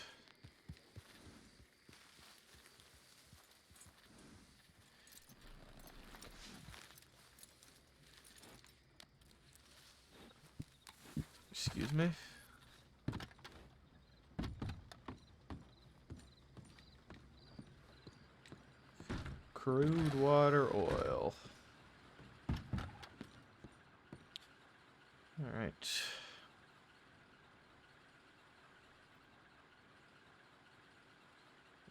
Excuse me. Crude water oil. All right.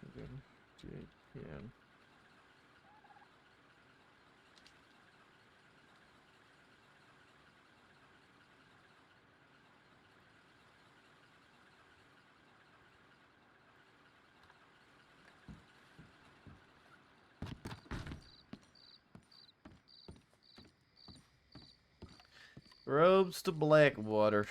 Again, 8 p.m. Roads to Blackwater.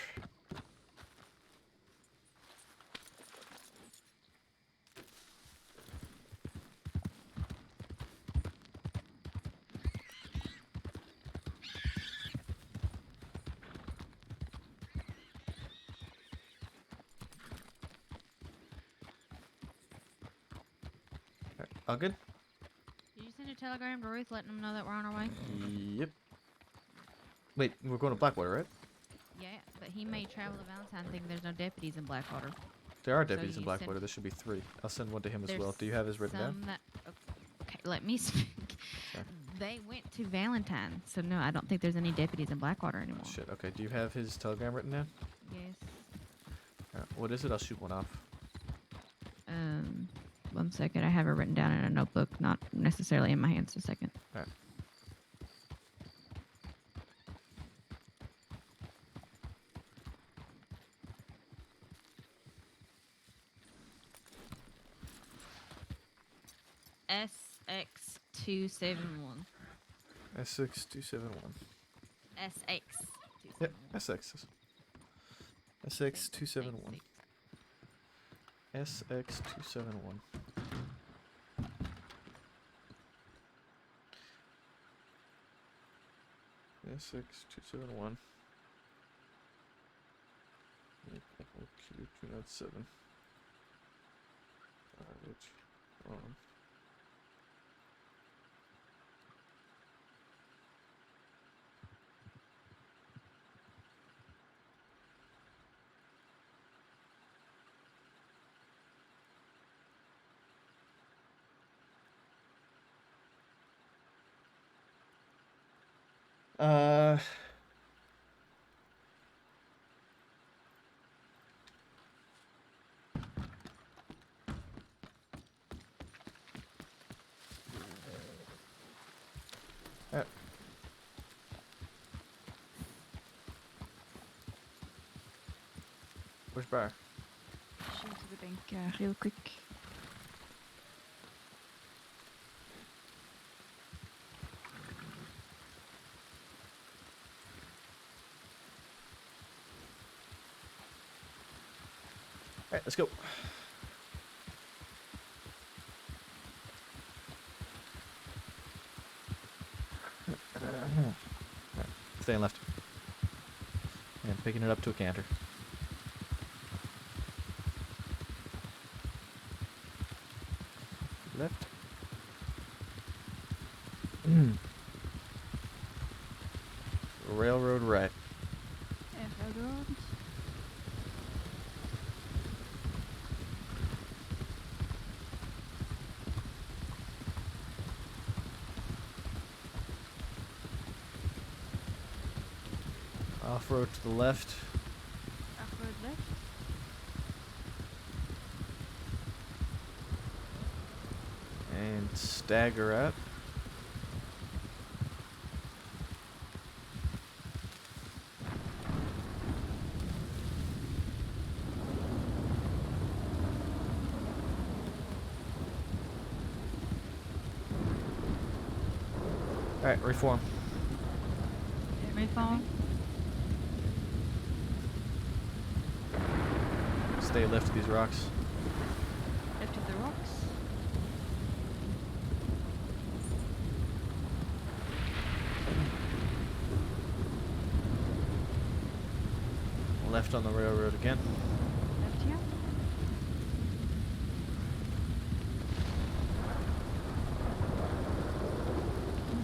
All good? Did you send a telegram to Ruth letting them know that we're on our way? Yep. Wait, we're going to Blackwater, right? Yeah, but he may travel to Valentine thinking there's no deputies in Blackwater. There are So deputies in you Blackwater. send- There should be 3. I'll send one to him as There's well. Do you have his written down? some that- okay, let me speak. Sorry. They went to Valentine, so no, I don't think there's any deputies in Blackwater anymore. Shit, okay. Do you have his telegram written down? Yes. What is it? I'll shoot one off. 1 second. I have it written down in a notebook, not necessarily in my hands. A second. Alright. SX271. SX271. SX. Yep, SX. SX271. SX271. SX271. Q207. Where's Bar? Shoot to the bank real quick. Alright, let's go. Alright, staying left. And picking it up to a canter. Left. Railroad right. Railroad. Off-road to the left. Off-road left. And stagger up. Alright, reform. Reform. Stay left of these rocks. Left of the rocks. Left on the railroad again. Left here.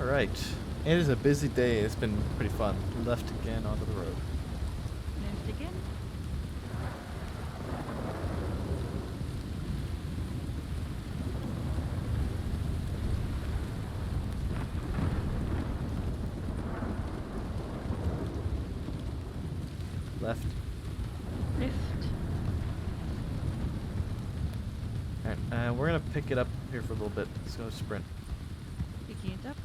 Alright. It is a busy day. It's been pretty fun. Left again onto the road. Left again. Left. Left. Alright, we're gonna pick it up here for a little bit. Let's go sprint. Picking it up.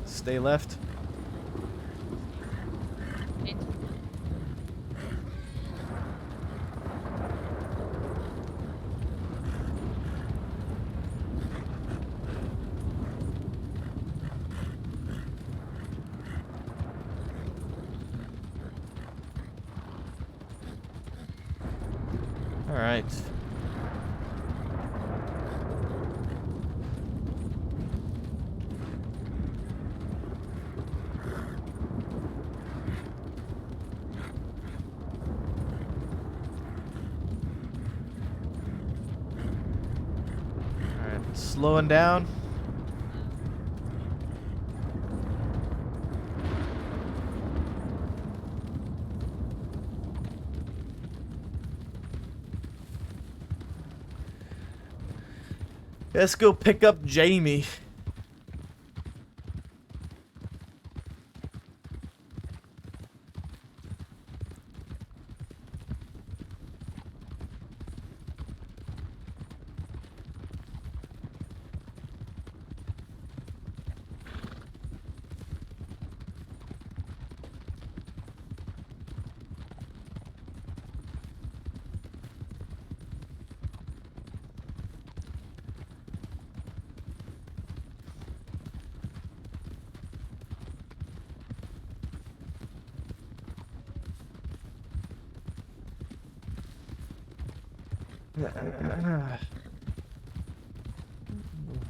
Stay left. All right. All right, slowing down. Let's go pick up Jamie.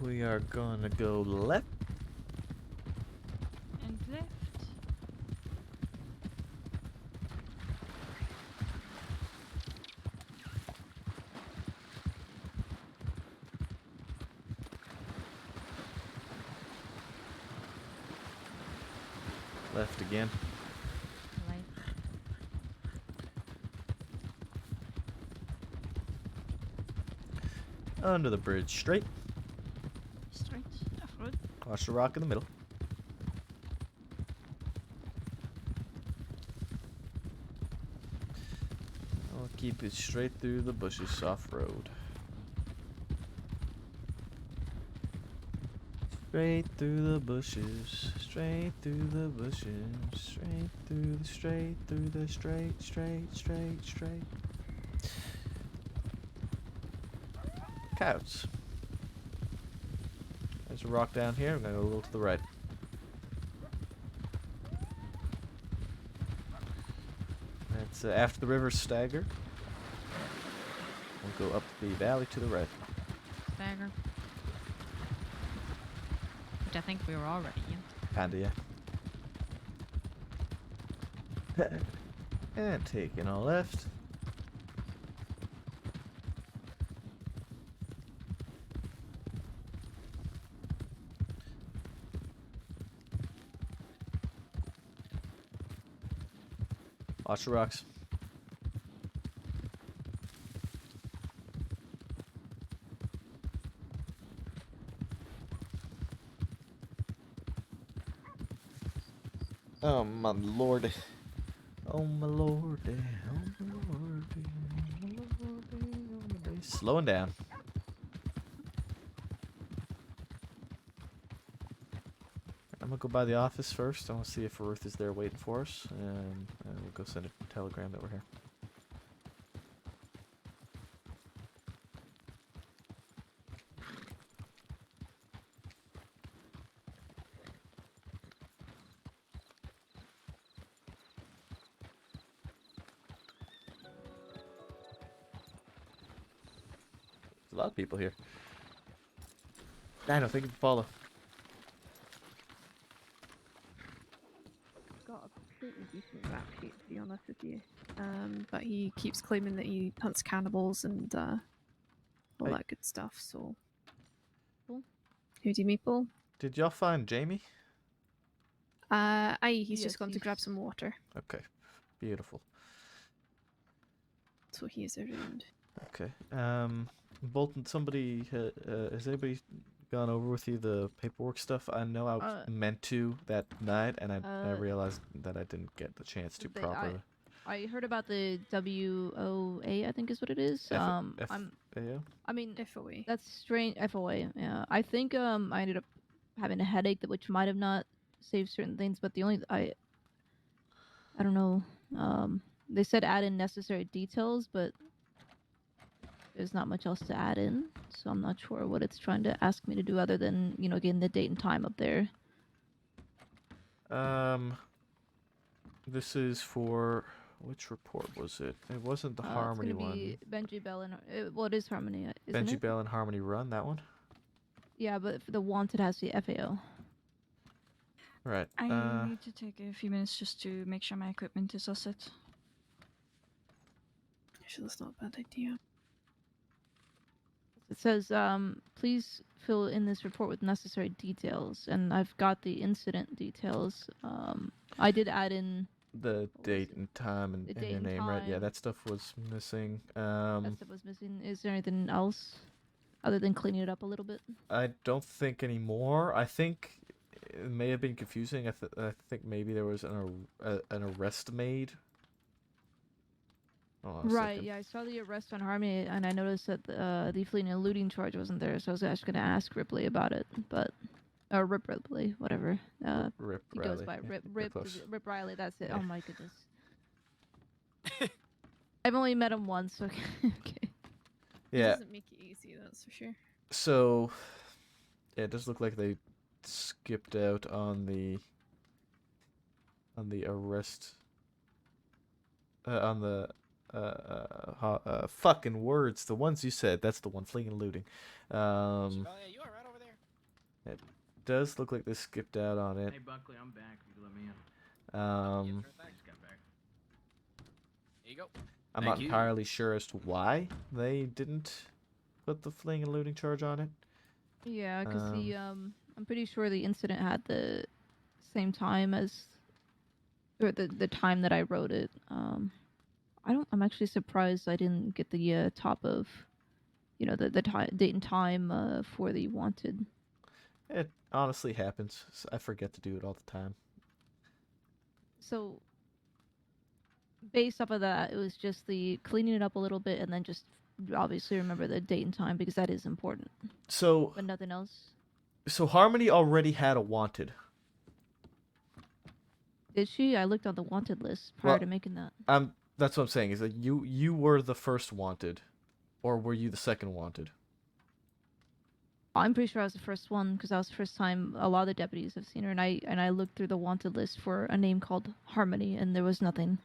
We are gonna go left. And left. Left again. Under the bridge, straight. Straight. Forward. Watch the rock in the middle. I'll keep it straight through the bushes, off road. Straight through the bushes, straight through the bushes, straight through the straight, straight. Coyotes. There's a rock down here. I'm gonna go a little to the right. That's after the river stagger. We'll go up the valley to the right. Stagger. Which I think we were already in. Kinda, yeah. And taking a left. Watch the rocks. Oh my lord. Oh my lord. Oh my lord. Oh my lord. Slowing down. I'm gonna go by the office first. I want to see if Ruth is there waiting for us, and we'll go send a telegram that we're here. There's a lot of people here. I don't think you can follow. Got a pretty decent rap sheet, to be honest with you. But he keeps claiming that he hunts cannibals and all that good stuff. So, who do you meet, Paul? Did y'all find Jamie? Aye, he's Yes, just gone to grab some water. Okay, beautiful. So he is around. Okay. Bolton, somebody has anybody gone over with you the paperwork stuff? I know I was meant to that night, and I realized that I didn't get the chance to properly. I heard about the WOA, I think is what it is. FAO? I mean, FOA. That's strange. FOA. Yeah. I think I ended up having a headache which might have not saved certain things, but the only I don't know. They said add in necessary details, but there's not much else to add in, so I'm not sure what it's trying to ask me to do other than, getting the date and time up there. This is for Which report was it? It wasn't the It's Harmony gonna one. be Benji Bell and well, it is Harmony, isn't Benji it? Bell and Harmony Run, that one? Yeah, but the Wanted has the FAO. Right. I need to take a few minutes just to make sure my equipment is all set. Actually, that's not a bad idea. It says, please fill in this report with necessary details, and I've got the incident details. I did add in The date and time and, The and date your and name, right? Yeah, time. that stuff was missing. that stuff was missing. Is there anything else other than cleaning it up a little bit? I don't think anymore. I think it may have been confusing. I think maybe there was an arrest made. Hold on a Right, second. yeah, I saw the arrest on Harmony, and I noticed that the fleeing and looting charge wasn't there, so I was actually going to ask Ripley about it, but... Or Rip Ripley, whatever. Rip he goes Riley, by yeah, Rip. you're Rip, close. Rip Riley, that's it. Yeah. Oh my goodness. I've only met him once, so okay. It Yeah. doesn't make it easy, that's for sure. So, yeah, it does look like they skipped out on the arrest. On the fucking words, the ones you said. That's the one, fleeing and looting. Oh yeah, you are right over there. It does look like they skipped out on it. Hey Buckley, I'm back. You let me in. Just got back. There you go. I'm Thank not you. entirely sure as to why they didn't put the fleeing and looting charge on it. Yeah, because I'm pretty sure the incident had the same time as... Or the time that I wrote it. I'm actually surprised I didn't get the top of... You know, the date and time for the Wanted. It honestly happens. I forget to do it all the time. So, based off of that, it was just the cleaning it up a little bit, and then just obviously remember the date and time because that is important. So, But nothing else. so Harmony already had a wanted. Did she? I looked on the wanted list prior Well, to making that. That's what I'm saying. Is that you were the first wanted, or were you the second wanted? I'm pretty sure I was the first one because that was the first time a lot of the deputies have seen her, and I looked through the wanted list for a name called Harmony, and there was nothing.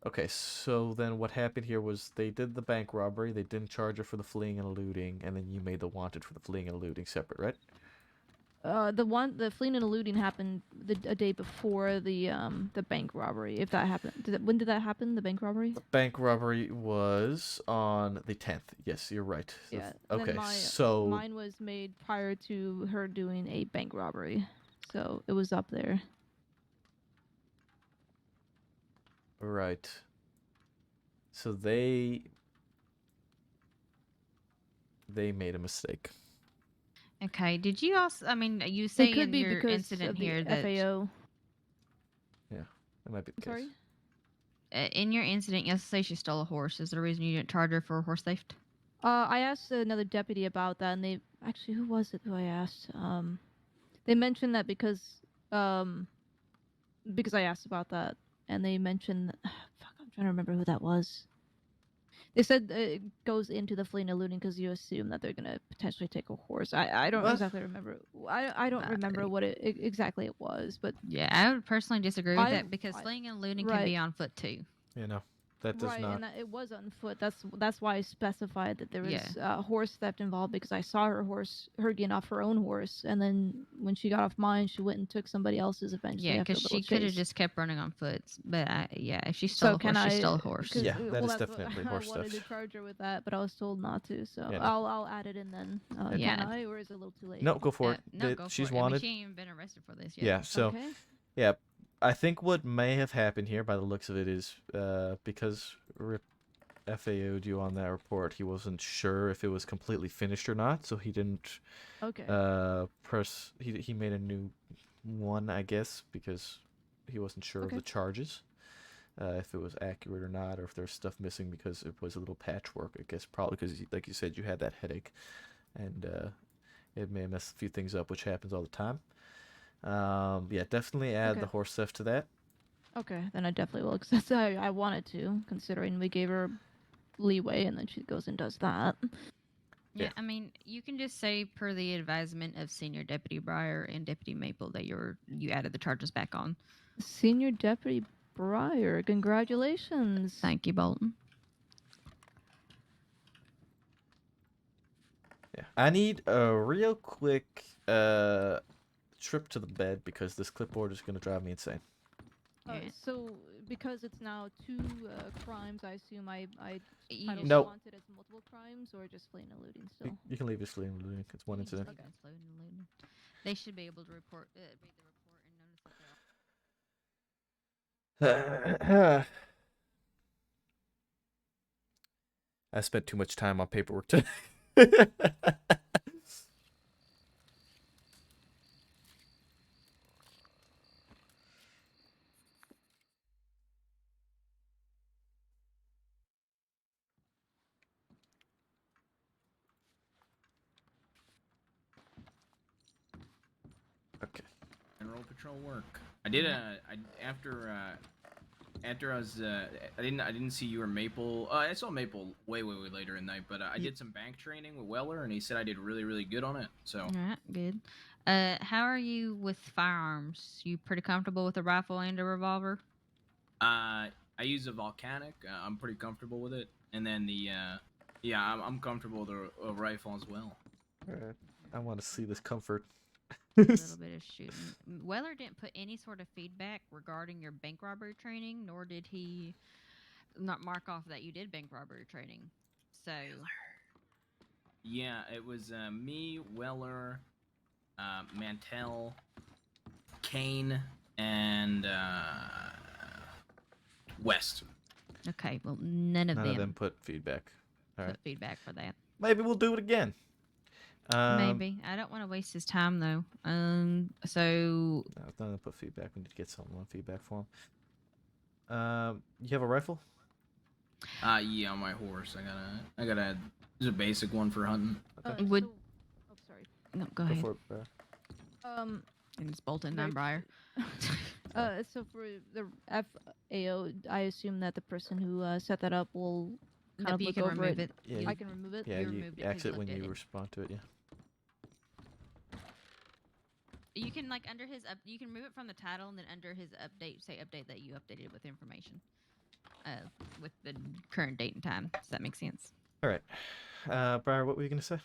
Okay, so then what happened here was they did the bank robbery, they didn't charge her for the fleeing and looting, and then you made the wanted for the fleeing and looting separate, right? The fleeing and eluding happened a day before the bank robbery. If that happened, when did that happen? The bank robbery? Bank robbery was on the 10th. Yes, you're right. Yeah. then Okay, my- so mine was made prior to her doing a bank robbery, so it was up there. right. So they made a mistake. Okay. Did you also? I mean, you say It could in be your because incident of the here that FAO. Yeah, that might be the Sorry. case. in your incident, you say she stole a horse. Is there a reason you didn't charge her for horse theft? I asked another deputy about that, and they actually, who was it who I asked? They mentioned that because I asked about that, and they mentioned, fuck, I'm trying to remember who that was. They said it goes into the fleeing and looting because you assume that they're gonna potentially take a horse. I don't What? exactly remember. I don't remember what exactly it was, but Yeah, I would personally disagree with I- that because I- fleeing and looting can be on foot too. You know, that does right, not. and that it was on foot. That's why I specified that there was Yeah. horse theft involved because I saw her getting off her own horse, and then when she got off mine, she went and took somebody else's eventually. Yeah, after a because little she could have chase. just kept running on foot. But yeah, if she stole a horse, she stole a horse. 'cause- Yeah, that well, is that's what definitely horse I wanted theft. to charge her with that, but I was told not to. So Yeah, no. I'll add it in then. Yeah. Can I, or is it a little too late? No, go for it. No, That- go for she's it. I mean, wanted. she ain't even been arrested for this yet. Yeah, so Okay. yeah, I think what may have happened here by the looks of it is because Rip FAO'd you on that report, he wasn't sure if it was completely finished or not, so he didn't Okay. press he made a new one, I guess, because he wasn't sure of Okay. the charges. If it was accurate or not, or if there's stuff missing because it was a little patchwork, I guess probably because, like you said, you had that headache, and it may have messed a few things up, which happens all the time. Yeah, definitely add Okay. the horse theft to that. Okay, then I definitely will, because I wanted to, considering we gave her leeway, and then she goes and does that. Yeah, Yeah. I mean, you can just say per the advisement of Senior Deputy Breyer and Deputy Maple that you added the charges back on. Senior Deputy Briar, congratulations. Thank you, Bolton. Yeah. I need a real quick trip to the bed because this clipboard is gonna drive me insane. So because it's now 2 crimes, I assume I kind of Nope. want it as multiple crimes or just fleeing and looting You, still. you can leave this fleeing and looting. It's one incident. They should be able to report read the report and notice that I spent too much time on paperwork today. Okay. General patrol work. I did after I was I didn't see you or Maple. I saw Maple way later in the night, but I did some bank training with Weller, and he said I did really good on it. So All right, good. How are you with firearms? You pretty comfortable with a rifle and a revolver? I use a volcanic. I'm pretty comfortable with it, and then the I'm comfortable with a rifle as well. Alright. I want to see this comfort. A little bit of shooting. Weller didn't put any sort of feedback regarding your bank robbery training, nor did he not mark off that you did bank robbery training. So Yeah, it was me, Weller, Mantell, Kane, and West. okay, well none of None them, of them put feedback. Alright. put feedback for that. Maybe we'll do it again. Maybe. I don't want to waste his time though. So No, none of them put feedback. We need to get something on feedback for him. You have a rifle? Yeah, on my horse. I gotta. There's a basic one for hunting. would Oh, sorry. no go ahead. For it, bro. Um, And it's Bolton, Right. not Briar. so for the FAO, I assume that the person who set that up will kind Nope, of you look can over remove it. it. Yeah, I you- can remove it. Yeah, You you removed it 'cause exit you when looked you at it. respond to it. Yeah. You can like under his you can remove it from the title and then under his update say update that you updated with information. With the current date and time. Does that make sense? All right. Briar, what were you gonna say?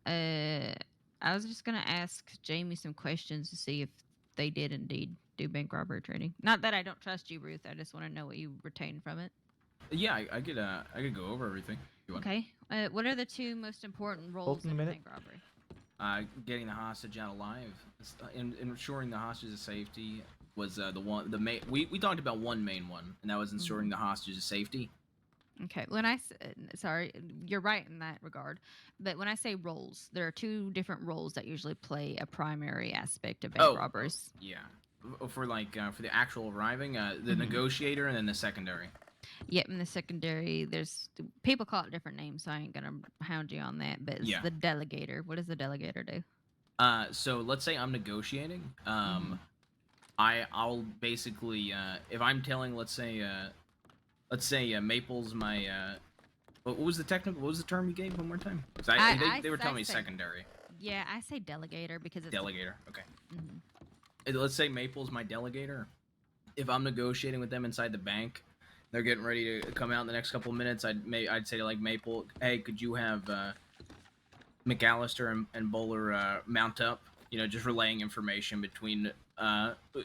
I was just gonna ask Jamie some questions to see if they did indeed do bank robbery training. Not that I don't trust you, Ruth. I just want to know what you retained from it. Yeah, I could go over everything. If you want. Okay. What are the 2 most important roles Hold on a in a minute. bank robbery? Getting the hostage out alive, and ensuring the hostage's safety was the main. We talked about one main one, and that was ensuring the hostage's safety. Okay. When sorry, you're right in that regard. But when I say roles, there are 2 different roles that usually play a primary aspect of bank robberies. Yeah, for for the actual arriving, the negotiator, and then the secondary. Yep, in the secondary, there's people call it different names, so I ain't gonna hound you on that. But it's Yeah. the delegator. What does the delegator do? So let's say I'm negotiating. I'll basically if I'm telling, let's say Maple's my what was the term you gave one more time? 'Cause they were telling me say- secondary. Yeah, I say delegator because it's Delegator. Okay. Mhm. Let's say Maple's my delegator. If I'm negotiating with them inside the bank, they're getting ready to come out in the next couple of minutes. I'd say to like Maple, hey, could you have McAllister and Bowler mount up? You know, just relaying information between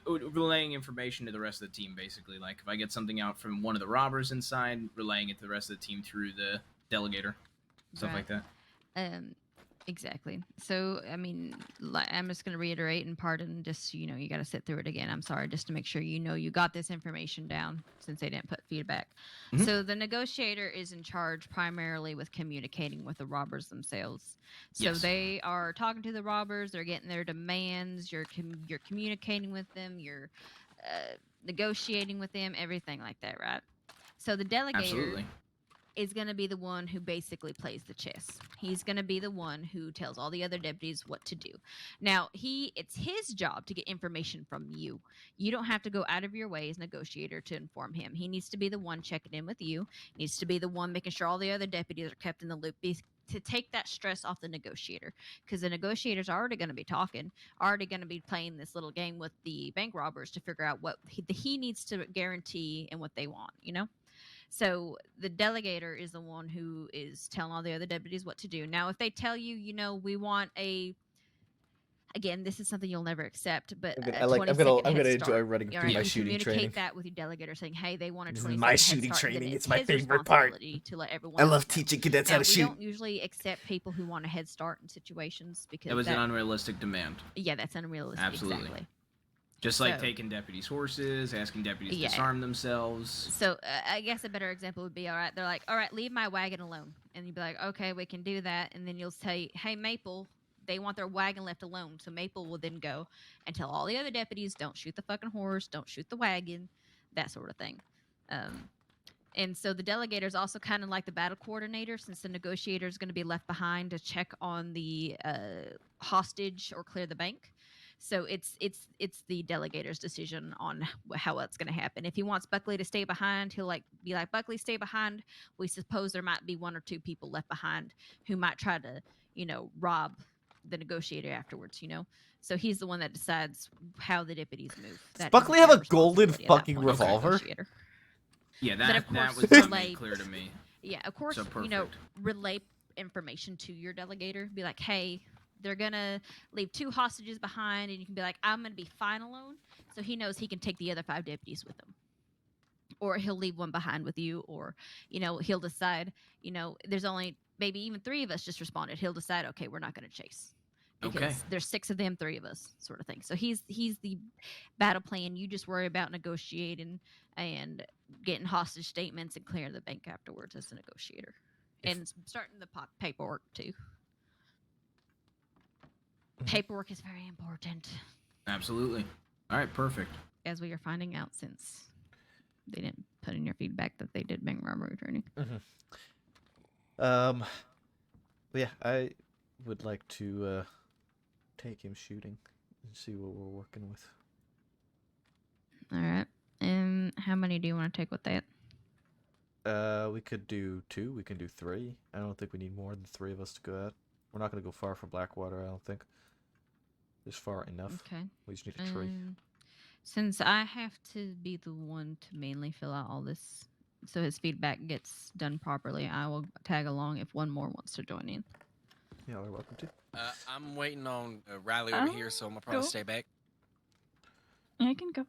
relaying information to the rest of the team, basically. Like if I get something out from one of the robbers inside, relaying it to the rest of the team through the delegator, stuff like that. Exactly. So, I mean, I'm just going to reiterate and pardon, just, you know, you got to sit through it again. I'm sorry, just to make sure you know you got this information down since they didn't put feedback. So the negotiator is in charge primarily with communicating with the robbers themselves. So Yes. they are talking to the robbers, they're getting their demands, you're communicating with them, you're negotiating with them, everything like that, right? So the delegator Absolutely. is going to be the one who basically plays the chess. He's going to be the one who tells all the other deputies what to do. Now, it's his job to get information from you. You don't have to go out of your way as negotiator to inform him. He needs to be the one checking in with you. He needs to be the one making sure all the other deputies are kept in the loop to take that stress off the negotiator, because the negotiator's already going to be talking, already going to be playing this little game with the bank robbers to figure out what he needs to guarantee and what they want, you know. So the delegator is the one who is telling all the other deputies what to do. Now, if they tell you, you know, we want again, this is something you'll never accept, but I'm gonna enjoy running through my you shooting communicate training. that with your delegator, saying, "Hey, they want a This 20 is my second head shooting start," and then training. It's my his favorite part. responsibility to let everyone I else love know. teaching cadets Now, how to we shoot. don't usually accept people who want a head start in situations because That was an unrealistic demand. Yeah, that's unrealistic. Absolutely. Exactly. Just like So- taking deputies' horses, asking deputies Yeah. to disarm themselves. So I guess a better example would be, all right, they're like, all right, leave my wagon alone. And you'd be like, okay, we can do that. And then you'll say, hey, Maple, they want their wagon left alone. So Maple will then go and tell all the other deputies, don't shoot the fucking horse, don't shoot the wagon, that sort of thing. And so the delegator is also kind of like the battle coordinator, since the negotiator is going to be left behind to check on the hostage or clear the bank. So it's the delegator's decision on how it's going to happen. If he wants Buckley to stay behind, he'll be like, Buckley, stay behind. We suppose there might be 1 or 2 people left behind who might try to, you know, rob the negotiator afterwards, you know. So he's the one that decides how the deputies move. Does Buckley have a golden fucking revolver? Negotiator. Yeah, But that, of that course, was not relay- made clear to me. Yeah, of course, So you know, perfect. relay information to your delegator. Be like, hey, they're gonna leave 2 hostages behind, and you can be like, I'm gonna be fine alone, so he knows he can take the other 5 deputies with him, or he'll leave 1 behind with you, or you know, he'll decide, you know, there's only maybe even 3 of us just responded. He'll decide, okay, we're not gonna chase because Okay. there's 6 of them, 3 of us, sort of thing. So he's the battle plan. You just worry about negotiating and getting hostage statements and clearing the bank afterwards as a negotiator, and starting the paperwork too. Paperwork is very important, Absolutely. All right, perfect. as we are finding out since they didn't put in your feedback that they did bank robbery training. But yeah, I would like to take him shooting and see what we're working with. All right. And how many do you want to take with that? We could do 2. We can do 3. I don't think we need more than 3 of us to go out. We're not going to go far from Blackwater, I don't think. Just far enough. Okay. We just need a tree. Since I have to be the one to mainly fill out all this, so his feedback gets done properly, I will tag along if 1 more wants to join in. Yeah, you're welcome to. I'm waiting on Riley over here, so I'm gonna probably go. stay back. I can go.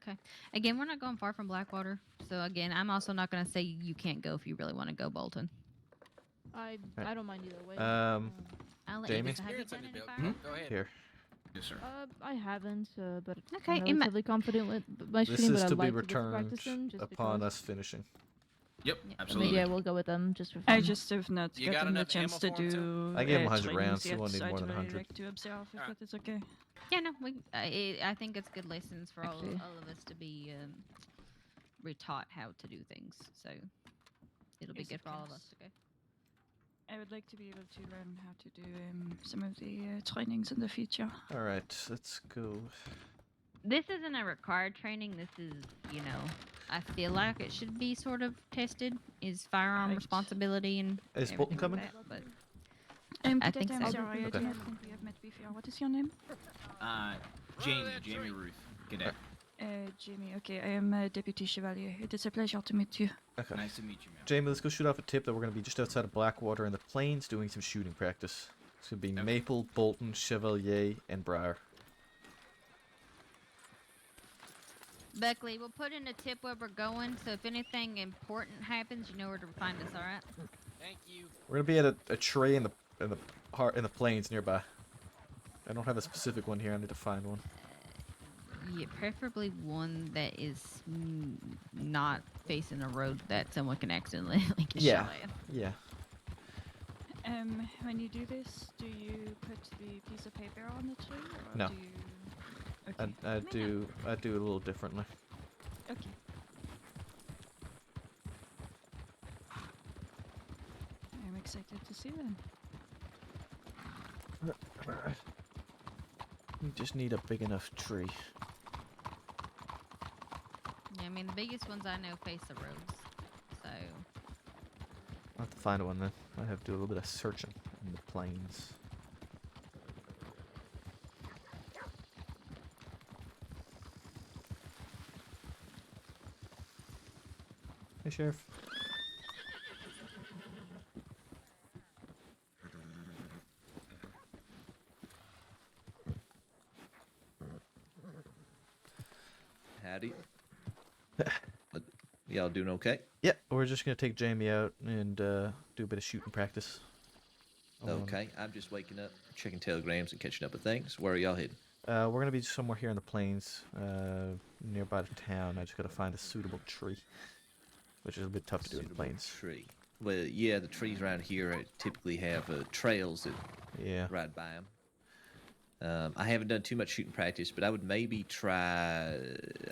Okay. Again, we're not going far from Blackwater, so again, I'm also not going to say you can't go if you really want to go, Bolton. I don't mind either way. I'll let Jamie? you decide. Have you done any firearms? Go ahead. Here. Yes, sir. I haven't, but Okay, I'm Emma- relatively confident with my This shooting, is but to I'd be like to get to returned practice them just upon because. us finishing. Yep, Maybe absolutely. I will go with them just for I fun. just have not You got gotten the enough chance to ammo for 'em, too? do. I gave him 100 trainings rounds, so you yet, won't need so more than I'd really 100. like to observe if that is okay. Yeah, no, I think it's good lessons for all Actually- of us to be retaught how to do things. So it'll be Yes, good of for all of course. us. Okay. I would like to be able to learn how to do some of the trainings in the future. All right, let's go. This isn't a required training. This is, you know, I feel like it should be sort of tested. Is firearm Right. responsibility and Is Bolton everything coming? like that, but I think I'm so. sorry, I Okay. do not think we have met before. What is your name? Jamie Ruth, cadet. Jamie. Okay, I am Deputy Chevalier. It is a pleasure to meet you. Okay. Nice to meet you, ma'am. Jamie, let's go shoot off a tip that we're going to be just outside of Blackwater in the plains doing some shooting practice. It's going to be Maple, Bolton, Chevalier, and Briar. Buckley, we'll put in a tip where we're going, so if anything important happens, you know where to find us. All right? Thank you. We're going to be at a tree in the plains nearby. I don't have a specific one here. I need to find one. Yeah, preferably one that is not facing a road that someone can accidentally get Yeah. shot at. Yeah. When you do this, do you put the piece of paper on the tree, or No. do you? Okay. I do it a little differently. Okay. I'm excited to see them. We just need a big enough tree. Yeah, I mean the biggest ones I know face the roads, so I'll have to find one then. I have to do a little bit of searching in the plains. Hey, Sheriff. Howdy. Y'all doing okay? Yeah, we're just gonna take Jamie out and do a bit of shooting practice. Okay, I'm just waking up, checking telegrams and catching up with things. Where are y'all heading? We're gonna be somewhere here in the plains, nearby the town. I just gotta find a suitable tree, which is a bit tough to do in the plains. Tree. Well, yeah, the trees around here typically have trails that ride by them. I haven't done too much shooting practice, but I would maybe try,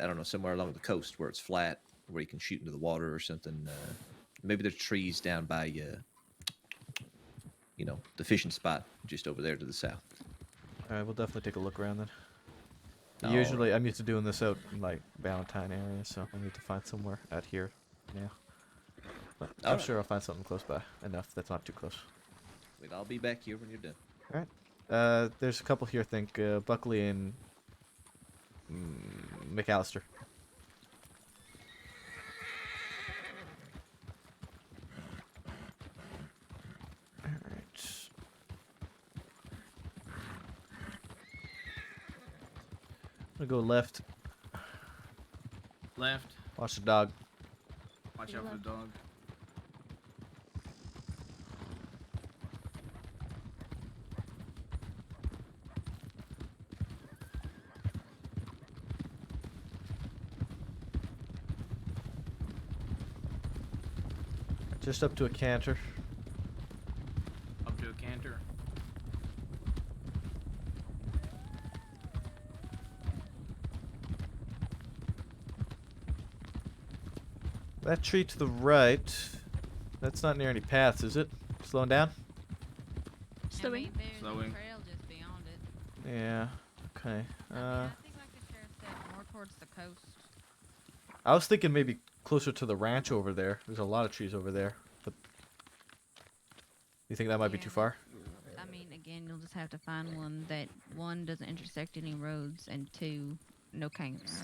I don't know, somewhere along the coast where it's flat, where you can shoot into the water or something. Maybe there's trees down by, you know, the fishing spot just over there to the south. All right, we'll definitely take a look around then. All Usually, I'm used to doing this out in like Valentine area, so I need to find somewhere out here now. But I'm Alright. sure I'll find something close by enough that's not too close. Wait, I'll be back here when you're done. All right. There's a couple here. I think Buckley and McAllister. All right. I'm gonna go left. Left. Watch the dog. Watch out for the dog. Just up to a canter. Up to a canter. That tree to the right, that's not near any paths, is it? Slowing down? Slowing. Slowing. Trail just beyond it. Yeah. Okay. I think like the sheriff said, more towards the coast. I was thinking maybe closer to the ranch over there. There's a lot of trees over there, but you think that might be too far? I mean, again, you'll just have to find one that one doesn't intersect any roads and two, no camps.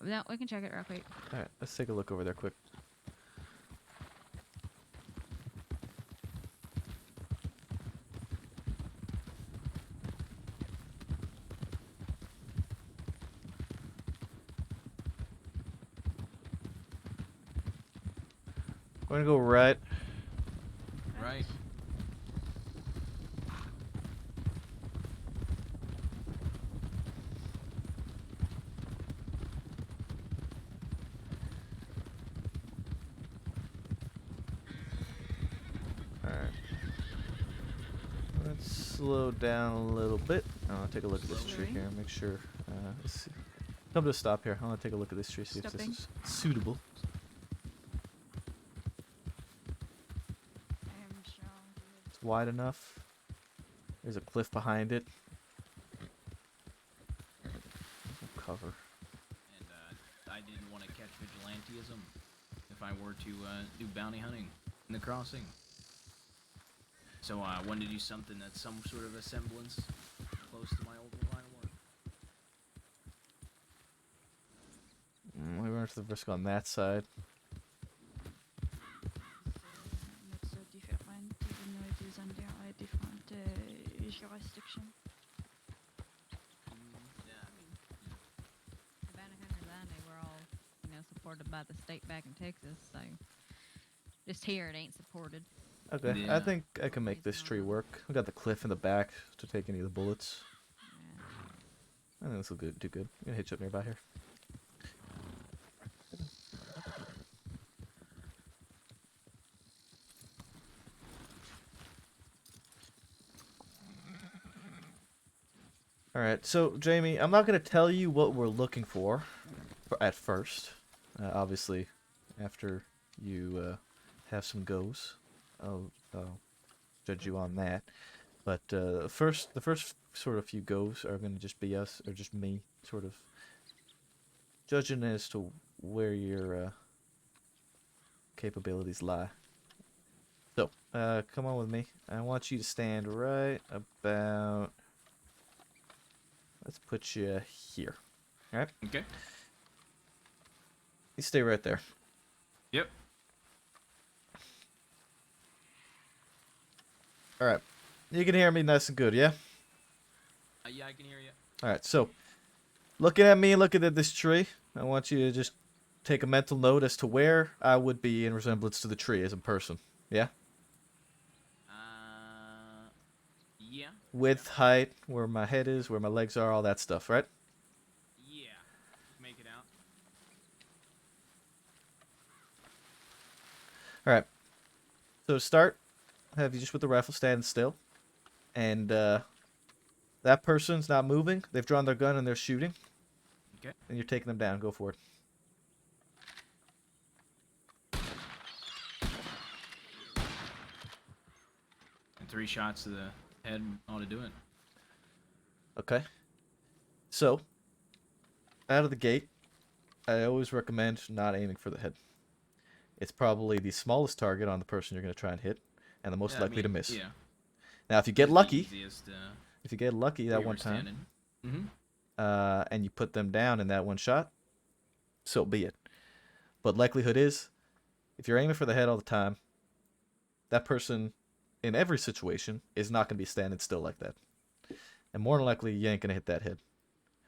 No, we can check it real quick. All right, let's take a look over there quick. We're gonna go right. Right. Alright. Let's slow down a little bit. I want to take a look at this tree here. Make sure. Let's see. Come to a stop here. I want to take a look at this tree, see if this is suitable. It's wide enough. There's a cliff behind it. Some cover. And I didn't want to catch vigilantism if I were to do bounty hunting in the crossing. So I wanted to do something that's some sort of a semblance close to my old line of work. We went to the risk on that side. Not so different, even though it is under a different jurisdiction. Yeah, I mean, The bounty hunters I know were all, supported by the state back in Texas, so just here it ain't supported. Okay, Yeah. I think I can make this tree work. We got the cliff in the back to take any of the bullets. I think this will do good. I'm gonna hitch up nearby here. Alright, so Jamie, I'm not going to tell you what we're looking for at first. Obviously, after you have some goes, I'll judge you on that. But the first sort of few goes are going to just be us, or just me, sort of judging as to where you're capabilities lie. So, come on with me. I want you to stand right about... Let's put you here. Alright? Okay. You stay right there. Yep. Alright. You can hear me nice and good, yeah? Yeah, I can hear you. Alright, so, looking at me, looking at this tree, I want you to just take a mental note as to where I would be in resemblance to the tree as a person. Yeah? Yeah. Width, height, where my head is, where my legs are, all that stuff, right? Yeah. Make it out. Alright. So to start, have you just with the rifle standing still. And that person's not moving. They've drawn their gun and they're shooting. Okay. And you're taking them down. Go for it. And 3 shots to the head ought to do it. Okay. So, out of the gate, I always recommend not aiming for the head. It's probably the smallest target on the person you're going to try and hit, and the most likely to miss. Yeah. Now, if you get It's the lucky, easiest, if you get lucky where that you one were time, standing. and you put them down in that one shot, so be it. But likelihood is, if you're aiming for the head all the time, that person, in every situation, is not going to be standing still like that. And more than likely, you ain't going to hit that head.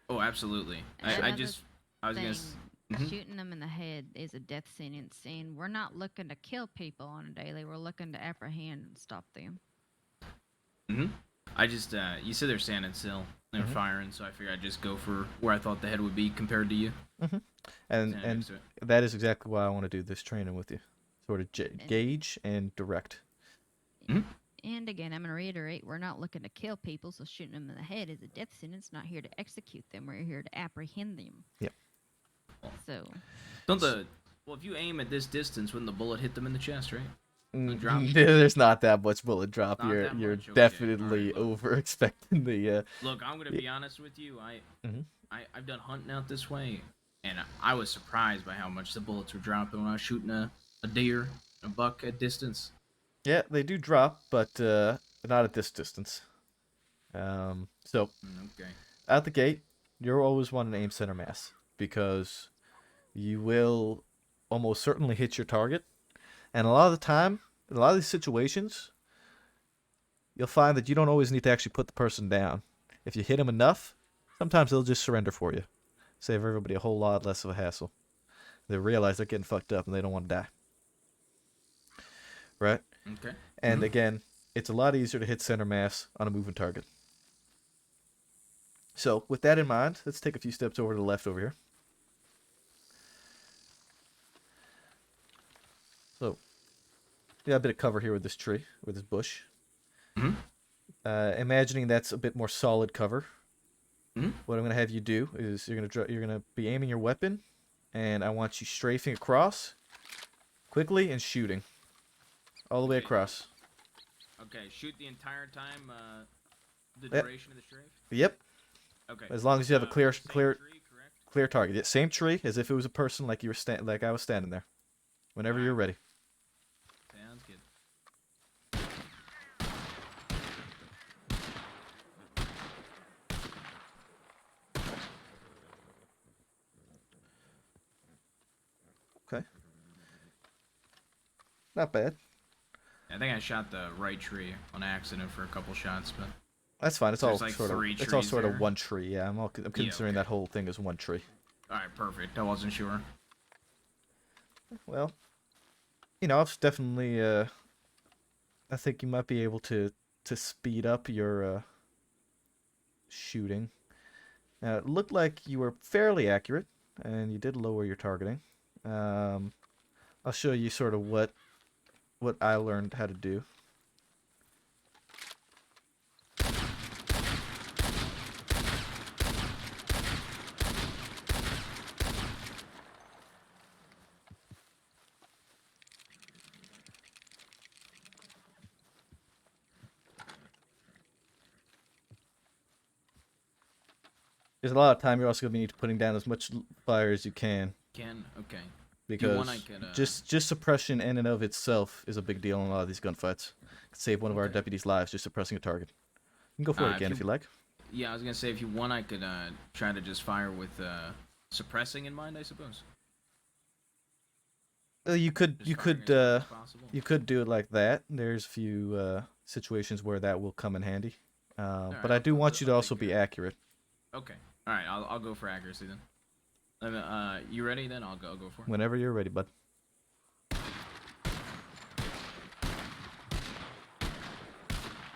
Oh, absolutely. I was Another gonna. thing, shooting them in the head is a death sentence, and we're not looking to kill people on a daily. We're looking to apprehend and stop them. I just, you said they're standing still. They were firing, so I figured I'd just go for where I thought the head would be compared to you. And Standing and next to it. that is exactly why I want to do this training with you. Sort of gauge and direct. And again, I'm going to reiterate, we're not looking to kill people, so shooting them in the head is a death sentence, not here to execute them. We're here to apprehend them. Yep. So. Well, if you aim at this distance, wouldn't the bullet hit them in the chest, right? Drop. There's not that much bullet drop. Not that You're much? Okay, definitely over expecting the. Look, I'm gonna be honest with you. I've done hunting out this way, and I was surprised by how much the bullets were dropping when I was shooting a deer, a buck at distance. Yeah, they do drop, but not at this distance. So Okay. out the gate, you're always wanting to aim center mass because you will almost certainly hit your target. And a lot of the time, in a lot of these situations, you'll find that you don't always need to actually put the person down. If you hit them enough, sometimes they'll just surrender for you. Save everybody a whole lot less of a hassle. They realize they're getting fucked up and they don't want to die. Right? Okay. And again, it's a lot easier to hit center mass on a moving target. So, with that in mind, let's take a few steps over to the left over here. So, we got a bit of cover here with this tree, with this bush. Imagining that's a bit more solid cover. What I'm gonna have you do is you're gonna be aiming your weapon, and I want you strafing across, quickly and shooting, all the way across. Okay. Shoot the entire time. The Yep. duration of the strafe. Yep. Okay. As long as you have a clear Same tree, correct? clear target. Yeah, same tree as if it was a person, like like I was standing there. Whenever you're ready. Sounds good. Okay. Not bad. I think I shot the right tree on accident for a couple shots, but That's fine. It's There's all like sort of. 3 It's all trees sort of there. one tree. Yeah, I'm considering that whole thing as one tree. all right, perfect. I wasn't sure. Well, it's definitely. I think you might be able to speed up your shooting. It looked like you were fairly accurate, and you did lower your targeting. I'll show you sort of what I learned how to do. There's a lot of time you're also going to need putting down as much fire as you can. Okay. because want, I could, just suppression in and of itself is a big deal in a lot of these gunfights. Could save one of our deputies' lives just suppressing a target. You can go for it again if you like. Yeah, I was gonna say if you want, I could try to just fire with suppressing in mind, I suppose. You could do it like that. There's a few situations where that will come in handy. But I do want you to also be accurate. Okay. All right. I'll go for accuracy then. You ready? Then I'll go for it. Whenever you're ready, bud.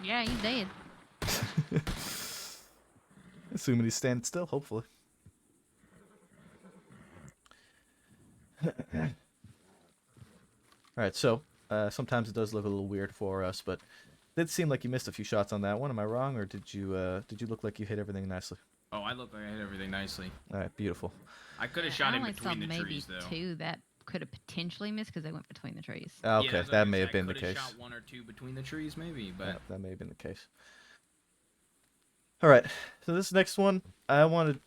Yeah, he's dead. Assuming he's standing still, hopefully. Alright, so sometimes it does look a little weird for us, but it did seem like you missed a few shots on that one. Am I wrong, or did you look like you hit everything nicely? Oh, I look like I hit everything nicely. Alright, beautiful. I could have shot I in only between saw the maybe trees, though. two that could have potentially missed because they went between the trees. Okay, Yeah, that may have been the coulda case. Shot one or two between the trees, maybe, but Yeah, that may have been the case. Alright, so this next one, I want to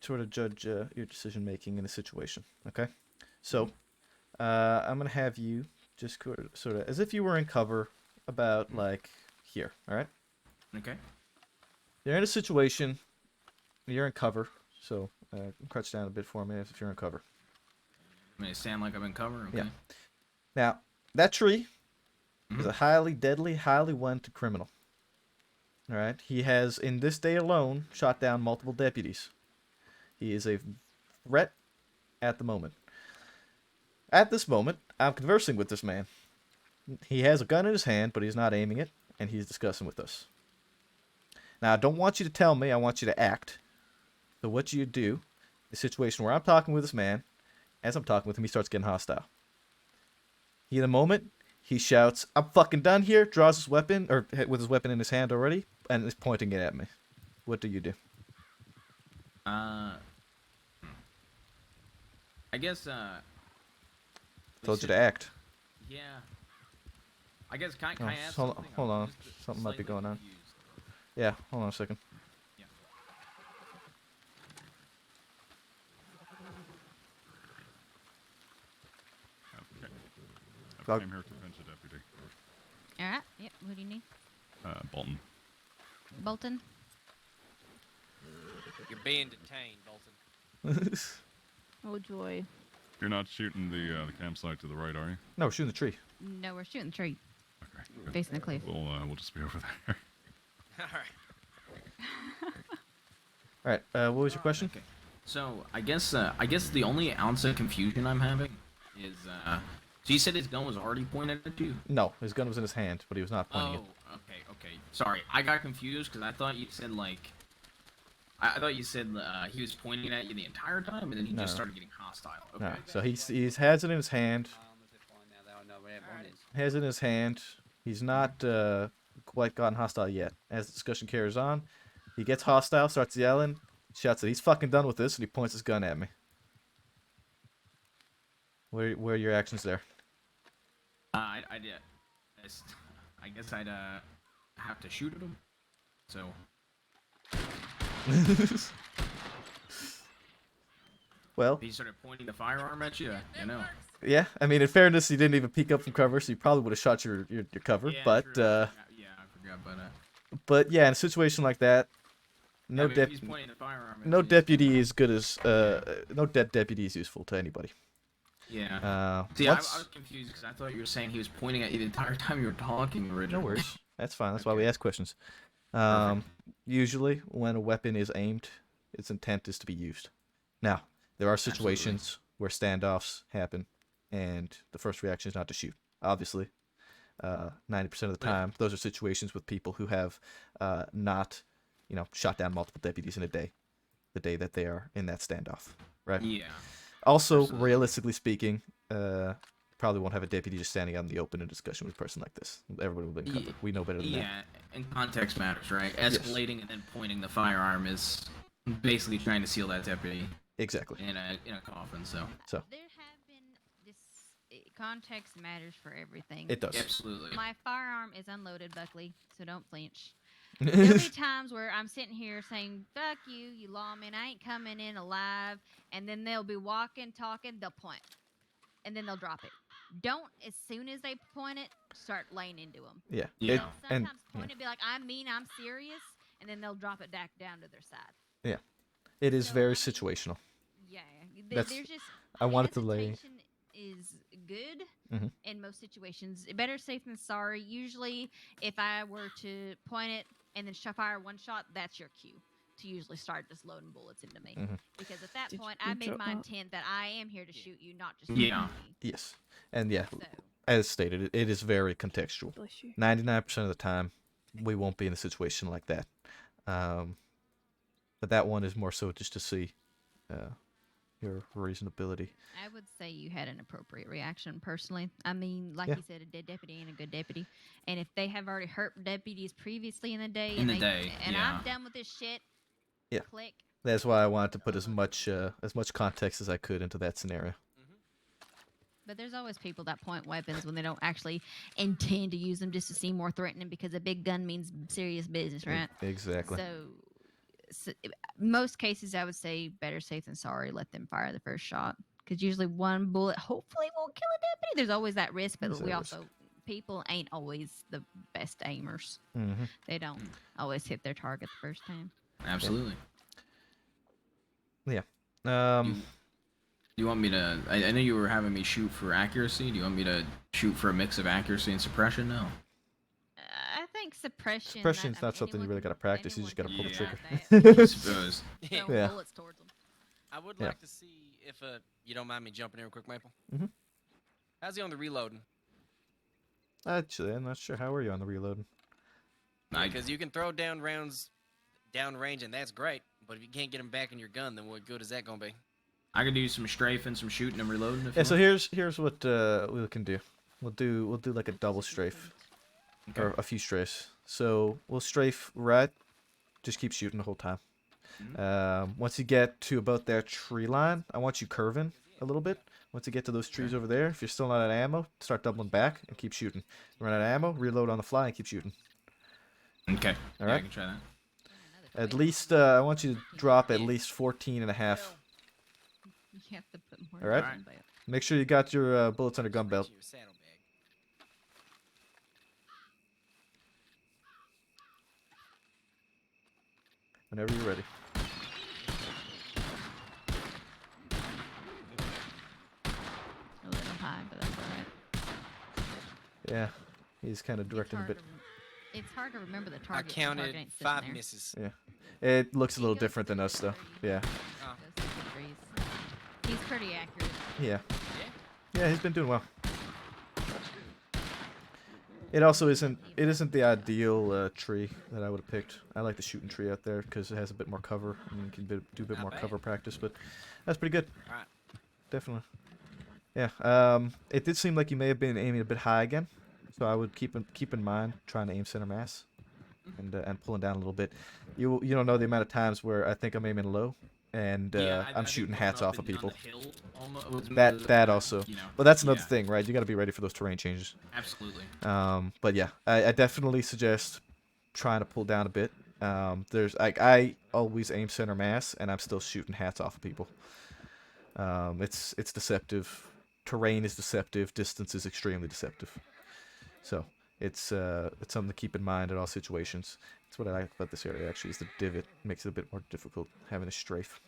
sort of judge your decision making in a situation, okay? So, I'm going to have you just sort of, as if you were in cover about, like, here, alright? Okay. You're in a situation, you're in cover, so crouch down a bit for me if you're in cover. I mean, it sound like I'm in cover. Okay. Yeah. Now, that tree is a highly deadly, highly wanted criminal. All right. He has, in this day alone, shot down multiple deputies. He is a threat at the moment. At this moment, I'm conversing with this man. He has a gun in his hand, but he's not aiming it, and he's discussing with us. Now, I don't want you to tell me. I want you to act. So what you do, a situation where I'm talking with this man, as I'm talking with him, he starts getting hostile. In a moment, he shouts, "I'm fucking done here," draws his weapon, or with his weapon in his hand already, and is pointing it at me. What do you do? I guess, Told you to act. Yeah. I guess, can Oh, I ask hold something? on. I'm just Something might be slightly going on. confused. Yeah, hold on a second. Yeah. Okay. I'll- I came here to fetch a deputy. All right. Yep. What do you need? Bolton. Bolton. You're being detained, Bolton. Oh joy. You're not shooting the campsite to the right, are you? No, we're shooting the tree. No, we're shooting the tree. Okay. Facing the cliff. We'll just be over there. All right. All right. What was your question? Okay. So I guess the only ounce of confusion I'm having is so you said his gun was already pointed at you? No, his gun was in his hand, but he was not pointing it. Okay. Sorry, I got confused because I thought you said like I thought you said he was pointing it at you the entire time, and then he No. just started getting hostile. Okay. No. So he has it in his hand. Has it in his hand. He's not quite gotten hostile yet. As the discussion carries on, he gets hostile, starts yelling, shouts that he's fucking done with this, and he points his gun at me. Where are your actions there? I guess I'd have to shoot at him. So. Well, He started pointing the firearm at you. You know. yeah. I mean, in fairness, he didn't even peek up from cover, so he probably would have shot your cover. Yeah, but true. Yeah, I forgot about that. but yeah, in a situation like that, no I mean, if he's pointing the firearm at no you- deputy is good as no deputy is useful to anybody. Yeah. See, I once- was confused because I thought you were saying he was pointing at you the entire time you were talking originally. No worries. That's fine. That's why we ask questions. Usually, when a weapon is aimed, its intent is to be used. Now, there are situations where standoffs happen, and the first reaction is not to shoot. Obviously, 90% of the time, those are situations with people who have not, shot down multiple deputies in a day, the day that they are in that standoff, right? Yeah. Also, realistically speaking, probably won't have a deputy just standing out in the open in discussion with a person like this. Everybody will be covered. We know better than that. Yeah, and context matters, right? Escalating and then pointing the firearm is basically trying to seal that deputy. Exactly. In a coffin, so. So. There have been context matters for everything. It does. Absolutely. My firearm is unloaded, Buckley, so don't flinch. There'll be times where I'm sitting here saying, "Fuck you, you lawman! I ain't coming in alive," and then they'll be walking, talking, they'll point. and then they'll drop it. Don't, as soon as they point it, start laying into them. Yeah. They'll It, sometimes and point it, be like, I mean, I'm serious, and then they'll drop it back down to their side. yeah, it is very situational. Yeah, That's- there's just I wanted to lay. hesitation is good Mhm. in most situations. Better safe than sorry. Usually, if I were to point it and then fire one shot, that's your cue to usually start just loading bullets into me. Mhm. Because at that Did point, you I made drop my that? intent that I am here to shoot you, not just Yeah. shoot me. Yes, and yeah, So, as stated, it is very contextual. Bless you. 99% of the time, we won't be in a situation like that. But that one is more so just to see your reasonability. I would say you had an appropriate reaction personally. I mean, like Yeah. you said, a dead deputy ain't a good deputy. And if they have already hurt deputies previously in the day, In and the they, day, and yeah. I'm done with this shit, Yeah. click. That's why I wanted to put as much context as I could into that scenario. But there's always people that point weapons when they don't actually intend to use them, just to seem more threatening, because a big gun means serious business, right? Exactly. So most cases, I would say better safe than sorry. Let them fire the first shot, because usually one bullet hopefully will kill a deputy. There's always that risk, but There's we that also people ain't always the best aimers. Mhm. They don't always hit their target the first time. Absolutely. Yeah. Do you want me to? I know you were having me shoot for accuracy. Do you want me to shoot for a mix of accuracy and suppression? No. I think suppression. Suppression's not something you really got to practice. You just got to pull the Yeah. trigger. I suppose. Throw Yeah. bullets towards them. I would Yeah. like to see if you don't mind me jumping in real quick, Maple. Mhm. How's he on the reloading? Actually, I'm not sure. How are you on the reloading? Because you can throw down rounds down range, and that's great. But if you can't get them back in your gun, then what good is that gonna be? I could do some strafing, some shooting, and reloading. If Yeah. you So want. here's what we can do. We'll do like a double strafe, or a few strafes. So we'll strafe right. Just keep shooting the whole time. Once you get to about that tree line, I want you curving a little bit. Once you get to those trees over there, if you're still not out of ammo, start doubling back and keep shooting. Run out of ammo, reload on the fly, and keep shooting. Okay. All Yeah, right. I can try that. At least I want you to drop at least 14 and a half. You have to put more. All right. in the gun belt. Make sure you got your bullets on your gun belt. Your saddlebag. Whenever you're ready. A little high, but that's alright. Yeah, he's kind of directing a bit. It's hard to remember the I target. if the target counted ain't sitting 5 there. misses. Yeah, it looks a little different than us though. Yeah, Oh. Goes through the trees. He's pretty accurate. yeah, yeah. He's been doing well. It also isn't. It isn't the ideal tree that I would have picked. I like the shooting tree out there because it has a bit more cover and you can do a bit more cover practice. But that's pretty good. Alright. Definitely. Yeah. It did seem like you may have been aiming a bit high again, so I would keep in mind trying to aim center mass, and pulling down a little bit. You don't know the amount of times where I think I'm aiming low, and I'm shooting hats off of people. That also. You know, But that's another yeah. thing, right? You got to be ready for those terrain changes. Absolutely. But yeah, I definitely suggest trying to pull down a bit. There's I always aim center mass, and I'm still shooting hats off of people. It's deceptive. Terrain is deceptive. Distance is extremely deceptive. So it's something to keep in mind in all situations. That's what I like about this area. Actually, is the divot makes it a bit more difficult having a strafe.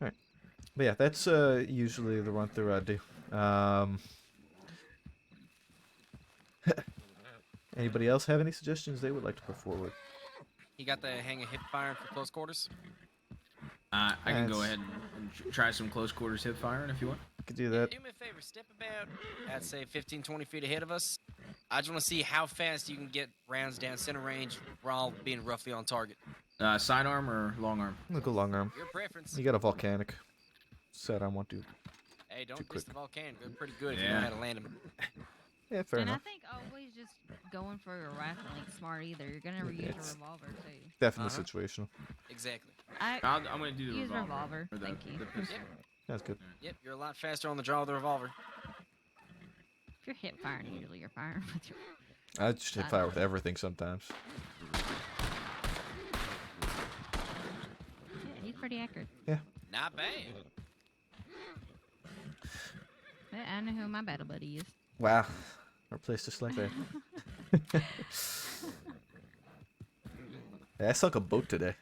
All right, but yeah, that's usually the run through I do. Anybody else have any suggestions they would like to put forward? You got the hang of hip firing for close quarters? I can go That's- ahead and try some close quarters hip firing if you want. I could do that. Do me a favor, step about, I'd say 15, 20 feet ahead of us. I just want to see how fast you can get rounds down center range while being roughly on target. Sidearm or long arm? I'm gonna go long arm. Your preference. You got a volcanic. Sidearm won't do. Hey, don't too diss quick. the volcanic. They're pretty good if you Yeah. know how to land them. Yeah, fair And enough. I think always just going for a rifle ain't smart either. You're gonna reuse It's a revolver too. Definitely situational. Exactly. I I'm gonna do the use revolver. Or the, Thank you. the pistol. That's good. Yep, you're a lot faster on the draw of the revolver. If you're hip firing, usually you're firing with your. I just hit fire with everything sometimes. Yeah, he's pretty accurate. Yeah. Not bad. I know who my battle buddy is. Wow. Our place just like that. Yeah, I sunk a boat today.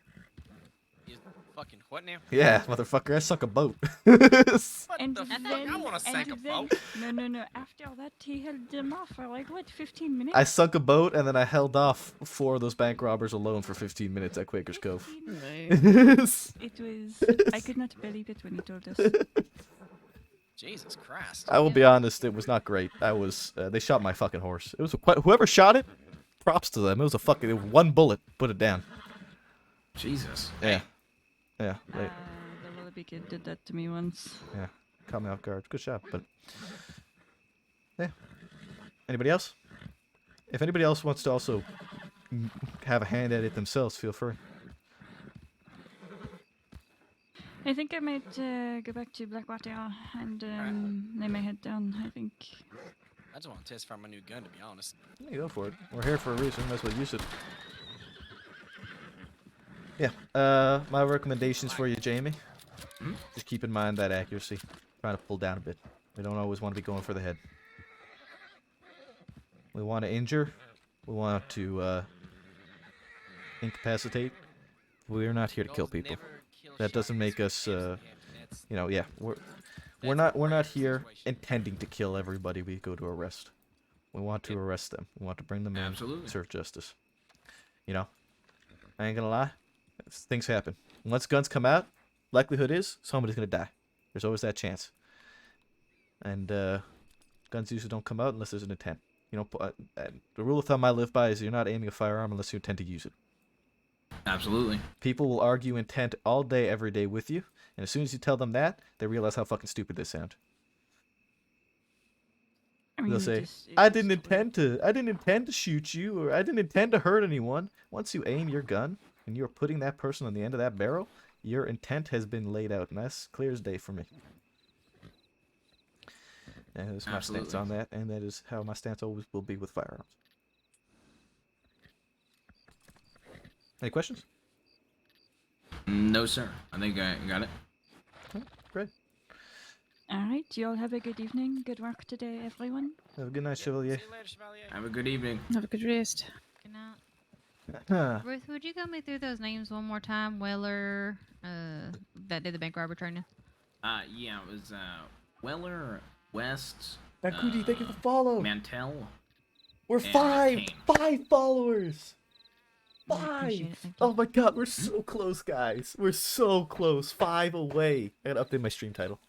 You fucking what now? Yeah, motherfucker, I sunk a boat. And the fuck? then, I wanna sink a and then- boat. No. After that, he held them off for like what, 15 minutes? I sunk a boat and then I held off 4 of those bank robbers alone for 15 minutes at Quaker's Cove. It was. I could not believe it when he told us. Jesus Christ. I will be honest, it was not great. I was they shot my fucking horse. It was whoever shot it, props to them. It was it was one bullet, put it down. Jesus. Yeah. Yeah. The Willoughby kid did that to me once. Yeah. Caught me off guard. Good shot, but yeah. Anybody else? If anybody else wants to also have a hand at it themselves, feel free. I think I might go back to Blackwater and lay my head down. I think. I just want to test for my new gun, to be honest. Yeah, go for it. We're here for a reason. Might as well use it. Yeah. My recommendations for you, Jamie. Just keep in mind that accuracy. Trying to pull down a bit. We don't always want to be going for the head. We want to injure. We want to incapacitate. We're not here to kill people. That doesn't make us, you know, yeah. We're not here intending to kill everybody we go to arrest. We want to arrest them. We want to bring them in, Absolutely. serve justice. You know, I ain't gonna lie. Things happen. Once guns come out, likelihood is somebody's gonna die. There's always that chance. And guns usually don't come out unless there's an intent. You know, the rule of thumb I live by is you're not aiming a firearm unless you intend to use it. Absolutely. People will argue intent all day, every day with you, and as soon as you tell them that, they realize how fucking stupid they sound. They'll say, "I didn't intend to shoot you, or I didn't intend to hurt anyone." Once you aim your gun and you're putting that person on the end of that barrel, your intent has been laid out, and that's clear as day for me. And that's my stance on that, and that is how my stance always will be with firearms. Any questions? No, sir. I think I got it. Great. All right, you all have a good evening. Good work today, everyone. Have a good night, Chevalier. Have a good evening. Have a good rest. Good night. Ruth, would you go me through those names one more time? Weller, that did the bank robber training. Yeah, it was Weller, West. Bakuti, thank you for follow. Mantell. We're and 5 Kane. followers. I appreciate 5. it, thank Oh my god, we're so close, guys. We're so close. 5 away. I gotta update my stream title.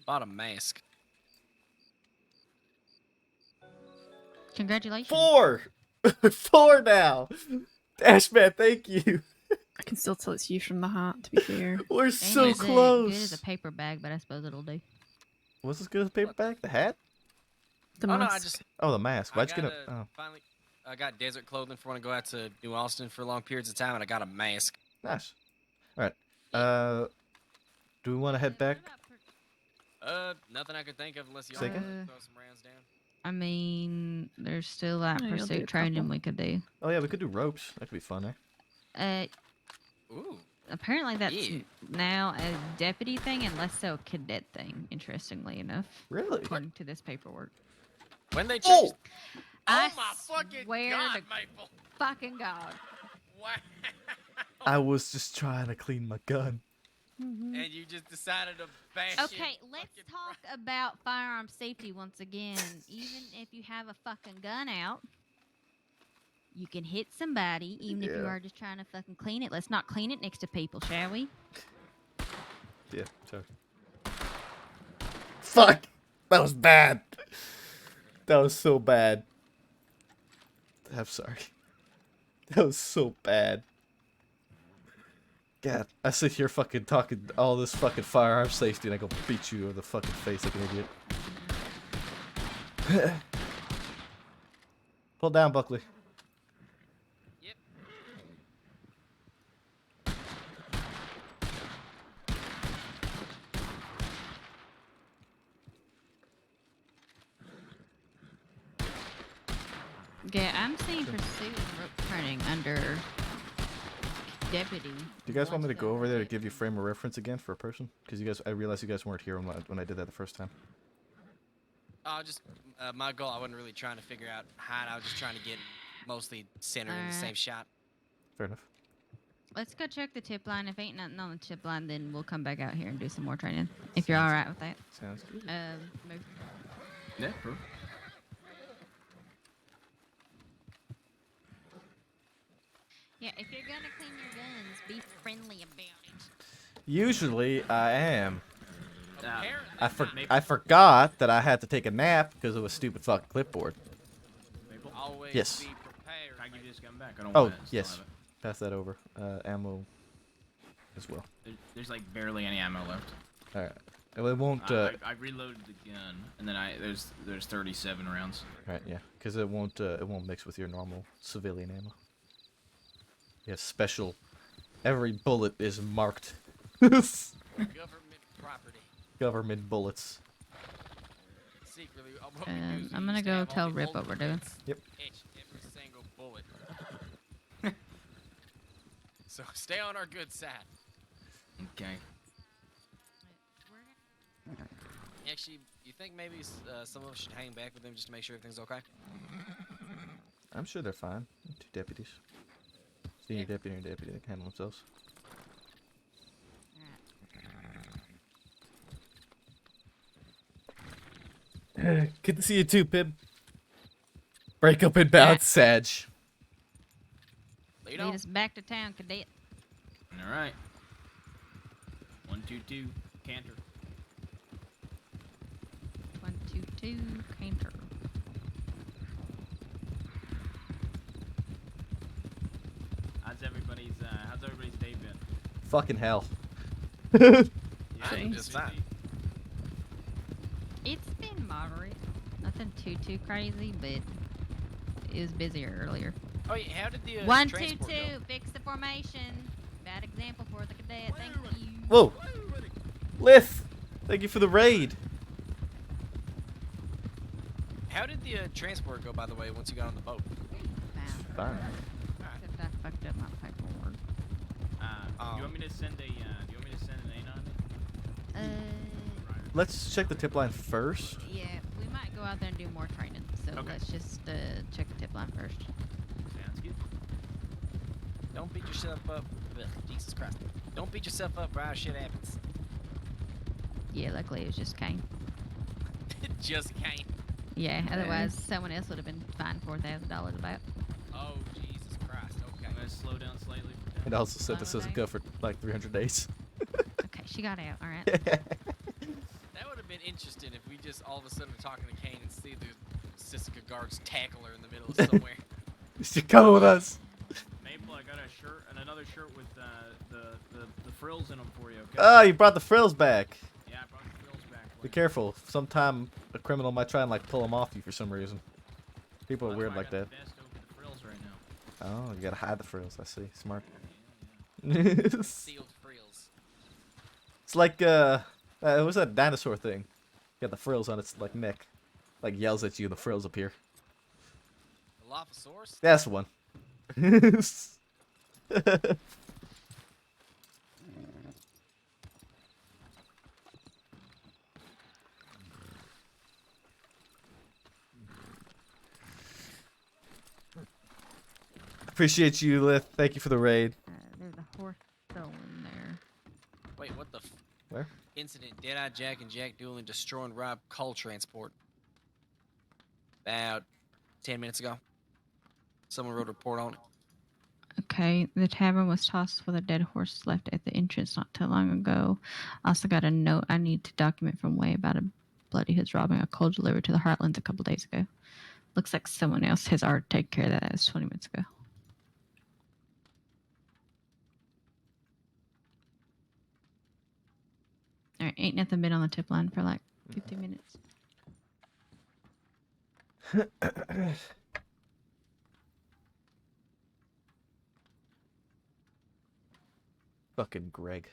Bought a mask. Congratulations. 4. 4 now. Dashman, thank you. I can still tell it's you from the heart, to be fair. We're Ain't so as close. good as a paper bag, but I suppose it'll do. What's as good as a paper bag? The hat? The Oh, no, mask. I just. Oh, the mask. Why'd you get got a... Oh, Finally, I got desert clothing for when I go out to New Austin for long periods of time, and I got a mask. nice. Alright. Do we want to head back? Nothing I could think of unless you all Second? wanna throw some rounds down. I mean, there's still that Yeah, you'll do a pursuit training couple. we could do. Oh yeah, we could do ropes. That could be fun, eh? Ooh. Apparently that's Yeah. now a deputy thing and less so a cadet thing, interestingly enough. Really? According to this paperwork. When they changed. I my fucking swear God, to Maple. fucking God. Wow. I was just trying to clean my gun. Mm-hmm. And you just decided to bash it. Okay, let's talk about firearm safety once again. Even if you have a fucking gun out, you can hit somebody, even if you Yeah. are just trying to fucking clean it. Let's not clean it next to people, shall we? Yeah, sorry. Fuck! That was bad. That was so bad. I'm sorry. That was so bad. God, I sit here fucking talking all this fucking firearm safety and I go beat you over the fucking face like an idiot. Pull down, Buckley. Yep. Yeah, I'm seeing pursuit and rope training under deputy. Do you guys want me to go over there to give you frame of reference again for a person? Because I realized you guys weren't here when I did that the first time. Just my goal. I wasn't really trying to figure out how. I was just trying to get mostly centered in the same shot. Fair enough. Let's go check the tip line. If ain't nothing on the tip line, then we'll come back out here and do some more training. If you're all right with that. Sounds good. Move. Yeah, bro. Yeah, if you're gonna clean your guns, be friendly about it. Usually I am. Apparently I forgot that I had to take a nap because of a stupid fucking clipboard. Always Yes. be prepared. Can I give you this gun back? I don't Oh want it. I still yes. have it. Pass that over. Ammo as well. There's like barely any ammo left. All right. Well, it won't. I reloaded the gun, and then there's 37 rounds. Right. Yeah. Because it won't mix with your normal civilian ammo. You have special. Every bullet is marked. Government property. Government bullets. Secretly, I'm gonna go tell Rip what we're doing. Yep. Every single bullet. So stay on our good side. Okay. Actually, you think maybe some of us should hang back with them just to make sure everything's okay? I'm sure they're fine. 2 deputies. Senior deputy and deputy, they can handle themselves. Good to see you too, Pib. Break up and bounce, Sag. Lead us back to town, cadet. All right. 1, 2, 2, canter. 1, 2, 2, canter. How's everybody's day been? Fucking hell. Just fine. It's been moderate. Nothing too crazy, but it was busier earlier. Oh yeah, how did the 1, 2, 2, transport go? fix the formation. Bad example for the cadet. Thank you. Whoa. Lith, thank you for the raid. How did the transport go, by the way, once you got on the boat? Fine. Except I fucked up my paperwork. Do you want me to send an A9? Let's check the tip line first. Yeah, we might go out there and do more training. So let's just check the tip line first. Sounds good. Don't beat yourself up. Ugh, Jesus Christ. Don't beat yourself up, bro. Shit happens. Yeah, luckily it was just Kane. Just Kane. Yeah, otherwise someone else would have been fined $4,000 about. Oh, Jesus Christ. Okay. I'm gonna slow down slightly. It also said this doesn't go for like 300 days. Okay, she got out. All right. That would have been interesting if we just all of a sudden are talking to Kane and see the Sissica guards tackle her in the middle of somewhere. You should come with us. Maple, I got a shirt and another shirt with the frills in them for you. Okay? Oh, you brought the frills back. Yeah, I brought the frills back. Be careful. Sometime a criminal might try and like pull them off you for some reason. People are weird like that. Oh, you gotta hide the frills. I see. Smart. Sealed frills. It's like what's that dinosaur thing? Got the frills on its like neck, like yells at you. The frills appear. The Dilophosaurus? That's the one. Appreciate you, Lith. Thank you for the raid. There's a horse stolen there. Wait, what the? Where? Incident: Deadeye Jack and Jack dueling, destroy and rob coal transport. About 10 minutes ago. Someone wrote a report on it. Okay, the tavern was tossed with a dead horse left at the entrance not too long ago. Also got a note I need to document from Way about a Bloody Hoods robbing a coal delivered to the Heartlands a couple days ago. Looks like someone else has already taken care of that. That was 20 minutes ago. Alright, ain't nothing been on the tip line for like 15 minutes. Fucking Greg.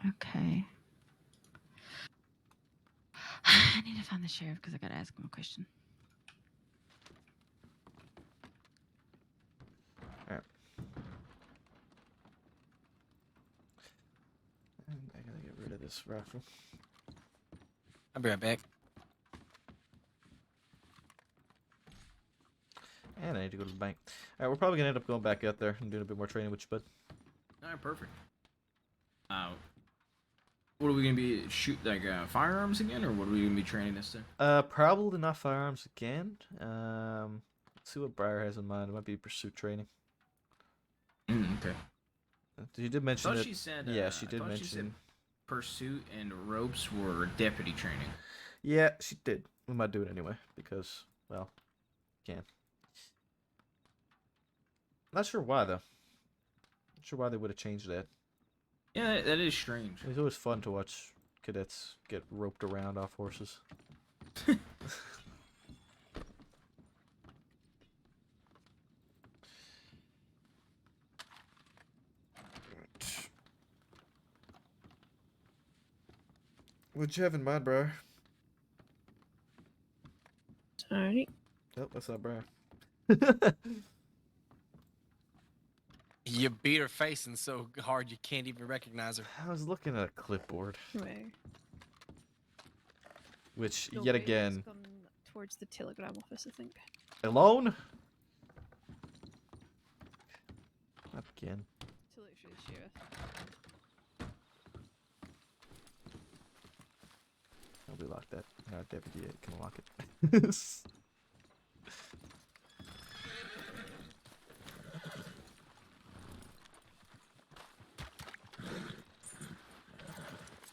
Okay. need to find the sheriff because I gotta ask him a question. Alright. I gotta get rid of this rifle. I'll be right back. And I need to go to the bank. Alright, we're probably gonna end up going back out there and doing a bit more training with you, bud. Alright, perfect. What are we gonna be firearms again, or what are we gonna be training this to? Probably not firearms again. Let's see what Briar has in mind. It might be pursuit training. Okay. You did mention Thought that. she said. Yeah, she did thought mention. She said pursuit and ropes were deputy training. Yeah, she did. We might do it anyway because, well, can. Not sure why though. Not sure why they would have changed that. Yeah, that is strange. It's always fun to watch cadets get roped around off horses. What'd you have in mind, bro? Sorry. Nope, that's not Briar. You beat her facing so hard you can't even recognize her. I was looking at a clipboard. Where? Which, No, yet wait, it's again, gone towards the telegram office, I think. alone? Not again. To literally the sheriff. Nobody locked that. Deputy 8 can lock it.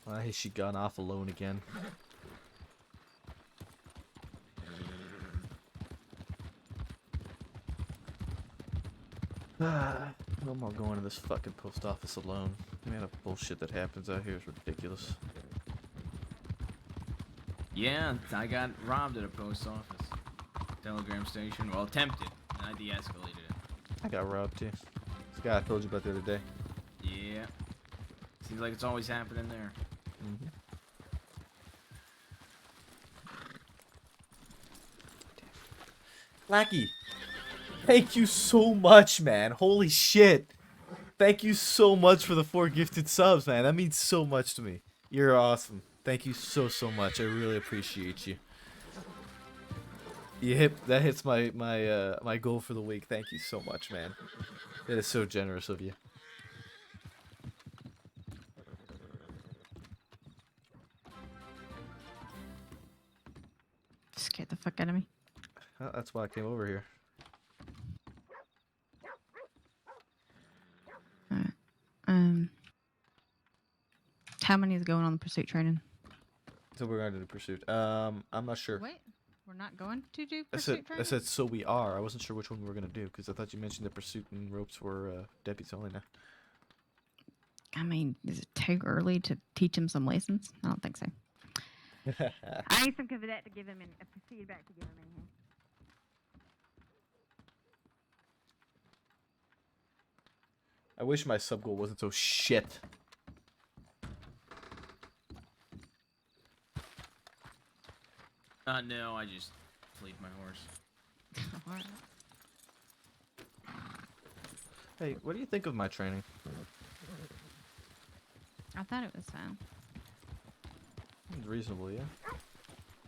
Why has she gone off alone again? No more going to this fucking post office alone. Man, the bullshit that happens out here is ridiculous. Yeah, I got robbed at a post office. Telegram station. Well, attempted. And I de-escalated it. I got robbed too. This guy I told you about the other day. Yeah. Seems like it's always happening there. Mm-hmm. Lackey, thank you so much, man. Holy shit. Thank you so much for the 4 gifted subs, man. That means so much to me. You're awesome. Thank you so much. I really appreciate you. That hits my my goal for the week. Thank you so much, man. That is so generous of you. Scared the fuck out of me. Well, that's why I came over here. Alright. How many is going on the pursuit training? So we're going to do pursuit. I'm not sure. Wait, we're not going to do I pursuit said, training? I said, so we are. I wasn't sure which one we were going to do, because I thought you mentioned that pursuit and ropes were deputies only now. I mean, is it too early to teach him some lessons? I don't think so. I need some cadet to give him a feedback to give him in here. I wish my sub goal wasn't so shit. No, I just fleed my horse. Hey, what do you think of my training? I thought it was fine. It's reasonable, yeah.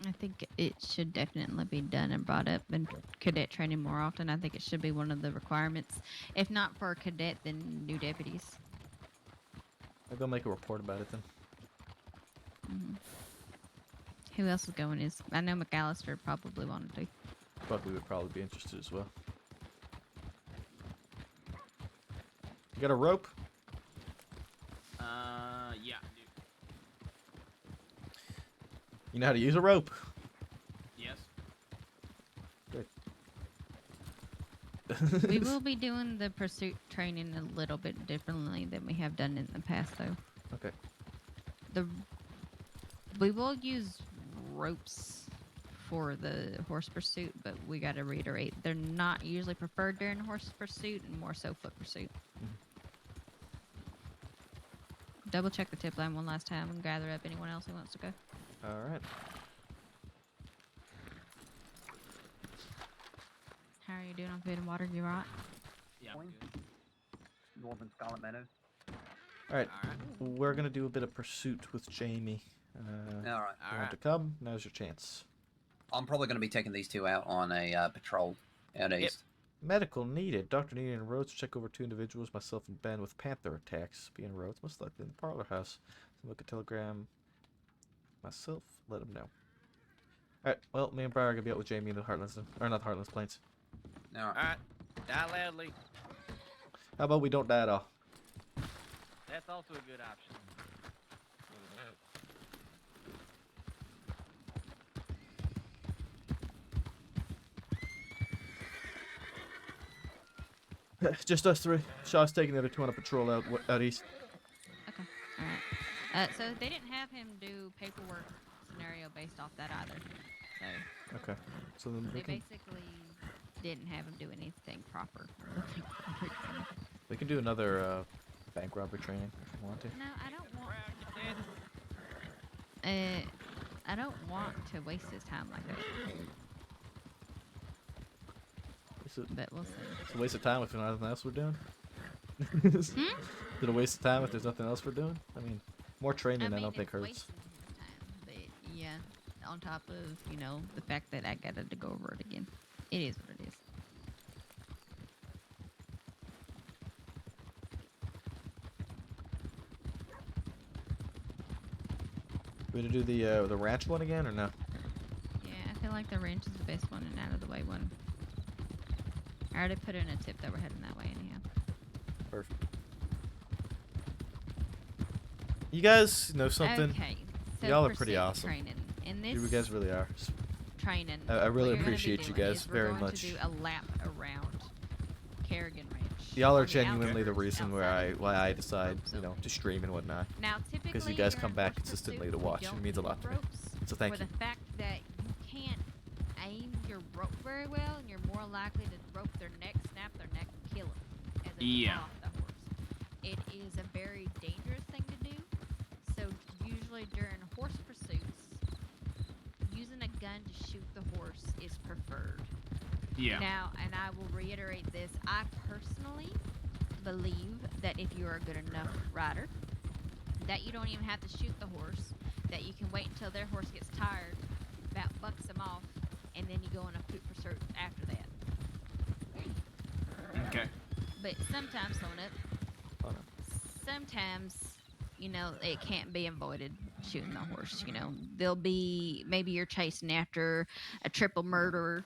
I think it should definitely be done and brought up in cadet training more often. I think it should be one of the requirements. If not for a cadet, then new deputies. Maybe I'll make a report about it then. Who else is going? I know McAllister probably wanted to. Buckley would probably be interested as well. You got a rope? Yeah, I do. You know how to use a rope? Yes. Good. We will be doing the pursuit training a little bit differently than we have done in the past, though. Okay. We will use ropes for the horse pursuit, but we got to reiterate, they're not usually preferred during horse pursuit and more so foot pursuit. Double check the tip line one last time and gather up anyone else who wants to go. Alright. How are you doing on food and water? You right? Yeah. Northern Scarlet Meadows. Alright, we're gonna do a bit of pursuit with Jamie. Alright. You want to come? Now's your chance. I'm probably going to be taking these two out on a patrol out east. Medical needed. Doctor needed in Rhodes. Check over 2 individuals, myself and Ben, with panther attacks. Be in Rhodes, most likely in the parlor house. Look at telegram. Myself, let him know. Alright, well, me and Briar are gonna be out with Jamie in the Heartlands, or not the Heartlands Plains. Alright, die loudly. How about we don't die at all? That's also a good option. Just us 3. Shaw's taking the other 2 on a patrol out east. Okay. All right. So they didn't have him do paperwork scenario based off that either. So. Okay. So then They we can, basically didn't have him do anything proper. we can do another bank robbery training if you want to. No, I don't want. I don't want to waste his time like that. But we'll see. It's a waste of time if there's nothing else we're doing. Is it a waste of time if there's nothing else we're doing? I mean, more training I don't think hurts. Wasting his time, but yeah, on top of, you know, the fact that I got to go over it again. It is what it is. We gonna do the ranch one again or no? Yeah, I feel like the ranch is the best one and out of the way one. I already put in a tip that we're heading that way anyhow. Perfect. You guys know something? Okay. So Y'all are for pretty safe awesome. Training. In this You guys really are. training, I really what you're gonna be appreciate you doing guys is we're very going much. To do a lap around Kerrigan Ranch. Y'all are on the genuinely the outskirts reason why I decide, you know, to stream and whatnot. Now, typically, because you guys you're come in back horse consistently pursuit, to you watch. don't It means a lot need to me. ropes So thank for you. the fact that you can't aim your rope very well, and you're more likely to rope their neck, snap their neck, and kill them as they Yeah. fall off the horse. It is a very dangerous thing to do. So usually during horse pursuits, using a gun to shoot the horse is preferred. Yeah. Now, and I will reiterate this, I personally believe that if you're a good enough rider, that you don't even have to shoot the horse, that you can wait until their horse gets tired, about bucks them off, and then you go on a foot pursuit after that. Okay. But sometimes, sometimes, you know, it can't be avoided shooting the horse. You know, there'll be, maybe you're chasing after a triple murderer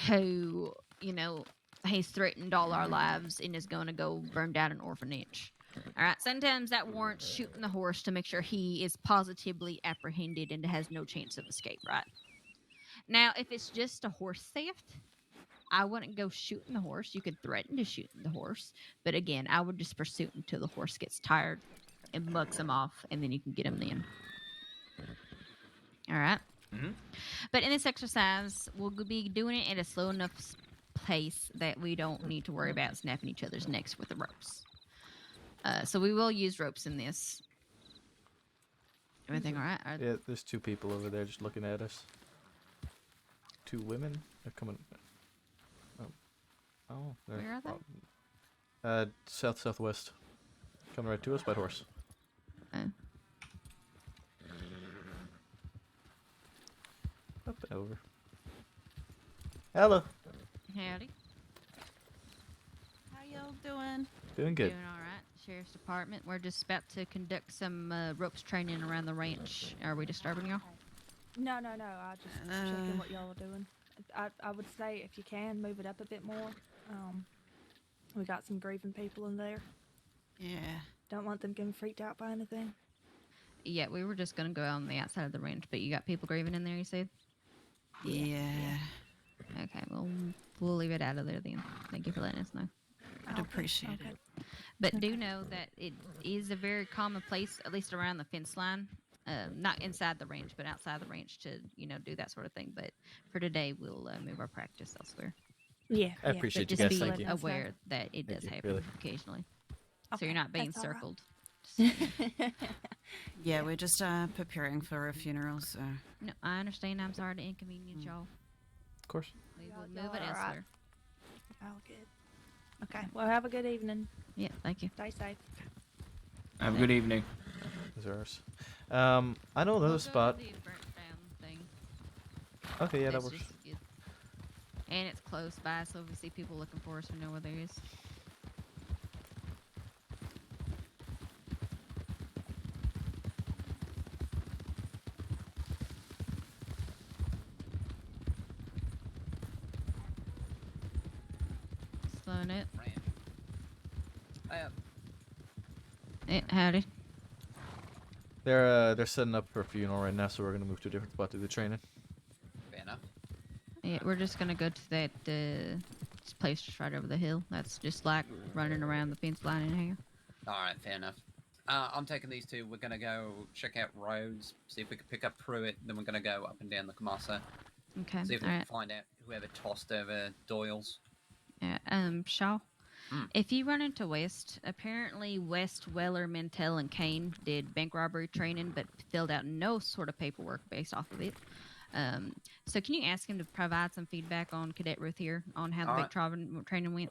who, you know, he's threatened all our lives and is going to go burn down an orphanage. All right. Sometimes that warrants shooting the horse to make sure he is positively apprehended and has no chance of escape, right? Now, if it's just a horse theft, I wouldn't go shooting the horse. You could threaten to shoot the horse, but again, I would just pursue until the horse gets tired and bucks him off, and then you can get him then. All right. Mm-hmm. But in this exercise, we'll be doing it at a slow enough pace that we don't need to worry about snapping each other's necks with the ropes. So we will use ropes in this. Everything all right? Yeah, there's 2 people over there just looking at us. 2 women. They're coming. Oh, they're Where are they? Southwest. Coming right to us by horse. Oh. Up and over. Hello. Howdy. How y'all doing? Doing good. Doing all right. Sheriff's Department. We're just about to conduct some ropes training around the ranch. Are we disturbing y'all? No. I just checking what y'all are doing. I would say if you can move it up a bit more. We got some grieving people in there. Yeah. Don't want them getting freaked out by anything. Yeah, we were just gonna go on the outside of the ranch, but you got people grieving in there, you said? Yeah. Okay, well, we'll leave it out of there then. Thank you for letting us know. I'd appreciate it. But do know that it is a very common place, at least around the fence line. Not inside the ranch, but outside the ranch to, you know, do that sort of thing. But for today, we'll move our practice elsewhere. Yeah. I appreciate you But guys. just Thank be you. aware that it does you, happen really. occasionally. So Okay, you're not being that's all right. circled. Yeah, we're just preparing for a funeral, so. No, I understand. I'm sorry to inconvenience y'all. Of course. We will Y'all move it are all right. elsewhere. All good. Okay. Well, have a good evening. Yeah, thank you. Stay safe. Have a good evening. Those are ours. I know another spot. Okay, yeah, that That's works. just good. And it's close by, so if we see people looking for us, we know where there is. Slowing it. Yeah, howdy. They're setting up for a funeral right now, so we're gonna move to a different spot to do the training. Fair enough. Yeah, we're just gonna go to that this place just right over the hill. That's just like running around the fence line in here. All right, fair enough. I'm taking these two. We're gonna go check out roads, see if we can pick up Pruitt. Then we're gonna go up and down the Kamasa. Okay. See if we can Alright. find out whoever tossed over Doyle's. Yeah. Shaw. If you run into West, apparently West, Weller, Mintel, and Kane did bank robbery training, but filled out no sort of paperwork based off of it. So can you ask him to provide some feedback on Cadet Ruth here on how the Alright. big training went?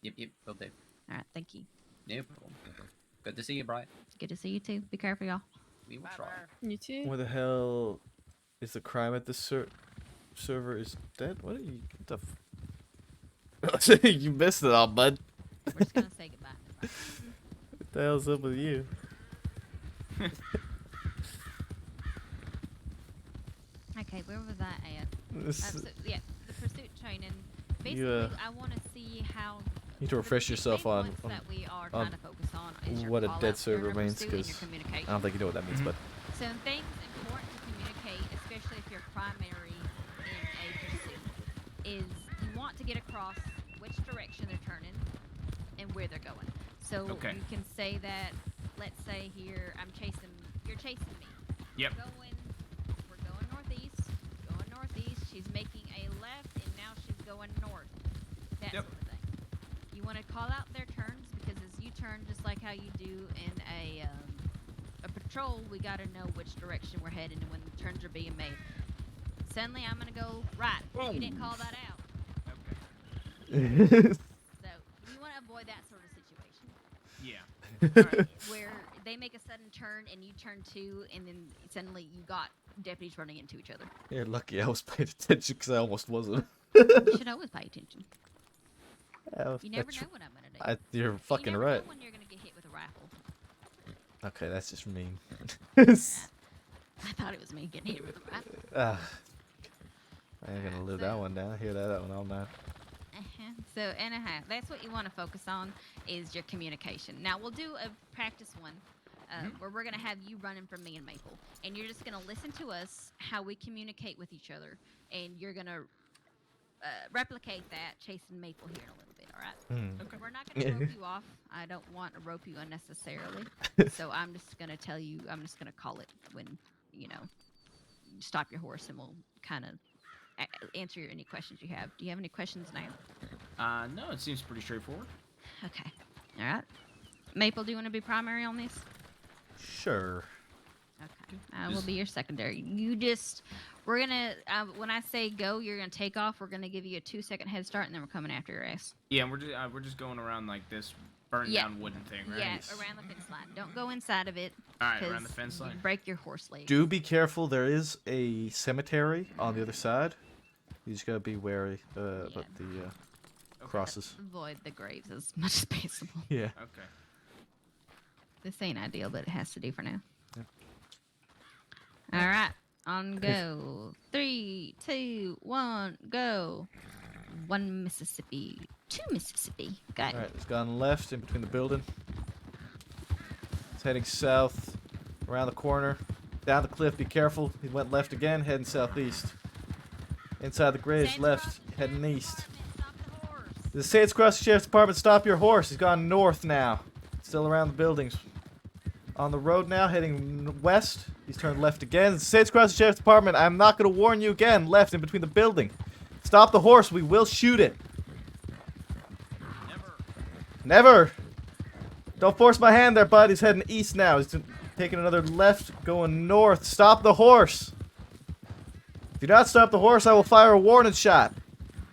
Yep, will do. All right, thank you. No problem. Good to see you, Bright. It's good to see you too. Be careful, y'all. We will try. You too. Where the hell is the crime at this server is dead? What are you? What the you missed it all, bud. We're just gonna say goodbye. What the hell's up with you? Okay, where was I at? This- So, yeah, the pursuit training. Basically, You, I want to see how. You need to refresh yourself on, points that we are on trying to focus on is your what a call-outs dead during server a means, pursuit and your because I communication. don't think you know what that means, but So things important to communicate, especially if you're primary in a pursuit, is you want to get across which direction they're turning and where they're going. So Okay. you can say that, let's say here, you're chasing me. Yep. We're going northeast. She's making a left, and now she's going north. That Yep. sort of thing. You want to call out their turns, because as you turn, just like how you do in a patrol, we got to know which direction we're heading and when the turns are being made. Suddenly, I'm going to go right. You didn't call that out. So you want to avoid that sort of situation. Yeah. Where they make a sudden turn and you turn too, and then suddenly you got deputies running into each other. you're lucky I was paying attention because I almost wasn't. You should always pay attention. You never know what I'm gonna do. You're fucking you never right. know when you're gonna get hit with a rifle. Okay, that's just mean. I thought it was me getting hit with a rifle. I ain't gonna live that one down. I hear that one all night. So anyhow, that's what you want to focus on is your communication. Now we'll do a practice one where we're gonna have you running from me and Maple, and you're just gonna listen to us how we communicate with each other, and you're gonna replicate that chasing Maple here in a little bit. All right? Okay. We're not gonna rope you off. I don't want to rope you unnecessarily. So I'm just gonna tell you. I'm just gonna call it when you stop your horse, and we'll kind of answer any questions you have. Do you have any questions now? No, it seems pretty straightforward. Okay. All right. Maple, do you want to be primary on this? Sure. Okay. I will be your secondary. We're gonna, when I say go, you're gonna take off. We're gonna give you a 2-second head start, and then we're coming after your ass. Yeah, we're just going around like this burned Yeah. down wooden thing, right? Yeah, around the fence line. Don't go inside of it. All right, around 'cause the fence line. you break your horse leg. Do be careful. There is a cemetery on the other side. You just gotta be wary about the crosses. Avoid the graves as much as possible. Yeah. Okay. This ain't ideal, but it has to do for now. Yeah. All right, on go. 3, 2, 1, go. 1 Mississippi, 2 Mississippi. Got it. Alright, it's gone left in between the building. It's heading south, around the corner, down the cliff. Be careful. He went left again, heading southeast. Inside the graves, left, heading east. The Saints Cross Sheriff's Department, stop your horse. He's gone north now. Still around the buildings. On the road now, heading west. He's turned left again. The Saints Cross Sheriff's Department, I'm not going to warn you again. Left in between the building. Stop the horse. We will shoot it. Never. Don't force my hand there, bud. He's heading east now. He's taking another left, going north. Stop the horse. If you do not stop the horse, I will fire a warning shot.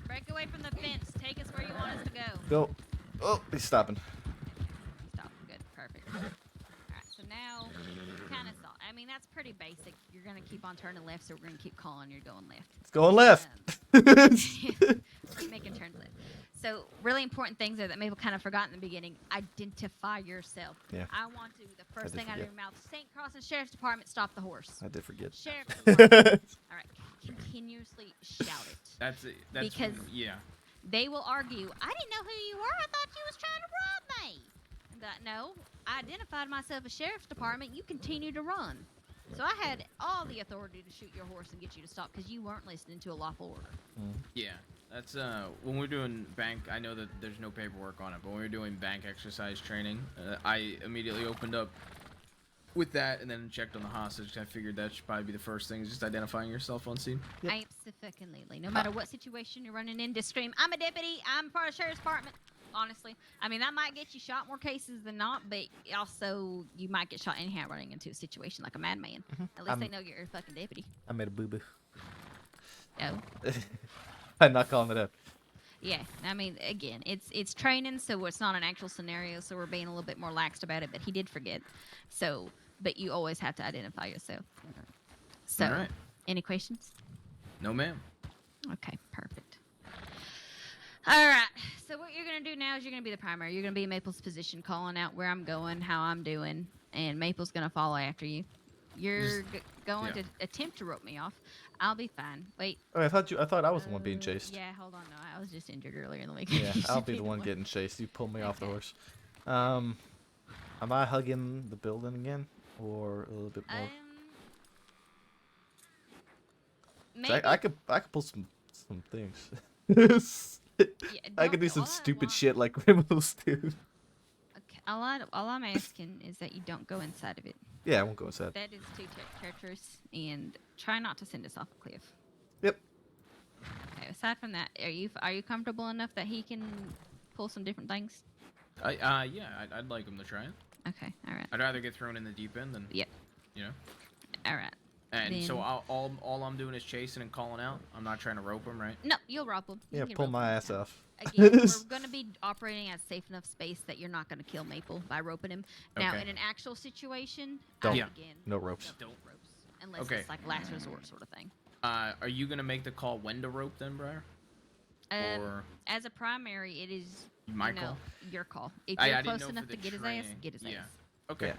Break away from the fence. Take us where you want Go. Oh, he's stopping. Stop. Good. Perfect. All right. So now, kind of saw. I mean, that's pretty basic. You're gonna keep on turning left, so we're gonna keep calling. You're going left. It's going left. Keep making turns left. So really important things there that Maple kind of forgot in the beginning. Identify yourself. Yeah. I want to, the first did thing out of forget. your mouth, St. Cross's Sheriff's Department, stop the horse. I did forget. Sheriff's Department. All right. Continuously shout it. That's it. That's Because yeah. they will argue, I didn't know who you were. I thought you was trying to rob me. No, I identified myself as Sheriff's Department. You continue to run. So I had all the authority to shoot your horse and get you to stop because you weren't listening to a lawful order. Yeah, that's when we're doing bank. I know that there's no paperwork on it, but when we're doing bank exercise training, I immediately opened up with that and then checked on the hostage. I figured that should probably be the first thing, is just identifying yourself on scene. Absolutely. No matter what situation you're running in, just scream, I'm a deputy. I'm part of the Sheriff's Department. Honestly, I mean, that might get you shot more cases than not, but also you might get shot anyhow running into a situation like a madman. At least they know you're a fucking deputy. I made a boo-boo. No. I'm not calling it up. Yeah, I mean, again, it's training, so it's not an actual scenario, so we're being a little bit more laxed about it, but he did forget. So, but you always have to identify yourself. So, All right. Any questions? No, ma'am. Okay, perfect. All right, so what you're going to do now is you're going to be the primary. You're going to be in Maple's position, calling out where I'm going, how I'm doing, and Maple's going to follow after you. You're going to attempt to rope me off. I'll be fine. Wait. Oh, I thought I was the one being chased. Yeah, hold on. No, I was just injured earlier in the week. Yeah, I'll be the one getting chased. You pull me off the horse. Am I hugging the building again, or a little bit more? Maybe. I could pull some things. I could do some stupid shit like criminals do. Okay, all I'm asking is that you don't go inside of it. Yeah, I won't go inside. That is too treacherous, and try not to send us off a cliff. Yep. Okay. Aside from that, are you comfortable enough that he can pull some different things? Yeah, I'd like him to try it. Okay. All right. I'd rather get thrown in the deep end than. Yep. You know. All right. And so Then- all I'm doing is chasing and calling out. I'm not trying to rope him, right? No, you'll rope him. You Yeah, can pull rope my him. ass off. Again, we're going to be operating at a safe enough space that you're not going to kill Maple by roping him. Now, Okay. in an actual situation, Don't. again, No ropes. don't ropes. Unless Okay. it's like last resort sort of thing. Are you gonna make the call when to rope then, Briar? Or As a primary, it is My you know, call? your call. If I you're didn't close know for enough the to get his ass, training. get his Yeah. ass. Okay.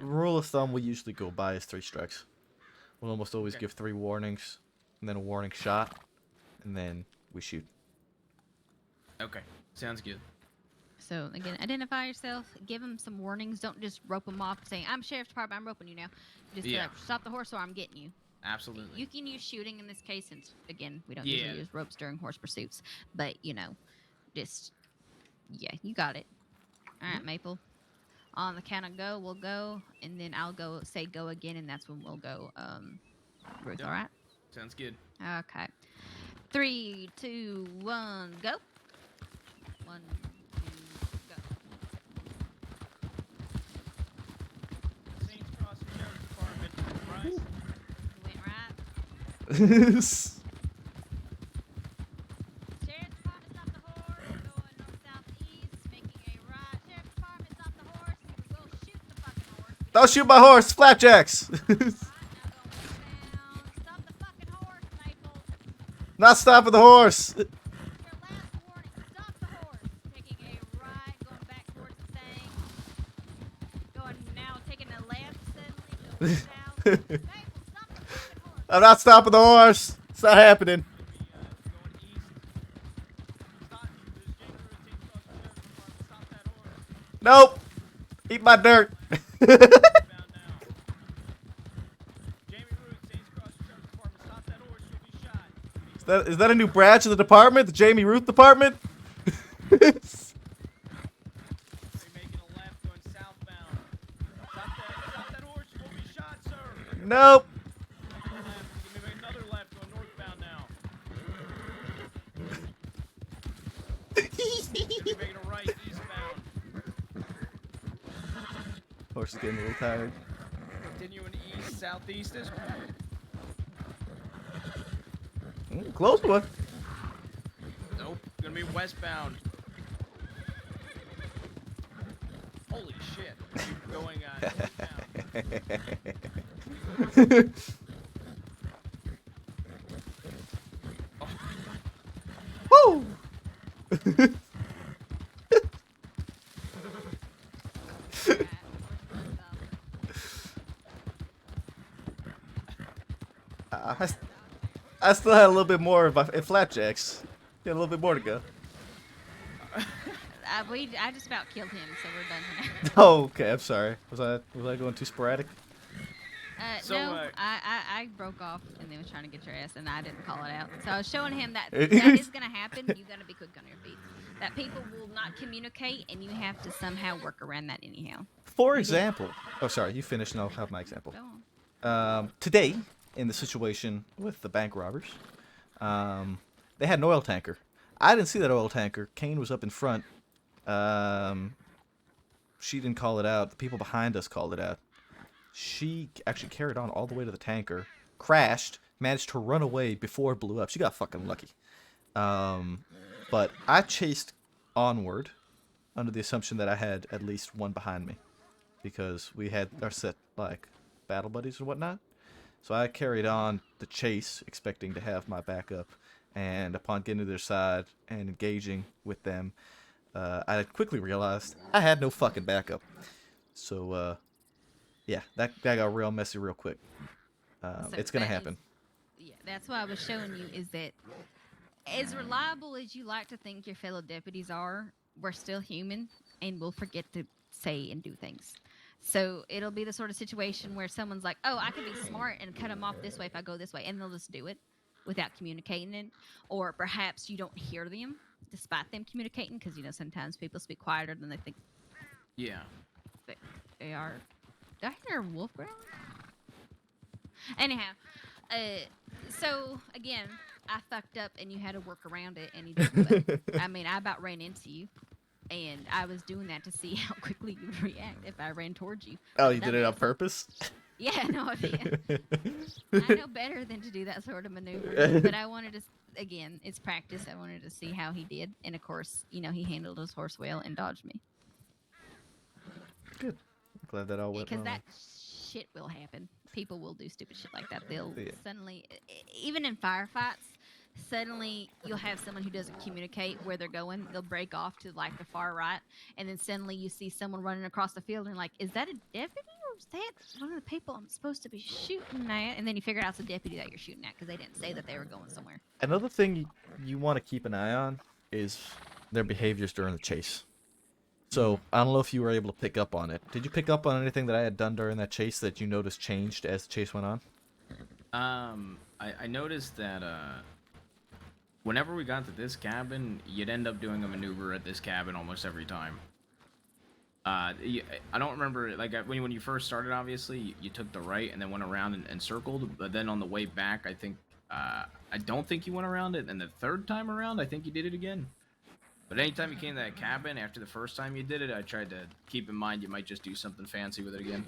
Rule of thumb we usually go by is 3 strikes. We'll almost always give 3 warnings, and then a warning shot, and then we shoot. Okay. Sounds good. So again, identify yourself. Give him some warnings. Don't just rope him off saying, "I'm Sheriff's Department. I'm roping you now." Just be Yeah. like, stop the horse or I'm getting you. Absolutely. You can use shooting in this case, since again we don't Yeah. usually use ropes during horse pursuits. But you know, just yeah, you got it. All right, Maple. On the count of go, we'll go, and then I'll go say go again, and that's when we'll go. Ruth, Yep. all right? Sounds good. Okay. 3, 2, 1, go. 1, 2, go. Saints Crossing Sheriff's Department, Bryce. Went right. Sheriff's Department, stop the horse. Going north southeast, making a right. Sheriff's Department, stop the horse. We'll shoot the fucking horse. Don't shoot my horse! Flapjacks! Not stopping the horse! Taking a right, going back towards the thing. Going now, taking a left suddenly. Going south. I'm not stopping the horse! It's not happening. Nope! Eat my dirt! Is that a new branch of the department? The Jamie Ruth department? Nope. Horse is getting a little tired. Continuing east, southeast is Close one. nope. Gonna be westbound. Holy shit! You're going down. Woo! I still had a little bit more of my flapjacks. Got a little bit more to go. I just about killed him, so we're done here. Oh, okay. I'm sorry. Was I going too sporadic? No, I broke off and then was trying to get your ass, and I didn't call it out. So I was showing him that that is going to happen. You got to be quick on your feet. That people will not communicate, and you have to somehow work around that anyhow. For example, oh sorry, you finished, and I'll have my example. Today, in the situation with the bank robbers, they had an oil tanker. I didn't see that oil tanker. Kane was up in front. She didn't call it out. The people behind us called it out. She actually carried on all the way to the tanker, crashed, managed to run away before it blew up. She got fucking lucky. But I chased onward under the assumption that I had at least one behind me, because we had our set like battle buddies and whatnot. So I carried on the chase, expecting to have my backup. And upon getting to their side and engaging with them, I quickly realized I had no fucking backup. So, yeah, that got real messy real quick. It's gonna happen. Yeah, that's what I was showing you, is that as reliable as you like to think your fellow deputies are, we're still human, and we'll forget to say and do things. So it'll be the sort of situation where someone's like, oh, I could be smart and cut them off this way if I go this way, and they'll just do it without communicating it. Or perhaps you don't hear them despite them communicating, because, you know, sometimes people speak quieter than they think. Yeah. They are. Did I hear a wolf growl? Anyhow, so again, I fucked up and you had to work around it, and you did it. I mean, I about ran into you, and I was doing that to see how quickly you would react if I ran towards you. Oh, you did it on purpose? Yeah, no, I did. I know better than to do that sort of maneuver, but I wanted to, again, it's practice. I wanted to see how he did, and of course, you know, he handled his horse well and dodged me. Good. I'm glad that all went well. Because that shit will happen. People will do stupid shit like that. They'll suddenly, even in firefights, suddenly you'll have someone who doesn't communicate where they're going. They'll break off to like the far right, and then suddenly you see someone running across the field, and like, is that a deputy or is that one of the people I'm supposed to be shooting at? And then you figure out it's a deputy that you're shooting at because they didn't say that they were going somewhere. Another thing you want to keep an eye on is their behaviors during the chase. So, I don't know if you were able to pick up on it. Did you pick up on anything that I had done during that chase that you noticed changed as the chase went on? I noticed that, whenever we got to this cabin, you'd end up doing a maneuver at this cabin almost every time. I don't remember, like, when you first started, obviously, you took the right and then went around and circled, but then on the way back, I think, I don't think you went around it, and the third time around, I think you did it again. But anytime you came to that cabin, after the first time you did it, I tried to keep in mind you might just do something fancy with it again.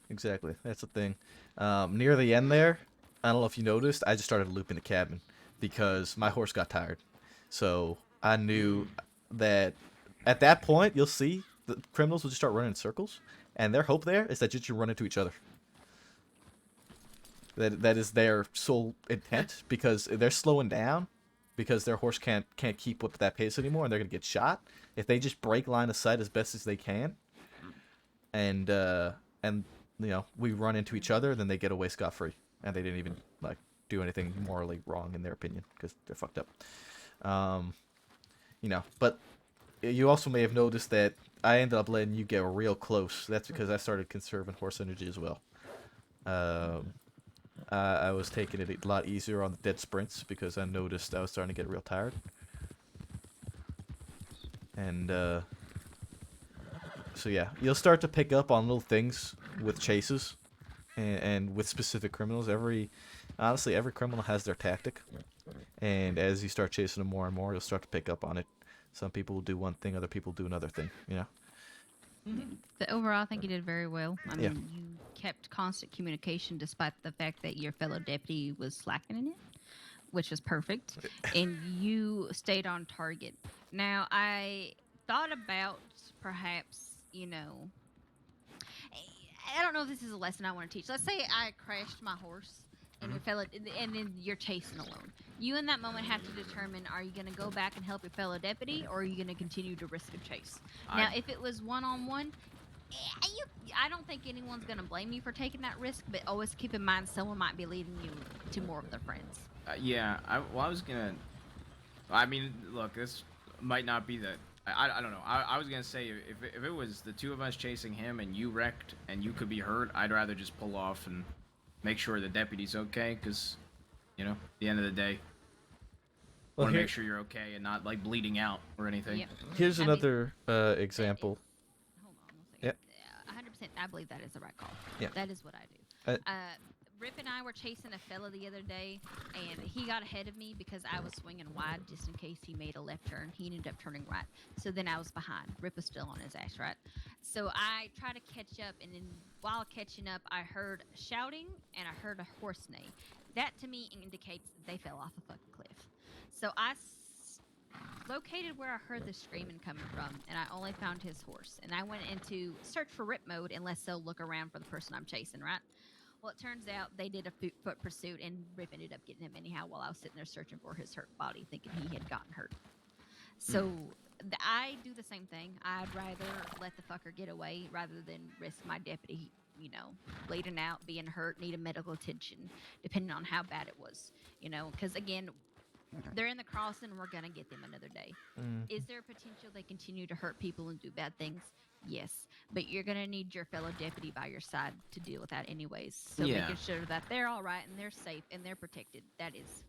Exactly. That's the thing. Near the end there, I don't know if you noticed, I just started looping the cabin because my horse got tired. So I knew that at that point, you'll see the criminals will just start running in circles, and their hope there is that you run into each other. That is their sole intent, because they're slowing down. Because their horse can't keep up with that pace anymore, and they're gonna get shot. If they just break line of sight as best as they can, and you know, we run into each other, then they get away scot-free, and they didn't even like do anything morally wrong in their opinion because they're fucked up. You know, but you also may have noticed that I ended up letting you get real close. That's because I started conserving horse energy as well. I was taking it a lot easier on the dead sprints because I noticed I was starting to get real tired. And, so yeah, you'll start to pick up on little things with chases and with specific criminals. Honestly, every criminal has their tactic. And as you start chasing them more and more, you'll start to pick up on it. Some people will do one thing, other people do another thing, you know? But overall, I think you did very well. I mean, Yeah. you kept constant communication despite the fact that your fellow deputy was slacking in it, which was perfect. And you stayed on target. Now, I thought about perhaps you know, I don't know if this is a lesson I want to teach. Let's say I crashed my horse and your fellow, and then you're chasing alone. You in that moment have to determine: are you going to go back and help your fellow deputy, or are you going to continue to risk a chase? Now, if it was one-on-one, I don't think anyone's going to blame you for taking that risk, but always keep in mind someone might be leading you to more of their friends. Yeah, I was gonna. I mean, look, this might not be the. I don't know. I was gonna say if it was the two of us chasing him and you wrecked and you could be hurt, I'd rather just pull off and make sure the deputy's okay, because, you know, at the end of the day, Well, want to here- make sure you're okay and not like bleeding out or anything. Here's another example. Yep. 100%, I believe that is the right call. Yeah. That is what I do. Uh, Rip and I were chasing a fella the other day, and he got ahead of me because I was swinging wide just in case he made a left turn. He ended up turning right. So then I was behind. Rip was still on his ass, right? So I tried to catch up, and then while catching up, I heard shouting, and I heard a horse neigh. That, to me, indicates that they fell off a fucking cliff. So I located where I heard the screaming coming from, and I only found his horse. And I went into search for Rip mode and let's so look around for the person I'm chasing, right? Well, it turns out they did a foot pursuit, and Rip ended up getting him anyhow while I was sitting there searching for his hurt body, thinking he had gotten hurt. So I do the same thing. I'd rather let the fucker get away rather than risk my deputy, you know, bleeding out, being hurt, needing medical attention, depending on how bad it was, you know, because again, they're in the crossing, we're going to get them another day. Is there potential they continue to hurt people and do bad things? Yes. But you're going to need your fellow deputy by your side to deal with that anyways. So making sure that they're all right and they're safe and they're protected, that is,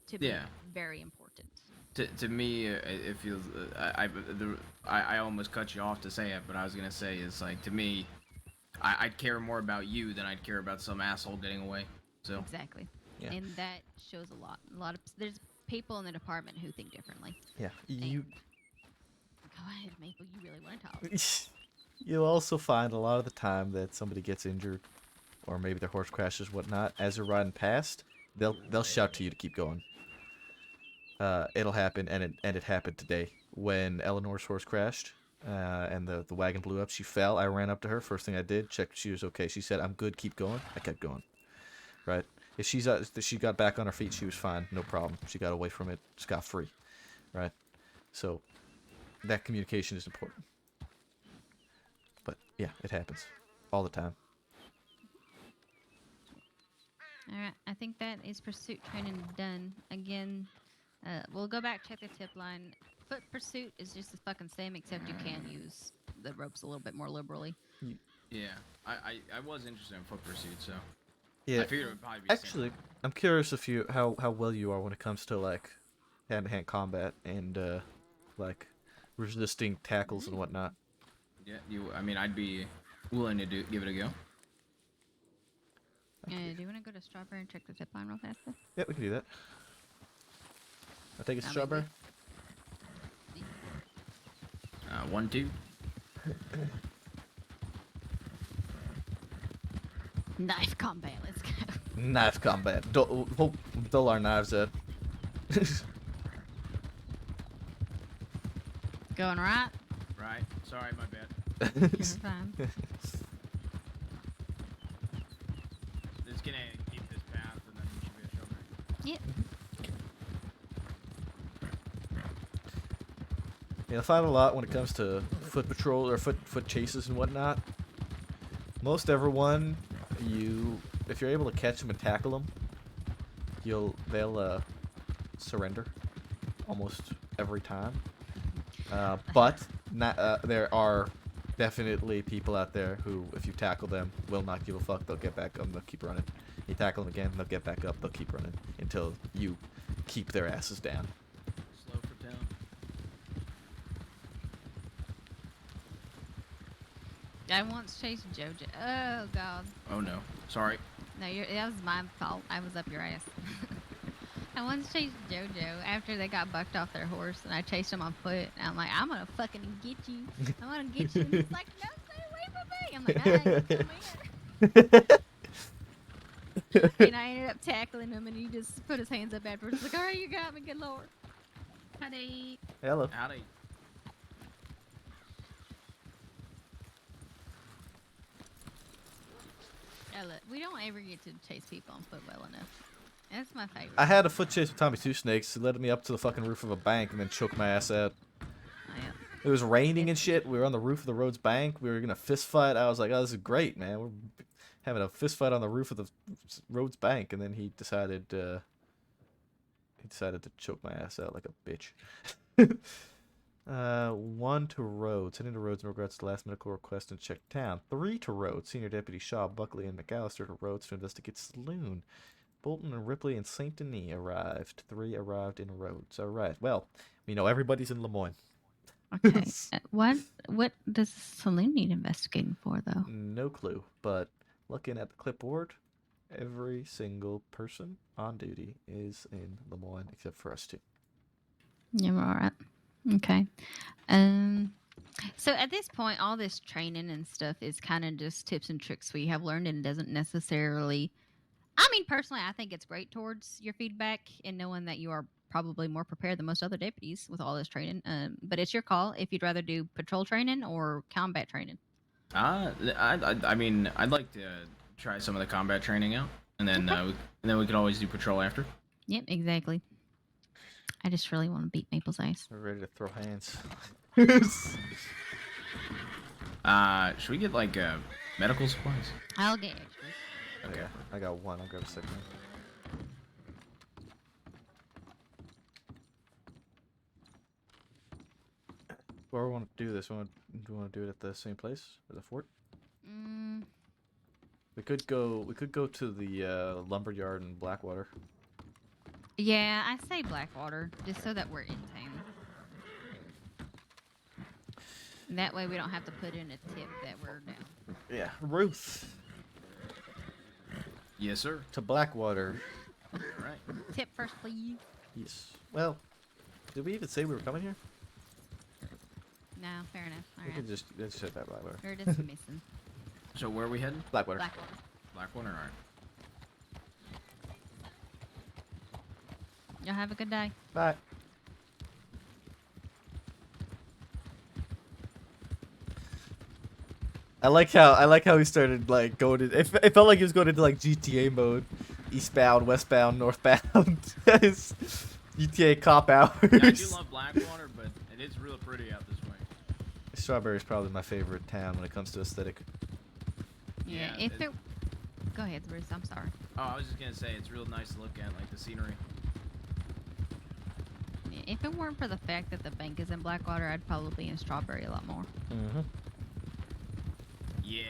to me, very important. To me, it feels. I almost cut you off to say it, but I was gonna say is like, to me, I'd care more about you than I'd care about some asshole getting away. So Exactly. Yeah. And that shows a lot. There's people in the department who think differently. Yeah, you. Go ahead, Maple. You really want to talk? You'll also find a lot of the time that somebody gets injured, or maybe their horse crashes, whatnot. As they're riding past, they'll shout to you to keep going. It'll happen, and it happened today when Eleanor's horse crashed, and the wagon blew up. She fell. I ran up to her. First thing I did, checked if she was okay. She said, "I'm good. Keep going." I kept going. Right. If she got back on her feet, she was fine. No problem. She got away from it scot-free. Right. So that communication is important. But yeah, it happens all the time. All right, I think that is pursuit training done. Again, we'll go back, check the tip line. Foot pursuit is just the fucking same, except you can use the ropes a little bit more liberally. yeah, I was interested in foot pursuit, so Yeah. I figured it would probably be the same. Actually, I'm curious if you how well you are when it comes to like hand-to-hand combat and like resisting tackles and whatnot. Yeah, I mean, I'd be willing to give it a go. Do you want to go to Strawberry and check the zip line real fast? Though? Yeah, we can do that. I think it's Now, strawberry. 1, 2. Knife combat, let's go. Knife combat. Dull our knives at. Going right? Right. Sorry, my bad. You're fine. Just gonna keep this path, and then we should be a shoulder. Yep. Yeah, I find a lot when it comes to foot patrol or foot chases and whatnot. Most everyone, if you're able to catch them and tackle them, they'll surrender almost every time. But there are definitely people out there who, if you tackle them, will not give a fuck. They'll get back up and they'll keep running. You tackle them again, they'll get back up, they'll keep running until you keep their asses down. Slow for town. I once chased JoJo. Oh, God. Oh no. Sorry. No, that was my fault. I was up your ass. I once chased JoJo after they got bucked off their horse, and I chased him on foot. And I'm like, I'm gonna fucking get you. I'm gonna get you. And he's like, no, stay away from me. I'm like, all right, come here. And I ended up tackling him, and he just put his hands up afterwards. He's like, all right, you got me, good lord. Howdy. Hello. Howdy. Yeah, look, we don't ever get to chase people on foot well enough. That's my favorite. I had a foot chase with Tommy Two Snakes. He led me up to the fucking roof of a bank and then choked my ass out. It was raining and shit. We were on the roof of the Rhodes Bank. We were gonna fist fight. I was like, "Oh, this is great, man. We're having a fist fight on the roof of the Rhodes Bank." And then he decided to choke my ass out like a bitch. 1 to Rhodes. Heading to Rhodes in regards to the last medical request in Check Town. 3 to Rhodes. Senior Deputy Shaw, Buckley, and McAllister to Rhodes to investigate Saloon. Bolton and Ripley and Saint Denis arrived. 3 arrived in Rhodes. All right. Well, we know everybody's in Lemoyne. Okay. What does Saloon need investigating for, though? No clue. But looking at the clipboard, every single person on duty is in Lemoyne except for us two. Yeah, we're all right. Okay. So at this point, all this training and stuff is kind of just tips and tricks we have learned, and it doesn't necessarily. I mean, personally, I think it's great towards your feedback and knowing that you are probably more prepared than most other deputies with all this training. But it's your call if you'd rather do patrol training or combat training. I mean, I'd like to try some of the combat training out, and then we could always do patrol after. Yep, exactly. I just really want to beat Maple's ass. We're ready to throw hands. Should we get like medical supplies? I'll get extras. Okay, I got one. I'll grab a second. Where we want to do this? Do we want to do it at the same place, at the fort? We could go to the lumber yard in Blackwater. Yeah, I say Blackwater just so that we're in town. That way we don't have to put in a tip that we're down. Yeah, Ruth. Yes, sir. To Blackwater. All right. Tip first, please. Yes. Well, did we even say we were coming here? No, fair enough. All We right. could just hit that Blackwater. We're just missing. So where are we heading? Blackwater. Blackwater. Blackwater. All right. Y'all have a good day. Bye. I like how he started like going to. It felt like he was going into like GTA mode, eastbound, westbound, northbound. GTA cop hours. Yeah, I do love Blackwater, but it is real pretty out this way. Strawberry is probably my favorite town when it comes to aesthetic. Yeah. If it. Go ahead, Bruce. I'm sorry. Oh, I was just gonna say it's real nice to look at, like the scenery. If it weren't for the fact that the bank is in Blackwater, I'd probably be in Strawberry a lot more. Mm-hmm. Yeah.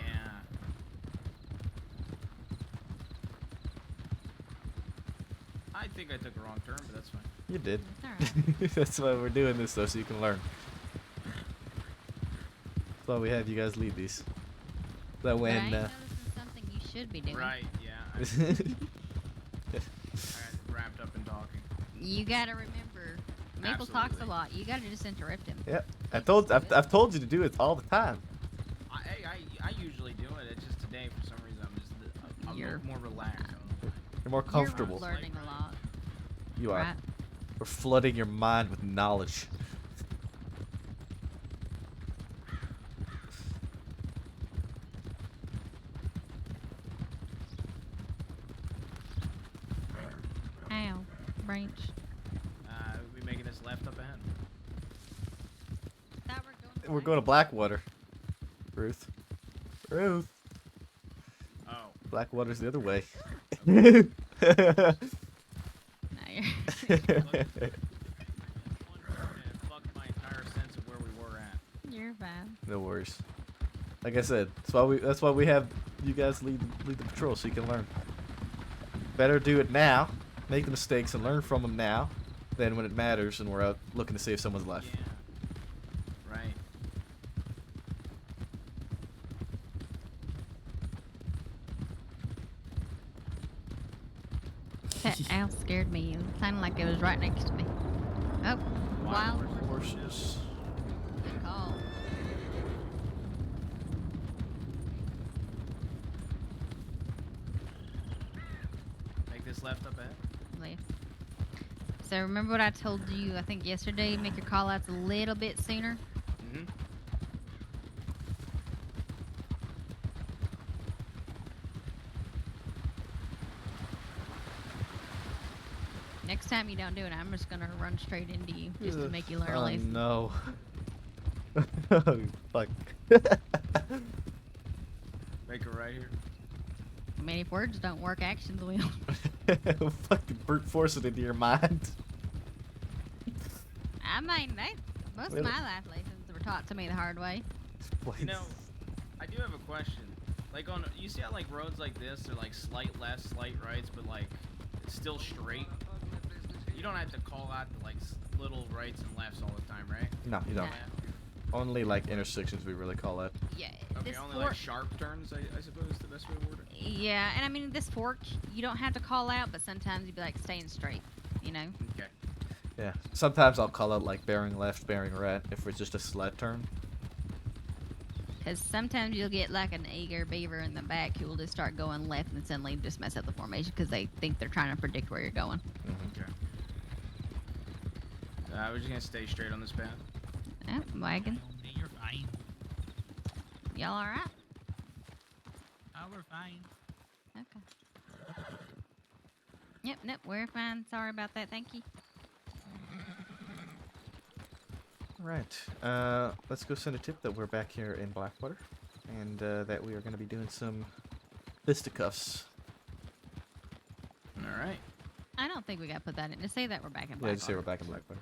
I think I took a wrong turn, but that's fine. You did. That's alright. That's why we're doing this though, so you can learn. That's why we have you guys lead these. That But I when. ain't noticing something you should be doing. Right. Yeah. I got wrapped up in talking. You gotta remember, Maple talks a Absolutely. lot. You gotta just interrupt him. Yep. I've told you to do it all the time. I usually do it. It's just today for some reason I'm You're- more relaxed. You're more comfortable. You're learning a lot. You are. Right. We're flooding your mind with knowledge. Ow. Branch. We making this left up ahead. We're going to Blackwater. Ruth. Ruth. Oh. Blackwater's the other way. Fucked my entire sense of where we were at. You're fine. No worries. Like I said, that's why we have you guys lead the patrol so you can learn. Better do it now, make the mistakes and learn from them now, than when it matters and we're out looking to save someone's life. Right. That owl scared me. It sounded like it was right next to me. Oh, wild horses. Good call. Make this left up ahead. Left. So remember what I told you, I think yesterday, make your call outs a little bit sooner? Mm-hmm. Next time you don't do it, I'm just gonna run straight into you just to make you learn a Oh lesson. no. Fuck. Make it right here. I mean, if words don't work, actions will. Fucking brute force it into your mind. I mean, most Really? of my life lessons were taught to me the hard way. You know, I do have a question. Like you see how like roads like this are like slight lefts, slight rights, but like it's still straight. You don't have to call out the like little rights and lefts all the time, right? No, you don't. No. Only like intersections we really call that. Yeah. Okay, this only fork, like sharp turns, I suppose is the best way to word it. yeah, and I mean this fork, you don't have to call out, but sometimes you'd be like staying straight, you know. Okay. Yeah. Sometimes I'll call it like bearing left, bearing right if it's just a sled turn. Because sometimes you'll get like an eager beaver in the back who will just start going left and suddenly just mess up the formation because they think they're trying to predict where you're going. Okay. We're just gonna stay straight on this path. Oh, wagon. You're fine. Y'all all right? Oh, we're fine. Okay. Yep, nope, we're fine. Sorry about that. Thank you. Right. Let's go send a tip that we're back here in Blackwater, and that we are going to be doing some fisticuffs. All right. I don't think we got to put that in. Just say that we're back in Yeah, Blackwater. just say we're back in Blackwater.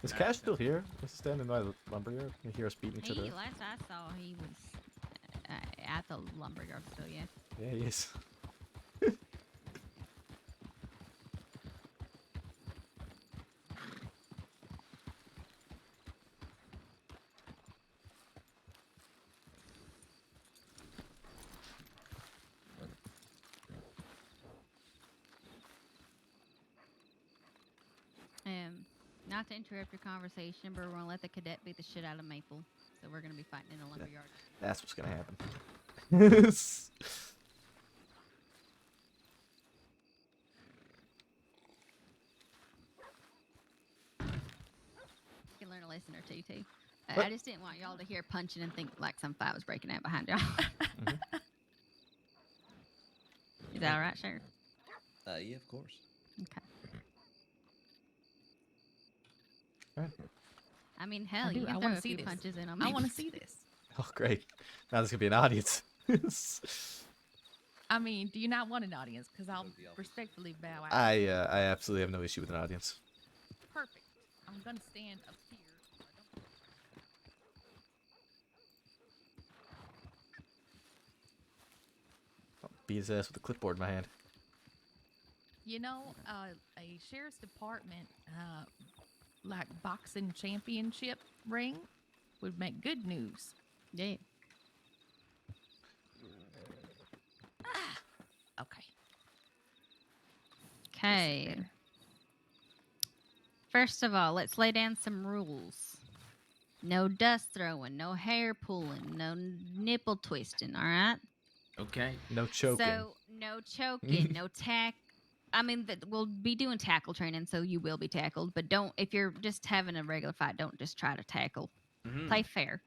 Is Cash still here? Is he standing by the lumberyard? You hear us beating each other up? Last I saw, he was at the lumberyard still, yeah. Yeah, he is. Not to interrupt your conversation, but we're gonna let the cadet beat the shit out of Maple. So we're gonna be fighting in a lumberyard. That's what's going to happen. You can learn a lesson or two, too. What? I just didn't want y'all to hear punching and think like some fight was breaking out behind y'all. Is that alright, Sheriff? Yeah, of course. Okay. Right. I mean, hell, I do. you I can wanna throw a see few this. punches in them. I want to see this. Oh, great. Now there's going to be an audience. I mean, do you not want an audience? Because I'll respectfully bow out. I absolutely have no issue with an audience. Perfect. I'm gonna stand up here. I'll beat his ass with a clipboard in my hand. You know, a sheriff's department, like boxing championship ring, would make good news. Yeah. Okay. Okay. First of all, let's lay down some rules. No dust throwing, no hair pulling, no nipple twisting, alright? Okay. No choking. So, no choking, no tack. I mean, we'll be doing tackle training, so you will be tackled. But don't, if you're just having a regular fight, don't just try to tackle. Mhm. Play fair.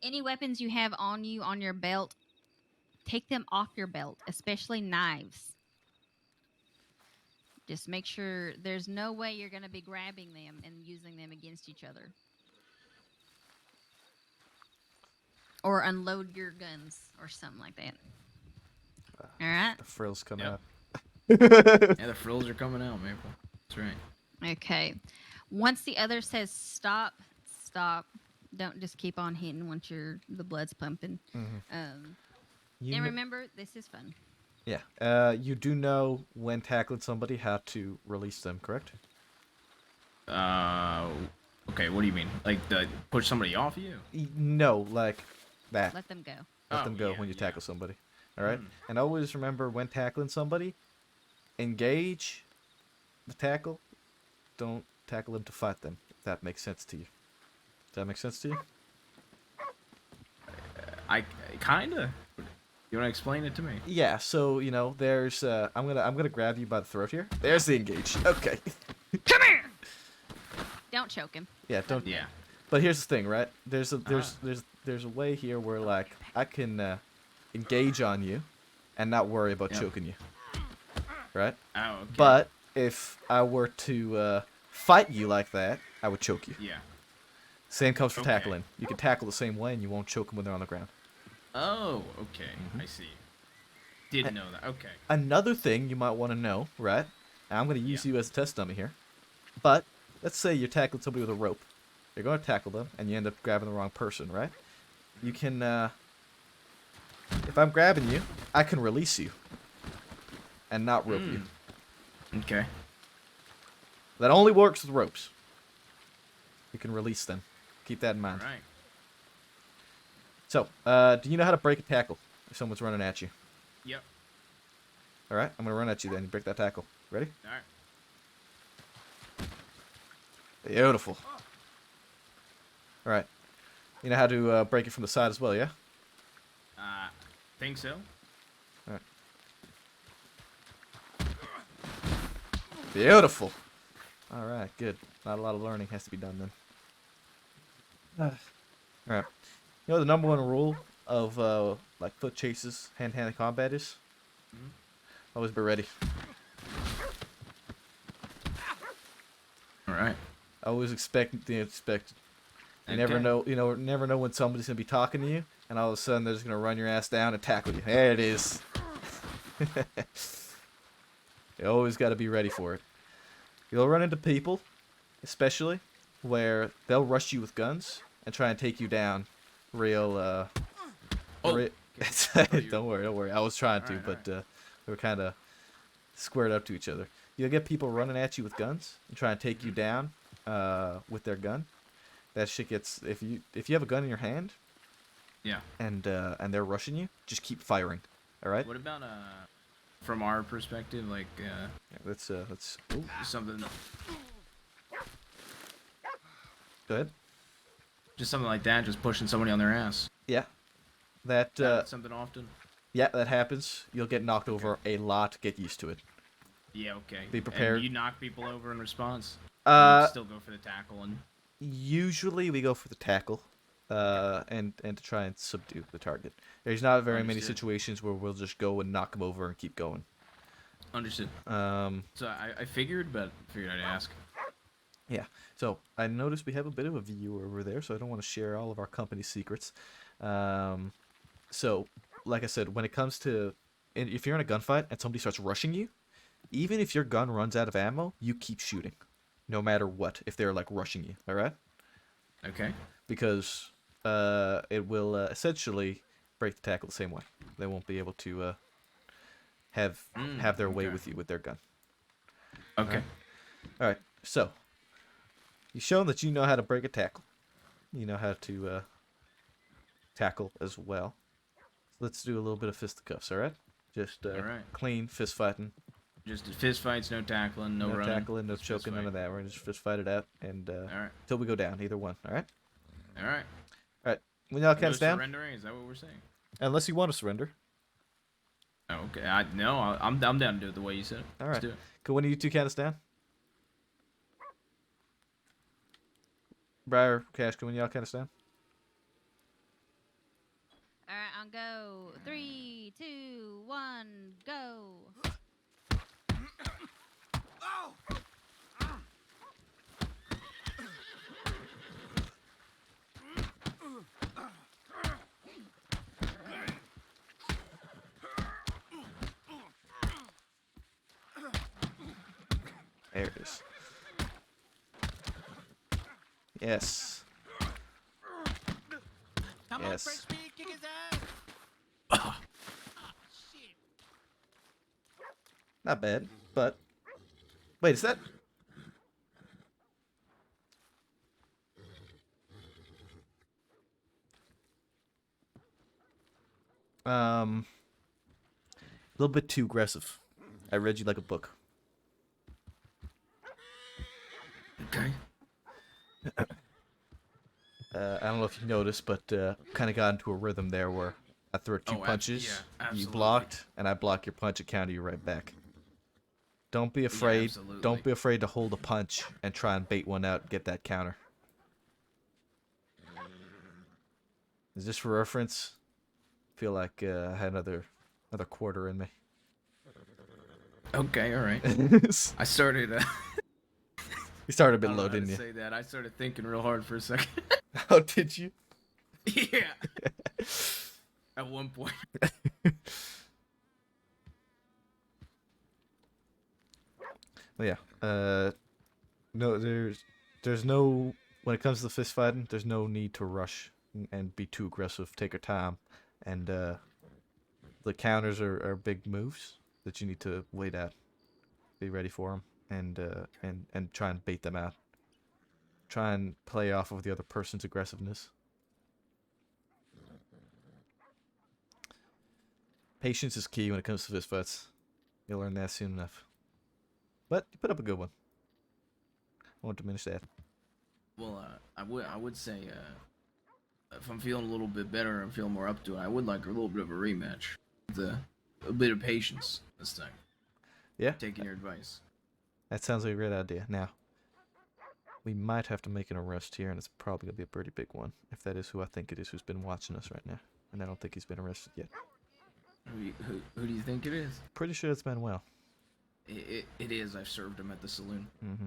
Any weapons you have on you, on your belt, take them off your belt, especially knives. Just make sure there's no way you're going to be grabbing them and using them against each other. Or unload your guns or something like that. All right? The frills coming Yep. up. Yeah, the frills are coming out, Maple. That's right. Okay. Once the other says stop, stop. Don't just keep on hitting once the blood's pumping. You And kn- remember, this is fun. Yeah. You do know when tackling somebody how to release them, correct? Okay, what do you mean? Like, push somebody off you? No, like that. Let them go. Let Oh, them go yeah, when you yeah. tackle somebody. All right? Mm. And always remember when tackling somebody, engage the tackle. Don't tackle them to fight them, if that makes sense to you. Does that make sense to you? I kinda. You wanna explain it to me? Yeah, so, you know, there's I'm gonna grab you by the throat here. There's the engage. Okay. Come here! Don't choke him. Yeah, don't. Yeah. But here's the thing, right? There's a way here where like I can engage on you, and not worry about Yep. choking you. Right? Oh, okay. But if I were to fight you like that, I would choke you. Yeah. Same comes for Okay. tackling. You can tackle the same way, and you won't choke them when they're on the ground. Oh, okay. I see. Didn't know that. Okay. Another thing you might want to know, right? And I'm going to use you as a test dummy here. But let's say you're tackling somebody with a rope. You're going to tackle them, and you end up grabbing the wrong person, right? You can, if I'm grabbing you, I can release you and not rope you. Okay. That only works with ropes. You can release them. Keep that in mind. All right. So, do you know how to break a tackle if someone's running at you? Yep. All right, I'm going to run at you then. You break that tackle. Ready? All right. Beautiful. All right. You know how to break it from the side as well, yeah? Think so. All right. Beautiful. All right, good. Not a lot of learning has to be done then. All right. You know the number one rule of like foot chases, hand-to-hand combat is? Always be ready. All right. Always expect the unexpected. You Okay. never know. Never know when somebody's gonna be talking to you, and all of a sudden they're just gonna run your ass down and tackle you. There it is. You always got to be ready for it. You'll run into people, especially, where they'll rush you with guns and try and take you down. Real. Don't worry. I was trying to, but we were kind of squared up to each other. You'll get people running at you with guns and try and take you down with their gun. That shit gets if you have a gun in your hand. Yeah. And they're rushing you, just keep firing. All right. What about from our perspective, like let's something. Go ahead. Just something like that, just pushing somebody on their ass. Yeah. That something often. Yeah, that happens. You'll get knocked over a lot. Get used to it. Yeah. Okay. Be prepared. And you knock people over in response. Uh, Still go for the tackle and. Usually we go for the tackle, and to try and subdue the target. There's not very many Understood. situations where we'll just go and knock them over and keep going. Understood. So I figured, but figured I'd ask. Yeah. So I noticed we have a bit of a viewer over there, so I don't want to share all of our company secrets. So, like I said, when it comes to if you're in a gunfight and somebody starts rushing you, even if your gun runs out of ammo, you keep shooting, no matter what. If they're like rushing you, all right? Okay. Because it will essentially break the tackle the same way. They won't be able to have their way okay. with you with their gun. Okay. All right. So you've shown that you know how to break a tackle. You know how to tackle as well. Let's do a little bit of fisticuffs. All right. Just All right. clean fist fighting. Just fist fights, no tackling, no running. tackling, no just fist choking, none fight. of that. We're gonna just fist fight it out and right. till we go down. Either one. All right. All right. All right. When y'all No count us down. surrendering? Is that what we're saying? Unless you want to surrender. Oh, okay. I'm down to do it the way you said it. All Let's right. do it. Cool. When do you two count us down? Briar, Cash, when y'all count us down? All right, I'll go. 3, 2, 1, go. There it is. Yes. Come on, Yes. French Pete, kick his ass. Not bad, but wait, is that? A little bit too aggressive. I read you like a book. Okay. I don't know if you noticed, but kind of got into a rhythm there where I throw two Oh, punches, yeah, you absolutely. blocked, and I block your punch and counter you right back. Don't be afraid. absolutely. Don't be afraid to hold a punch and try and bait one out and get that counter. Is this for reference? Feel like I had another quarter in me. Okay, all right. I started. You started a I bit don't know low, how to didn't you? say that. I started thinking real hard for a second. Oh, did you? Yeah. At one point. Well, yeah. No, there's no, when it comes to fist fighting, there's no need to rush and be too aggressive. Take your time, and the counters are big moves that you need to wait at. Be ready for them, and try and bait them out. Try and play off of the other person's aggressiveness. Patience is key when it comes to fist fights. You'll learn that soon enough. But you put up a good one. I won't diminish that. Well, I would say, if I'm feeling a little bit better, I'm feeling more up to it. I would like a little bit of a rematch. A bit of patience this time. Yeah. Taking your advice. That sounds like a great idea. Now, we might have to make an arrest here, and it's probably gonna be a pretty big one. If that is who I think it is who's been watching us right now, and I don't think he's been arrested yet. Who do you think it is? Pretty sure it's Manuel. It is. I've served him at the saloon. Mm-hmm.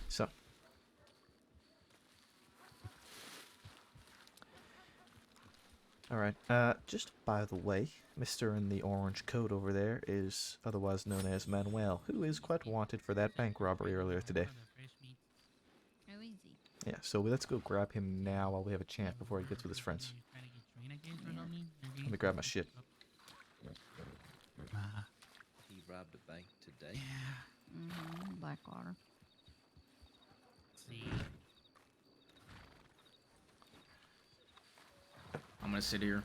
So. Alright, just by the way, Mr. in the orange coat over there is otherwise known as Manuel, who is quite wanted for that bank robbery earlier today. Oh, easy. Yeah, so let's go grab him now while we have a chance before he gets with his friends. Let me grab my shit. He robbed a bank today. Blackwater. See. I'm gonna sit here.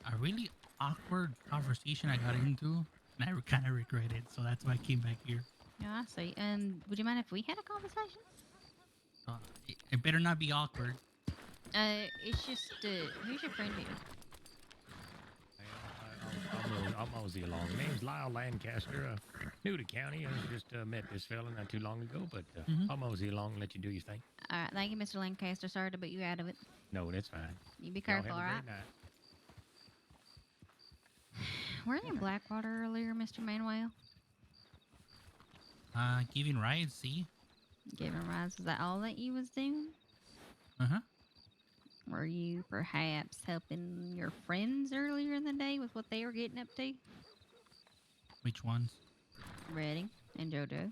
A really awkward conversation I got into, and I kind of regret it, so that's why I came back here. Yeah, I see. And would you mind if we had a conversation? It better not be awkward. It's just, who's your friend here? I'll mosey along. Name's Lyle Lancaster. New to county. I just met this fella not too long ago, but I'll mosey along and let you do your thing. All right, thank you, Mr. Lancaster. Sorry to put you out of it. No, that's fine. You be Y'all careful, have a all right? great night. Were you in Blackwater earlier, Mr. Manuel? Giving rides, see? Giving rides, is that all that you was doing? Uh-huh. Were you perhaps helping your friends earlier in the day with what they were getting up to? Which ones? Redding and JoJo.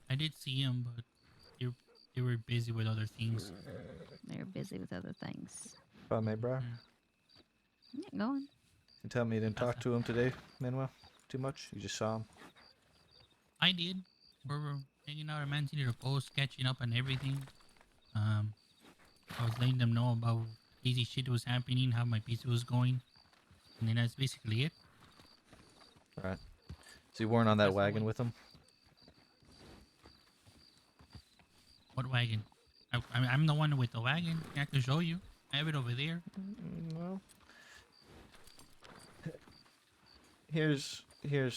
I did see them, but they were busy with other things. They were busy with other things. If I may, bro. Yeah, go on. You tell me you didn't talk to him today, Manuel? Too much? You just saw him? I did. We were hanging out at Mantener Post, catching up on everything. I was letting them know about crazy shit that was happening, how my pizza was going. And then that's basically it. Right. So you weren't on that wagon with him? What wagon? I'm the one with the wagon. I can show you. I have it over there. Well, here's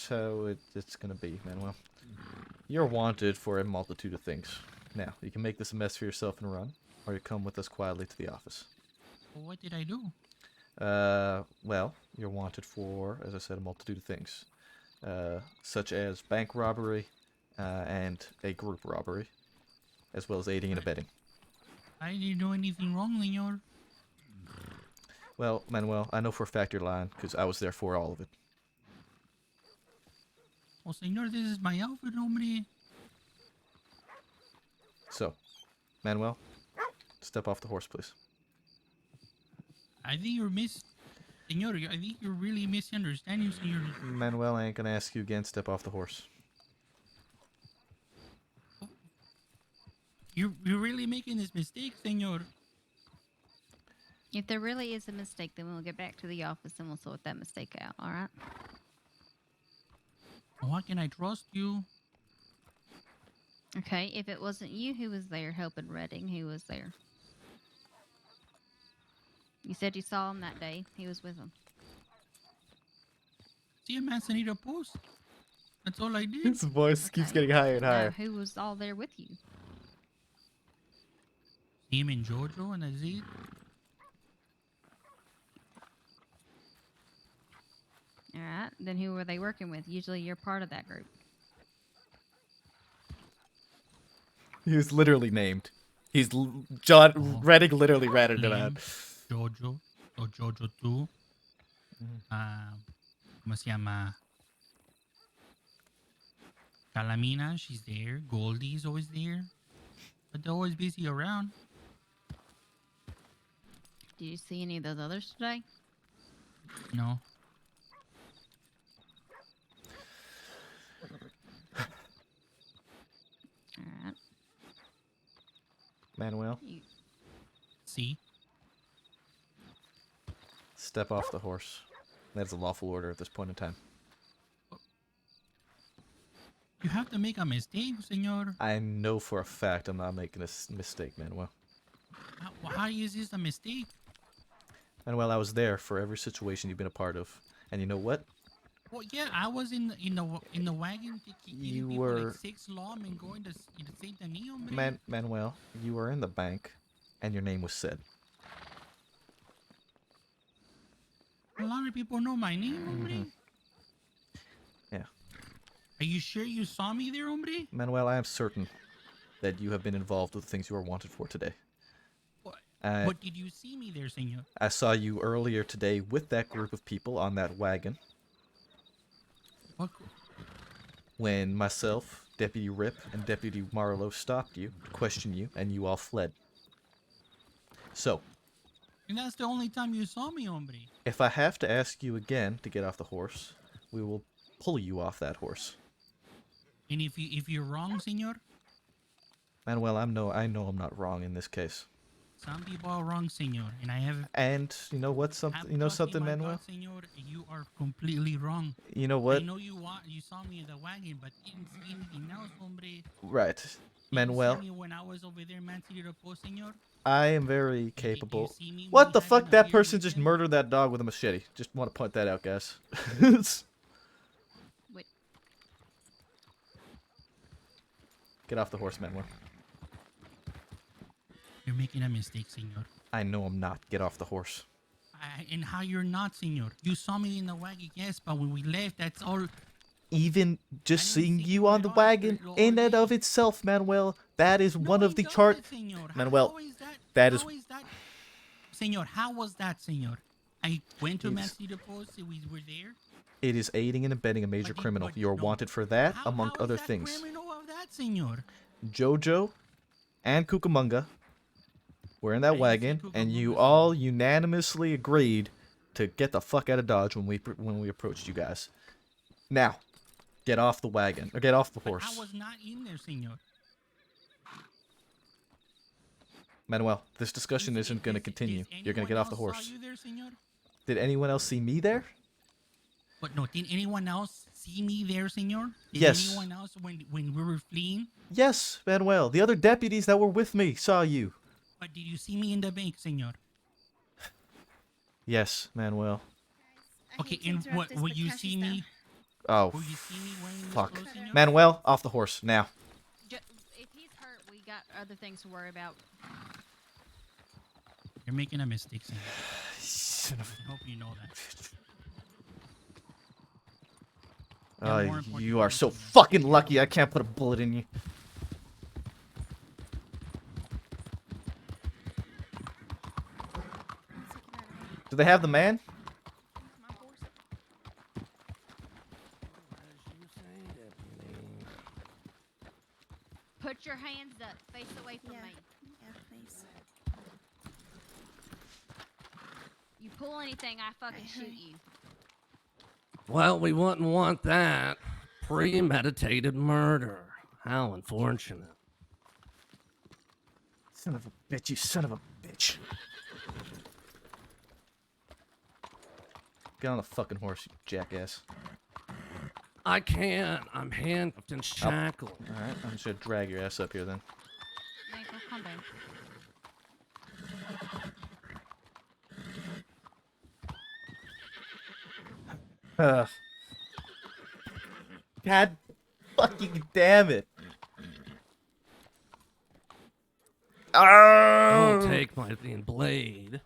how it's gonna be, Manuel. You're wanted for a multitude of things. Now, you can make this a mess for yourself and run, or you come with us quietly to the office. Well, what did I do? Well, you're wanted for, as I said, a multitude of things, such as bank robbery, and a group robbery, as well as aiding and abetting. I didn't do anything wrong, Senor. Well, Manuel, I know for a fact you're lying, because I was there for all of it. Well, Senor, this is my outfit, hombre. So, Manuel, step off the horse, please. I think Senor, I think you're really misunderstanding, Senor. Manuel, I ain't gonna ask you again. Step off the horse. You're really making this mistake, Senor. If there really is a mistake, then we'll get back to the office and we'll sort that mistake out, alright? Why can I trust you? Okay, if it wasn't you who was there helping Redding, who was there? You said you saw him that day. He was with him. See him at Mantener Post. That's all I did. His voice keeps getting higher and Now, higher. who was all there with you? Him and Jojo and that's it. All right. Then who were they working with? Usually you're part of that group. He was literally named. John Reddick literally ratted it out. Jojo o Jojo 2. ¿Cómo se llama? Calamina, she's there. Goldie's always there. But they're always busy around. Did you see any of those others today? No. All right. Manuel, See? step off the horse. That's a lawful order at this point in time. You have to make a mistake, senor. I know for a fact I'm not making a mistake, Manuel. How is this a mistake? Manuel, I was there for every situation you've been a part of. And you know what? Well, yeah, I was in the wagon getting You people were- like 6 lawmen going to St. Denis, hombre. Manuel, you were in the bank, and your name was said. A lot of people know my name, hombre. Yeah. Are you sure you saw me there, hombre? Manuel, I am certain that you have been involved with the things you are wanted for today. But did you see me there, senor? I saw you earlier today with that group of people on that wagon. What? When myself, Deputy Rip, and Deputy Marlowe stopped you, questioned you, and you all fled. So, And that's the only time you saw me, hombre. if I have to ask you again to get off the horse, we will pull you off that horse. And if you're wrong, senor, Manuel, I know I'm not wrong in this case. some people are wrong, senor, and I have. And you know what? Something, Manuel. Senor, you are completely wrong. You know what? I know you saw me in the wagon, but didn't see anything else, hombre. Right, Manuel. See me when I was over there, in Man City Post, senor. I am very capable. see me when What we the having fuck? a That beer person with just them? murdered that dog with a machete. Just want to point that out, guys. Wait. Get off the horse, Manuel. You're making a mistake, senor. I know I'm not. Get off the horse. And how you're not, senor? You saw me in the wagon, yes, but when we left, that's all. Even just seeing you on the wagon, in and of itself, Manuel, that is one of the chart. Manuel, that is. Senor, how was that, senor? I went to It Man is- City Post, we were there. It is aiding and abetting a major criminal. You're wanted for that, among other things. Criminal of that, senor. Jojo and Cucamonga were in that wagon, and you all unanimously agreed to get the fuck out of Dodge when we approached you guys. Now, get off the wagon or get off the I horse, was not in there, senor. Manuel. This discussion isn't going to continue. You're going to get off the Anyone else horse. saw you there, senor? Did anyone else see me there? But no, did anyone else see me there, senor? Did Yes. anyone else when we were fleeing? Yes, Manuel. The other deputies that were with me saw you. But did you see me in the bank, senor? Yes, Manuel. Okay, and what? Will you see me? Oh, Will you see me wearing these fuck. clothes, senor? Manuel, off the horse now. If he's hurt, we got other things to worry about. You're making a mistake, senor. Son of I hope you know that. You are so fucking lucky I can't put a bullet in you. Do they have the man? Put your hands up. Face away from me. Yeah, please. You pull anything, I fucking shoot you. Well, we wouldn't want that. Premeditated murder. How unfortunate. Son of a bitch, you son of a bitch. Get on the fucking horse, you jackass. I can't. I'm handcuffed and shackled. Alright, I'm just gonna drag your ass up here then. Michael, come back. God fucking damn it. Don't take my thin blade.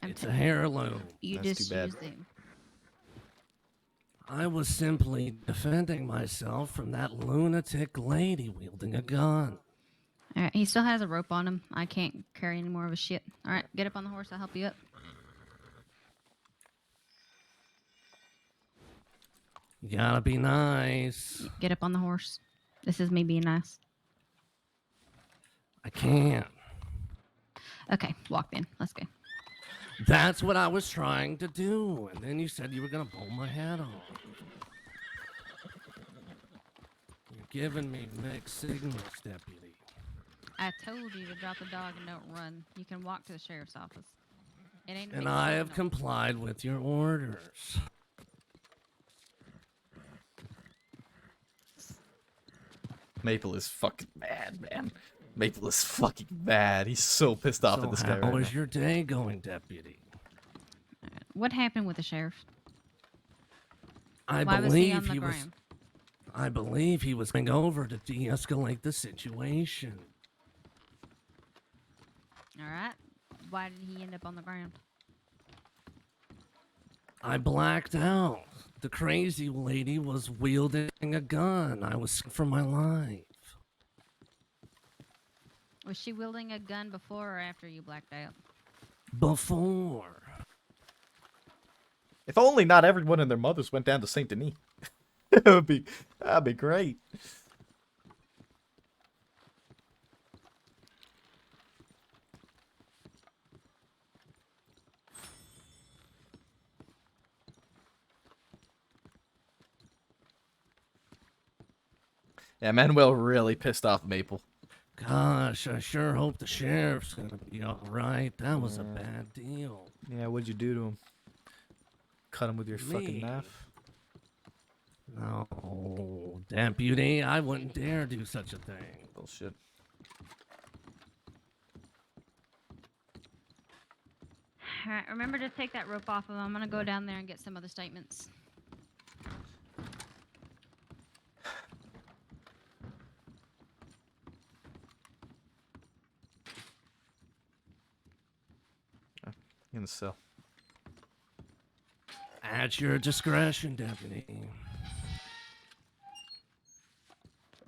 It's a heirloom. You just use them. I was simply defending myself from that lunatic lady wielding a gun. All right, he still has a rope on him. I can't carry any more of his shit. All right, get up on the horse. I'll help you up. You gotta be nice. Get up on the horse. This is me being nice. I can't. Okay, walk then. Let's go. That's what I was trying to do, and then you said you were gonna blow my head off. You're giving me mixed signals, deputy. I told you to drop the dog and don't run. You can walk to the sheriff's office. It ain't. And I have complied with your orders. Maple is fucking mad, man. Maple is fucking mad. He's so pissed off at this guy How right is now. your day going, deputy? What happened with the sheriff? I Why was he on believe the he was. ground? I believe he was going over to de-escalate the situation. All right. Why did he end up on the ground? I blacked out. The crazy lady was wielding a gun. I was scared for my life. Was she wielding a gun before or after you blacked out? Before. If only not everyone and their mothers went down to Saint Denis. That'd be great. Yeah, Manuel really pissed off Maple. Gosh, I sure hope the sheriff's gonna be alright. That was a bad deal. Yeah, what'd you do to him? Cut him with your fucking Me? knife? No, deputy, I wouldn't dare do such a thing. Bullshit. All right, remember to take that rope off of him. I'm gonna go down there and get some other statements. In the cell. At your discretion, deputy.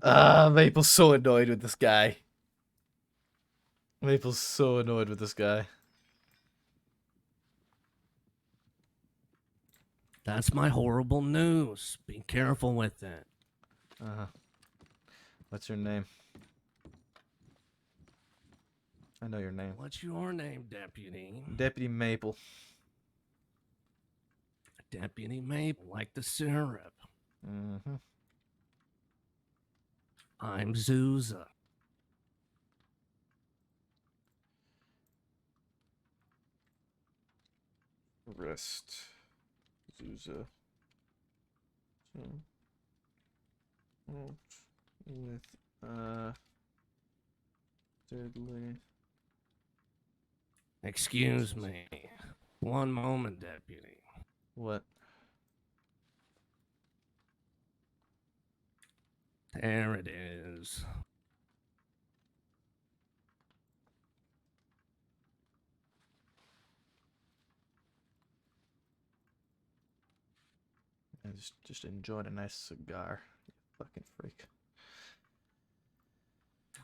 Maple's so annoyed with this guy. Maple's so annoyed with this guy. That's my horrible news. Be careful with it. Uh-huh. What's your name? I know your name. What's your name, deputy? Deputy Maple. Deputy Maple, like the syrup. Mm-hmm. I'm Zuza. Rest. Zuza. So. With, thirdly. Excuse me. One moment, deputy. What? There it is. I just enjoyed a nice cigar. You fucking freak.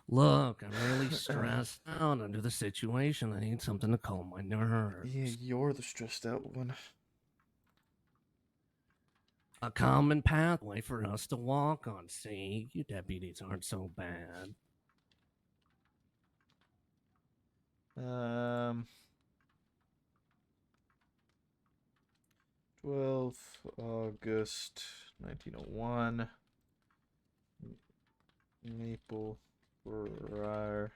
Look, I'm really stressed out under the situation. I need something to calm my nerves. Yeah, you're the stressed out one. A common pathway for us to walk on. See, you deputies aren't so bad. 12th August 1901. Maple Briar.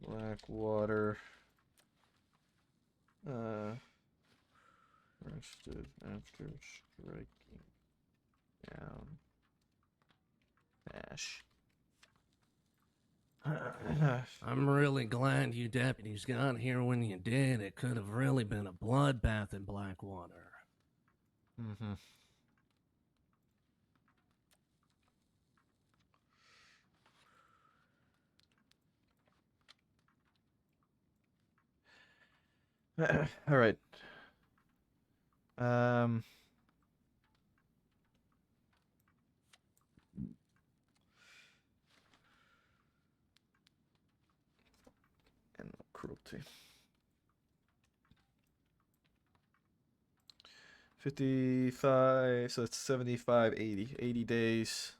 Blackwater. Arrested after striking down Ash. I'm really glad you deputies got here when you did. It could have really been a bloodbath in Blackwater. Mm-hmm. All right. Animal cruelty. 55, so it's 75, 80. 80 days.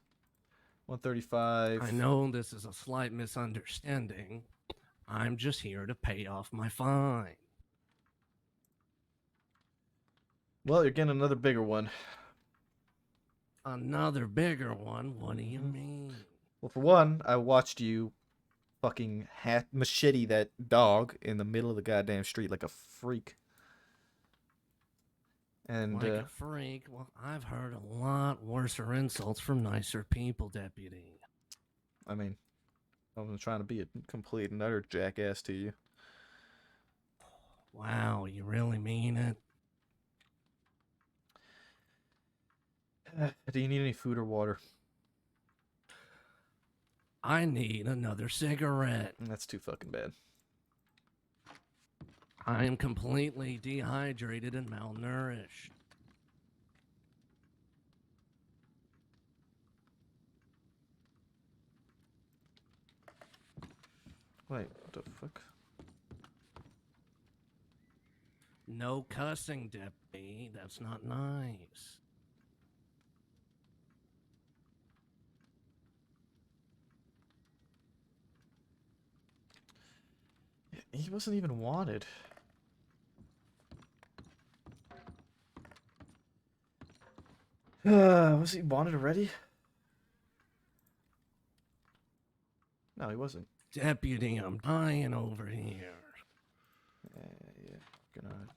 135. I know this is a slight misunderstanding. I'm just here to pay off my fine. Well, you're getting another bigger one. Another bigger one? What do you mean? Well, for one, I watched you fucking machete that dog in the middle of the goddamn street like a freak. And, Like a freak? Well, I've heard a lot worser insults from nicer people, Deputy. I mean, I wasn't trying to be a complete and utter jackass to you. Wow, you really mean it? Do you need any food or water? I need another cigarette. That's too fucking bad. I am completely dehydrated and malnourished. Wait, what the fuck? No cussing, Deputy. That's not nice. He wasn't even wanted. Was he wanted already? No, he wasn't. Deputy, I'm dying over here. Yeah, gonna.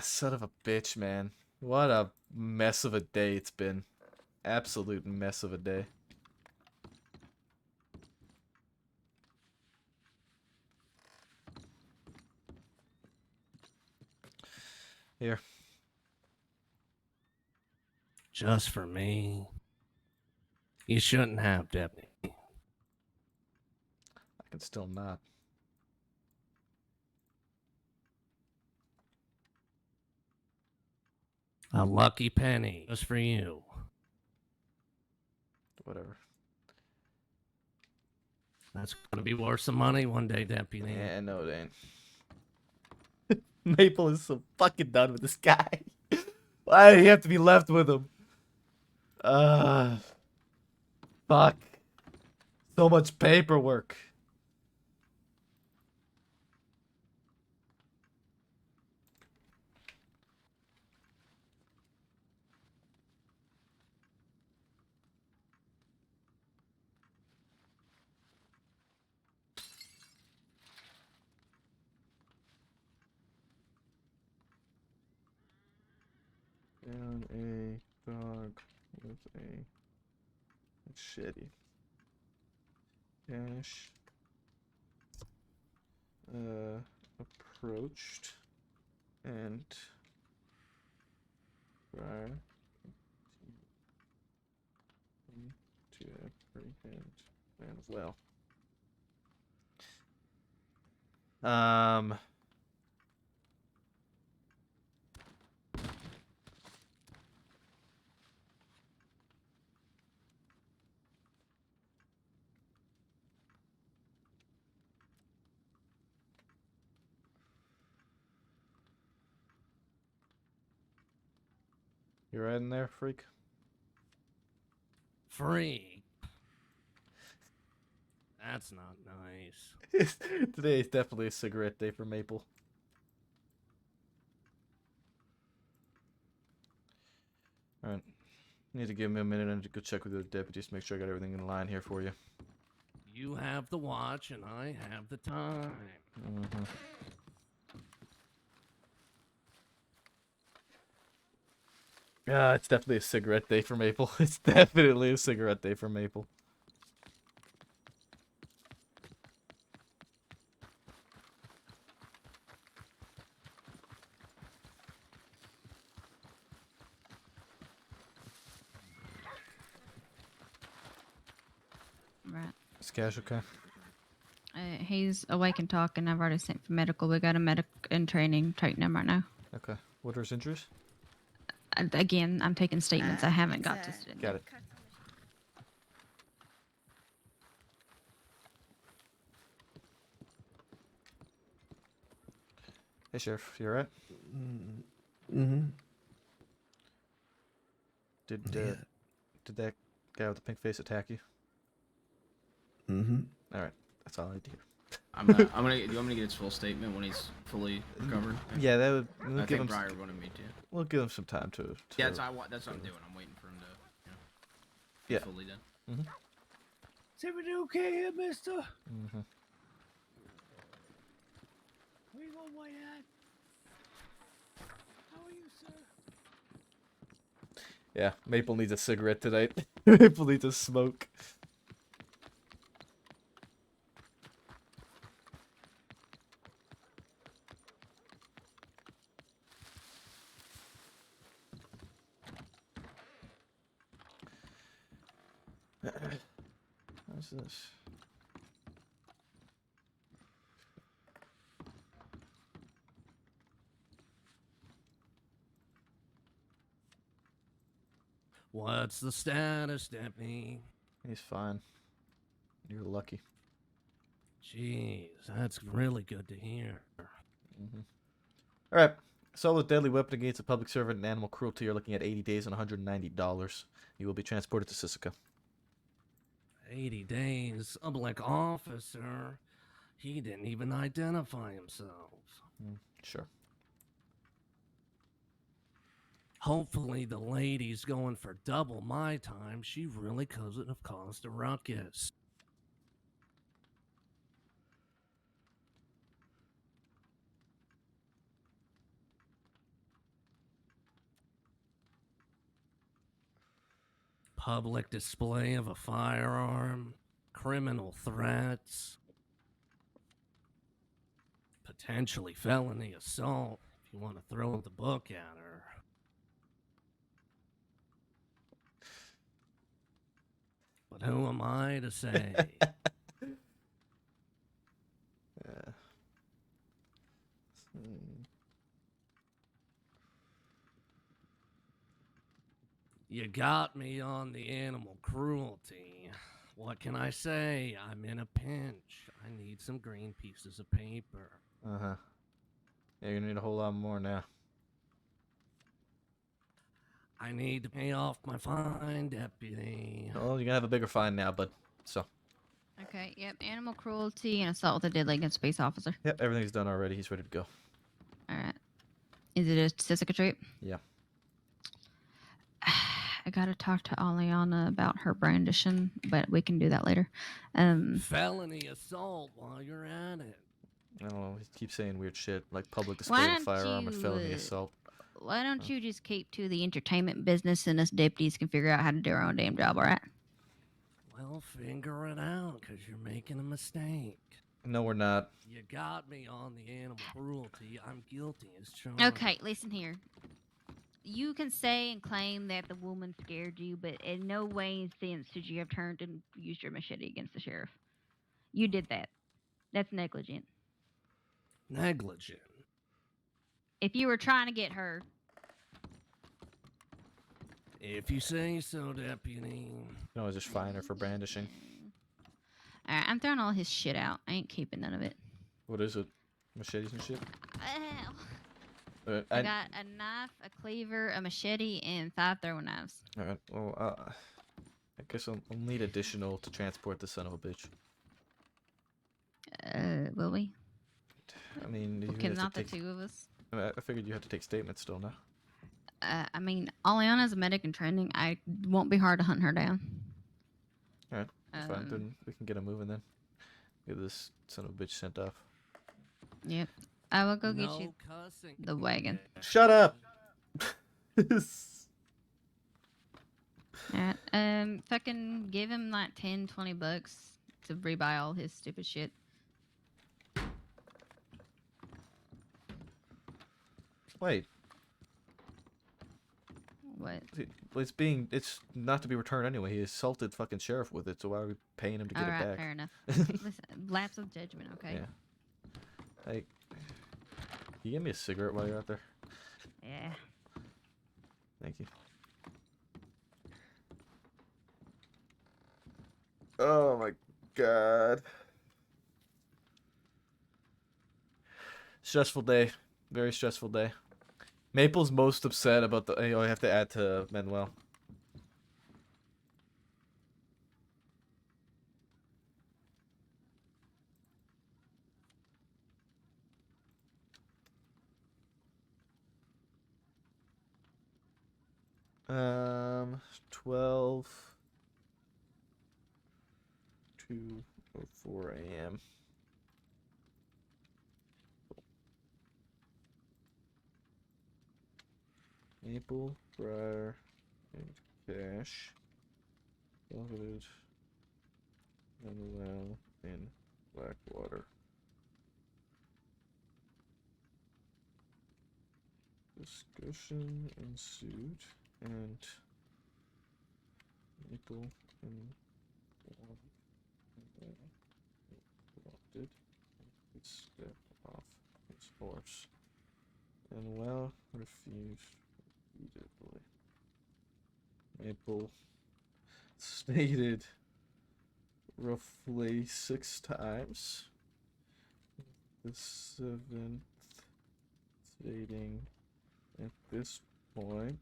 Son of a bitch, man. What a mess of a day it's been. Absolute mess of a day. Here. Just for me. You shouldn't have, Deputy. I can still not. A lucky penny. Just for you. Whatever. That's gonna be worth some money one day, Deputy. Yeah, no, it ain't. Maple is so fucking done with this guy. Why do you have to be left with him? Fuck. So much paperwork. Down a dog with a machete. Dash. Approached and try to apprehend man as well. You right in there, freak? Freak? That's not nice. Today is definitely a cigarette day for Maple. Alright. Need to give me a minute and to go check with the deputies to make sure I got everything in line here for you. You have the watch and I have the time. Mm-hmm. Yeah, it's definitely a cigarette day for Maple. It's definitely a cigarette day for Maple. Is Cash okay? He's awake and talking. I've already sent for medical. We got a medic in training treating him right now. Okay. What are his injuries? Again, I'm taking statements. I haven't got to. Got it. Hey, Sheriff. You alright? Mm-hmm. Did that guy with the pink face attack you? Mm-hmm. All right, that's all I need to hear. Do you want me to get his full statement when he's fully recovered? Yeah, that would. We'll I give think him. Briar wanted me to. We'll give him some time to. Yeah, that's what I'm doing. I'm waiting for him to, Yeah. fully done. Mm-hmm. Is everything okay here, mister? Mm-hmm. Where you going, White Hat? How are you, sir? Yeah, Maple needs a cigarette tonight. Maple needs a smoke. What's this? What's the status, Deputy? He's fine. You're lucky. Jeez, that's really good to hear. Mm-hmm. All right. Assault with deadly weapon against a public servant and animal cruelty. You're looking at 80 days and $190. You will be transported to Sisika. 80 days. Public officer. He didn't even identify himself. Sure. Hopefully the lady's going for double my time. She really couldn't have caused a ruckus. Public display of a firearm, criminal threats, potentially felony assault, if you want to throw the book at her. But who am I to say? Yeah. You got me on the animal cruelty. What can I say? I'm in a pinch. I need some green pieces of paper. Uh-huh. Yeah, you're gonna need a whole lot more now. I need to pay off my fine, Deputy. Well, you're gonna have a bigger fine now, bud. So. Okay, yep. Animal cruelty and assault with a deadly against a space officer. Yep, everything's done already. He's ready to go. Alright. Is it a Sisika trip? Yeah. I gotta talk to Aliana about her brandishing, but we can do that later. Felony assault while you're at it. I don't know. He keeps saying weird shit like public Why display of don't firearm and you, felony assault. Why don't you just keep to the entertainment business and us deputies can figure out how to do our own damn job, alright? Well, figure it out, because you're making a mistake. No, we're not. You got me on the animal cruelty. I'm guilty as charged. Okay, listen here. You can say and claim that the woman scared you, but in no way and sense should you have turned and used your machete against the sheriff. You did that. That's negligent. Negligent? If you were trying to get her. If you say so, Deputy. You can always just fine her for brandishing. Alright, I'm throwing all his shit out. I ain't keeping none of it. What is it? Machetes and shit? I got a knife, a cleaver, a machete, and 5 throwing knives. Alright, well, I guess I'll need additional to transport this son of a bitch. Will we? I mean, you Okay, have to not the take- two of us. I figured you had to take statements still now. I mean, Aliana's a medic in training. I won't be hard to hunt her down. Alright, fine. Then we can get him moving then. Get this son of a bitch sent off. Yep. I will go get No you cussing. the wagon. Shut up! Alright, fucking give him like 10, 20 bucks to rebuy all his stupid shit. Wait. What? it's not to be returned anyway. He assaulted fucking sheriff with it, so why are we paying him to get All it right, back? fair enough. Listen, lapse of judgment. Okay. Yeah. Like, can you give me a cigarette while you're out there? Yeah. Thank you. Oh my god. Stressful day. Very stressful day. Maple's most upset about the... Oh, I have to add to Manuel. Um, 2:04 a.m. Maple, Briar, and Cash. Loaded. Manuel in Blackwater. Discussion ensued, and Maple and interrupted and step off his horse. Manuel refused repeatedly. Maple stated roughly 6 times. The 7th stating at this point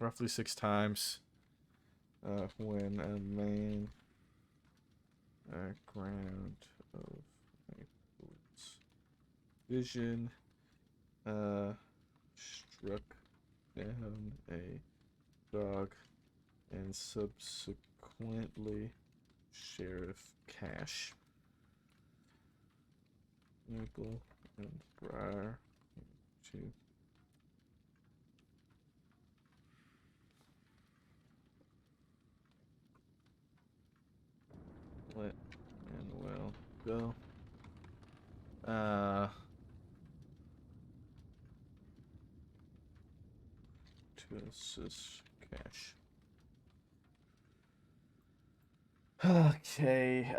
roughly 6 times when a main ground of Maple's vision struck down a dog and subsequently Sheriff Cash. Maple and Briar to let Manuel go. To assist Cash. Okay,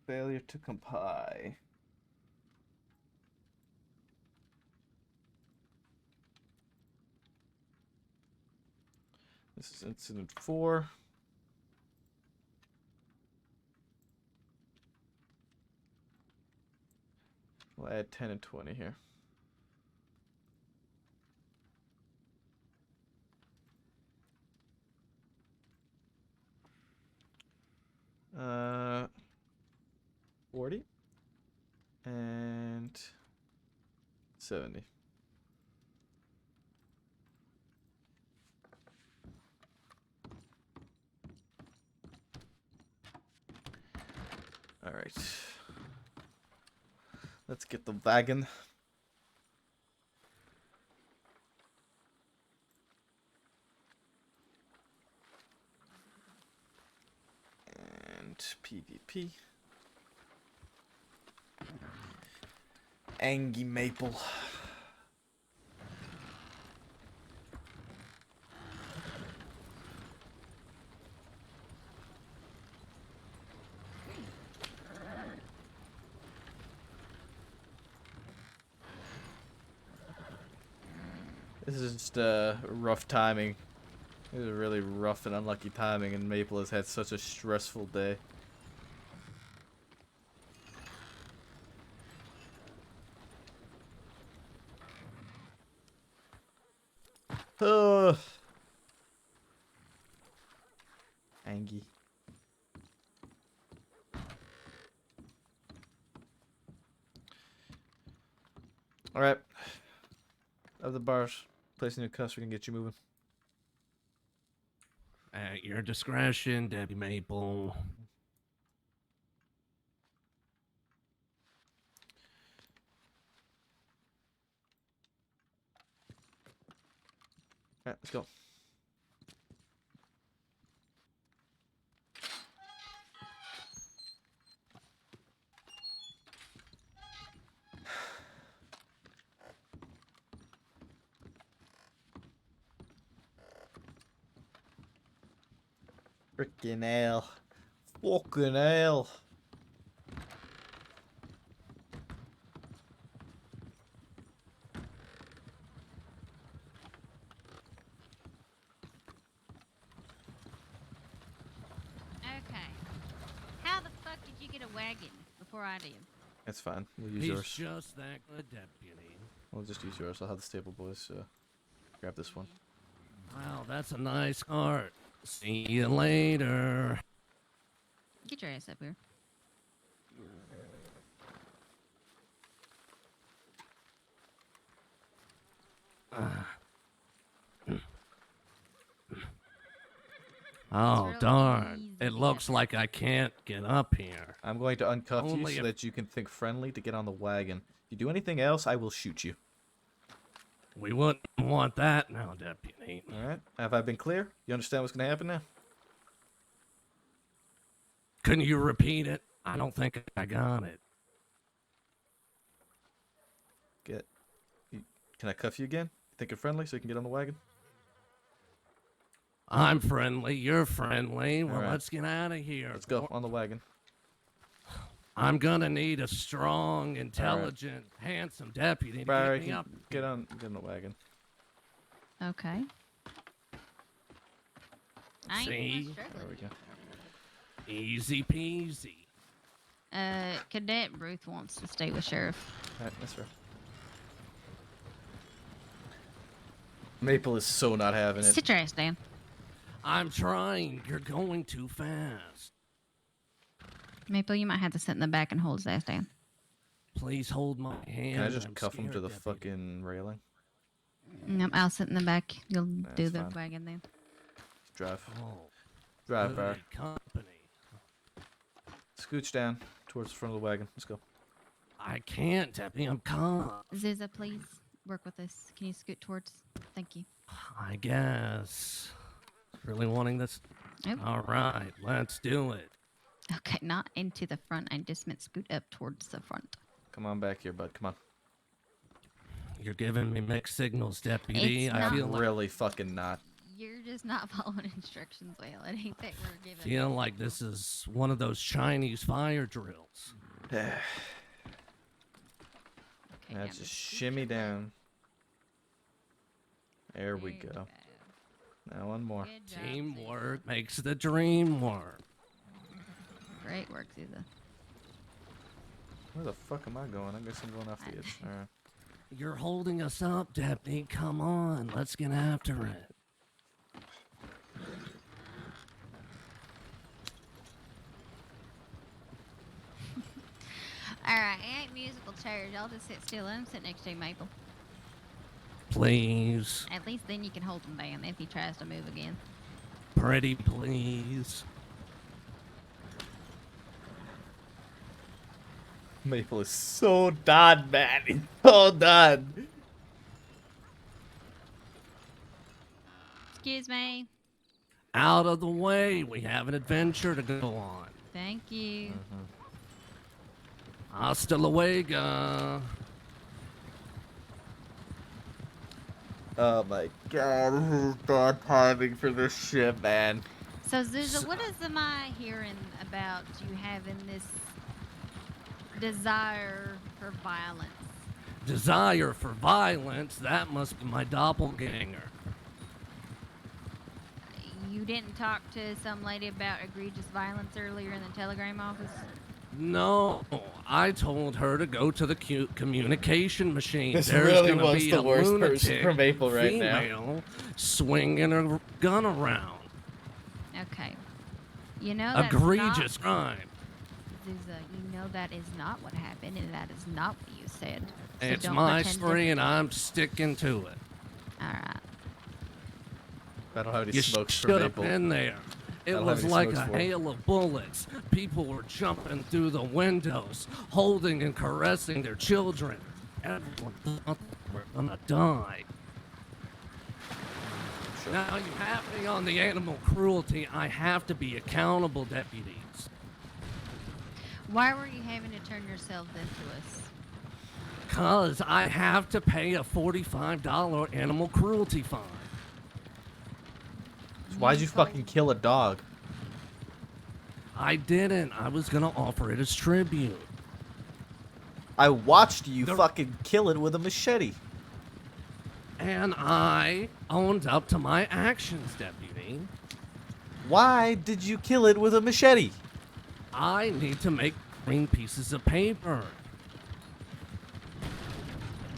failure to comply. This is incident 4. We'll add 10 and 20 here. Uh, 40 and 70. All right. Let's get the wagon. And PvP. Angie Maple. This is just rough timing. This is really rough and unlucky timing, and Maple has had such a stressful day. Angie. Alright. Of the bars. Placing a cuss, we can get you moving. At your discretion, Debbie Maple. Alright, let's go. Frickin' hell. Fucking hell. Okay. How the fuck did you get a wagon before I did? That's fine. We'll use He's yours. just that good, deputy. We'll just use yours. I'll have the stable boys grab this one. Wow, that's a nice cart. See you later. Get your ass up here. Oh, real darn. It looks like I can't get up here. I'm going to uncuff Only you so if- that you can think friendly to get on the wagon. If you do anything else, I will shoot you. We wouldn't want that now, deputy. Alright. Have I been clear? You understand what's going to happen now? Couldn't you repeat it? I don't think I got it. Can I cuff you again? You think you're friendly so you can get on the wagon? I'm friendly. You're friendly. Well, All right. let's get out of here. Let's go on the wagon. I'm gonna need a strong, intelligent, handsome deputy to Barry, get me up. get on the wagon. Okay. I ain't See? much struggling. There we go. Easy peasy. Cadet Ruth wants to stay with Sheriff. Alright, that's fair. Maple is so not having it. Sit your ass down. I'm trying. You're going too fast. Maple, you might have to sit in the back and hold his ass down. Please hold my hand. Can I just I'm cuff him to scared, the deputy. fucking railing? Nope, I'll sit in the back. You'll do That's the fine. wagon then. Drive. Oh, Drive, Barry. good company. Scooch down towards the front of the wagon. Let's go. I can't, deputy. I'm calm. Ziza, please work with us. Can you scoot towards? Thank you. I guess. Really wanting this? Nope. All right, let's do it. Okay, not into the front. I just meant scoot up towards the front. Come on back here, bud. Come on. You're giving me mixed signals, deputy. It's I not feel like, Really fucking not. You're just not following instructions well. It ain't that we're giving. feel like this is one of those Chinese fire drills. Okay, Now now just just shimmy down. There we go. Now one more. Good job, Teamwork makes the dream work. Ziza. Great work, Ziza. Where the fuck am I going? I guess I'm going off the edge. Alright. You're holding us up, deputy. Come on, let's get after it. Alright, it ain't musical chairs. Y'all just sit still. Let him sit next to you, Maple. Please. At least then you can hold him down if he tries to move again. Pretty please. Maple is so done, man. He's so done. Excuse me. Out of the way. We have an adventure to go on. Thank you. Hasta luego. Oh my god, this is bad timing for this shit, man. So, Zuza, what am I hearing about you having this desire for violence? Desire for violence, that must be my doppelganger. You didn't talk to some lady about egregious violence earlier in the telegram office? No, I told her to go to the communication machine. This There's really gonna was be the a worst person lunatic from April right now. female swinging a gun around. Okay. You know that's Egregious not, crime. Zuza, you know that is not what happened, and that is not what you said. So It's don't my pretend story, and different. I'm sticking to it. All right. I don't have any You smokes should for have Maple. been there. I It don't have was any like a smokes for him. hail of bullets. People were jumping through the windows, holding and caressing their children. Everyone thought they were gonna die. Now you have me on the animal cruelty. I have to be accountable, deputies. Why were you having to turn yourself in to us? Cause I have to pay a $45 animal cruelty fine. Why'd you fucking kill a dog? I didn't. I was gonna offer it as tribute. I watched you fucking kill it with a machete. And I owned up to my actions, deputy. Why did you kill it with a machete? I need to make green pieces of paper.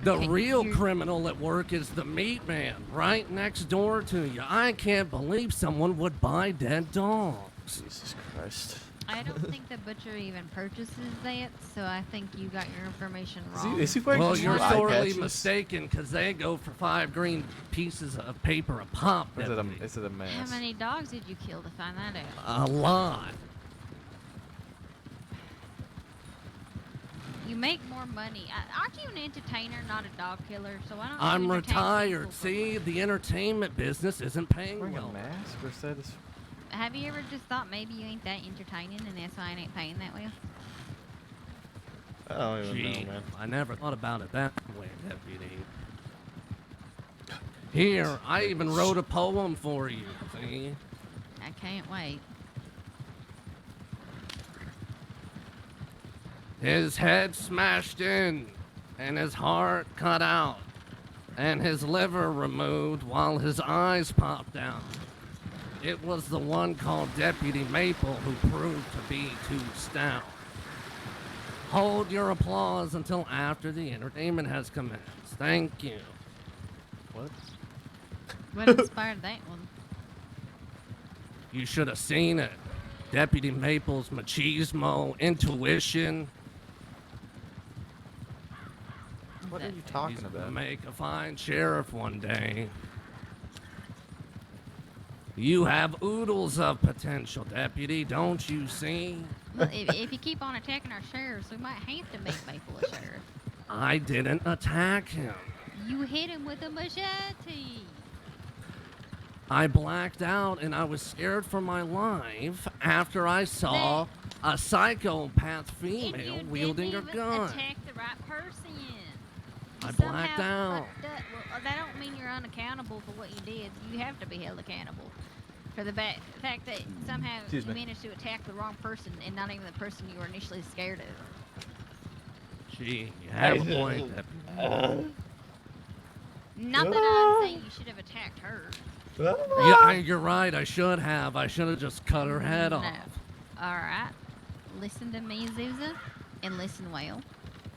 The real criminal at work is the meat man right next door to you. I can't believe someone would buy dead dogs. Jesus Christ. I don't think the butcher even purchases that, so I think you got your information wrong. Well, you're sorely mistaken, because they go for 5 green pieces of paper a pop. Is it a How mask? many dogs did you kill to find that out? A lot. You make more money. Aren't you an entertainer, not a dog killer? So why don't you I'm entertain retired. See, the entertainment business isn't paying Wearing a well. mask or status? Have you ever just thought maybe you ain't that entertaining and that's why I ain't paying that well? I don't even Gee, know, man. I never thought about it that way, deputy. Here, I even wrote a poem for you. See? I can't wait. His head smashed in, and his heart cut out, and his liver removed while his eyes popped out. It was the one called Deputy Maple who proved to be too stout. Hold your applause until after the entertainment has commenced. Thank you. What? What inspired that one? You should have seen it. Deputy Maple's machismo, intuition. What are you talking He's about? gonna make a fine sheriff one day. You have oodles of potential, deputy, don't you see? Well, if you keep on attacking our sheriffs, we might have to make Maple a sheriff. I didn't attack him. You hit him with a machete. I blacked out and I was scared for my life after I saw a psychopath female wielding a gun. Attack the right person. I blacked out. Well, that don't mean you're unaccountable for what you did. You have to be held accountable for the fact that somehow you Excuse me. managed to attack the wrong person and not even the person you were initially scared of. Gee, you have a point, deputy. Not that I'm saying you should have attacked her. Yeah, you're right. I should have. I should have just cut her head No. off. All right. Listen to me, Zuza, and listen well.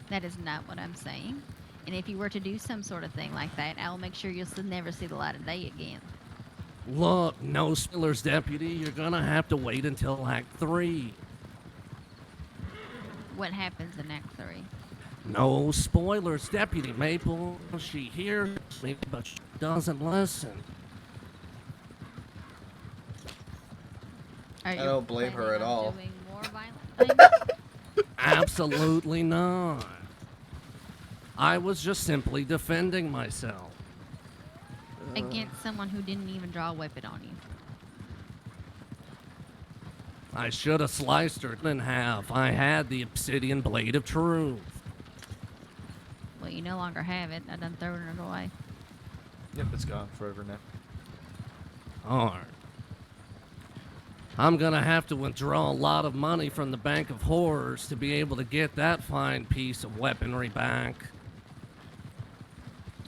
That is not what I'm saying. And if you were to do some sort of thing like that, I will make sure you'll never see the light of day again. Look, no spoilers, deputy. You're gonna have to wait until Act 3. What happens in Act 3? No spoilers, Deputy Maple. She hears me, but she doesn't listen. Are you don't blame her at planning on all. doing more violent things? Absolutely not. I was just simply defending myself. Against someone who didn't even draw a weapon on you. I should have sliced her in half. I had the obsidian blade of truth. Well, you no longer have it. I done thrown it away. Yep, it's gone forever now. Alright. I'm gonna have to withdraw a lot of money from the Bank of Horrors to be able to get that fine piece of weaponry back.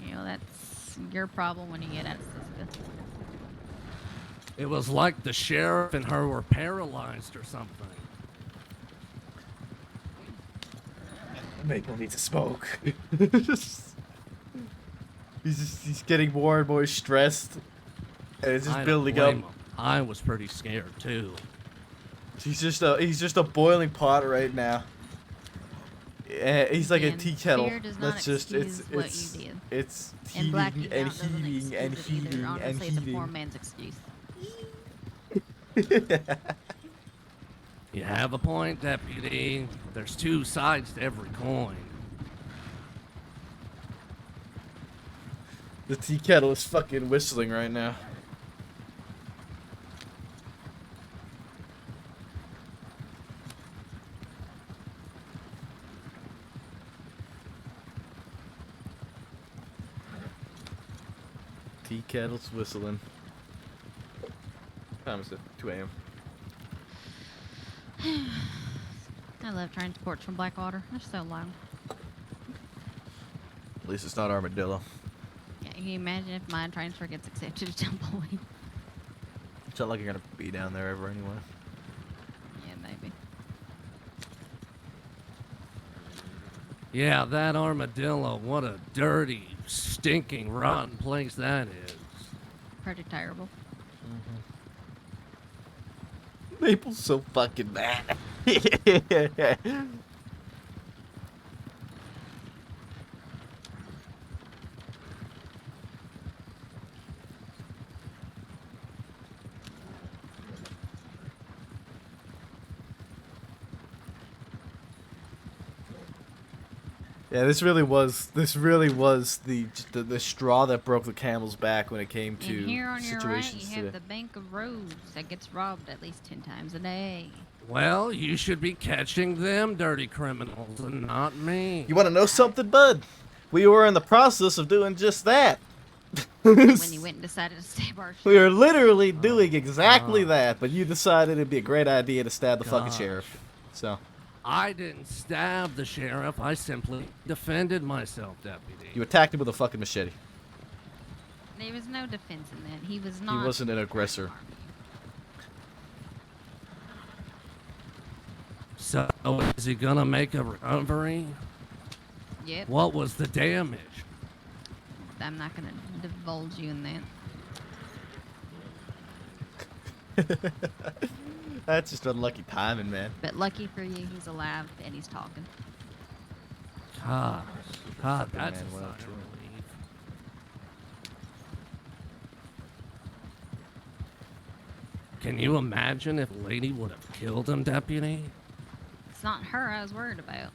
You know, that's your problem when you get out of Cisco. It was like the sheriff and her were paralyzed or something. Maple needs to smoke. he's getting more and more stressed, and it's just I don't building up. blame him. I was pretty scared too. He's just a boiling pot right now. He's like a Again, tea kettle. fear does not That's just excuse what you did. it's And blacking heating and out doesn't heating and excuse it either. heating and Honestly, it's a poor heating. man's excuse. You have a point, deputy. There's two sides to every coin. The tea kettle is fucking whistling right now. Tea kettle's whistling. What time is it? 2 a.m. I love transports from Blackwater. They're so long. At least it's not Armadillo. Yeah, can you imagine if my transfer gets accepted to Tumbleweed? It's not like you're gonna be down there ever anyway. Yeah, maybe. Yeah, that Armadillo, what a dirty, stinking, rotten place that is. Pretty terrible. Maple's so fucking mad. Yeah, this really was the straw that broke the camel's back when it came to And here on your right, situations you have today. the Bank of Rose that gets robbed at least 10 times a day. Well, you should be catching them dirty criminals and not me. You want to know something, bud? We were in the process of doing just that. When you went and decided to stab our We were literally doing exactly that, but you decided it'd be a great idea to stab the fucking Gosh. sheriff. So I didn't stab the sheriff. I simply defended myself, deputy. you attacked him with a fucking machete. There was no defense in that. He was not. He wasn't an aggressor. So, is he gonna make a recovery? Yep. What was the damage? I'm not going to divulge you in that. That's just unlucky timing, man. But lucky for you, he's alive and he's talking. God, Fucking that's a Manuel, sign of too. relief. Can you imagine if Lady would have killed him, deputy? It's not her I was worried about.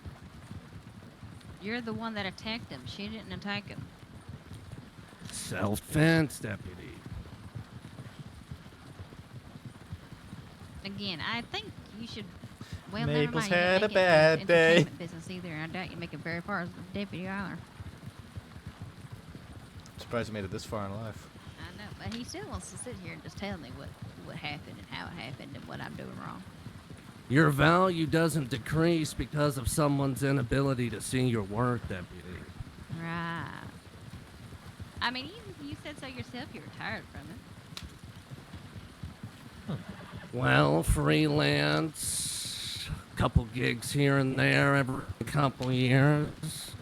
You're the one that attacked him. She didn't attack him. Self-defense, deputy. Again, I think you should. Well, Maples never mind. had You a don't make it bad in the day. entertainment business either. I doubt you make it very far as a deputy either. Surprised he made it this far in life. I know, but he still wants to sit here and just tell me what happened and how it happened and what I'm doing wrong. Your value doesn't decrease because of someone's inability to see your work, deputy. Right. I mean, you said so yourself. You were tired from it. Well, freelance, couple gigs here and there every couple years.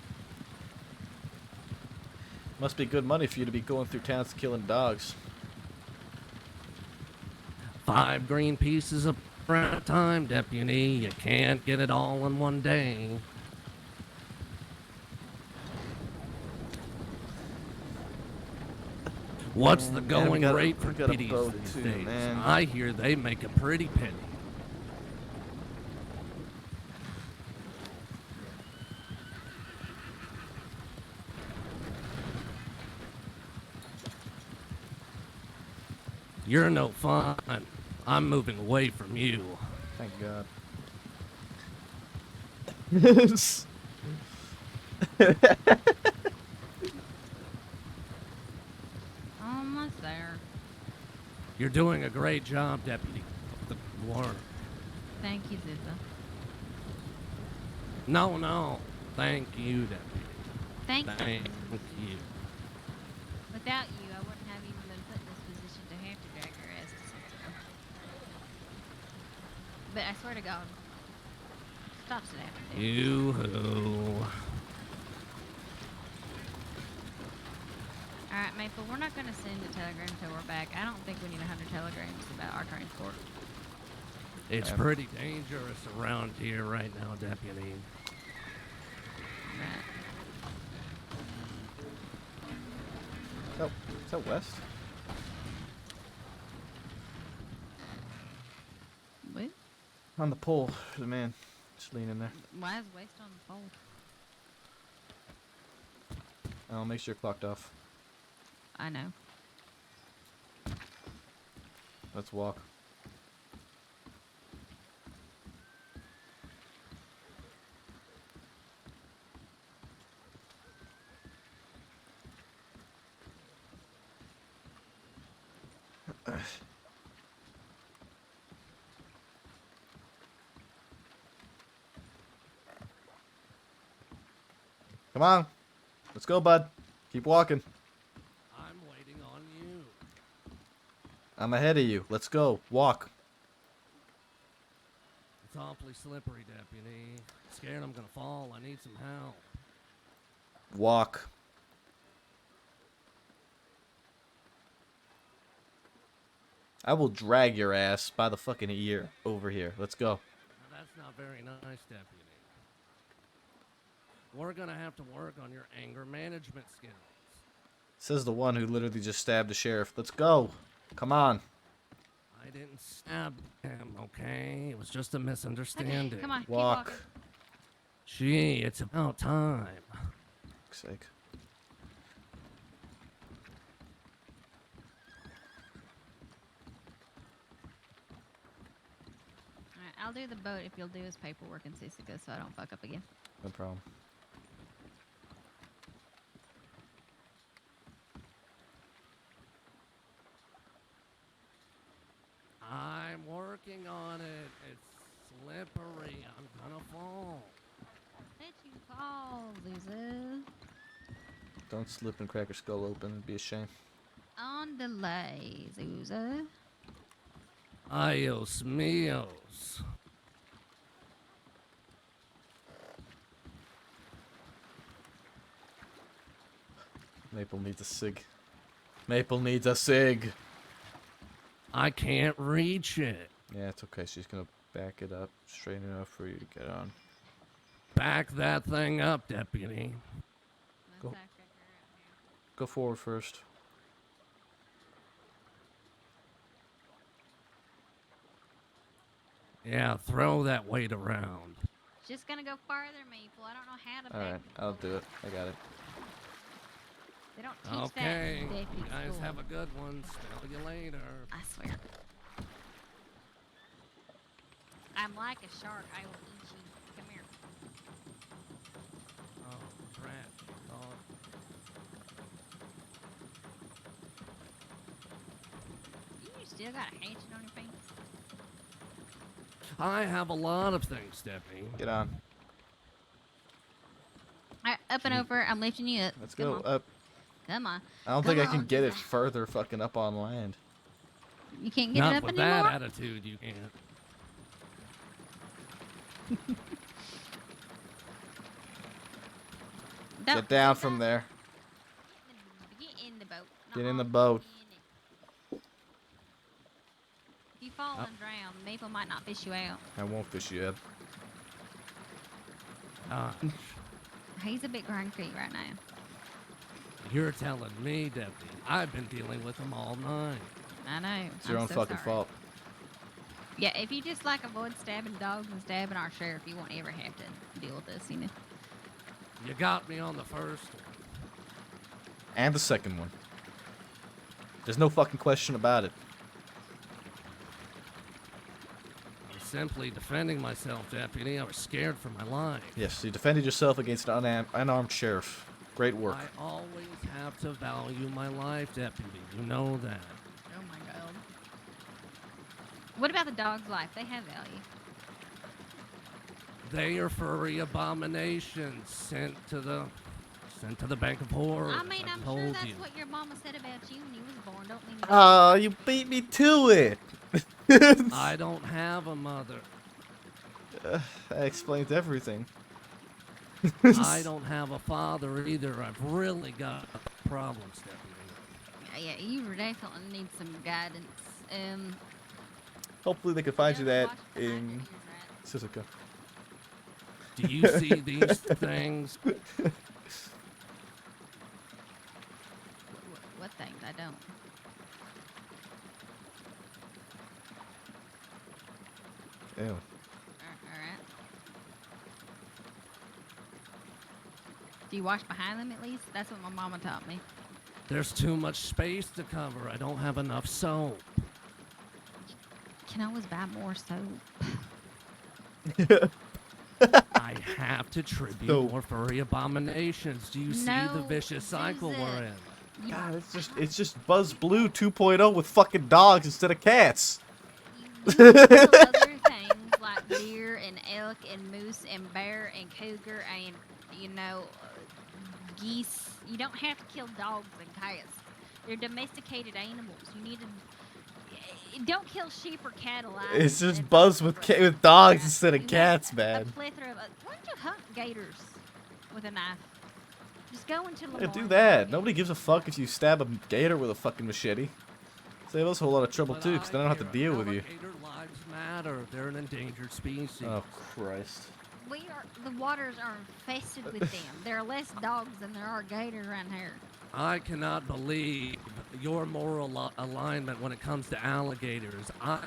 Must be good money for you to be going through towns killing dogs. 5 green pieces of at a time, deputy. You can't get it all in one day. What's the Man, we going got a- rate for we got a pitties boat these too, days? man. I hear they make a pretty penny. You're no fun. I'm moving away from you. Thank God. Almost there. You're doing a great job, Deputy. Warren. Thank you, Zizza. No. Thank you, Deputy. Thank you. Thank you. Without you, I wouldn't have even been put in this position to have to drag your ass to something. But I swear to God, stops it happening. You-hoo. Alright, Maple, we're not going to send a telegram till we're back. I don't think we need 100 telegrams about our transport. It's pretty dangerous around here right now, Deputy. Right. Oh, is that west? What? On the pole, the man just leaning there. Why is West on the pole? I'll make sure clocked off. I know. Let's walk. Come on. Let's go, bud. Keep walking. I'm waiting on you. I'm ahead of you. Let's go. Walk. It's awfully slippery, deputy. Scared I'm gonna fall. I need some help. Walk. I will drag your ass by the fucking ear over here. Let's go. Now, that's not very nice, deputy. We're gonna have to work on your anger management skills. Says the one who literally just stabbed the sheriff. Let's go. Come on. I didn't stab him, okay? It was just a misunderstanding. Come on, keep Walk. walking. Gee, it's about time. Fuck's sake. Alright, I'll do the boat if you'll do his paperwork and Sisica so I don't fuck up again. No problem. I'm working on it. It's slippery. I'm gonna fall. Let you fall, Zuzu. Don't slip and crack your skull open. It'd be a shame. On delay, Zuzu. Adios míos. Maple needs a sig. Maple needs a sig. I can't reach it. Yeah, it's okay. She's gonna back it up straight enough for you to get on. Back that thing up, deputy. Go. Go forward first. Yeah, throw that weight around. Just gonna go farther, Maple. I don't know how to Alright, I'll do it. I got it. They don't teach Okay, that in you deputy guys school. have a good one. Smell you later. I swear. I'm like a shark. I will eat you. Come here. Oh, rat. Oh. You still got a hatchet on your face? I have a lot of things, deputy. Get on. Alright, up and over. I'm lifting you up. Let's Come go on. up. Come on. I don't Come think I can on, get it Zuzu. further fucking up on land. You can't get Not it up with anymore? that attitude, you can't. Get down from there. Get in the boat. Get in the boat. If you fall and drown, Maple might not fish you out. I won't fish you up. He's a bit grumpy right now. You're telling me, deputy. I've been dealing with them all night. I know. It's your I'm own so fucking sorry. fault. Yeah, if you just like avoid stabbing dogs and stabbing our sheriff, you won't ever have to deal with this, you know. You got me on the first one. And the second one. There's no fucking question about it. I'm simply defending myself, deputy. I was scared for my life. Yes, you defended yourself against an unarmed sheriff. Great work. I always have to value my life, deputy. You know that. Oh my god. What about the dog's life? They have value. They are furry abominations sent to the bank of horrors. I mean, I'm told sure that's you. what your mama said about you when you was born. Don't mean Oh, you beat me to it. I don't have a mother. That explains everything. I don't have a father either. I've really got problems, deputy. Yeah, you definitely need some guidance. Hopefully they can find you that in Sisica. Do you see these things? What things? I don't. Ew. Alright. Do you wash behind them at least? That's what my mama taught me. There's too much space to cover. I don't have enough soap. Can always buy more soap. I have to tribute So- more furry abominations. Do you see the No, vicious cycle we're in? God, it's just Buzz Blue 2.0 with fucking dogs instead of cats. Other things like deer and elk and moose and bear and cougar and geese. You don't have to kill dogs and cats. They're domesticated animals. You need to. Don't kill sheep or cattle. Either. It's just buzz with dogs instead of cats, A man. plethora of. Why don't you hunt gators with a knife? Just go into Yeah, Lamar. do that. Nobody gives a fuck if you stab a gator with a fucking machete. Save us a whole lot of trouble too, because they don't have to deal with you. Alligator lives matter. They're an endangered species. Oh Christ. The waters are infested with them. There are less dogs than there are gators around here. I cannot believe your moral alignment when it comes to alligators. I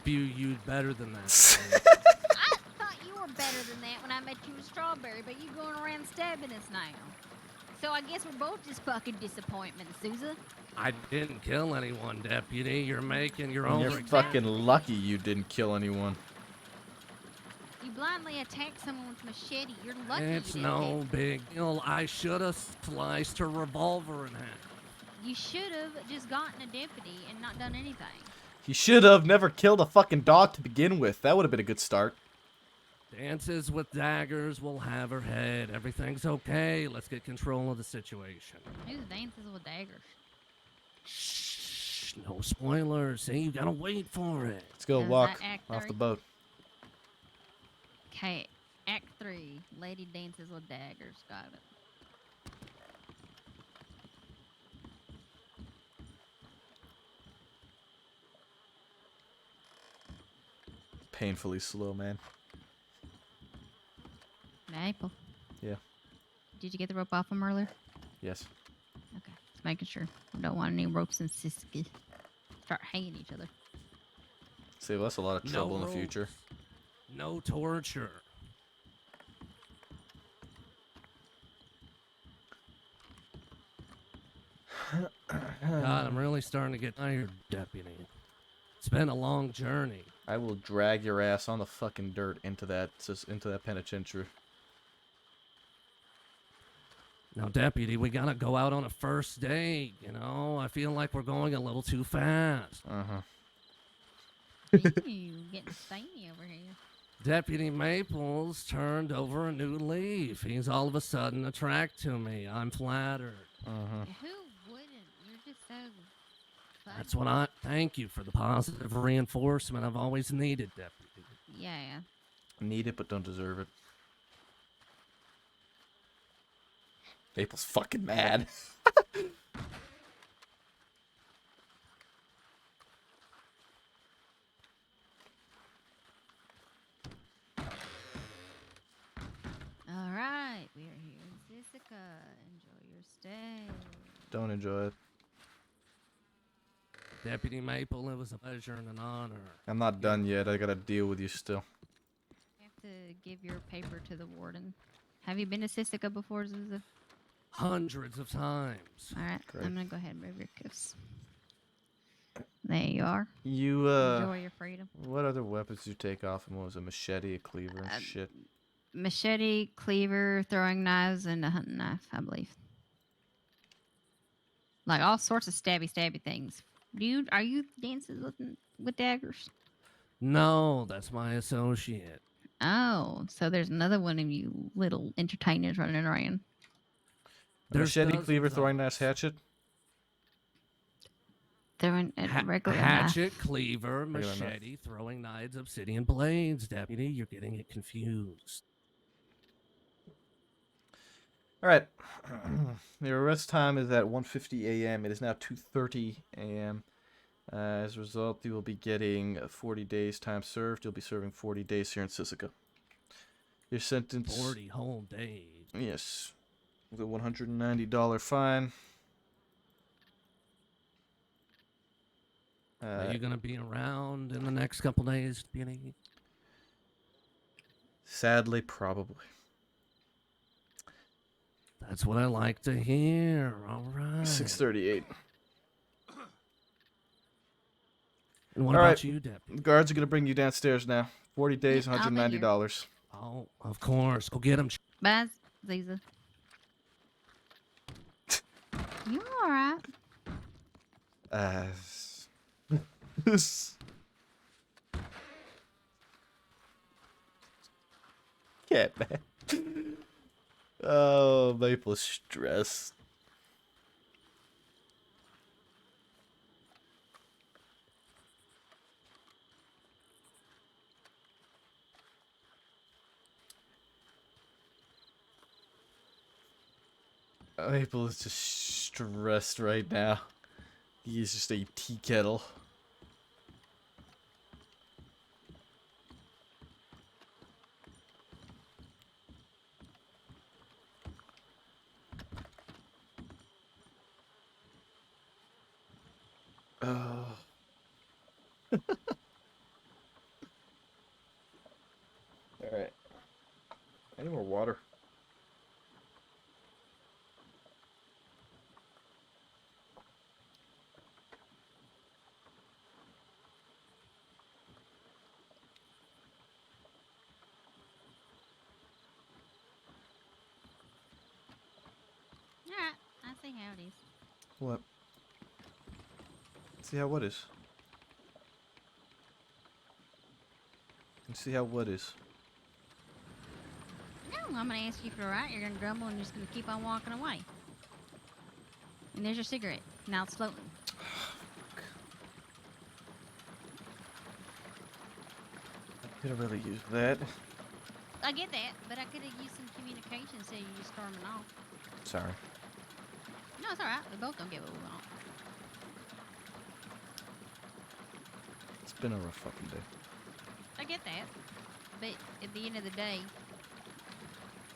view you better than that. I thought you were better than that when I met you in Strawberry, but you going around stabbing us now. So I guess we're both just fucking disappointments, Sousa. I didn't kill anyone, Deputy. You're making your own. You're fucking lucky you didn't kill anyone. You blindly attacked someone with a machete. You're lucky. It's you didn't no hit. big deal. I should have sliced her revolver in half. You should have just gotten a deputy and not done anything. He should have never killed a fucking dog to begin with. That would have been a good start. Dances with daggers will have her head. Everything's okay. Let's get control of the situation. Who dances with daggers? Shh, no spoilers. See, you gotta wait for it. Let's go Is walk that Act off 3? the boat. Okay, Act 3. Lady dances with daggers. Got it. Painfully slow, man. Maple. Yeah. Did you get the rope off him earlier? Yes. Okay, just making sure. We don't want any ropes and Siski. Start hanging each other. Save us a lot of trouble in the future. ropes, No torture. God, I'm really starting to get tired, Deputy. It's been a long journey. I will drag your ass on the fucking dirt into that penitentiary. Now, Deputy, we gotta go out on a first date, you know? I feel like we're going a little too fast. Uh-huh. Ew, getting steamy over here. Deputy Maples turned over a new leaf. He's all of a sudden attracted to me. I'm flattered. Uh-huh. Who wouldn't? You're just so fun. That's what I thank you for the positive reinforcement I've always needed, Deputy. Yeah. Need it, but don't deserve it. Maple's fucking mad. All right, we are here in Sisika. Enjoy your stay. Don't enjoy it. Deputy Maple, it was a pleasure and an honor. I'm not done yet. I gotta deal with you still. You have to give your paper to the warden. Have you been to Sisika before, Zuza? Hundreds of times. All right, Great. I'm gonna go ahead and remove your cuffs. There you are. You, Enjoy your freedom. What other weapons did you take off him? What was it? Machete, a cleaver, and shit? Machete, cleaver, throwing knives, and a hunting knife, I believe. Like all sorts of stabby things. Are you dancing with daggers? No, that's my associate. Oh, so there's another one of you little entertainers running around. Machete, dozens cleaver, of throwing knife, hatchet. Throwing a regular Hatchet, knife. cleaver, Regular knife. machete, throwing knives, obsidian blades. Deputy, you're getting it confused. All right. The arrest time is at 1:50 a.m. It is now 2:30 a.m. As a result, you will be getting 40 days time served. You'll be serving 40 days here in Sisika. Your sentence... 40 whole days. Yes. With a $190 fine. Are you going to be around in the next couple days, Deputy? Sadly, probably. That's what I like to hear. All right. 6:38. And what All about right. you, Deputy? The guards are going to bring you downstairs now. 40 days, I'll be here. $190. Oh, of course. Go get him. Bye, Ziza. You alright? Yeah, man. Oh, Maple stress. Maple is just stressed right now. He is just a tea kettle. Oh. Alright. I need more water. Alright, I see how it is. What? See how what is? And see how what is? No, I'm gonna ask you if you're right. You're gonna grumble and you're just gonna keep on walking away. And there's your cigarette. Now it's floating. I could have really used that. I get that, but I could have used some communication instead of you just storming off. Sorry. No, it's alright. We both don't get what we want. It's been a rough fucking day. I get that. But at the end of the day,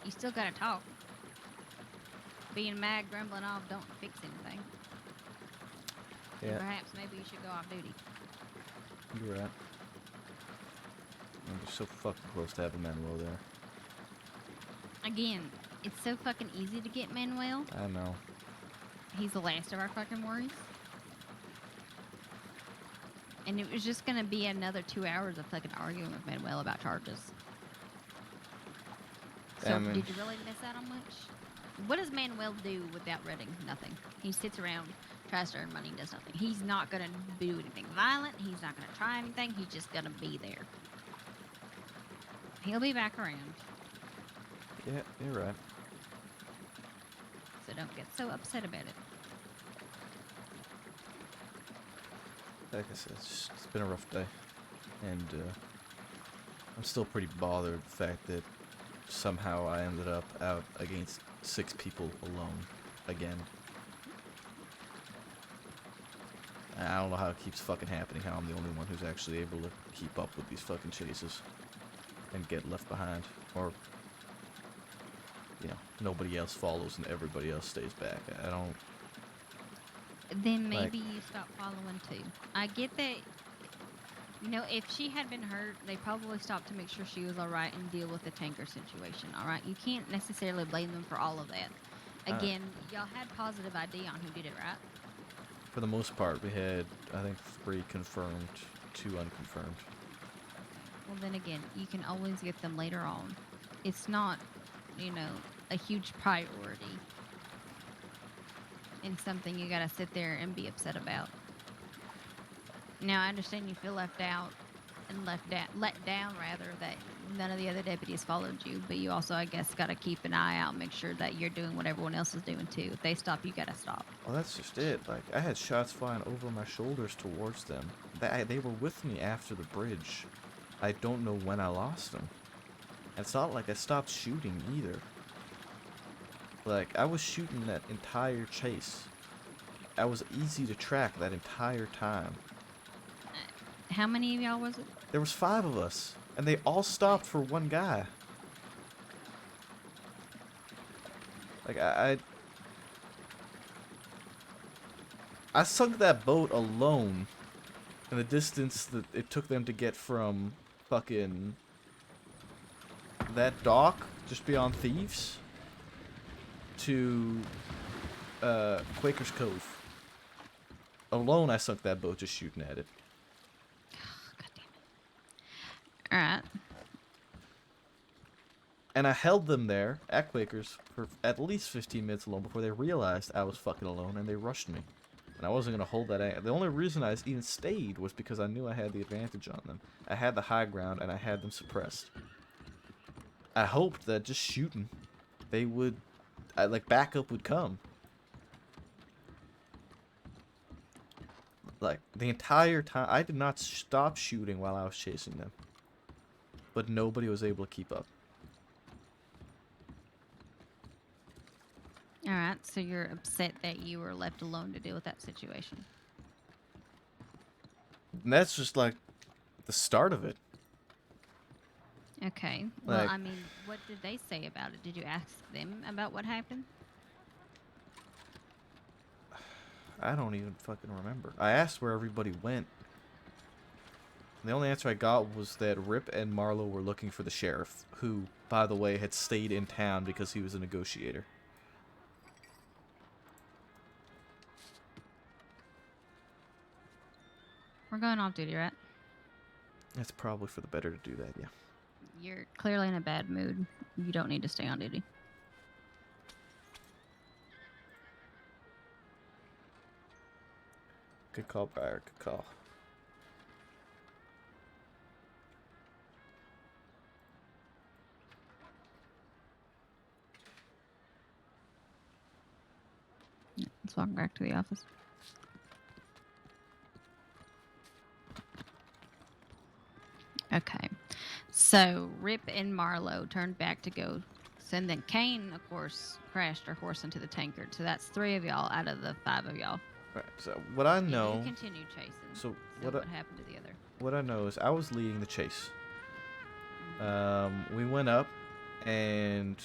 you still gotta talk. Being mad, grumbling off don't fix anything. And Yeah. perhaps maybe you should go off duty. You're right. I'm just so fucking close to having Manuel there. Again, it's so fucking easy to get Manuel. I know. He's the last of our fucking worries. And it was just gonna be another 2 hours of fucking arguing with Manuel about charges. So I mean- did you really miss out on much? What does Manuel do without Redding? Nothing. He sits around, tries to earn money, does nothing. He's not gonna do anything violent. He's not gonna try anything. He's just gonna be there. He'll be back around. Yeah, you're right. So don't get so upset about it. Like I said, it's been a rough day. And I'm still pretty bothered with the fact that somehow I ended up out against 6 people alone again. And I don't know how it keeps fucking happening, how I'm the only one who's actually able to keep up with these fucking chases and get left behind. Or, you know, nobody else follows and everybody else stays back. I don't... Then Like- maybe you stop following too. I get that, you know, if she had been hurt, they probably stopped to make sure she was alright and deal with the tanker situation, alright? You can't necessarily blame them for all of that. Again, y'all had positive ID on who did it, right? For the most part, we had, I think, 3 confirmed, 2 unconfirmed. Well, then again, you can always get them later on. It's not, you know, a huge priority. And something you gotta sit there and be upset about. Now, I understand you feel left out and let down rather, that none of the other deputies followed you, but you also, I guess, gotta keep an eye out, make sure that you're doing what everyone else is doing too. If they stop, you gotta stop. Well, that's just it. Like, I had shots flying over my shoulders towards them. They were with me after the bridge. I don't know when I lost them. It's not like I stopped shooting either. Like, I was shooting that entire chase. I was easy to track that entire time. How many of y'all was it? There was 5 of us, and they all stopped for one guy. Like, I sunk that boat alone in the distance that it took them to get from fucking that dock just beyond Thieves to Quaker's Cove. Alone, I sunk that boat just shooting at it. Alright. And I held them there at Quakers for at least 15 minutes alone before they realized I was fucking alone and they rushed me. And I wasn't going to hold that. The only reason I even stayed was because I knew I had the advantage on them. I had the high ground and I had them suppressed. I hoped that just shooting they would, like, backup would come. Like, the entire time, I did not stop shooting while I was chasing them. But nobody was able to keep up. Alright, so you're upset that you were left alone to deal with that situation. And that's just, like, the start of it. Okay. Well, Like- I mean, what did they say about it? Did you ask them about what happened? I don't even fucking remember. I asked where everybody went. The only answer I got was that Rip and Marlowe were looking for the sheriff, who, by the way, had stayed in town because he was a negotiator. We're going off duty, right? It's probably for the better to do that, yeah. You're clearly in a bad mood. You don't need to stay on duty. Good call, Briar. Good call. Let's walk back to the office. Okay. So, Rip and Marlowe turned back to go. And then Kane, of course, crashed her horse into the tankard. So that's 3 of y'all out of the 5 of y'all. Right, so what I You know... continued chasing. So what what happened to the other? What I know is I was leading the chase. We went up, and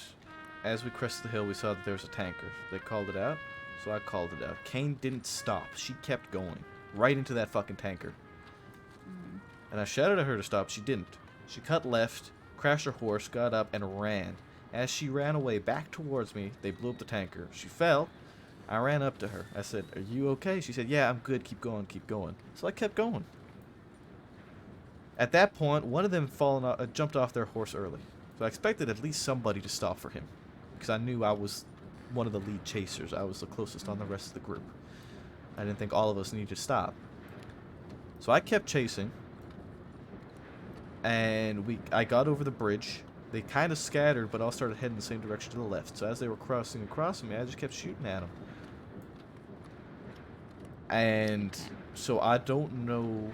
as we crested the hill, we saw that there was a tanker. They called it out, so I called it out. Kane didn't stop. She kept going, right into that fucking tanker. And I shouted at her to stop. She didn't. She cut left, crashed her horse, got up, and ran. As she ran away back towards me, they blew up the tanker. She fell. I ran up to her. I said, "Are you okay?" She said, "Yeah, I'm good. Keep going, keep going." So I kept going. At that point, one of them jumped off their horse early. So I expected at least somebody to stop for him. Because I knew I was one of the lead chasers. I was the closest on the rest of the group. I didn't think all of us needed to stop. So I kept chasing. And I got over the bridge. They kind of scattered, but all started heading the same direction to the left. So as they were crossing across me, I just kept shooting at them. And so I don't know...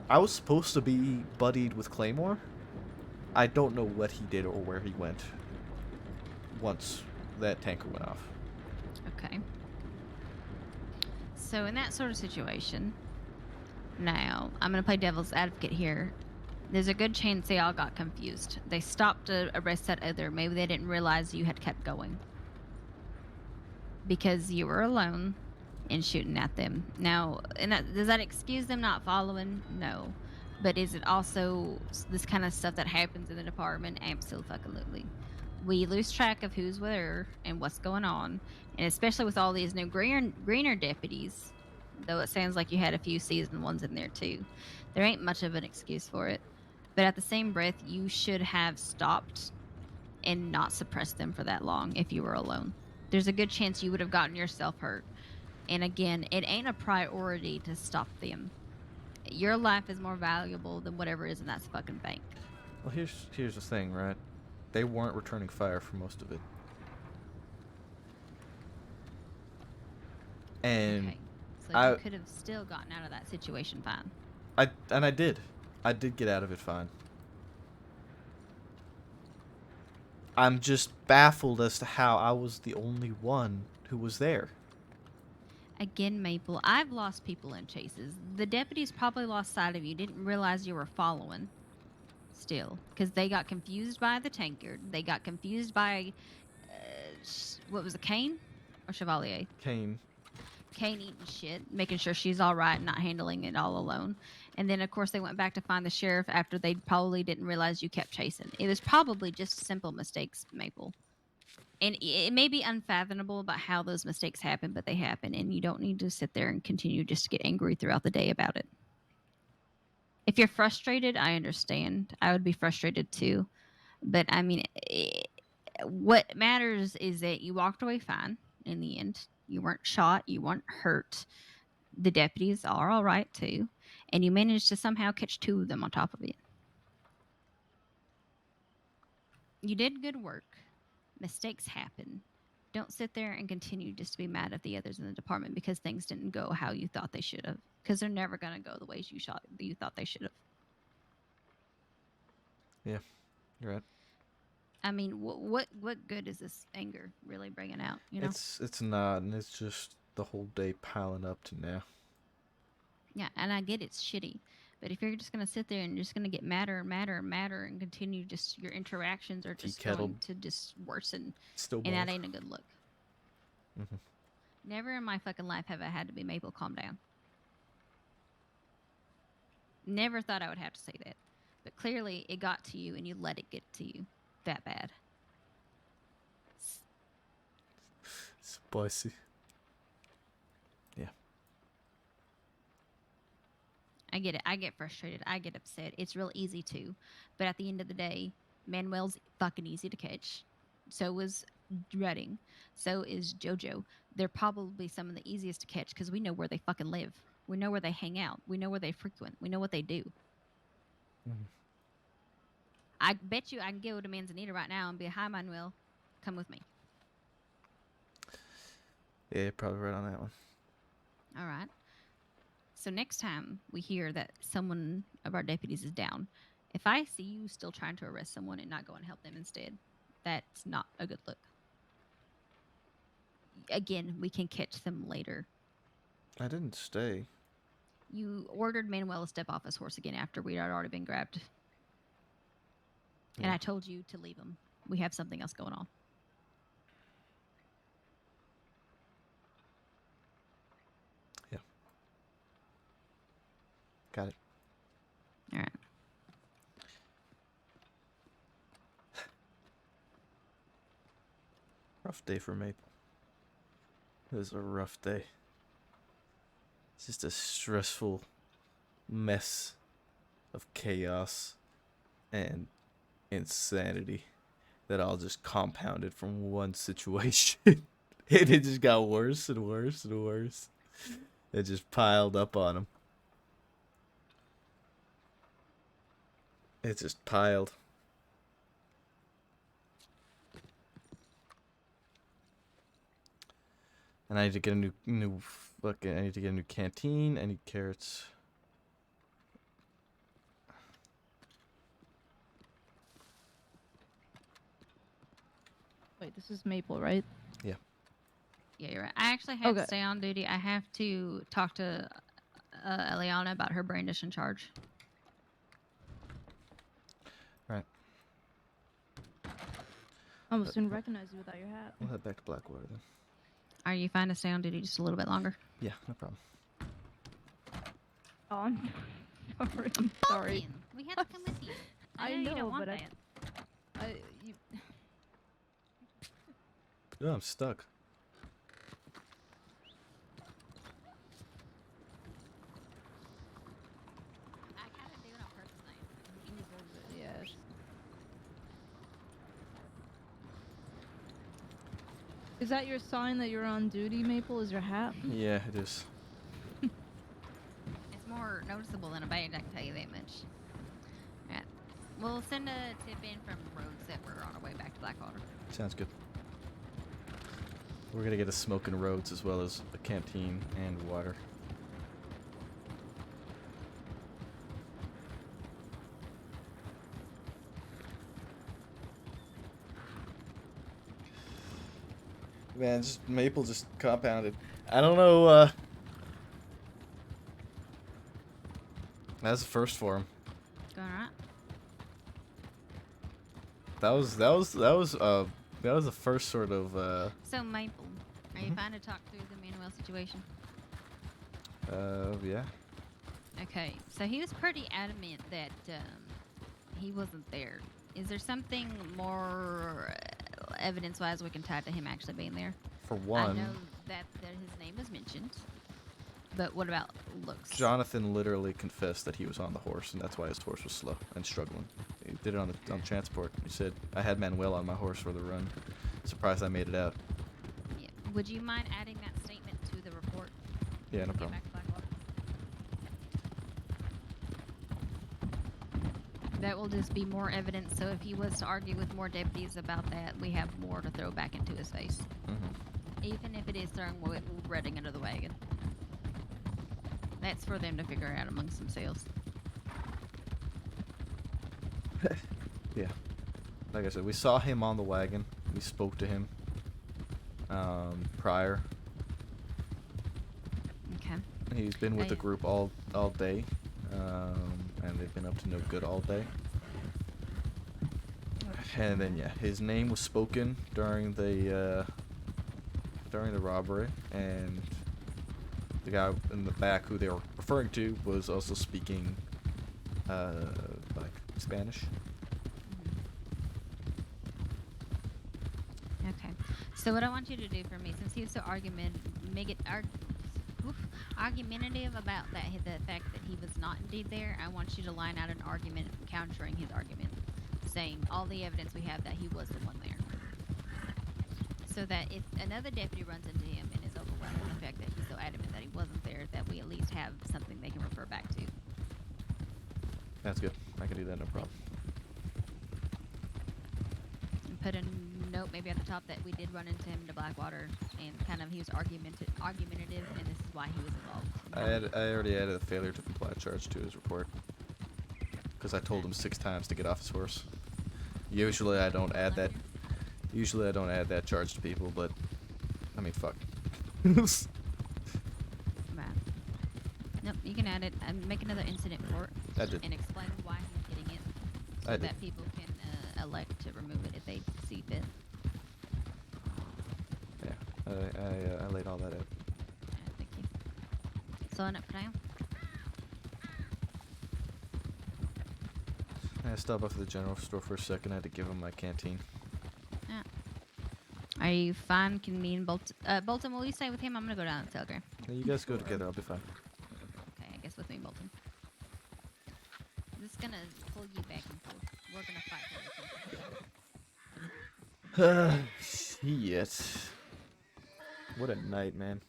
I was supposed to be buddied with Claymore. I don't know what he did or where he went once that tanker went off. Okay. So in that sort of situation, now, I'm going to play devil's advocate here. There's a good chance they all got confused. They stopped to arrest that other. Maybe they didn't realize you had kept going. Because you were alone and shooting at them. Now, does that excuse them not following? No. But is it also this kind of stuff that happens in the department? Absolutely. We lose track of who's where and what's going on. And especially with all these new greener deputies, though it sounds like you had a few seasoned ones in there too. There ain't much of an excuse for it. But at the same breath, you should have stopped and not suppressed them for that long if you were alone. There's a good chance you would have gotten yourself hurt. And again, it ain't a priority to stop them. Your life is more valuable than whatever is in that fucking bank. Well, here's the thing, right? They weren't returning fire for most of it. And Okay. So you could have still gotten out of that situation fine. I did. I did get out of it fine. I'm just baffled as to how I was the only one who was there. Again, Maple, I've lost people in chases. The deputies probably lost sight of you, didn't realize you were following still. Because they got confused by the tankard. They got confused by, what was it, Kane? Or Chevalier? Kane. Kane eating shit, making sure she's all right, not handling it all alone. And then, of course, they went back to find the sheriff after they probably didn't realize you kept chasing. It was probably just simple mistakes, Maple. And it may be unfathomable about how those mistakes happen, but they happen, and you don't need to sit there and continue just to get angry throughout the day about it. If you're frustrated, I understand. I would be frustrated too. But, I mean, what matters is that you walked away fine in the end. You weren't shot. You weren't hurt. The deputies are all right too. And you managed to somehow catch 2 of them on top of it. You did good work. Mistakes happen. Don't sit there and continue just to be mad at the others in the department because things didn't go how you thought they should have. Because they're never going to go the ways you thought they should have. Yeah, you're right. I mean, what good is this anger really bringing out? You know? It's not, and it's just the whole day piling up to now. Yeah, and I get it's shitty, but if you're just gonna sit there and you're just gonna get madder and madder and madder and continue, just your interactions are just going to just worsen, Still and that both. ain't a good look. Mm-hmm. Never in my fucking life have I had to be Maple, calm down. Never thought I would have to say that, but clearly it got to you, and you let it get to you that bad. Spicy. Yeah. I get it. I get frustrated. I get upset. It's real easy to. But at the end of the day, Manuel's fucking easy to catch. So is Redding. So is JoJo. They're probably some of the easiest to catch because we know where they fucking live. We know where they hang out. We know where they frequent. We know what they do. Mm-hmm. I bet you I can go to Manzanita right now and be, hi, Manuel. Come with me. Yeah, you're probably right on that one. All right. So next time we hear that someone of our deputies is down, if I see you still trying to arrest someone and not go and help them instead, that's not a good look. Again, we can catch them later. I didn't stay. You ordered Manuel to step off his horse again after we had already been grabbed. And Yeah. I told you to leave him. We have something else going on. Got it. All right. Rough day for Maple. It was a rough day. It's just a stressful mess of chaos and insanity that all just compounded from one situation. And it just got worse and worse and worse. It just piled up on him. It just piled. And I need to get a new fucking. I need to get a new canteen. I need carrots. Wait, this is Maple, right? Yeah. Yeah, you're right. I actually have to Okay. stay on duty. I have to talk to Eliana about her brandishing charge. Right. I almost didn't recognize you without your hat. We'll head back to Blackwater then. Are you fine to stay on duty just a little bit longer? Yeah, no problem. Oh, I'm sorry. I'm sorry. We had to come with you. I know you know, don't want but that. you, Oh, I'm stuck. I kind of do it on purpose, though. he deserves it, yes. Is that your sign that you're on duty, Maple? Is your hat? Yeah, it is. It's more noticeable than a badge, I can tell you that much. Alright. We'll send a tip in from Rogues that we're on our way back to Blackwater. Sounds good. We're gonna get a smoking roads as well as a canteen and water. Man, just Maple just compounded. I don't know. That's the first for him. Going alright? That was the first sort of So, Maple, are you fine to talk through the Manuel situation? yeah. Okay, so he was pretty adamant that he wasn't there. Is there something more evidence-wise we can tie to him actually being there? For I one, know that his name was mentioned, but what about looks? Jonathan literally confessed that he was on the horse, and that's why his horse was slow and struggling. He did it on transport. He said, "I had Manuel on my horse for the run. Surprised I made it out." Yeah. Would you mind adding that statement to the report? Yeah, no Get problem. back to Blackwater? That will just be more evidence. So if he was to argue with more deputies about that, we have more to throw back into his face. Even if it is throwing Redding under the wagon. That's for them to figure out amongst themselves. Yeah. Like I said, we saw him on the wagon. We spoke to him prior. Okay. He's been with the group all day, and they've been up to no good all day. And then yeah, his name was spoken during the robbery, and the guy in the back who they were referring to was also speaking like Spanish. Okay. So what I want you to do for me, since he was so argumentative about that, the fact that he was not indeed there, I want you to line out an argument countering his argument, saying all the evidence we have that he was the one there. So that if another deputy runs into him and is overwhelmed with the fact that he's so adamant that he wasn't there, that we at least have something they can refer back to. That's good. I can do that, no problem. And put a note maybe at the top that we did run into him to Blackwater, and kind of he was argumentative, and this is why he was involved. I already added a failure to comply charge to his report. Because I told him 6 times to get off his horse. Usually I don't add that. Usually I don't add that charge to people, but I mean, fuck. Nope, you can add it and make another incident report. I did. And explain why he's getting it, so that people can elect to remove it if they see fit. Yeah, I laid all that out. Thank you. Slowing up for now. I stopped off at the general store for a second. I had to give him my canteen. Yeah. Are you fine? Can me and Bolton? Bolton, will you stay with him? I'm gonna go down to Telegram. Yeah, you guys go together. I'll be fine. Okay, I guess with me and Bolton. I'm just gonna pull you back and forth. We're gonna fight for Shit. What a night, man.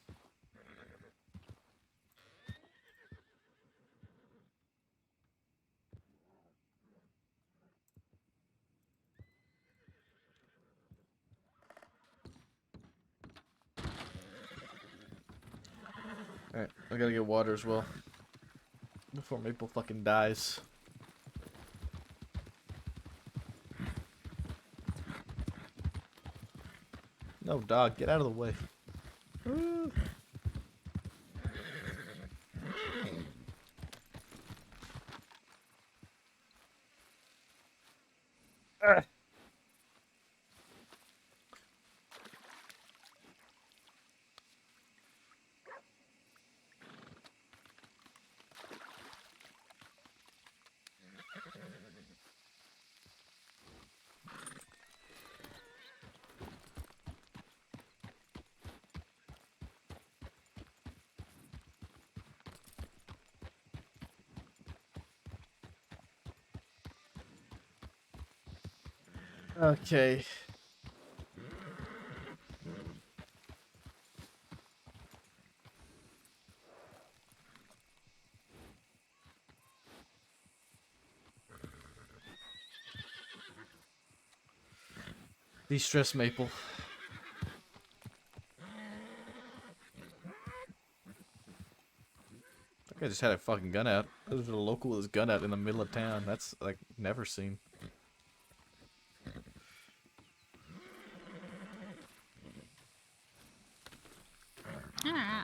Alright, I gotta get water as well. Before Maple fucking dies. No, dog, get out of the way. Okay. De-stress Maple. That guy just had a fucking gun out. There's a local with his gun out in the middle of town. That's like never seen. Ah.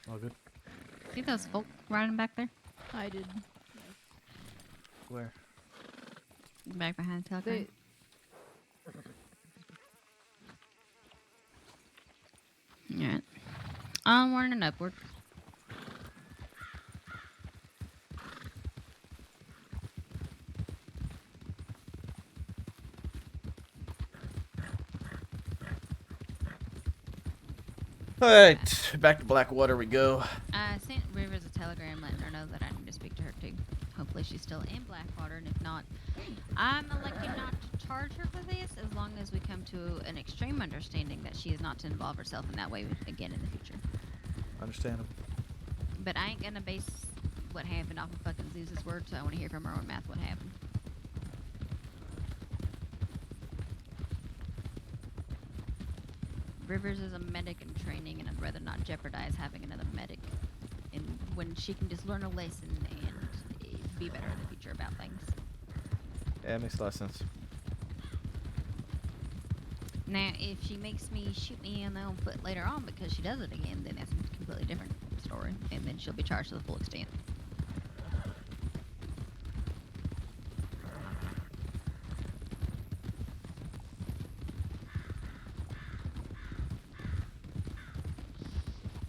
All good. See those folk riding back there? I did. Where? Back behind Telegram. Alright. Onward and upward. Alright, back to Blackwater we go. I sent Rivers a telegram letting her know that I need to speak to her too. Hopefully she's still in Blackwater, and if not, I'm elected not to charge her for this as long as we come to an extreme understanding that she is not to involve herself in that way again in the future. Understandable. But I ain't gonna base what happened off of fucking Zeus's word, so I want to hear from her on math what happened. Rivers is a medic in training, and I'd rather not jeopardize having another medic. And when she can just learn a lesson and be better in the future about things. Yeah, it makes a lot of sense. Now, if she makes me shoot me in the own foot later on because she does it again, then that's a completely different story, and then she'll be charged to the full extent.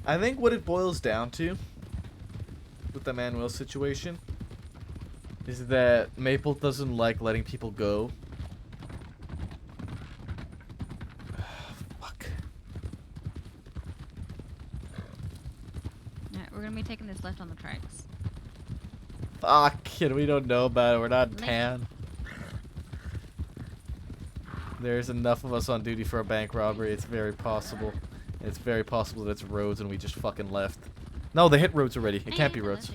I think what it boils down to with the Manuel situation is that Maple doesn't like letting people go. Fuck. Alright, we're gonna be taking this left on the tracks. Fuck, and we don't know about it. We're not in tan. There's enough of us on duty for a bank robbery. It's very possible. It's very possible that it's Rhodes and we just fucking left. No, they hit Rhodes already. It can't be Rhodes.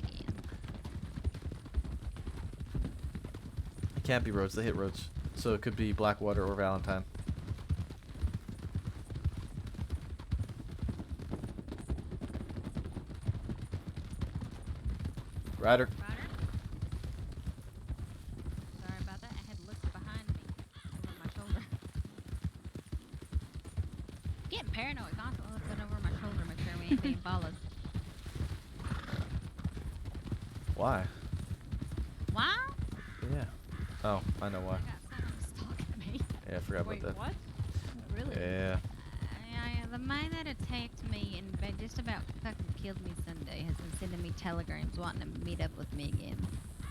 It can't be Rhodes. They hit Rhodes. So it could be Blackwater or Valentine. Ryder. Sorry about that. I had looked behind me over my shoulder. Getting paranoid constantly looking over my shoulder, make sure we ain't being followed. Why? Why? Yeah. Oh, I know why. Yeah, I forgot Wait, about that. what? Really? Yeah. The man that attacked me and just about fucking killed me Sunday has been sending me telegrams wanting to meet up with me again.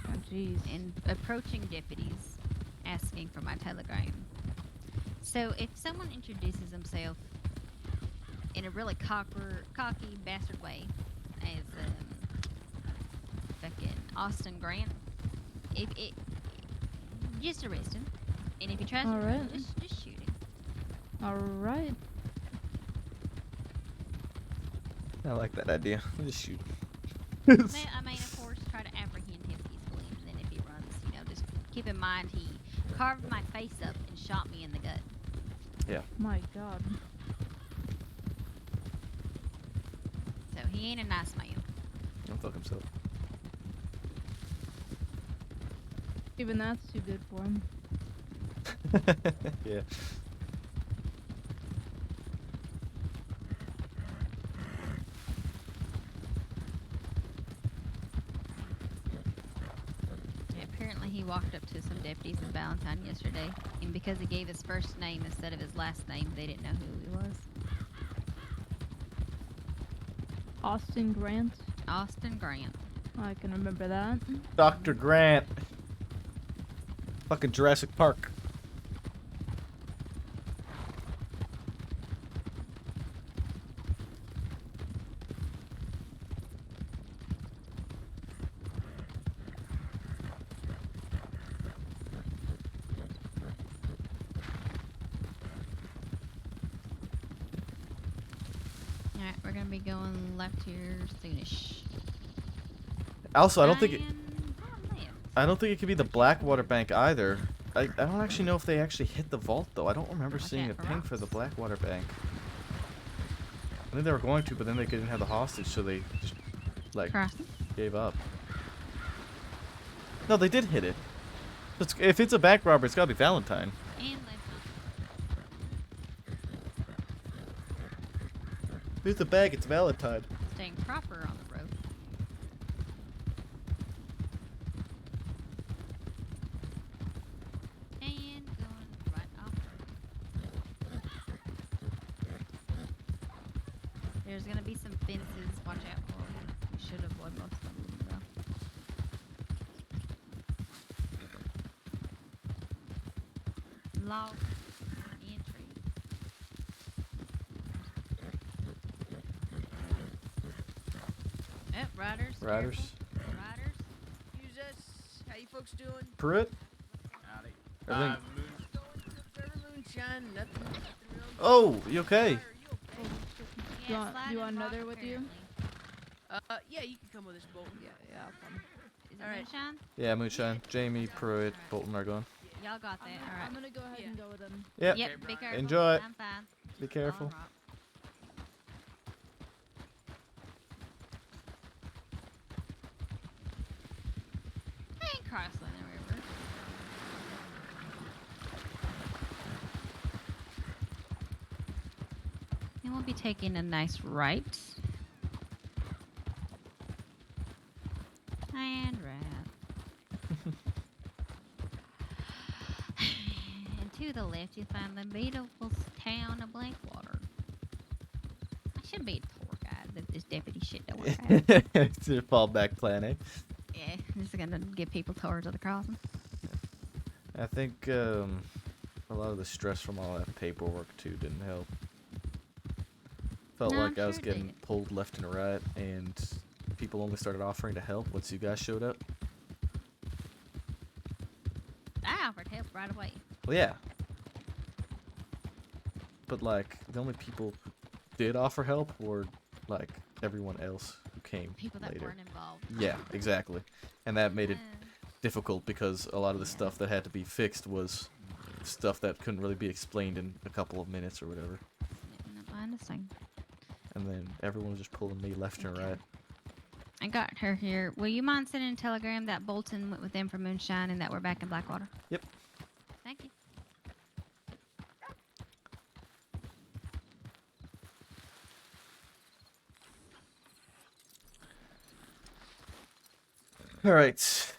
Oh, jeez. And approaching deputies, asking for my telegram. So if someone introduces himself in a really cocky bastard way as fucking Austin Grant, just arrest him. And if he tries to run, just shoot him. Alright. I like that idea. Just shoot. I mean, of course, try to apprehend him peacefully, and then if he runs, just keep in mind he carved my face up and shot me in the gut. Yeah. My God. So he ain't a nice man. Don't fuck himself. Even that's too good for him. Yeah. Apparently he walked up to some deputies in Valentine yesterday, and because he gave his first name instead of his last name, they didn't know who he was. Austin Grant? Austin Grant. I can remember that. Dr. Grant. Fucking Jurassic Park. Alright, we're gonna be going left here soonish. Also, I don't think it could be the Blackwater Bank either. I don't actually know if they actually hit the vault though. I don't remember seeing a ping for the Blackwater Bank. I think they were going to, but then they didn't have the hostage, so they just like gave up. No, they did hit it. If it's a bank robber, it's gotta be Valentine. If it's a bag, it's Valentine. Staying proper on the road. And going right off. There's gonna be some fences. Watch out for them. You should avoid most of them though. Log entry. Yep, riders. Riders. Careful. Riders. Use us. How you folks doing? Pruitt? Howdy. Everything. Moonshine, nothing real. Oh, you okay? You want another with you? Yeah, you can come with us, Bolton. Yeah, I'll come. Is it All right. Moonshine? Yeah, Moonshine, Jamie, Pruitt, Bolton are going. Y'all got that. All right. I'm gonna go ahead and go with them. Yep. Yep. Be careful. Enjoy. I'm fine. Be careful. All right. I ain't crossing the river. And we'll be taking a nice right. And right. And to the left, you find the beautiful town of Blackwater. I should be a tour guide if this deputy shit don't work out. It's your fallback plan, eh? Yeah, this is gonna give people tours of the crossing. I think a lot of the stress from all that paperwork too didn't help. Felt No, like I'm I was sure it getting didn't. pulled left and right, and people only started offering to help once you guys showed up. I offered help right away. Well, yeah. But like the only people who did offer help were like everyone else who came People that later. weren't involved. Yeah, exactly. And that made it difficult because a lot of the stuff that had to be fixed was stuff that couldn't really be explained in a couple of minutes or whatever. I understand. And then everyone was just pulling me left and right. I got her here. Will you mind sending a telegram that Bolton went with them for Moonshine and that we're back in Blackwater? Yep. Thank you. All right.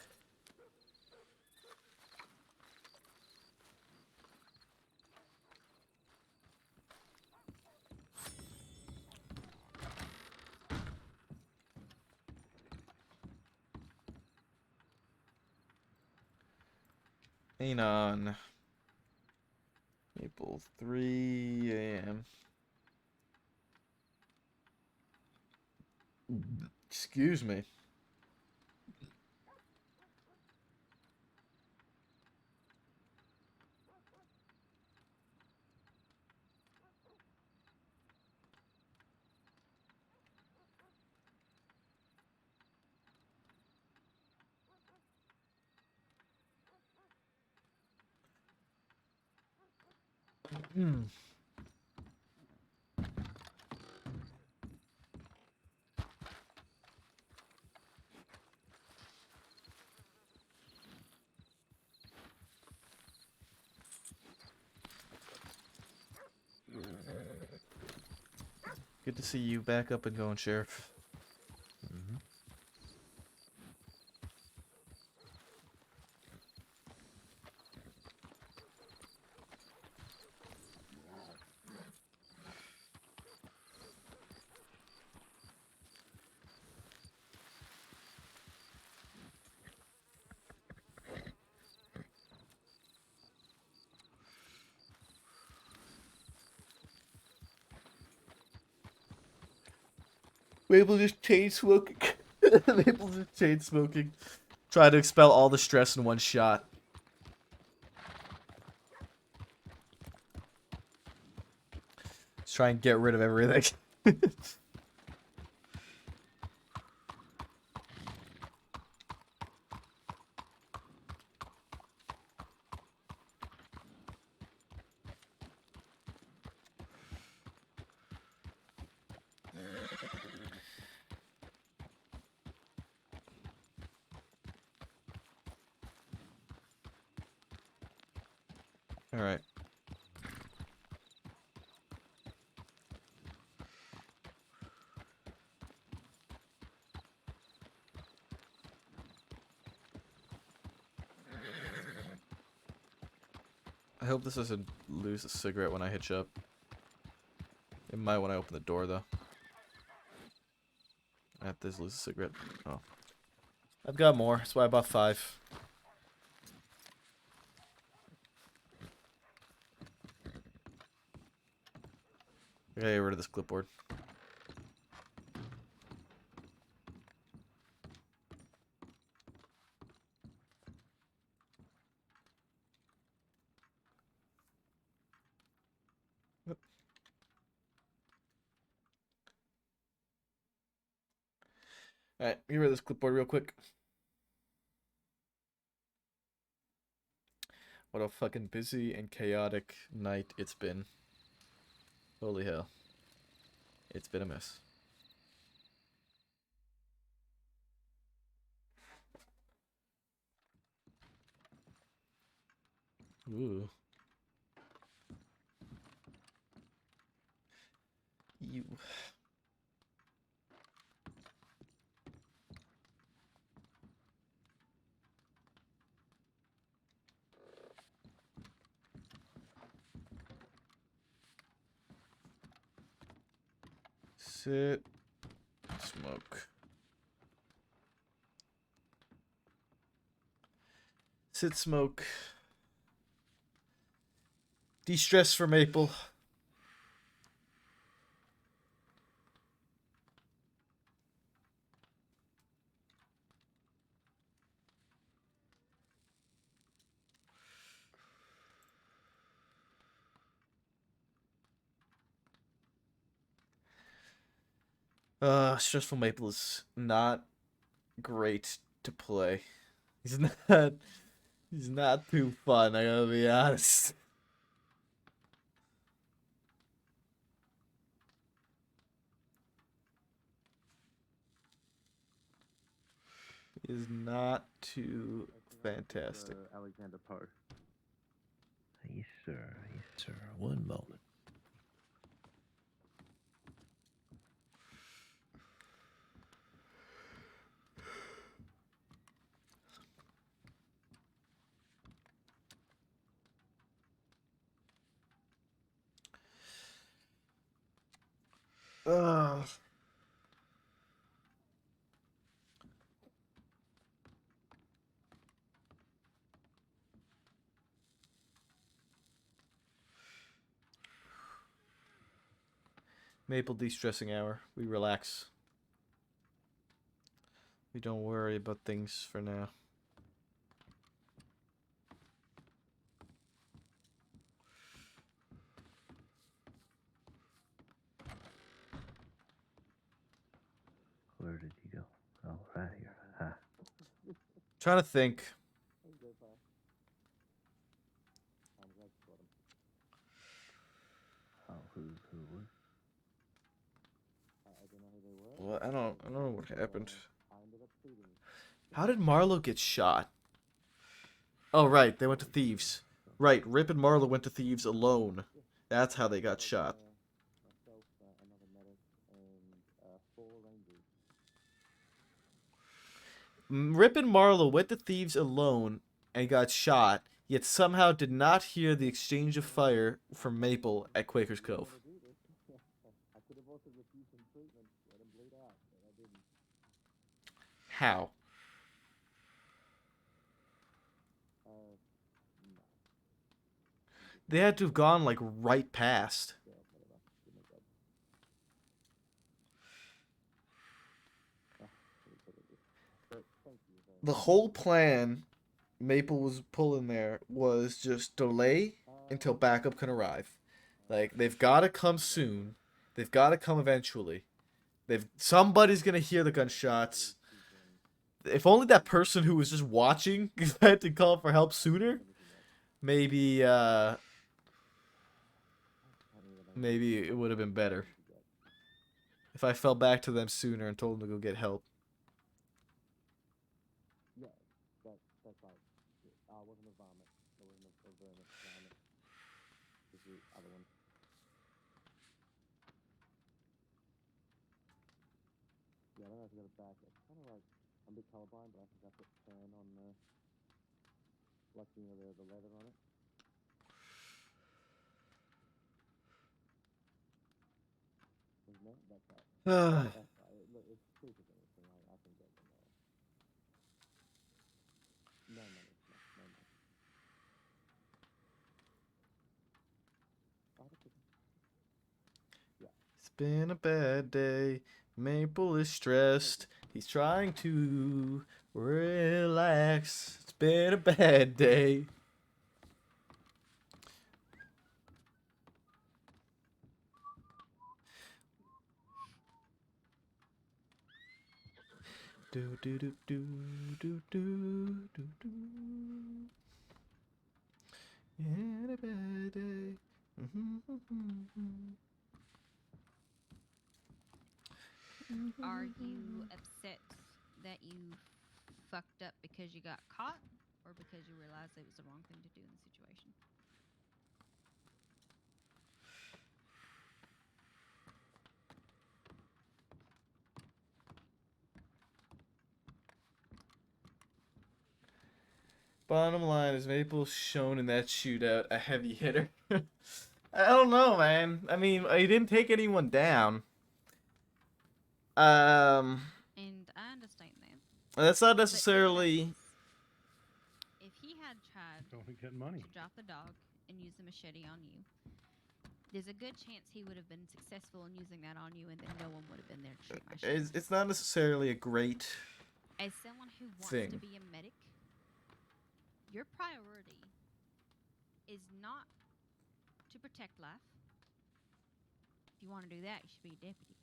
Anon. April 3 a.m. Excuse me. Hmm. Good to see you back up and going, Sheriff. Mabel just chain smoking. Mabel just chain smoking. Try to expel all the stress in one shot. Just try and get rid of everything. All right. I hope this doesn't lose a cigarette when I hitch up. It might when I open the door, though. I have to lose a cigarette. Oh. I've got more. That's why I bought 5. I gotta get rid of this clipboard. Alright, get rid of this clipboard real quick. What a fucking busy and chaotic night it's been. Holy hell. It's been a mess. Ooh. You. Sit. Smoke. Sit, smoke. De-stress for Maple. Stressful Maple is not great to play. He's not too fun, I gotta be honest. He is not too fantastic. Alexander Poe. Yes, sir. Yes, sir. One moment. Ugh. Maple de-stressing hour. We relax. We don't worry about things for now. Where did he go? Oh, right here. Hi. Trying to think. Oh, who was? Well, I don't know what happened. How did Marlowe get shot? Oh, right, they went to Thieves. Right, Rip and Marlowe went to Thieves alone. That's how they got shot. Rip and Marlowe went to Thieves alone and got shot, yet somehow did not hear the exchange of fire from Maple at Quaker's Cove. How? They had to have gone, like, right past. The whole plan Maple was pulling there was just delay until backup can arrive. Like, they've got to come soon. They've got to come eventually. Somebody's going to hear the gunshots. If only that person who was just watching had to call for help sooner, maybe it would have been better. If I fell back to them sooner and told them to go get help. That's right. Wasn't a vomit. There wasn't a vomit. It was the other one. Yeah, I don't know if I got it back. It's kind of like, I'm a bit colorblind, but I think I put tan on the, like, you know, the leather on it. Isn't it? That's right. That's right. Look, it's stupid anything. I can get them all. No. It's been a bad day. Maple is stressed. He's trying to relax. It's been a bad day. Do do do do do do do do. Yeah, a bad day. Are you upset that you fucked up because you got caught, or because you realized it was the wrong thing to do in the situation? Bottom line is Maple's shown in that shootout a heavy hitter. I don't know, man. I mean, he didn't take anyone down. And I understand that. That's not necessarily. If he had tried Don't we get money? to drop the dog and use the machete on you, there's a good chance he would have been successful in using that on you, and then no one would have been there to shoot my shot. It's not necessarily a great As someone who wants thing. to be a medic, your priority is not to protect life. If you want to do that, you should be a deputy.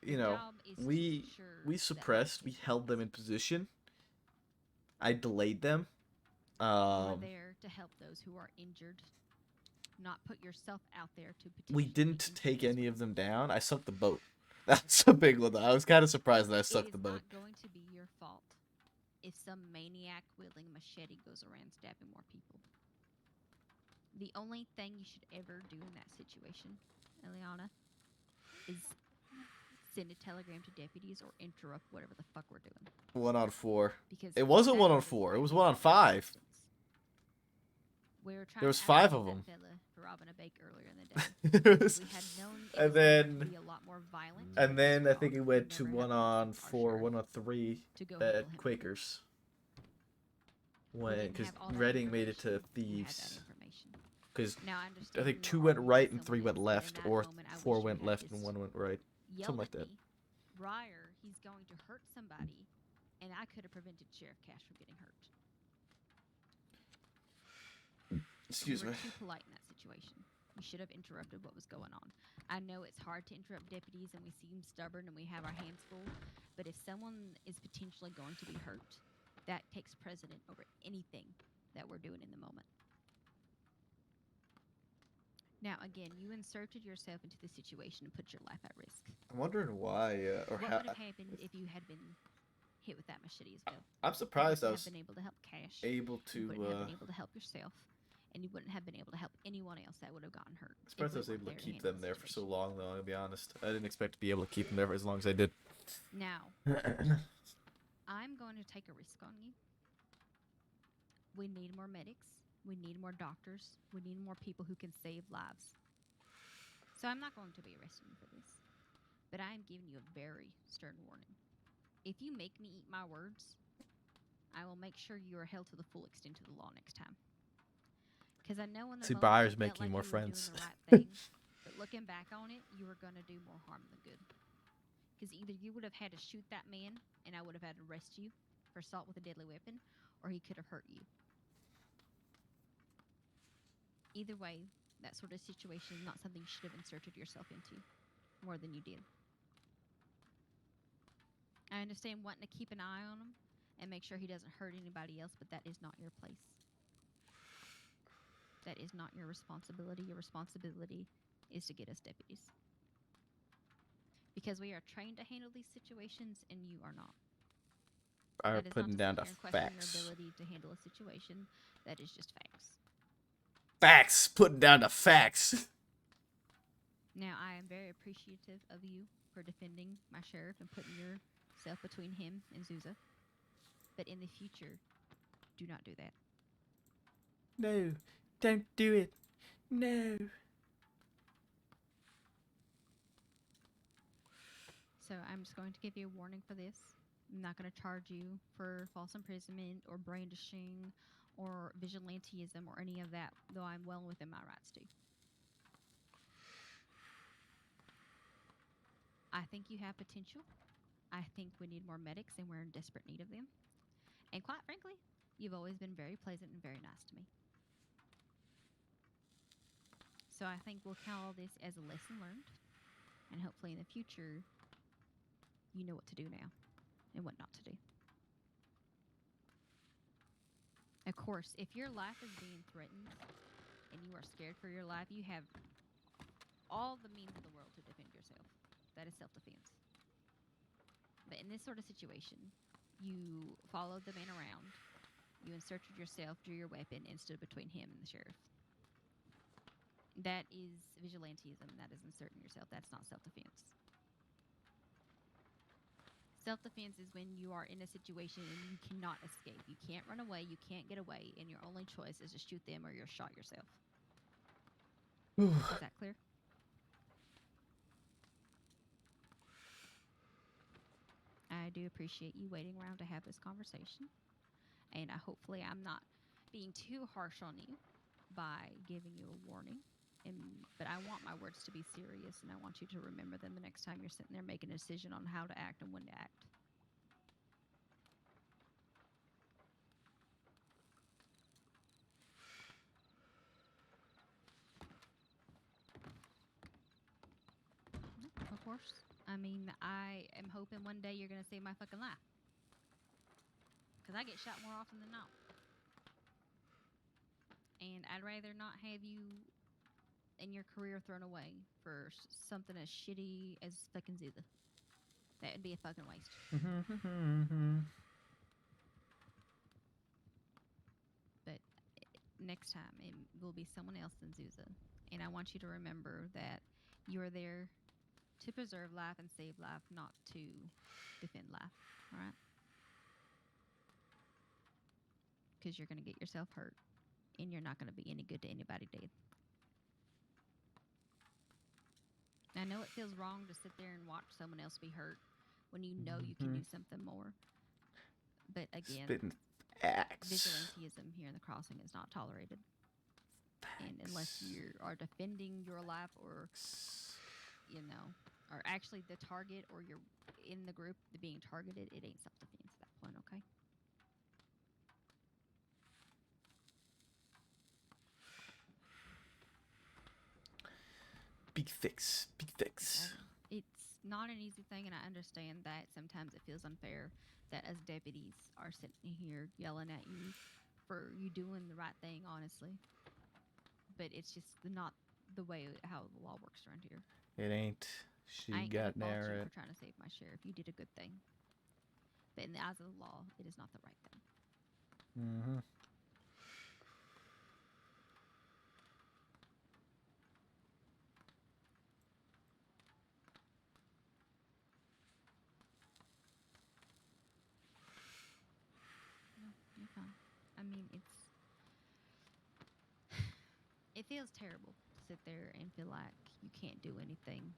You Your know, job is to we ensure suppressed, we held them in position. I delayed them. You're there to help those who are injured, not put yourself out there to We potentially didn't injure take as any well. of them down. I sunk the boat. That's a big one, though. I was kind of surprised that I It sunk is the boat. not going to be your fault if some maniac wielding a machete goes around stabbing more people. The only thing you should ever do in that situation, Eliana, is send a telegram to deputies or interrupt whatever the fuck we're doing. 1 on 4. Because It wasn't that 1 on is 4. It right was in 1 on the 5. We were trying There was to 5 apprehend of that them. fella for robbing a bake earlier in the day. It was- We had known it and was going to then be a lot more violent. and then I think we it would went to never 1 have on asked our 4, sheriff 1 on 3 to go handle at him. Quakers. We When didn't because have all that Reading made it to information. We had that Thieves. information. Because Now, I I understand think you 2 were went arguing right with and 3 someone went else, but in left, that or moment, I 4 wish you went had left and just 1 went right. yelled Something like at that. me, Ryer, he's going to hurt somebody, and I could have prevented Sheriff Cash from getting hurt. Excuse you were me. too polite in that situation. You should have interrupted what was going on. I know it's hard to interrupt deputies, and we seem stubborn, and we have our hands full. But if someone is potentially going to be hurt, that takes precedent over anything that we're doing in the moment. Now, again, you inserted yourself into the situation and put your life at risk. I'm wondering why or What how. would have happened if you had been hit with that machete as well? I'm surprised you I wouldn't was have been able to help Cash. able You to. wouldn't have been able to help yourself, and you wouldn't have been able to help anyone else that would have gotten hurt. I'm if surprised we I was weren't able to there keep handle them the there for so situation. long, though. I'll be honest. I didn't expect to be able to keep them there for as long as I did. Now, I'm going to take a risk on you. We need more medics. We need more doctors. We need more people who can save lives. So I'm not going to be arresting you for this, but I am giving you a very stern warning. If you make me eat my words, I will make sure you are held to the full extent of the law next time. Because I know in the See, moment Byers you felt making like more you were doing friends. the right thing, but looking back on it, you were going to do more harm than good. Because either you would have had to shoot that man, and I would have had to arrest you for assault with a deadly weapon, or he could have hurt you. Either way, that sort of situation is not something you should have inserted yourself into more than you did. I understand wanting to keep an eye on him and make sure he doesn't hurt anybody else, but that is not your place. That is not your responsibility. Your responsibility is to get us deputies. Because we are trained to handle these situations, and you are not. Are That is not putting to down sit to here and question facts. your ability to handle a situation. That is just facts. Facts. Putting down to facts. Now, I am very appreciative of you for defending my sheriff and putting yourself between him and Zuza. But in the future, do not do that. No, don't do it. No. So I'm just going to give you a warning for this. I'm not going to charge you for false imprisonment or brandishing or vigilantism or any of that, though I'm well within my rights to. I think you have potential. I think we need more medics, and we're in desperate need of them. And quite frankly, you've always been very pleasant and very nice to me. So I think we'll count all this as a lesson learned, and hopefully in the future, you know what to do now. and what not to do. Of course, if your life is being threatened and you are scared for your life, you have all the means of the world to defend yourself. That is self-defense. But in this sort of situation, you followed the man around, you inserted yourself, drew your weapon, and stood between him and the sheriff. That is vigilantism. That is inserting yourself. That's not self-defense. Self-defense is when you are in a situation and you cannot escape. You can't run away. You can't get away. And your only choice is to shoot them or you're shot yourself. Is that clear? I do appreciate you waiting around to have this conversation. And hopefully I'm not being too harsh on you by giving you a warning. But I want my words to be serious, and I want you to remember them the next time you're sitting there making a decision on how to act and when to act. Of course. I mean, I am hoping one day you're going to save my fucking life. Because I get shot more often than not. And I'd rather not have you and your career thrown away for something as shitty as fucking Zuza. That would be a fucking waste. But next time, it will be someone else than Zuza. And I want you to remember that you are there to preserve life and save life, not to defend life. All right? Because you're going to get yourself hurt. And you're not going to be any good to anybody dead. I know it feels wrong to sit there and watch someone else be hurt when you know you can do something more. But again, vigilantism here in the crossing is not tolerated. And unless you are defending your life or, you know, or actually the target or you're in the group being targeted, it ain't self-defense at that point, okay? Big fix. Big fix. It's not an easy thing, and I understand that sometimes it feels unfair that as deputies are sitting here yelling at you for you doing the right thing, honestly. But it's just not the way how the law works around here. It ain't. She I ain't got gonna fault you narrowed. for trying to save my sheriff. You did a good thing. But in the eyes of the law, it is not the right thing. Mm-hmm. You're fine. I mean, it feels terrible to sit there and feel like you can't do anything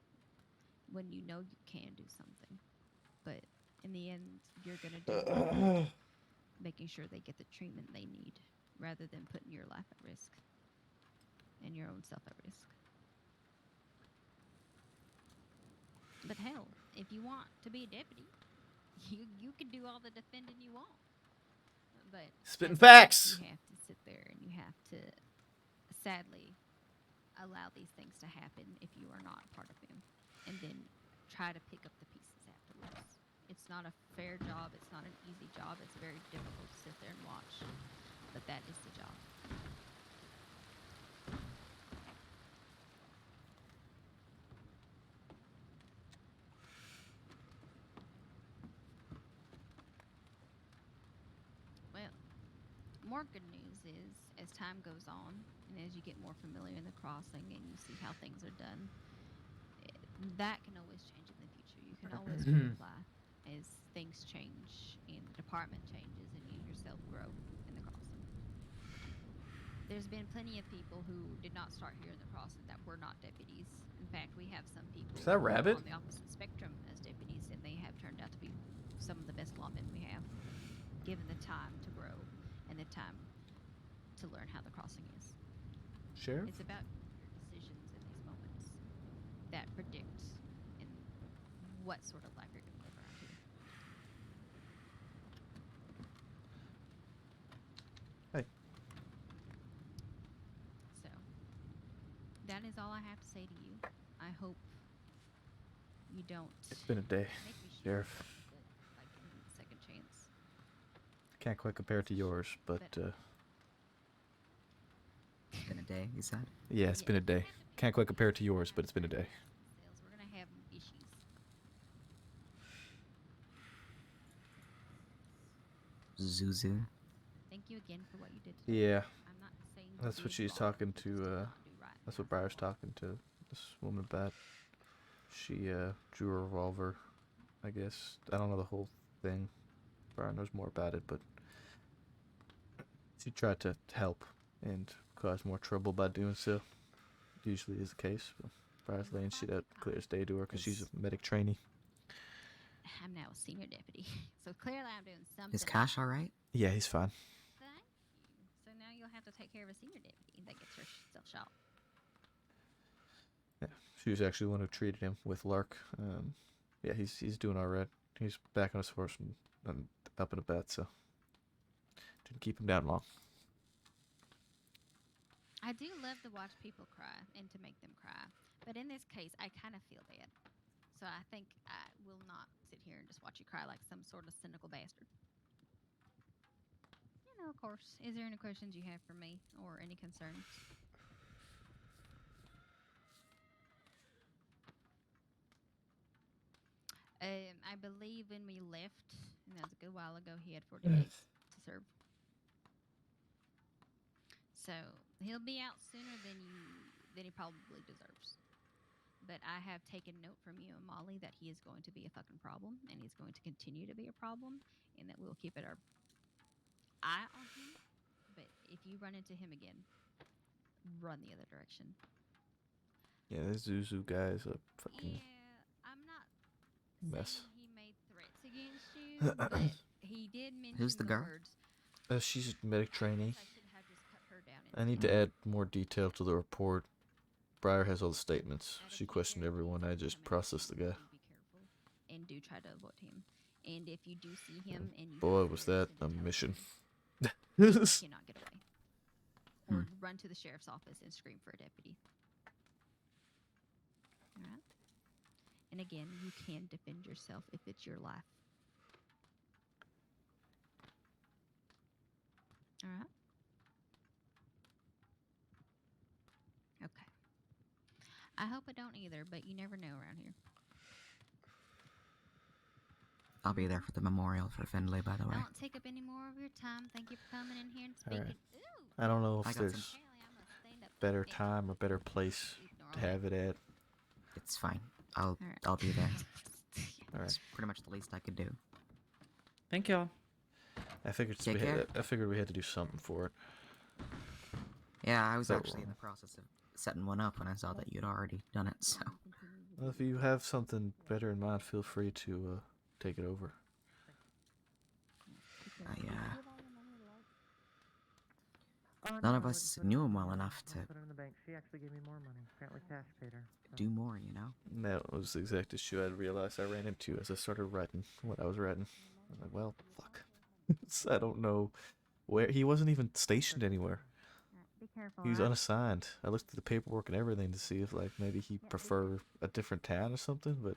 when you know you can do something. But in the end, you're gonna do making sure they get the treatment they need, rather than putting your life at risk and your own self at risk. But hell, if you want to be a deputy, you can do all the defending you want. But Spitting facts. You have to sit there and you have to, sadly, allow these things to happen if you are not part of them, and then try to pick up the pieces afterwards. It's not a fair job. It's not an easy job. It's very difficult to sit there and watch, but that is the job. Well, more good news is, as time goes on, and as you get more familiar in the crossing and you see how things are done, that can always change in the future. You can always reapply as things change and the department changes and you yourself grow in the crossing. There's been plenty of people who did not start here in the crossing that were not deputies. In fact, we have some people Is that Rabbit? on the opposite spectrum as deputies, and they have turned out to be some of the best lawmen we have, given the time to grow and the time to learn how the crossing is. Sheriff? It's about your decisions in these moments that predict in what sort of life you're going to live around here. Hey. So, that is all I have to say to you. I hope you don't It's been a day, make me shoot Sheriff. you, but, like, in Can't quite compare it to yours, but It's been a day, you said? yeah, it's been a day. Can't quite compare it to yours, but it's been a day. We're gonna have issues. Zuzu. Thank you again for what you did today. Yeah. I'm not saying That's you what she's are. talking to, that's what Briar's talking to this woman about. She, drew a revolver, I guess. I don't know the whole thing. Briar knows more about it, but she tried to help and cause more trouble by doing so. Usually is the case. But Briar's laying shit out clear as day to her because she's a medic trainee. I'm now a senior deputy, so clearly I'm doing something. Is Cash alright? Yeah, he's fine. Thank you. So now you'll have to take care of a senior deputy that gets herself shot. Yeah, she was actually the one who treated him with Lark. Yeah, he's doing all right. He's back on his horse and up and about, so didn't keep him down long. I do love to watch people cry and to make them cry, but in this case, I kind of feel bad. So I think I will not sit here and just watch you cry like some sort of cynical bastard. You know, of course. Is there any questions you have for me or any concerns? I believe when we left, and that was a good while ago, he had 40 days to serve. So he'll be out sooner than he probably deserves. But I have taken note from you and Molly that he is going to be a fucking problem, and he's going to continue to be a problem, and that we'll keep our eye on him. But if you run into him again, run the other direction. Yeah, this Zuzu guy is a fucking I'm not mess. saying he made threats against you, but he did mention Who's the girl? words. She's a medic trainee. I should have just cut her down. I need to add more detail to the report. Briar has all the statements. She questioned everyone. I just processed the guy. Be careful and do try to avoid him. And if you do see him and you Boy, was that a mission. you cannot get away. Or run to the sheriff's office and scream for a deputy. Alright? And again, you can defend yourself if it's your life. Alright? Okay. I hope I don't either, but you never know around here. I'll be there for the memorial for Findlay, by the way. Don't take up any more of your time. Thank you for coming in here and speaking. Alright. I don't know I if got there's some- better time or better place to have it at. It's fine. I'll be there. It's pretty much the least I could do. Thank y'all. I figured Take we had to do something for it. Yeah, I was That actually in the process of setting one up when I saw that you'd already done it, so. Well, if you have something better in mind, feel free to take it over. None of us knew him well enough to Put it in the bank. She actually gave me more money. Apparently, Cash paid her. so. do more, you know? That was the exact issue I realized I ran into as I started writing what I was writing. I'm like, well, fuck. I don't know where. He wasn't even stationed anywhere. Be careful. He was alright? unassigned. I looked at the paperwork and everything to see if, like, maybe he preferred a different town or something, but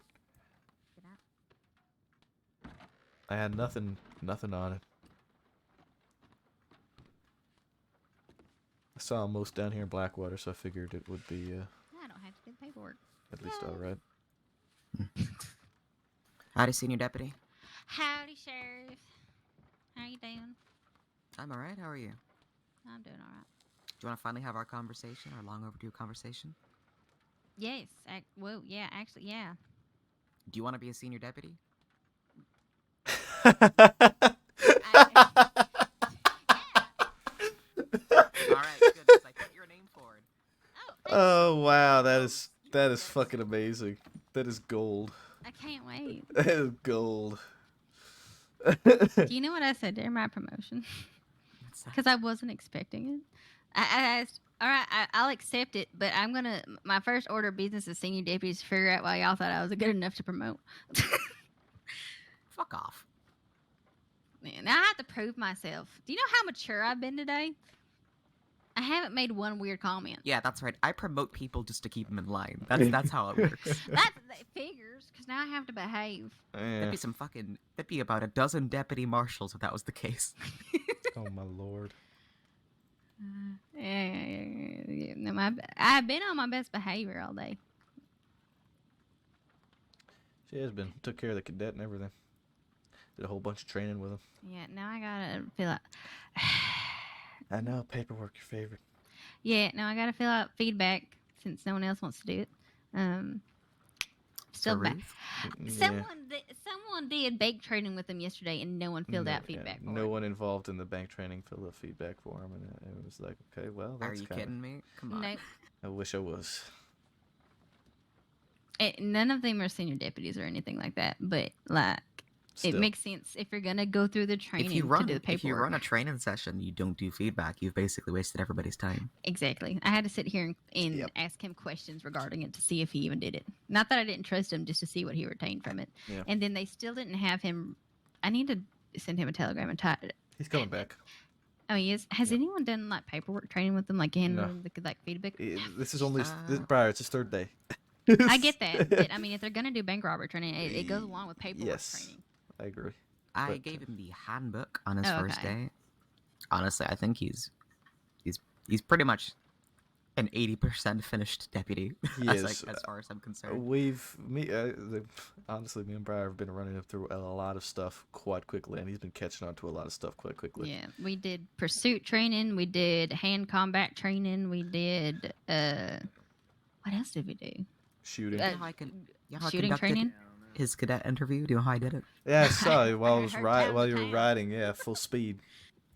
I had nothing on it. I saw him most down here in Blackwater, so I figured it would be I don't have to do the paperwork. at least all right. Howdy, Senior Deputy. Howdy, Sheriff. How you doing? I'm alright, how are you? I'm doing alright. Do you want to finally have our conversation, our long overdue conversation? Yes. Well, yeah, actually, yeah. Do you want to be a Senior Deputy? Alright, good. I put your name forward. Oh wow, that is fucking amazing. That is gold. I can't wait. That is gold. Do you know what I said during my promotion? Because I wasn't expecting it. I asked, all right, I'll accept it, but my first order of business as senior deputy is to figure out why y'all thought I was good enough to promote. Fuck off. Man, now I have to prove myself. Do you know how mature I've been today? I haven't made one weird comment. Yeah, that's right. I promote people just to keep them in line. That's how it works. That figures, because now I have to behave. That'd be about a dozen deputy marshals if that was the case. Oh my lord. Yeah. No, I've been on my best behavior all day. She has been. Took care of the cadet and everything. Did a whole bunch of training with him. Yeah, now I gotta fill out. I know, paperwork your favorite. Yeah, now I gotta fill out feedback since no one else wants to do it. Still back. Someone did bank training with them yesterday, and no one filled out feedback. For No it. one involved in the bank training filled out feedback for him, and it was like, okay, well, that's Are you kidding me? Come on. Nope. I wish I was. None of them are senior deputies or anything like that, but like Still. it makes sense if you're gonna go through the training If you run to do the paperwork. if you run a training session, you don't do feedback. You've basically wasted everybody's time. Exactly. I had to sit here and ask him questions regarding it to see if he even did it. Not that I didn't trust him, just to see what he retained from it. Yeah. And then they still didn't have him. I need to send him a telegram and tie it. He's coming back. Oh, he is. Has anyone done like paperwork training with him, like handling No. the like feedback? This is only Briar. It's his third day. I get that, but I mean, if they're gonna do bank robbery training, it goes along with paperwork Yes, training. I agree. I But, gave him the handbook on his Oh, first okay. day. Honestly, I think he's pretty much an 80% finished deputy. Yes, as far as I'm concerned. Honestly, me and Briar have been running him through a lot of stuff quite quickly, and he's been catching on to a lot of stuff quite quickly. Yeah, we did pursuit training, we did hand combat training, we did what else did we do? Shooting. You know how I Shooting conducted training? his cadet interview. Do you know how I did it? Yeah, I saw you while I was heard while you were riding. Yeah, full speed.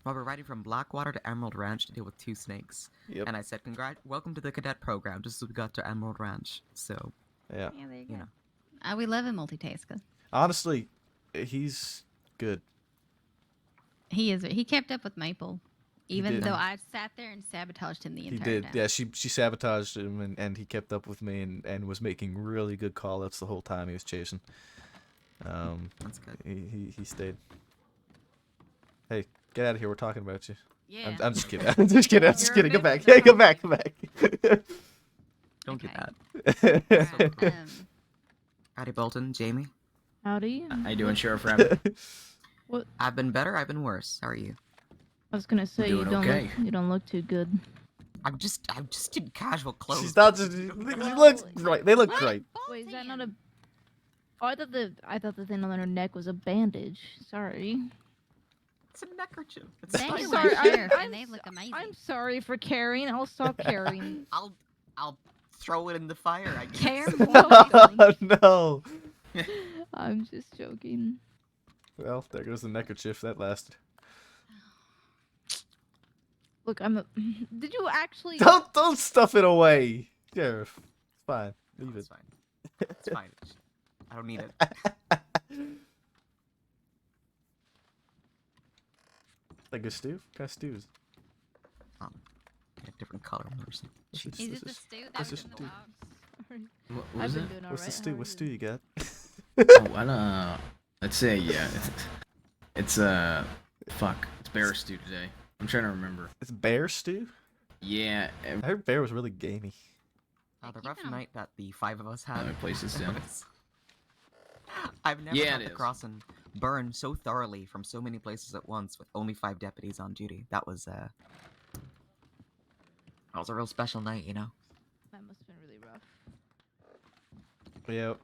Well, we're riding from Blackwater to Emerald Ranch to deal with 2 snakes. Yep. And I said, welcome to the cadet program, just as we got to Emerald Ranch. So, Yeah. Yeah, there you go. know. We love a multitasker. Honestly, he's good. He is. He kept up with Maple, even did. though I sat there and sabotaged him the He entire did. time. Yeah, she sabotaged him, and he kept up with me and was making really good call-outs the whole time he was chasing. That's good. He stayed. Hey, get out of here. We're talking about you. Yeah. I'm just kidding. I'm just kidding. I'm just You're kidding. Go a back. bit Hey, go back. Go back. Don't do Okay. that. Howdy, Bolton. Jamie. Howdy. How you doing, Sheriff Rabbit? What? I've been better. I've been worse. How are you? I was gonna say you Doing don't okay. you don't look too good. I'm just in casual clothes. She's not just. She looks great. They look great. Wait, is that not a? Oh, I thought the thing on her neck was a bandage. Sorry. It's a neckerchief. It's Thank fine. you, sorry, Sheriff, I'm and they look amazing. I'm sorry for carrying. I'll stop carrying. I'll throw it in the fire. I guess. Care Oh, no. I'm just joking. Well, there goes the neckerchief. That lasted. Look, I'm a. Did you actually? Don't stuff it away, Sheriff. It's fine. Leave It's it. fine. It's fine. I don't need it. Like a stew? What kind of stew is it? A different color. Is it the stew that What's was the in the stew? box? What I've was been it? doing What's the alright. stew? What stew you got? Oh, I don't. Let's say yeah. It's fuck. It's bear stew today. I'm trying to remember. It's bear stew? Yeah. I heard bear was really gamey. The rough night that the 5 of us had. Let me place this down. I've never Yeah, had it the is. crossing burn so thoroughly from so many places at once with only 5 deputies on duty. That was a real special night, you know. That must have been really rough. Yeah.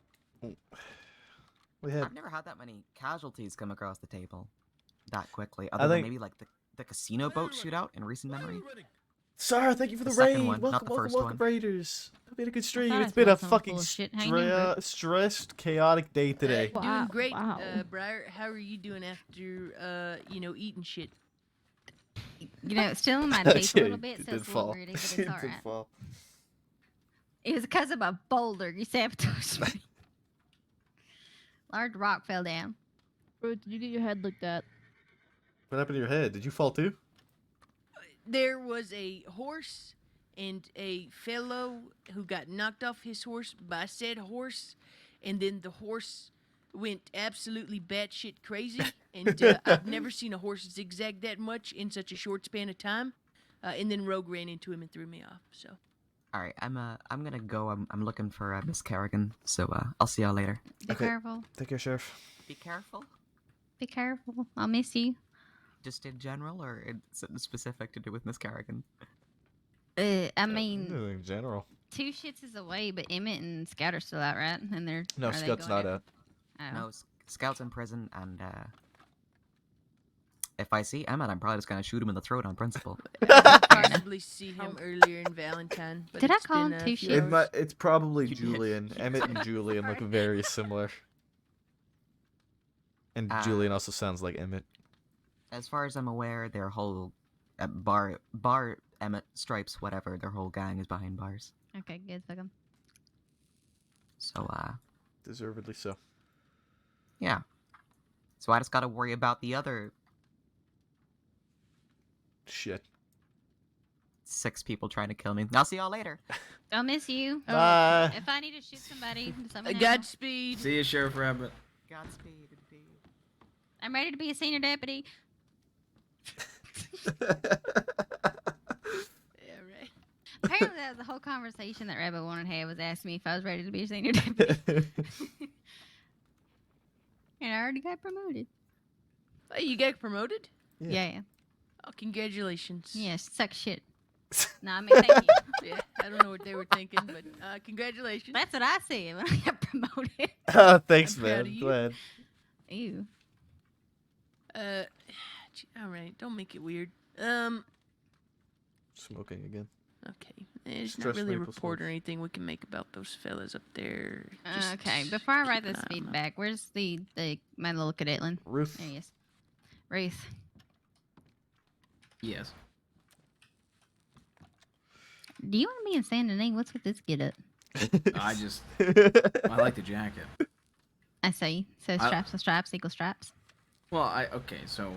We had. I've never had that many casualties come across the table that quickly, I other than think- maybe like the casino boat shootout in recent memory. Sarah, thank you for the, The second raid. one, not Welcome, the first welcome, one. Raiders. It's been a good stream. thought I It's been a saw some fucking bullshit hanging over. stressed, chaotic day today. Wow, Doing great, wow. Briar. How are you doing after, eating shit? You know, it's still in my teeth a Okay, little bit, it so did it's a little fall. weird, but it's It did alright. fall. It was because of a boulder. You sabotaged me. Large rock fell down. Bro, did you get your head looked at? What happened to your head? Did you fall too? There was a horse and a fellow who got knocked off his horse by said horse, and then the horse went absolutely batshit crazy. And I've never seen a horse zigzag that much in such a short span of time. And then Rogue ran into him and threw me off. So. All right, I'm gonna go. I'm looking for Miss Kerrigan. So I'll see y'all later. Be careful. Take care, Sheriff. Be careful. Be careful. I'll miss you. Just in general, or something specific to do with Miss Kerrigan? I mean, In general. 2 shits is away, but Emmett and Scout are still out, right? And they're No, are they Scout's going not out? out. Oh. No, Scout's in prison, and if I see Emmett, I'm probably just gonna shoot him in the throat on principle. Possibly see him earlier in Valentine. But Did I it's call been him a two few shits? hours. It's probably Julian. Emmett and Julian look very similar. And Julian also sounds like Emmett. As far as I'm aware, their whole bar Emmett, Stripes, whatever, their whole gang is behind bars. Okay, good. Fuck 'em. So Deservedly so. yeah. So I just gotta worry about the other shit. 6 people trying to kill me. I'll see y'all later. I'll miss you. Bye. If I need to shoot somebody, just let me know. Godspeed. See you, Sheriff Rabbit. Godspeed. I'm ready to be a senior deputy. Apparently, that was the whole conversation that Rabbit wanted to have, was asking me if I was ready to be a senior deputy. And I already got promoted. Oh, you got promoted? Yeah. Oh, congratulations. Yes, suck shit. No, I mean, thank you. Yeah, I don't know what they were thinking, but congratulations. That's what I said when I got promoted. Thanks, I'm proud man. of you. Glad. Ew. All right, don't make it weird. Smoking again. Okay. There's Stress not really a maple report or smoke. anything we can make about those fellas up there. Okay, before I write this feedback, where's my little cadetlin? Ruth. There he is. Ruth. Yes. Do you want to be in Saint Denis? What's with this get up? I like the jacket. I see. So straps and stripes equal stripes. Well, so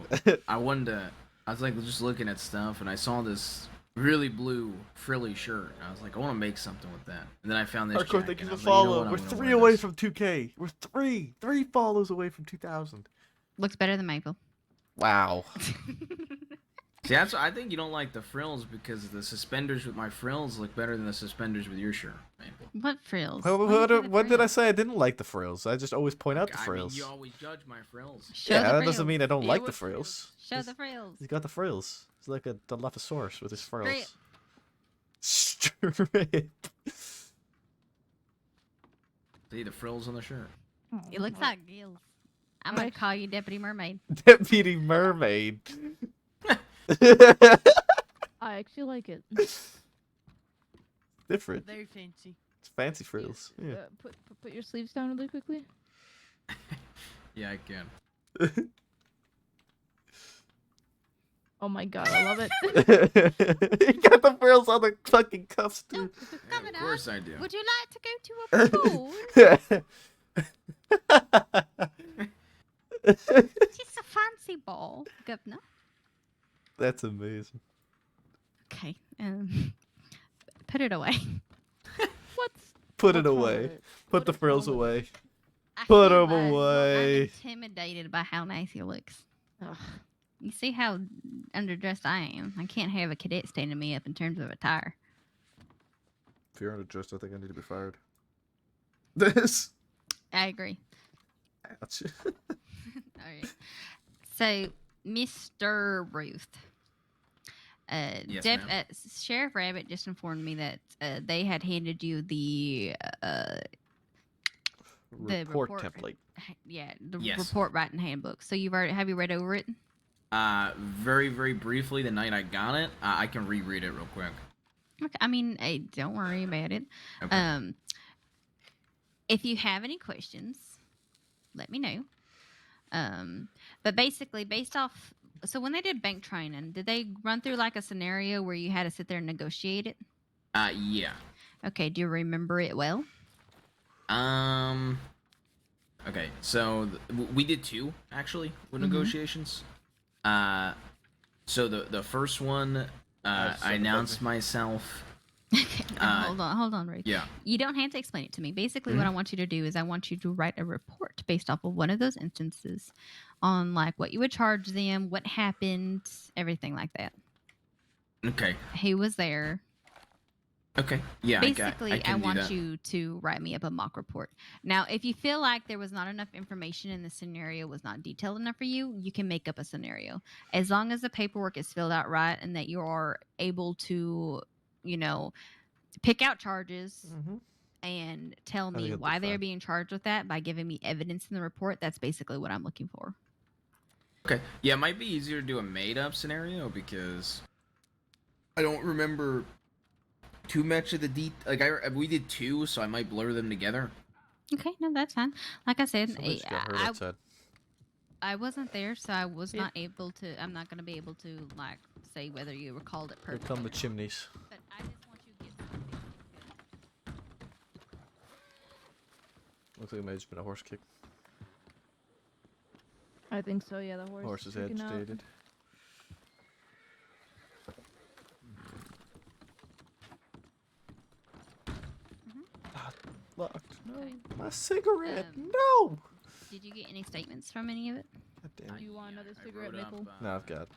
I was like just looking at stuff, and I saw this really blue frilly shirt. And I was like, I want to make something with that. And then I found this Hardcore, jacket. thank you and I for was like, you know follow. what, I'm We're gonna 3 wear away this. from 2K. We're 3 follows away from 2,000. Looks better than Maple. Wow. See, that's I think you don't like the frills because the suspenders with my frills look better than the suspenders with your shirt. Maple. What frills? What did I say? I didn't like the frills. I just always point out the I mean, frills. you always judge my frills. Yeah, that doesn't mean I don't Yeah, like what the frills. Show the frills. He's got the frills. He's like a Dilophosaurus with his frills. Strip. Strip. See the frills on the shirt. It looks like gills. I'm gonna call you Deputy Mermaid. Deputy Mermaid. I actually like it. Different. Very fancy. It's fancy frills. Yeah. Put your sleeves down really quickly. Yeah, I can. Oh my god, I love it. He got the frills on the fucking cuffs too. Yeah, of course I do. Would you like to go to a pool? Just a fancy ball, governor. That's amazing. Okay. Put it away. Put it away. Put the frills away. I Put feel them like away. I'm intimidated by how nice he looks. You see how underdressed I am. I can't have a cadet standing me up in terms of attire. If you're underdressed, I think I need to be fired. This. I agree. Ouch. All right. So, Mr. Ruth. Yes, Deb, ma'am. Sheriff Rabbit just informed me that they had handed you the Report template. Yeah, the Yes. report writing handbook. So have you read over it? Very, very briefly, the night I got it, I can reread it real quick. Okay, I mean, hey, don't worry about it. Okay. If you have any questions, let me know. But basically, based off, so when they did bank training, did they run through like a scenario where you had to sit there and negotiate it? Yeah. Okay, do you remember it well? Okay, so we did 2 actually with Mhm. negotiations. So the first one, I announced myself. Hold on, Ray. Yeah. You don't have to explain it to me. Basically, what I want you to do is I want you to write a report based off of one of those instances on like what you would charge them, what happened, everything like that. Okay. He was there. Okay. Yeah. Basically, I I can do want that. you to write me up a mock report. Now, if you feel like there was not enough information and the scenario was not detailed enough for you, you can make up a scenario. As long as the paperwork is filled out right and that you are able to, you know, pick out charges and tell I think me it'll be why they're fine. being charged with that by giving me evidence in the report, that's basically what I'm looking for. Okay. Yeah, it might be easier to do a made-up scenario because I don't remember too much of the we did 2, so I might blur them together. Okay, no, that's fine. Like I said, Somebody just got hurt outside. I wasn't there, so I was not able to. I'm not going to be able to like say whether you recalled it Here perfectly. come the chimneys. But I just want you to get something. Looks like it might have just been a horse kick. I think so. Yeah, the horse. Horse is freaking out. agitated. Locked. No. Okay. My cigarette. Um, No. Did you get any statements from any of it? God damn Do it. you want another cigarette, wrote up, Maple? No, I've got.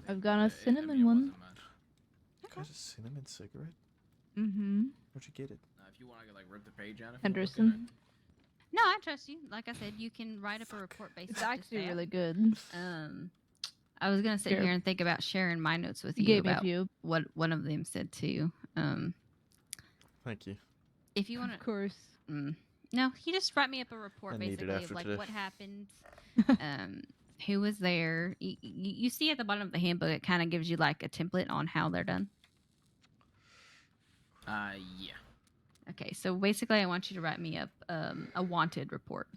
I've got a cinnamon one. Got a cinnamon cigarette? Mm-hmm. Where'd you get it? If you want to like rip the page out, Henderson. No, I trust you. Like I said, you can write up a report based It's off actually this really good. I was gonna sit Here. here and think about sharing my notes with You you gave me a about few. what one of them said too. Thank you. If you want to, Of course. No, you just write me up a report I need it basically of after like today. what happened, who was there. You see at the bottom of the handbook, it kind of gives you like a template on how they're done. Yeah. Okay, so basically, I want you to write me up a wanted report.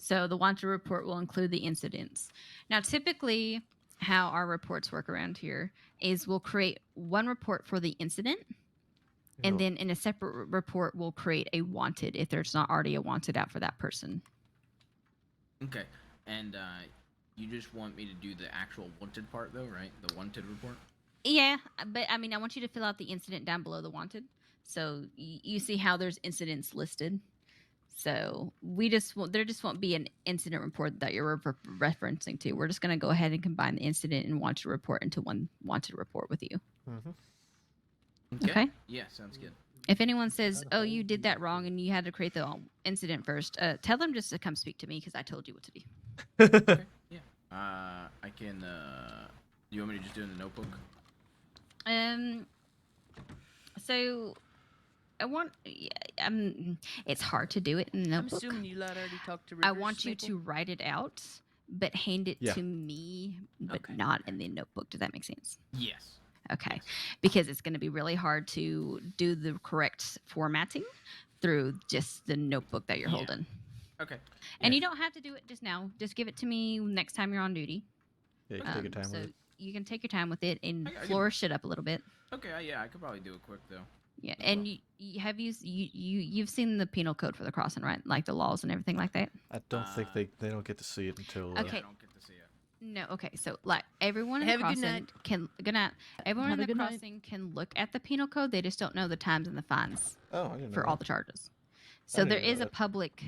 So the wanted report will include the incidents. Now, typically, how our reports work around here is we'll create one report for the incident, and then in a separate report, we'll create a wanted if there's not already a wanted out for that person. Okay. And you just want me to do the actual wanted part though, right? The wanted report? Yeah, but I mean, I want you to fill out the incident down below the wanted. So you see how there's incidents listed. So there just won't be an incident report that you're referencing to. We're just going to go ahead and combine the incident and wanted report into one wanted report with you. Okay. Yeah, sounds good. If anyone says, "Oh, you did that wrong and you had to create the incident first," tell them just to come speak to me because I told you what to do. Okay. Yeah. I can. Do you want me to just do it in the notebook? So I want. It's hard to do it in the I'm notebook. assuming you lot already talked to I Rivers, want you Maple? to write it out, but hand it Yeah. to me, but not in the notebook. Does that make sense? Yes. Okay, because it's going to be really hard to do the correct formatting through just the notebook that you're holding. Okay. And you don't have to do it just now. Just give it to me next time you're on duty. Yeah, you can take your time so with it. you can take your time with it and I can- flourish it up a little bit. Okay. Yeah, I could probably do it quick though. Yeah, and you've seen the penal code for the crossing, right? Like the laws and everything like that. I don't think they don't get to see it until. Okay. I don't get to see it. No, okay. So like everyone in Have the a good crossing night. can good night. Everyone Have in a the good night. crossing can look at the penal code. They just don't know the times and the fines Oh, I didn't know for all that. the charges. So didn't there know is a that. public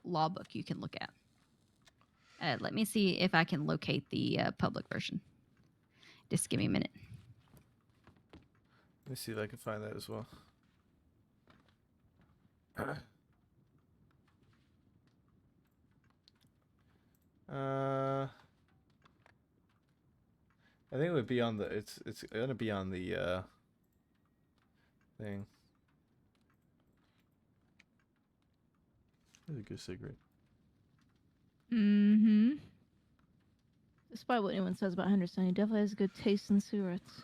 law book you can look at. Let me see if I can locate the public version. Just give me a minute. Let me see if I can find that as well. I think it would be on the. It's gonna be on the thing. Really good cigarette. Mm-hmm. Despite what anyone says about Henderson, he definitely has good taste in cigarettes.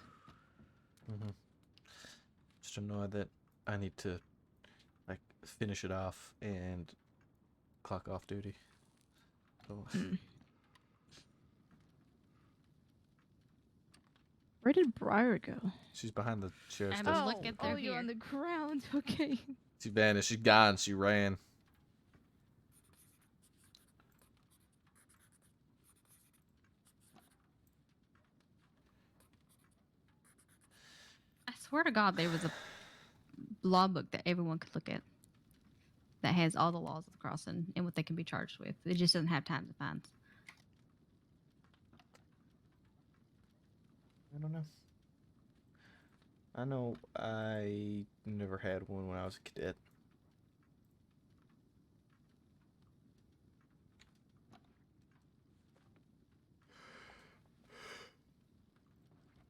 Just to know that I need to like finish it off and clock off duty. So. Where did Briar go? She's behind the sheriff's I'm desk. looking through you're here. on the ground. Okay. She vanished. She's gone. She ran. I swear to God, there was a law book that everyone could look at that has all the laws of the crossing and what they can be charged with. It just doesn't have times and fines. I don't know. I know I never had one when I was a cadet.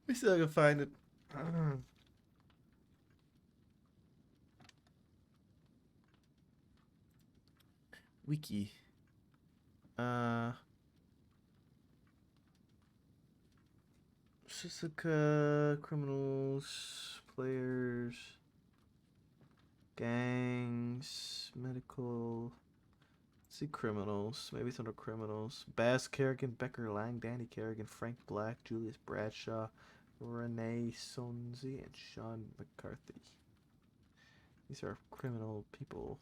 Let me see if I can find it. Wiki. Suzuka, criminals, players, gangs, medical. Let's see criminals. Maybe it's under criminals. Baz Kerrigan, Becker Lang, Danny Kerrigan, Frank Black, Julius Bradshaw, Renee Sonzi, and Sean McCarthy. These are criminal people.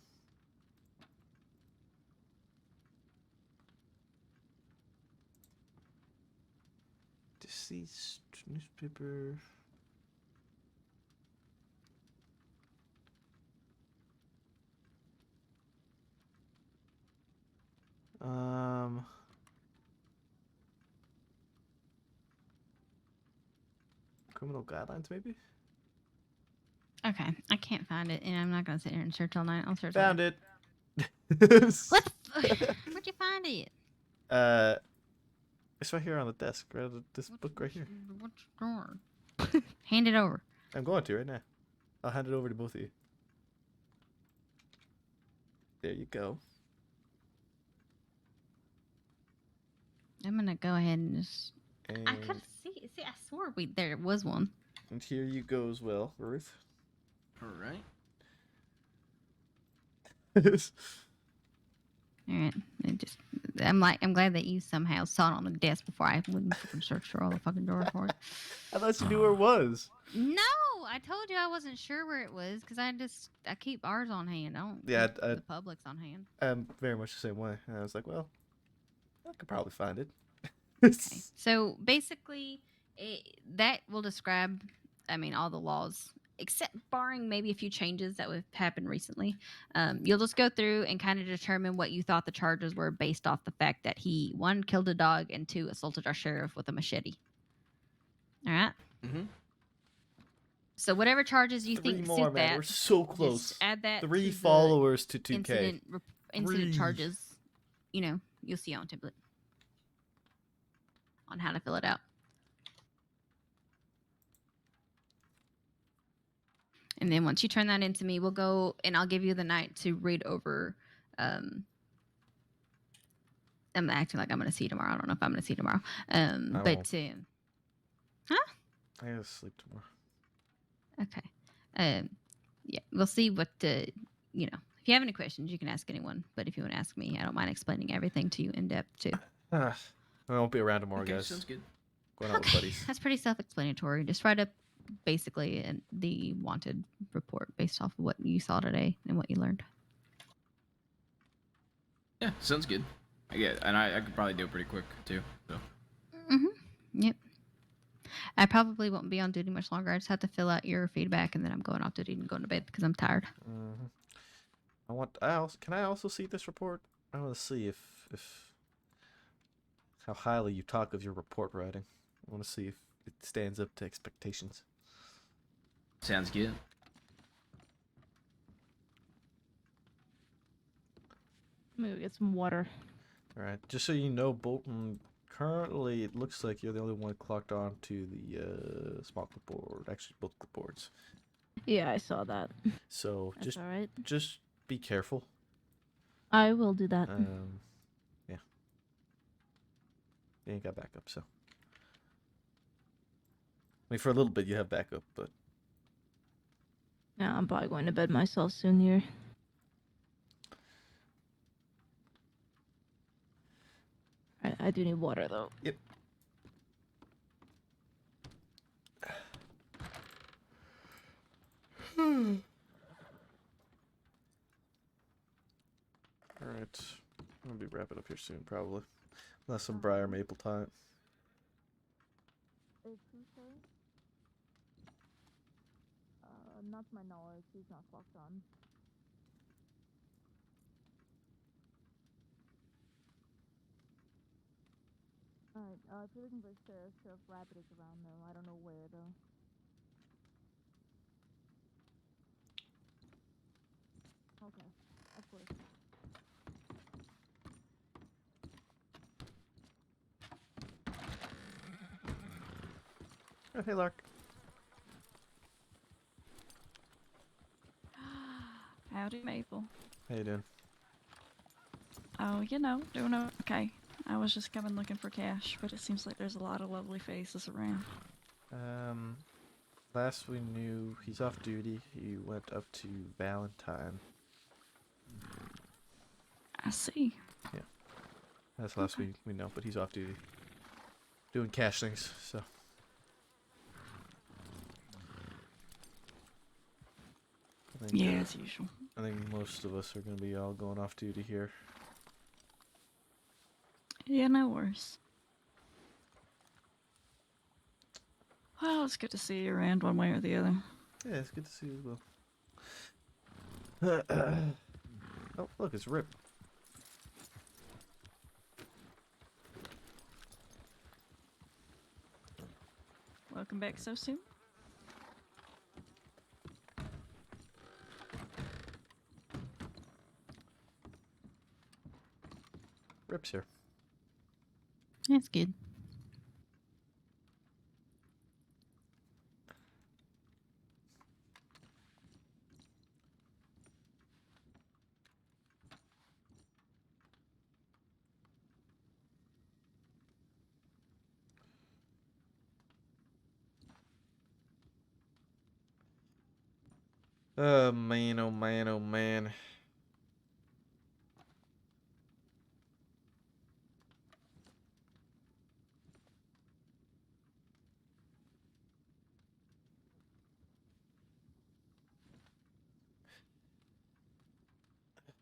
Deceased newspaper. Criminal guidelines, maybe? Okay, I can't find it, and I'm not gonna sit here and search all night. I'll search. Found later. it. What? Where'd you find it? It's right here on the desk. Right, this book right here. What's drawer? Hand it over. I'm going to right now. I'll hand it over to both of you. There you go. I'm gonna go ahead and just. I And, could see. See, I swore there was one. and here you go as well, Ruth. All right. All right. I'm glad that you somehow saw it on the desk before I wouldn't fucking search through all the fucking drawers for it. I thought you knew where it was. No, I told you I wasn't sure where it was because I keep ours on hand. I don't. Yeah, keep the public's on hand. I'm very much the same way. And I was like, well, I could probably find it. Okay. So basically, that will describe, I mean, all the laws, except barring maybe a few changes that have happened recently. You'll just go through and kind of determine what you thought the charges were based off the fact that he, 1, killed a dog, and 2, assaulted our sheriff with a machete. All right? Mm-hmm. So whatever charges you 3 think more, suit man. that, We're so just close. add that 3 to the followers to 2K. incident 3. charges. You know, you'll see on template on how to fill it out. And then once you turn that into me, we'll go and I'll give you the night to read over. I'm acting like I'm going to see you tomorrow. I don't know if I'm going to see you tomorrow. I But, won't. huh? I gotta sleep tomorrow. Okay. Yeah, we'll see what, if you have any questions, you can ask anyone. But if you want to ask me, I don't mind explaining everything to you in depth too. I won't be around tomorrow, Okay, guys. sounds good. Going out with buddies. That's pretty self-explanatory. Just write up basically the wanted report based off of what you saw today and what you learned. Yeah, sounds good. I could probably do it pretty quick too. So. Yep. I probably won't be on duty much longer. I just have to fill out your feedback and then I'm going off duty and going to bed because I'm tired. Can I also see this report? I want to see if how highly you talk of your report writing. I want to see if it stands up to expectations. Sounds good. I'm gonna go get some water. All right, just so you know, Bolton. Currently, it looks like you're the only one clocked on to the small clipboard. Actually, both clipboards. Yeah, I saw that. So That's all right. just be careful. I will do that. Yeah. You ain't got backup, so. I mean, for a little bit you have backup, but. Yeah, I'm probably going to bed myself soon here. I do need water though. Yep. Alright. I'm gonna be wrapping up here soon, probably. Unless some Briar Maple time. Not to my knowledge, he's not locked on. Alright, point. If you're looking for Sheriff Rabbit is around though. I don't know where though. Okay, of course. Oh, hey, Lark. Howdy, Maple. How you doing? Oh, doing okay. I was just coming looking for cash, but it seems like there's a lot of lovely faces around. Last we knew, he's off duty. He went up to Valentine. I see. Yeah. That's the last we know, but he's off duty. Doing cash things, so. I think, Yeah, as usual. I think most of us are going to be all going off duty here. Yeah, no worries. Well, it's good to see you around one way or the other. Yeah, it's good to see you as well. Oh, look, it's Rip. Welcome back so soon. Rip's here. That's good. Oh man, oh man, oh man.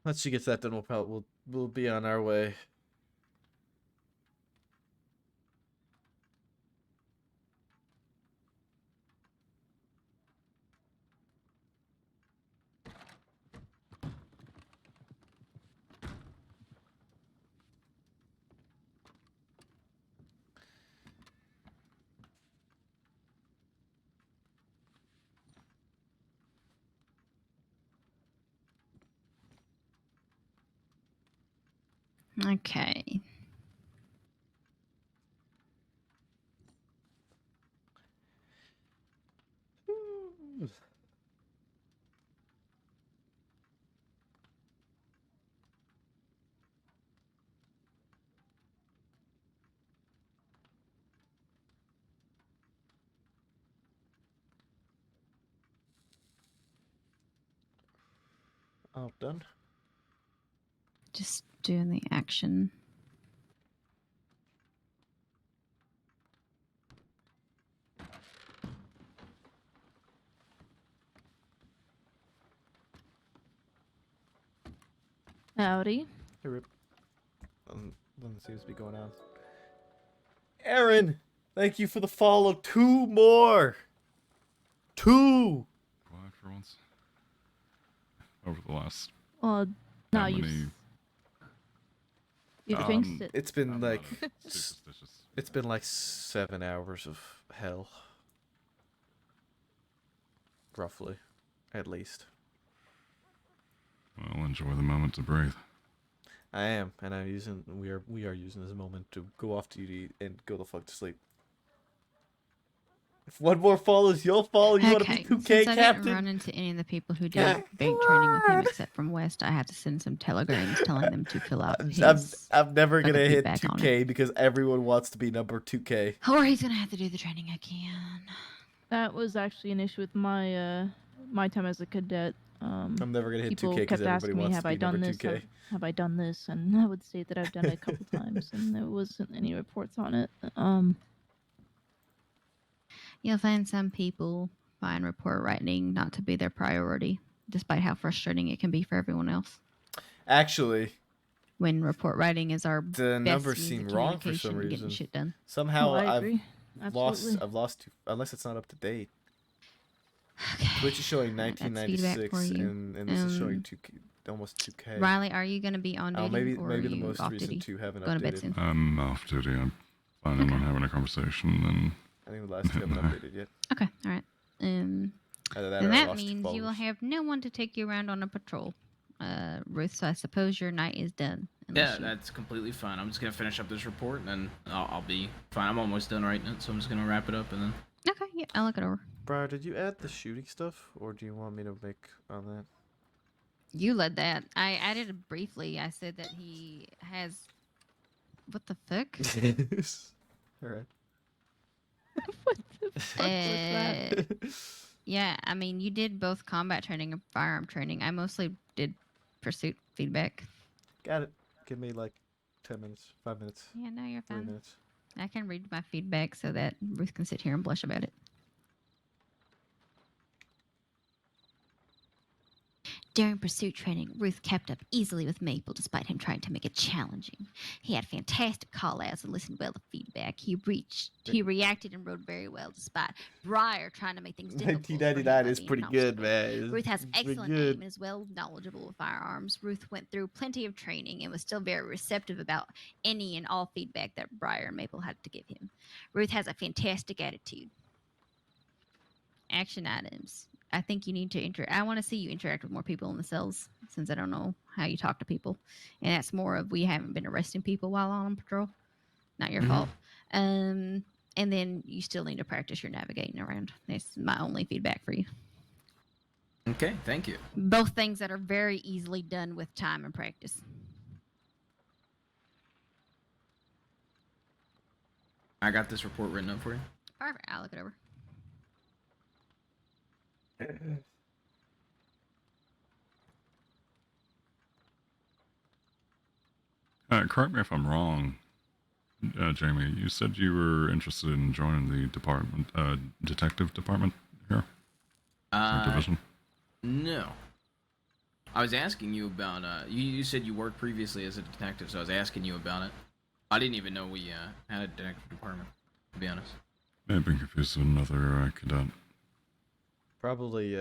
Once she gets that done, we'll be on our way. Okay. Oh, done. Just doing the action. Howdy. Hey, Rip. Nothing seems to be going on. Aaron, thank you for the follow. 2 more. 2. Quiet for once. Over the last. Well, no, how you. many- You jinxed it. It's been I'm like not superstitious. it's been like 7 hours of hell. Roughly, at least. Well, enjoy the moment to breathe. I am, and we are using this moment to go off duty and go the fuck to sleep. If one more follows, you'll follow. You want to be 2K Since I didn't captain? run into any of the people who did bank training with him except from West, I had to send some telegrams telling them to fill out his I'm never fucking gonna hit feedback on 2K because everyone wants to be number 2K. Or he's gonna have to do the training again. That was actually an issue with my my time as a cadet. I'm never gonna hit people 2K 'cause kept everybody asking me, wants "Have to I be done number this? 2K." Have I done this?" And I would say that I've done it a couple times, and there wasn't any reports on it. You'll find some people find report writing not to be their priority, despite how frustrating it can be for everyone else. Actually, when report writing is our the best numbers means seem of wrong for communication some and getting reason. shit done. Somehow Oh, I I've agree. Absolutely. lost unless it's not up to date. Twitch is showing feedback 1996, for you. and this is showing 2K, almost 2K. Riley, are you going to be on duty? Oh, maybe or maybe are the you most off recent duty? 2 haven't Going to bed updated. soon? I'm off duty. I'm planning on having a conversation, then I think the last two haven't updated yet. Okay, all right. Either that And or I that lost means you will followers. have no one to take you around on a patrol. Ruth, so I suppose your night is done. Yeah, unless you- that's completely fine. I'm just gonna finish up this report, and then I'll be fine. I'm almost done writing it, so I'm just gonna wrap it up, and then. Okay, yeah, I'll look it over. Briar, did you add the shooting stuff, or do you want me to make on that? You led that. I added it briefly. I said that he has. What the fuck? All right. What the fuck was that? Yeah, I mean, you did both combat training and firearm training. I mostly did pursuit feedback. Got it. Give me like 10 minutes, 5 minutes. Yeah, no, you're 3 fine. minutes. I can read my feedback so that Ruth can sit here and blush about it. During pursuit training, Ruth kept up easily with Maple despite him trying to make it challenging. He had fantastic call-outs and listened well to feedback. He reacted and rode very well despite Briar trying to make things difficult. 1999 is pretty good, man. Ruth has It's pretty excellent good. aim and is well knowledgeable with firearms. Ruth went through plenty of training and was still very receptive about any and all feedback that Briar and Maple had to give him. Ruth has a fantastic attitude. Action items. I think you need to I want to see you interact with more people in the cells, since I don't know how you talk to people, and that's more of we haven't been arresting people while on patrol. Not your fault. And then you still need to practice your navigating around. That's my only feedback for you. Okay, thank you. Both things that are very easily done with time and practice. I got this report written up for you. Perfect. I'll look it over. Correct me if I'm wrong, Jamie. You said you were interested in joining the department, detective department here, or division. No. I was asking you about. You said you worked previously as a detective, so I was asking you about it. I didn't even know we had a detective department, to be honest. May have been confused with another cadet. Probably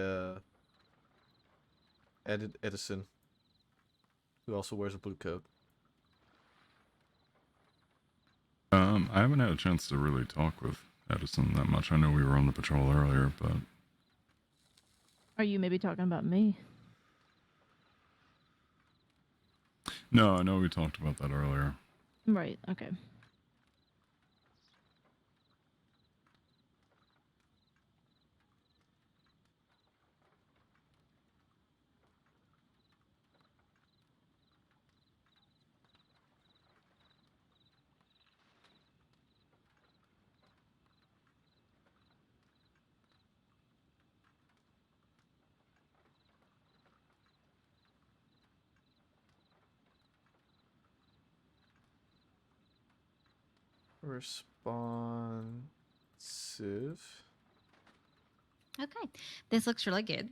Edison, who also wears a blue coat. I haven't had a chance to really talk with Edison that much. I know we were on the patrol earlier, but Are you maybe talking about me? no, I know we talked about that earlier. Right. Okay. Responsive. Okay, this looks really good.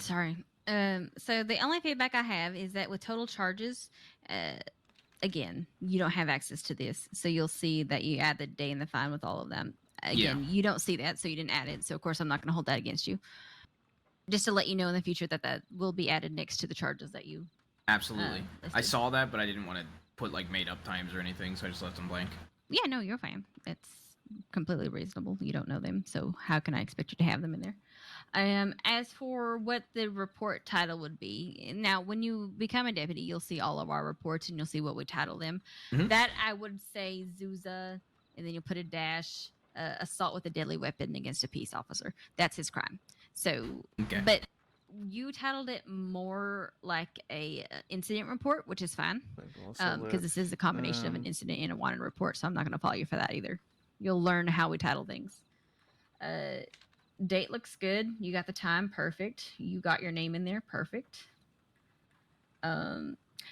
Sorry. So the only feedback I have is that with total charges, again, you don't have access to this, so you'll see that you add the day and the fine with all of them. Again, you don't see that, so you didn't add it. So of course, I'm not going to hold that against you. Just to let you know in the future that that will be added next to the charges that you. Absolutely. I listed. saw that, but I didn't want to put like made up times or anything, so I just left them blank. Yeah, no, you're fine. It's completely reasonable. You don't know them, so how can I expect you to have them in there? As for what the report title would be, now when you become a deputy, you'll see all of our reports and you'll see what we title them. Mhm. That I would say Zuza, and then you'll put a dash, assault with a deadly weapon against a peace officer. That's his crime. So, Okay. but you titled it more like a incident report, which is fine, because this is a combination of an incident and a wanted report. So I'm not going to follow you for that either. You'll learn how we title things. Date looks good. You got the time perfect. You got your name in there perfect.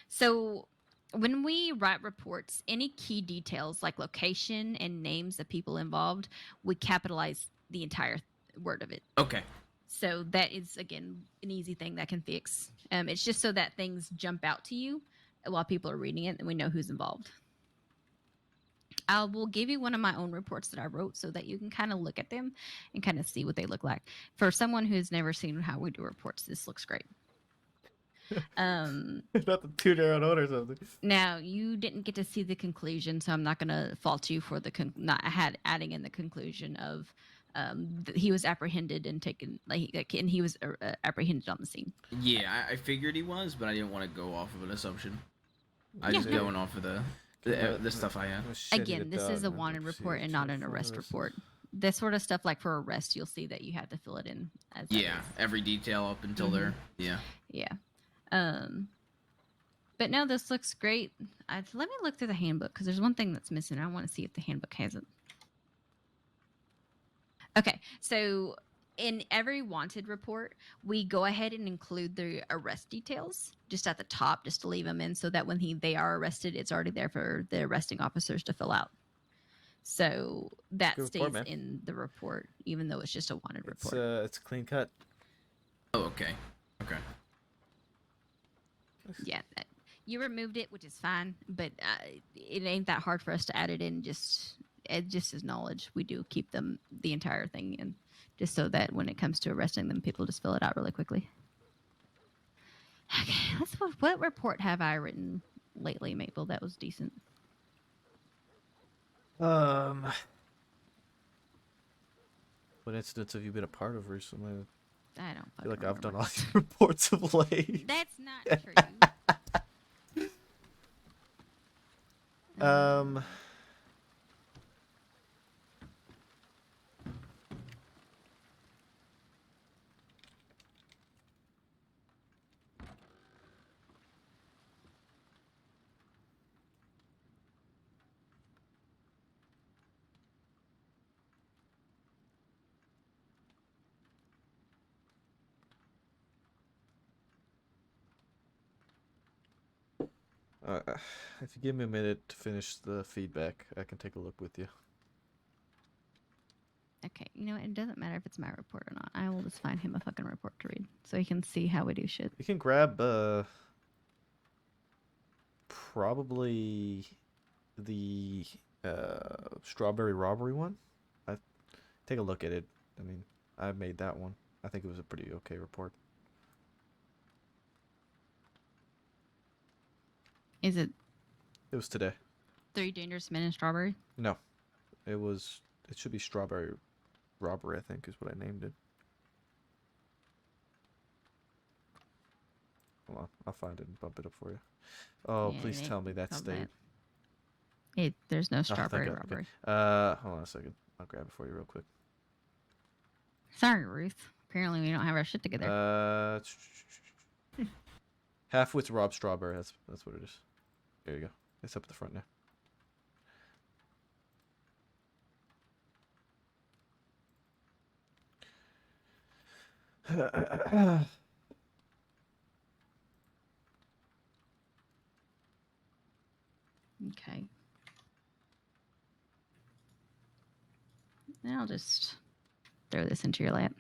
So when we write reports, any key details like location and names of people involved, we capitalize the entire word of it. Okay. So that is, again, an easy thing that can fix. It's just so that things jump out to you while people are reading it and we know who's involved. I will give you one of my own reports that I wrote so that you can kind of look at them and kind of see what they look like. For someone who's never seen how we do reports, this looks great. Not the two down or something. Now you didn't get to see the conclusion, so I'm not gonna fault you for the adding in the conclusion of he was apprehended and taken and he was apprehended on the scene. Yeah, I figured he was, but I didn't want to go off of an assumption. I Yeah, just no. going off of the stuff I had. Again, this is a wanted report and not an arrest report. This sort of stuff, like for arrest, you'll see that you have to fill it in as Yeah, every detail up until there. Yeah. Yeah. But no, this looks great. Let me look through the handbook because there's one thing that's missing. I want to see if the handbook has it. Okay, so in every wanted report, we go ahead and include the arrest details just at the top, just to leave them in so that when they are arrested, it's already there for the arresting officers to fill out. So that Good stays report, man. in the report, even though it's just a wanted report. It's a clean cut. Oh, okay. Okay. Yeah, you removed it, which is fine, but it ain't that hard for us to add it in. Just as knowledge, we do keep the entire thing in, just so that when it comes to arresting them, people just fill it out really quickly. Okay, what report have I written lately, Maple? That was decent. What incidents have you been a part of recently? I don't feel like fucking I've done all these reports of late. That's not true. If you give me a minute to finish the feedback, I can take a look with you. Okay, you know what? It doesn't matter if it's my report or not. I will just find him a fucking report to read so he can see how we do shit. You can grab probably the strawberry robbery one. Take a look at it. I mean, I made that one. I think it was a pretty okay report. Is it It was today. 3 dangerous men in Strawberry? No, it should be strawberry robbery, I think is what I named it. Hold on, I'll find it and bump it up for you. Oh, Yeah, please they tell me that's called state. There's no Oh, thank strawberry God, okay. robbery. Hold on a second. I'll grab it for you real quick. Sorry, Ruth. Apparently we don't have our shit together. Halfwit's Rob Strawberry. That's what it is. There you go. It's up at the front now. Okay. And I'll just throw this into your lap.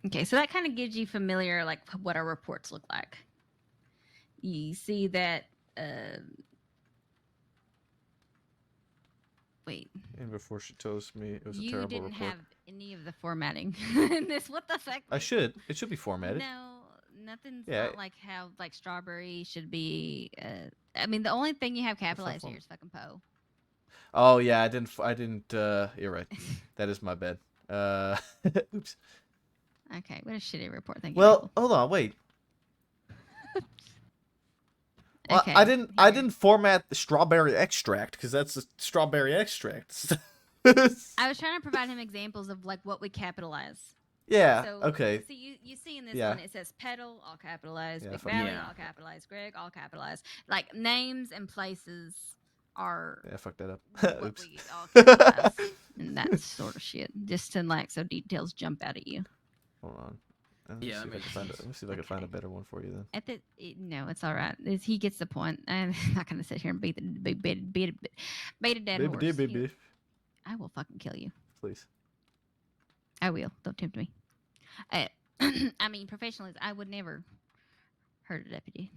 Okay, so that kind of gives you familiar, like, what our reports look like. You see that, wait. And before she tells me it was a You terrible didn't report. have any of the formatting in this. What the fuck? I should. It should be formatted. No, nothing's Yeah. not like how, like, strawberry should be. I mean, the only thing you have capitalized fun. here is fucking Poe. Oh yeah, I didn't. You're right. That is my bad. Oops. Okay, what a shitty report. Thank you. Well, hold on, wait. Well, Okay, I didn't format the strawberry extract because that's a strawberry extract. I was trying to provide him examples of like what we capitalize. Yeah, So, okay. See, you see in this Yeah. one, it says Petal, all capitalized. Yeah, Big fuck Valley, yeah. all capitalized. Greg, all capitalized. Like names and places are Yeah, I fucked that up. what Oops. we all capitalize, and that sort of shit. Just to like so details jump out at you. Hold on. Let me Yeah, see that if I can find. Let me see if I can find a better one for you then. No, it's all right. He gets the point. I'm not gonna sit here and beat a dead horse. Baby. I will fucking kill you. Please. I will. Don't tempt me. I mean, professionally, I would never hurt a deputy.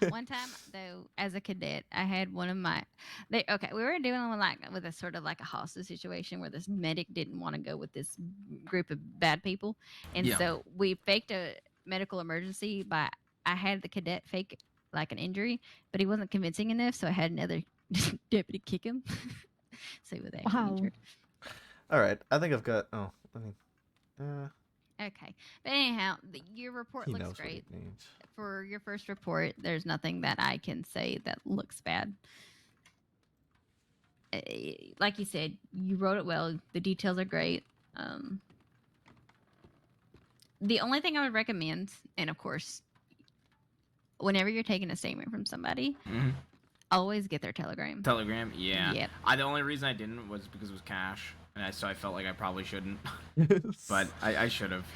One time, though, as a cadet, I had one of my. We were dealing with a sort of like a hostage situation where this medic didn't want to go with this group of bad people, and so we faked a medical emergency by I had the cadet fake like an injury, but he wasn't convincing enough, so I had another deputy kick him, so he was actually injured. All right, I think I've got. Oh, Okay, but anyhow, your report he looks knows what great. it means. For your first report, there's nothing that I can say that looks bad. Like you said, you wrote it well. The details are great. The only thing I would recommend, and of course, whenever you're taking a statement from somebody, always get their telegram. Telegram, yeah. Yep. The only reason I didn't was because it was cash, and so I felt like I probably shouldn't. But I should have.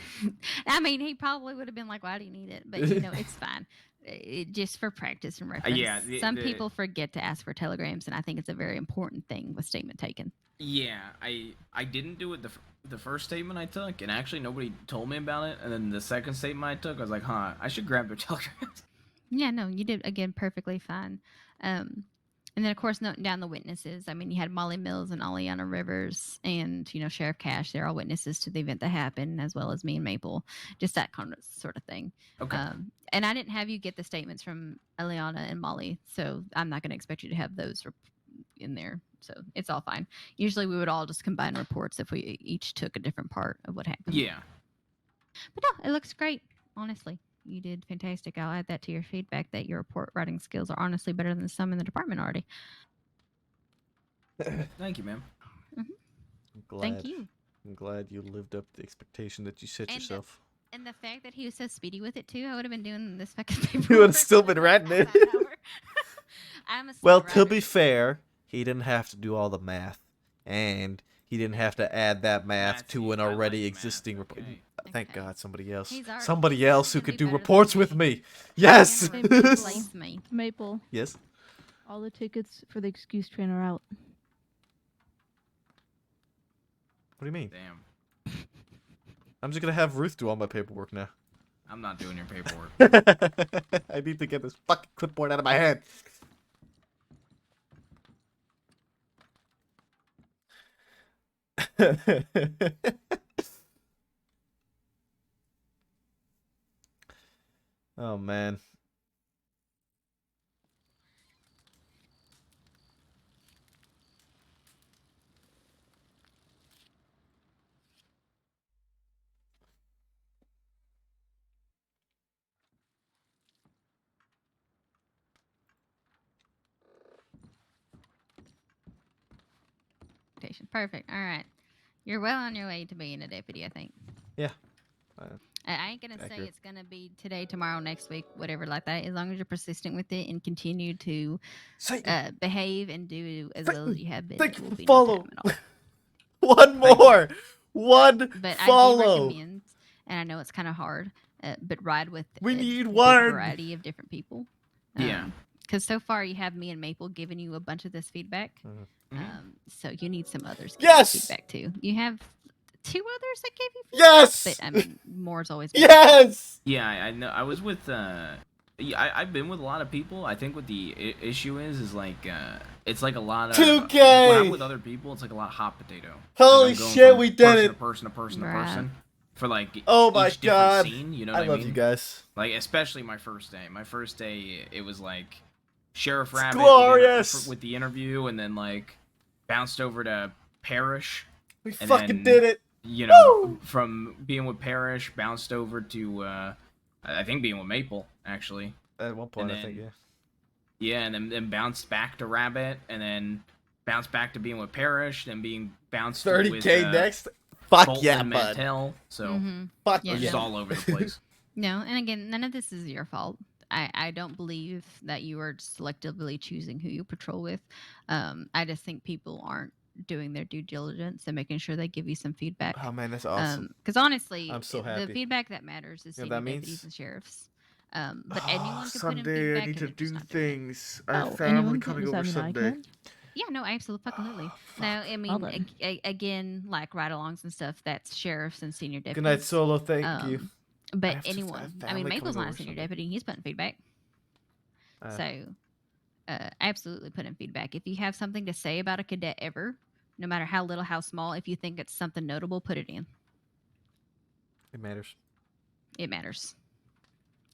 I mean, he probably would have been like, "Why do you need it?" But it's fine. Just for practice and reference. Yeah, some people forget to ask for telegrams, and I think it's a very important thing with statement taken. Yeah, I didn't do it the first statement I took, and actually nobody told me about it. And then the second statement I took, I was like, I should grab their telegrams. Yeah, no, you did again perfectly fine. And then of course noting down the witnesses. I mean, you had Molly Mills and Aliana Rivers, and Sheriff Cash. They're all witnesses to the event that happened, as well as me and Maple. Just that kind of sort of thing. Okay. And I didn't have you get the statements from Aliana and Molly, so I'm not going to expect you to have those in there. So it's all fine. Usually we would all just combine reports if we each took a different part of what happened. Yeah. But no, it looks great. Honestly, you did fantastic. I'll add that to your feedback that your report writing skills are honestly better than some in the department already. Thank you, ma'am. Thank you. I'm glad you lived up to the expectation that you set yourself. And the fact that he was so speedy with it too, I would have been doing this fucking paperwork. You would have still been writing it. I'm a Well, to be fair, he didn't have to do all the math, and he didn't have to add that math to an already existing report. Thank God, somebody else who could do reports with me. Yes. Maple. Yes. All the tickets for the excuse train are out. What do you mean? Damn. I'm just gonna have Ruth do all my paperwork now. I'm not doing your paperwork. I need to get this fucking clipboard out of my head. Oh man. Perfect. All right. You're well on your way to being a deputy, I think. Yeah. I ain't going to say it's going to be today, tomorrow, next week, whatever like that. As long as you're persistent with it and continue to behave and do as well as you have been. Thank it will you. be Follow. No time at all. One more. One But follow. I do recommend, and I know it's kind of hard, but ride with We a need big one. variety of different people. Yeah. Because so far you have me and Maple giving you a bunch of this feedback. So you need some others giving you feedback too. You have 2 others that gave you feedback. Yes. But I mean, more's always better. Yes. Yeah, I know. I was with. I've been with a lot of people. I think what the issue is like it's like a lot of 2K. When I'm with other people, it's like a lot of hot potato. Holy like I'm going shit, from we did person it. To person to person to Right. person. For like Oh my each different God. scene, you know I what I love mean? you guys. Like especially my first day. My first day, it was like Sheriff Rabbit glorious. with the interview, and then like bounced over to Parrish. We and fucking then, did it. You know, Woo! from being with Parrish, bounced over to I think being with Maple actually. At one point, And I think, then- yeah. Yeah, and then bounced back to Rabbit, and then bounced back to being with Parrish, then being bounced 30K with, next. Fuck Bolton yeah, and bud. Mantell. So Fuck Yeah, we're just no. all over the place. No, and again, none of this is your fault. I don't believe that you are selectively choosing who you patrol with. I just think people aren't doing their due diligence and making sure they give you some feedback. Oh man, that's awesome. Because honestly, I'm so the happy. feedback that matters is You know senior what that deputies means? and sheriffs. But anyone can put in Someday feedback. I need and to they're just do not doing it. things. I have Oh, family anyone can? coming Does that over mean I someday. can? Yeah, no, absolutely. Now, I mean, then. again, like ride-alongs and stuff, that's sheriffs and senior deputies. Good night, Solo. Thank you. But have to- I anyone, have I mean, family Maple's coming not a over senior someday. deputy. He's putting feedback. So, absolutely put in feedback. If you have something to say about a cadet ever, no matter how little, how small, if you think it's something notable, put it in. It matters. It matters.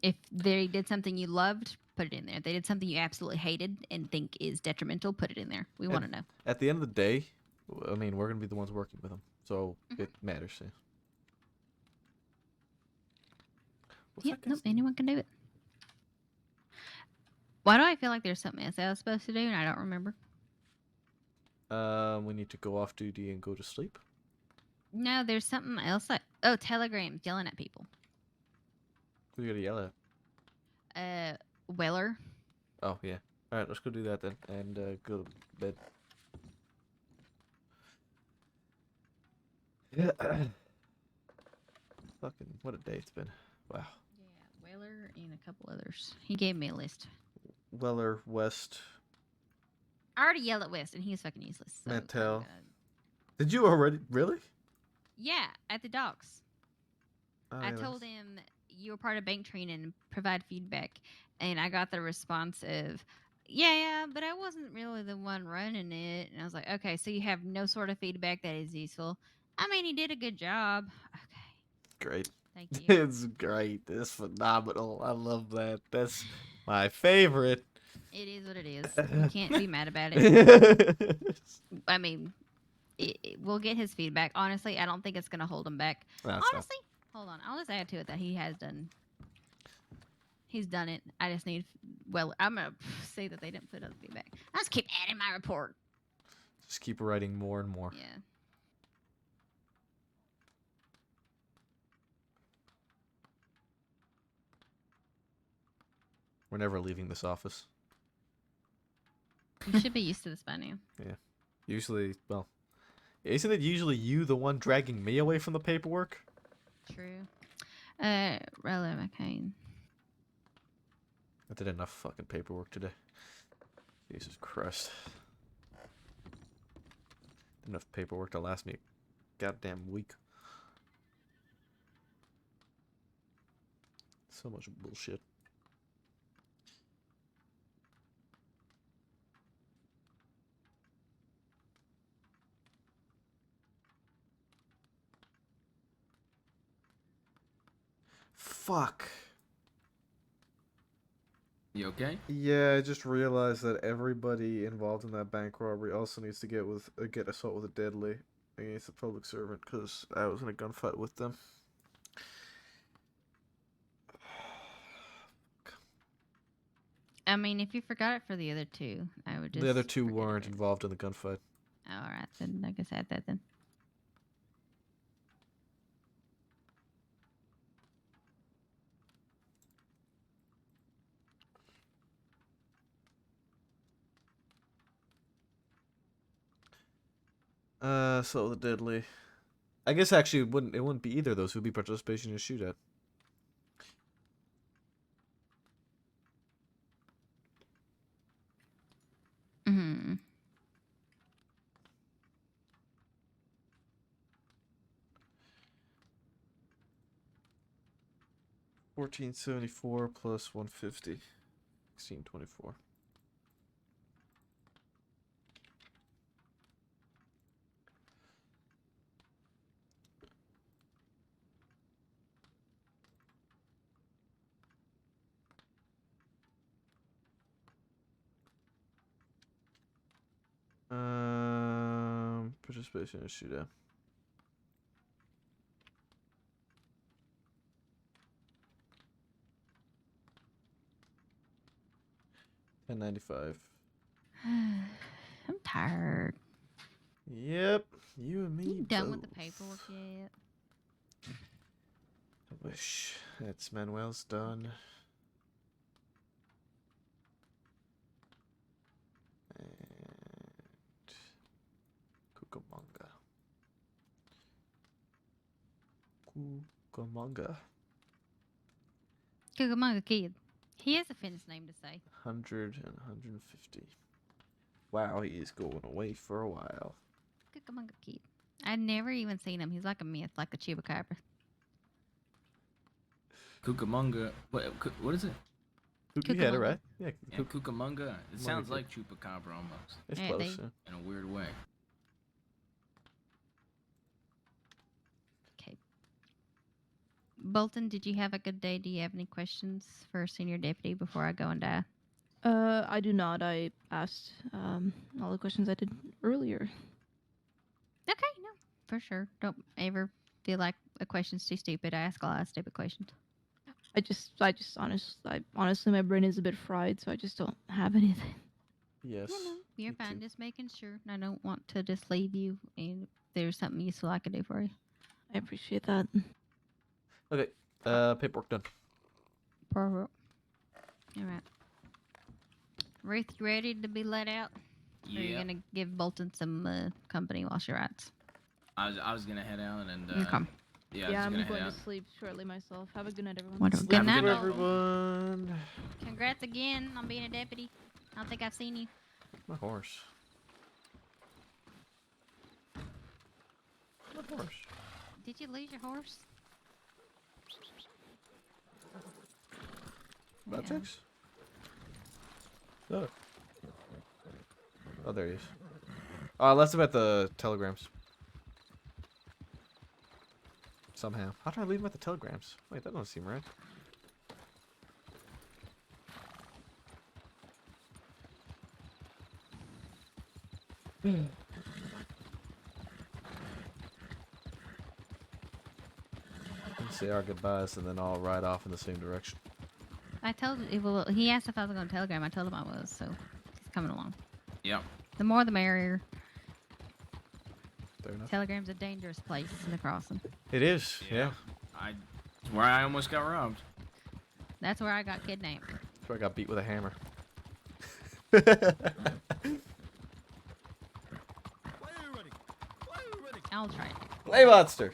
If they did something you loved, put it in there. If they did something you absolutely hated and think is detrimental, put it in there. We want to know. At the end of the day, I mean, we're gonna be the ones working with them, so it matters. Yeah. Yep, nope, anyone can do it. Why do I feel like there's something else I was supposed to do and I don't remember? We need to go off duty and go to sleep. No, there's something else. Telegrams, yelling at people. Who you gotta yell at? Weller. Oh yeah. All right, let's go do that then, and go to bed. Yeah. Fucking what a day it's been. Wow. Yeah, Weller and a couple others. He gave me a list. Weller, West, I already yelled at West, and he was fucking useless. So Mantel. Did you already? Really? yeah, at the docks. Oh, I yeah, told him you were part of bank training and provide feedback, and I got the response of, yeah, but I wasn't really the one running it. And I was like, okay, so you have no sort of feedback that is useful. I mean, he did a good job. Great. Thank you. It's great. It's phenomenal. I love that. That's my favorite. It is what it is. You can't be mad about it. I mean, we'll get his feedback. Honestly, I don't think it's going to hold him back. That's Honestly, hold on. I'll just add to it that he has done. He's done it. I just need. Well, I'm going to say that they didn't put up feedback. I'll just keep adding my report. Just keep writing more and more. Yeah. We're never leaving this office. You should be used to this by now. Yeah. Usually, well, isn't it usually you the one dragging me away from the paperwork? True. Rella McCain. I did enough fucking paperwork today. Jesus Christ. Enough paperwork to last me a goddamn week. So much bullshit. Fuck. You okay? Yeah, I just realized that everybody involved in that bank robbery also needs to get assault with a deadly against a public servant because I was in a gunfight with them. I mean, if you forgot it for the other two, I would just. The other two weren't involved in the gunfight. All right, then I guess add that then. So the deadly. I guess actually it wouldn't be either of those. It would be participation in a shootout. Hmm. $14.74 plus $150. $16.24. Participation in a shootout. $10.95. I'm tired. Yep, you and me. You done with the both. paperwork yet? I wish that's Manuel's done. And Cucamonga. Cucamonga. Cucamonga Kid. He has a fence name to say. 100 and 150. Wow, he is going away for a while. Cucamonga Kid. I'd never even seen him. He's like a myth, like a chupacabra. Cucamonga. What is it? You had it right. Yeah, Cucamonga. It sounds like chupacabra almost. It's close. In a weird way. Okay. Bolton, did you have a good day? Do you have any questions for Senior Deputy before I go and die? I do not. I asked all the questions I did earlier. Okay, no, for sure. Don't ever feel like a question's too stupid. I ask a lot of stupid questions. Honestly, my brain is a bit fried, so I just don't have anything. Yes. You're fine. Just making sure. I don't want to just leave you, and if there's something useful I could do for you. I appreciate that. Okay. Paperwork done. All right. Ruth, you ready to be let out? Or are you Yeah. gonna give Bolton some company while she rides? I was gonna head out and Okay. yeah, Yeah, I was I'm gonna going head to out. sleep shortly myself. Have a good night, everyone. Wonderful. Good night, Bolton. everyone. Congrats again on being a deputy. I don't think I've seen you. My horse. My horse. Did you lose your horse? Matrix? No. Oh, there he is. Oh, I left him at the telegrams. Somehow. How did I leave him at the telegrams? Wait, that doesn't seem right. Let's say our goodbyes and then I'll ride off in the same direction. I told well, he asked if I was going to telegram. I told him I was, so he's coming along. Yep. The more the merrier. Fair enough. Telegram's a dangerous place in the crossing. It is, yeah. It's where I almost got robbed. That's where I got kidnapped. That's where I got beat with a hammer. I'll try it. Play monster.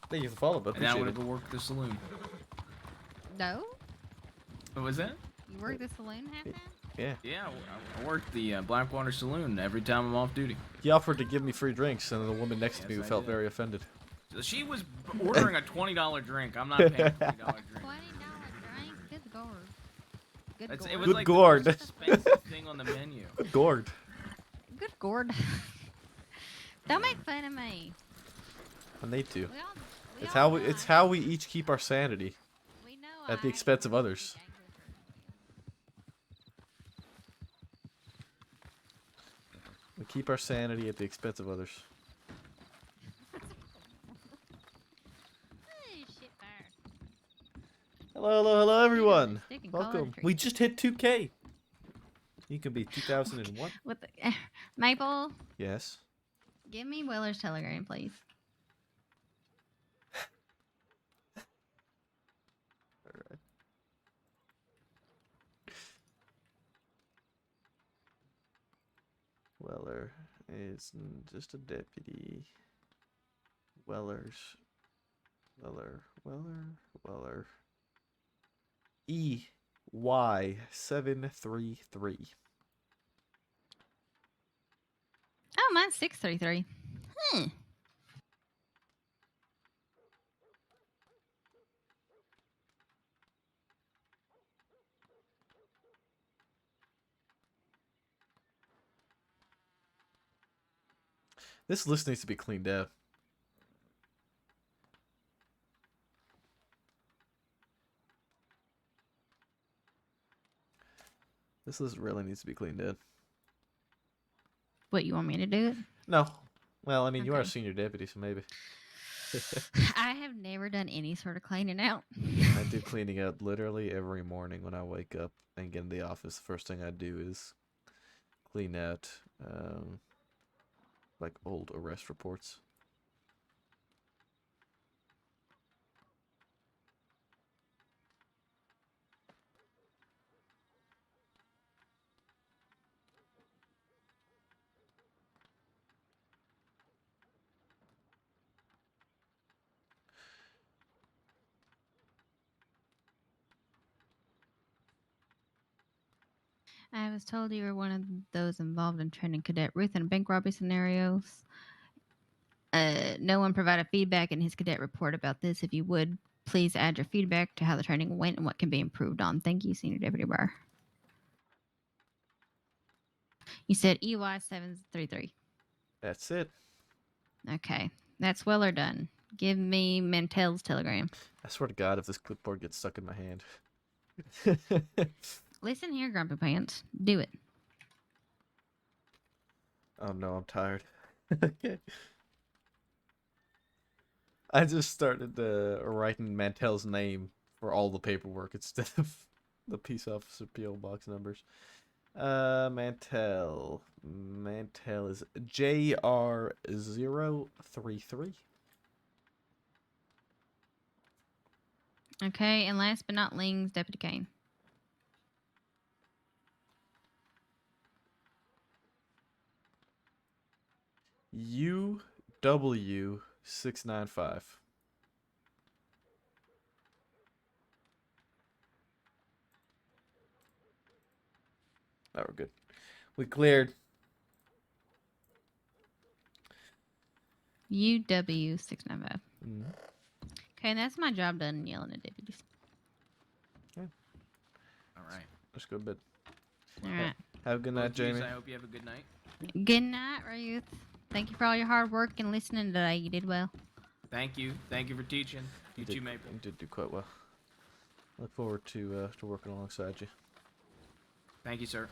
Thank you for following, but And I appreciate want it. to go work the saloon. No? What was that? You work the saloon half time? Yeah. Yeah, I work the Blackwater Saloon every time I'm off duty. He offered to give me free drinks, and the woman next to me Yes, I felt did. very offended. She was ordering a $20 drink. I'm not paying a $20 drink. $20 drink? Good lord. Good It gourd. was Good like gourd. the most expensive thing on the menu. Good gourd. Good gourd. Don't make fun of me. I need to. We It's all how we each keep our sanity. We know At the expense of others. We keep our sanity at the expense of others. Hello, everyone. Stick and call it a Welcome. treat. We just hit 2K. You can be 2001. What the, Maple, Yes. give me Willer's telegram, please. Alright. Weller is just a deputy. Weller. EY733. Oh, mine's 633. Hmm. This list needs to be cleaned out. This list really needs to be cleaned out. What, you want me to do it? No. Well, I mean, you are a Okay. senior deputy, so maybe. I have never done any sort of cleaning out. I do cleaning out literally every morning when I wake up and get in the office. The first thing I do is clean out, like, old arrest reports. I was told you were one of those involved in training Cadet Ruth in bank robbery scenarios. No one provided feedback in his cadet report about this. If you would, please add your feedback to how the training went and what can be improved on. Thank you, Senior Deputy Barr. You said EY 733. That's it. Okay. That's well or done. Give me Mantell's telegram. I swear to God, if this clipboard gets stuck in my hand. Listen here, Grumpy Pants. Do it. Oh no, I'm tired. Okay. I just started writing Mantell's name for all the paperwork instead of the peace officer PO box numbers. Mantell is JR033. Okay, and last but not least, Deputy Kane. UW695. Oh, we're good. We cleared. UW695. Okay, and that's my job done yelling at deputies. Okay. All right. Let's go to bed. All right. Have a good night, Well, geez, Jamie. I hope you have a good night. Good night, Ruth. Thank you for all your hard work and listening today. You did well. Thank you. Thank you for teaching. You too, Maple. You did do quite well. Look forward to working alongside you. Thank you, sir.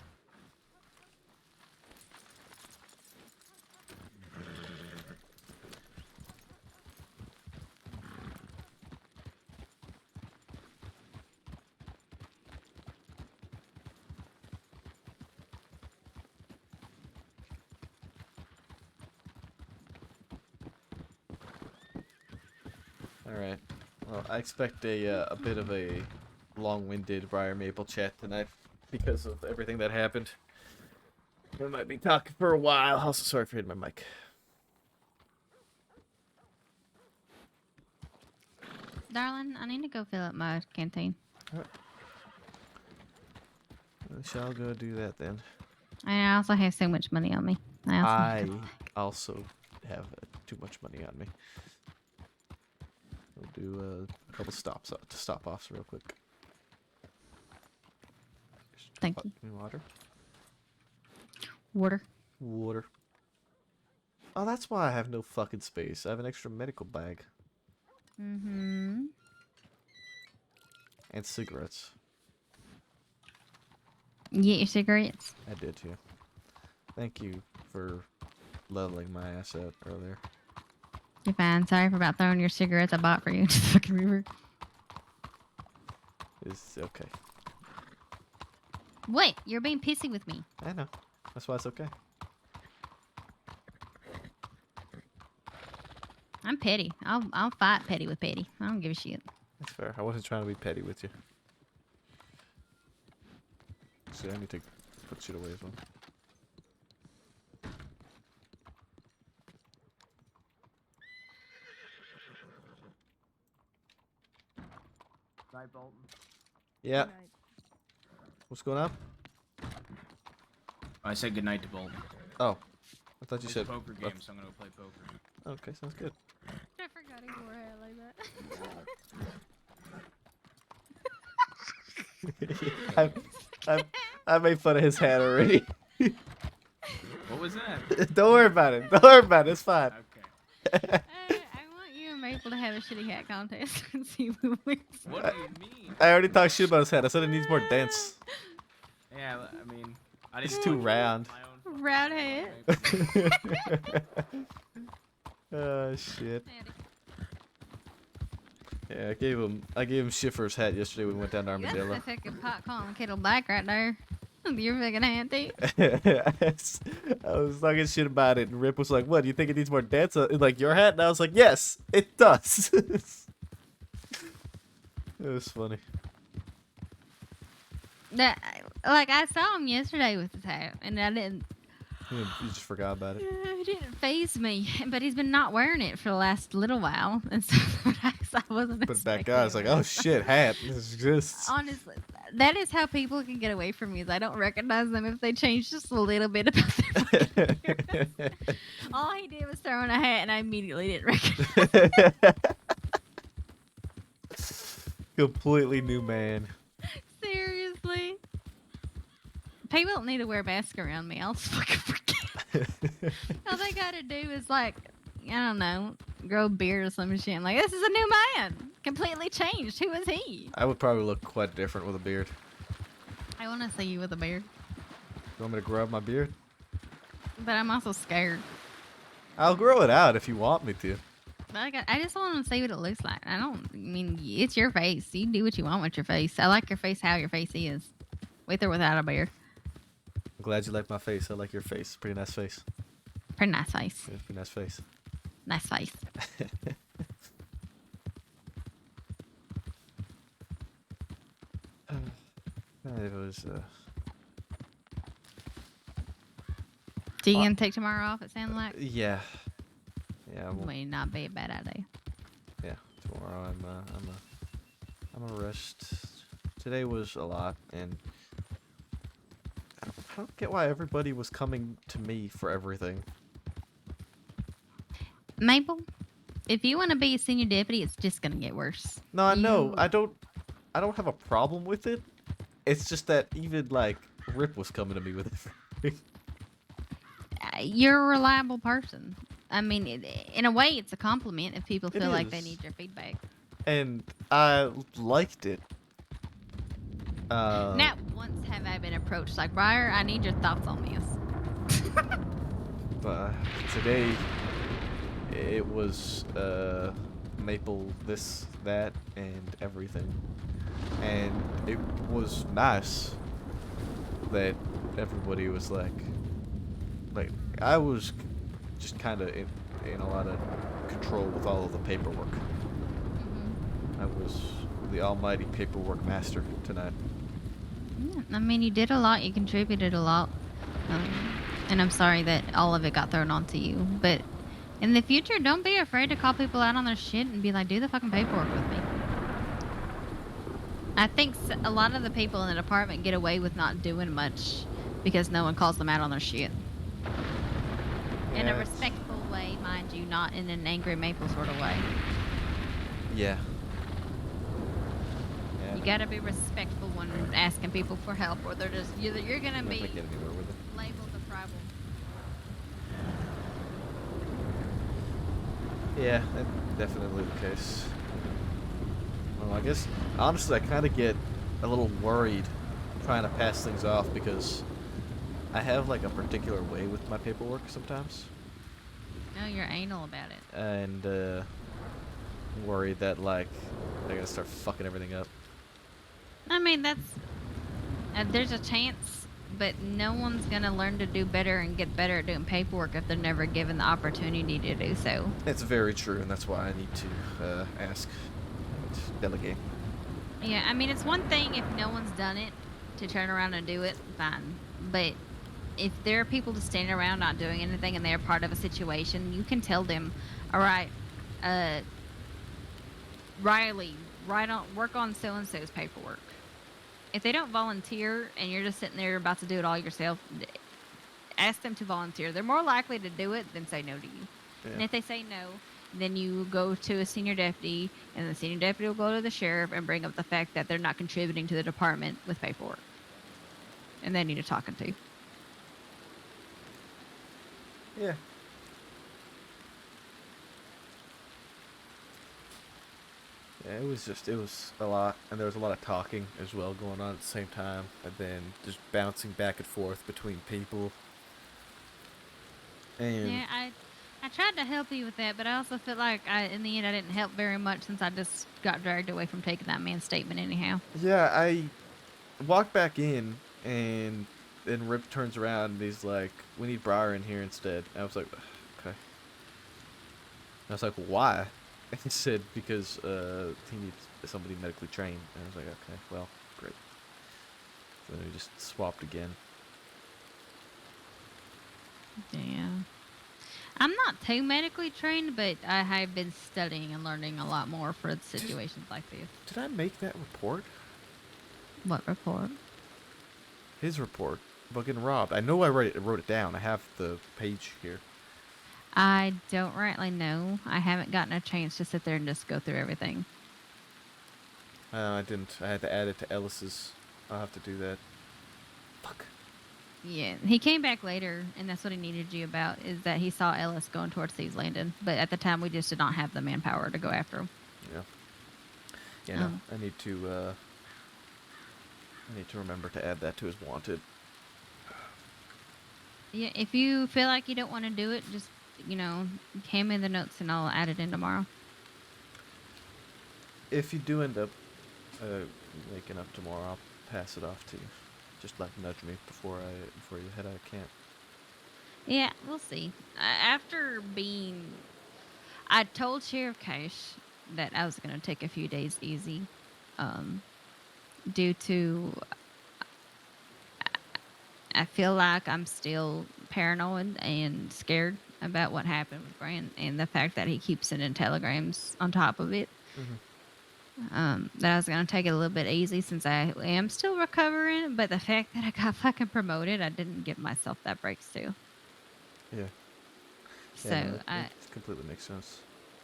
All right. Well, I expect a bit of a long-winded Briar Maple chat tonight because of everything that happened. We might be talking for a while. Also, sorry for hitting my mic. Darling, I need to go fill up my canteen. Alright. We shall go do that then. I also have so much money on me. I also have too much money on me. We'll do a couple stop-offs real quick. Thank you. Give me water. Water. Water. Oh, that's why I have no fucking space. I have an extra medical bag. Mm-hmm. And cigarettes. You get your cigarettes? I did, yeah. Thank you for leveling my ass out earlier. You're fine. Sorry for about throwing your cigarettes I bought for you into the fucking river. It's okay. Wait, you're being pissy with me. I know. That's why it's okay. I'm petty. I'll fight petty with petty. I don't give a shit. That's fair. I wasn't trying to be petty with you. See, I need to put shit away as well. Night, Bolton. Yeah. What's going on? I said goodnight to Bolton. Oh. I thought you It's said... a poker game, so I'm gonna go play poker. Okay, sounds good. I forgot he wore a hat like that. I made fun of his hat already. What was that? Don't worry about it. Don't worry about it. It's fine. Okay. I want you and Maple to have a shitty hat contest and see who wins. What do you mean? I already talked shit about his hat. I said it needs more dents. Yeah, I mean, I It's didn't too want round. my own Round hat. Oh shit. Yeah, I gave him Schiffer's hat yesterday when we went down to Armadillo. That's a fucking pot calling kettle black right there. You're fucking handy. I was talking shit about it, and Rip was like, "What? Do you think it needs more dents, like your hat?" And I was like, "Yes, it does." It was funny. Like I saw him yesterday with his hat, and I didn't. You just forgot about it. It didn't faze me, but he's been not wearing it for the last little while, and so I I wasn't. Put it back on. It's like, oh shit, hat. This exists. Honestly, that is how people can get away from me. Is I don't recognize them if they change just a little bit about their fucking appearance. All he did was throw on a hat, and I immediately didn't recognize him. Completely new man. Seriously. People don't need to wear masks around me. I'll just fucking forget. All they gotta do is, like, I don't know, grow a beard or some shit. I'm like, this is a new man. Completely changed. Who is he? I would probably look quite different with a beard. I want to see you with a beard. You want me to grow out my beard? But I'm also scared. I'll grow it out if you want me to. But I just want to see what it looks like. I mean, it's your face. You do what you want with your face. I like your face how your face is. With or without a beard. I'm glad you like my face. I like your face. Pretty nice face. Pretty nice face. Yeah, pretty nice face. Nice face. It was, So you gonna take tomorrow off, it sounds like? yeah. Yeah, May not be a bad idea. yeah, tomorrow I'm a rest. Today was a lot, and I don't get why everybody was coming to me for everything. Mabel, if you want to be a senior deputy, it's just gonna get worse. No, I know. I don't have a problem with it. It's just that even, like, Rip was coming to me with everything. You're a reliable person. I mean, in a way, it's a compliment if people feel like they is. need your feedback. And I liked it. Not once have I been approached like, Briar, I need your thoughts on this. But today, it was Maple this, that, and everything. And it was nice that everybody was like I was just kind of in a lot of control with all of the paperwork. I was the almighty paperwork master tonight. Yeah, I mean, you did a lot. You contributed a lot. And I'm sorry that all of it got thrown onto you. But in the future, don't be afraid to call people out on their shit and be like, do the fucking paperwork with me. I think a lot of the people in the department get away with not doing much because no one calls them out on their shit. In a respectful way, mind you, not in an angry Maple sort of way. Yeah. You gotta be respectful when asking people for help, or they're just you're gonna be labeled a problem. Yeah, that's definitely the case. Well, I guess honestly, I kind of get a little worried trying to pass things off because I have like a particular way with my paperwork sometimes. No, you're anal about it. And worried that like they're gonna start fucking everything up. I mean, that's there's a chance, but no one's gonna learn to do better and get better at doing paperwork if they're never given the opportunity to do so. It's very true, and that's why I need to ask, delegate. Yeah, I mean, it's one thing if no one's done it to turn around and do it, fine. But if there are people just standing around not doing anything and they're part of a situation, you can tell them, all right, Riley, work on so-and-so's paperwork. If they don't volunteer and you're just sitting there about to do it all yourself, ask them to volunteer. They're more likely to do it than say no to you. Yeah. And if they say no, then you go to a senior deputy, and the senior deputy will go to the sheriff and bring up the fact that they're not contributing to the department with paperwork. And they need a talking to. Yeah. Yeah, it was a lot, and there was a lot of talking as well going on at the same time, and then just bouncing back and forth between people. And Yeah, I tried to help you with that, but I also feel like in the end I didn't help very much since I just got dragged away from taking that man's statement anyhow. yeah, I walked back in, and then Rip turns around and he's like, "We need Briar in here instead." And I was like, "Okay." And I was like, "Why?" And he said, "Because he needs somebody medically trained." And I was like, "Okay, well, great." So then we just swapped again. Yeah. I'm not too medically trained, but I have been studying and learning a lot more for situations like this. Did I make that report? What report? His report about getting robbed. I know I wrote it down. I have the page here. I don't rightly know. I haven't gotten a chance to sit there and just go through everything. I didn't. I had to add it to Ellis's. I'll have to do that. Fuck. Yeah, he came back later, and that's what he needed you about, is that he saw Ellis going towards Thieves Landing. But at the time, we just did not have the manpower to go after him. Yeah. Yeah, no, I need to remember to add that to his wanted. Yeah, if you feel like you don't want to do it, just, hand me the notes and I'll add it in tomorrow. If you do end up waking up tomorrow, I'll pass it off to you. Just nudge me before you head out of camp. Yeah, we'll see. I told Sheriff Cash that I was going to take a few days easy, due to I feel like I'm still paranoid and scared about what happened with Grant and the fact that he keeps sending telegrams on top of it. That I was going to take it a little bit easy since I am still recovering, but the fact that I got fucking promoted, I didn't give myself that break still. Yeah. So no, it completely makes sense.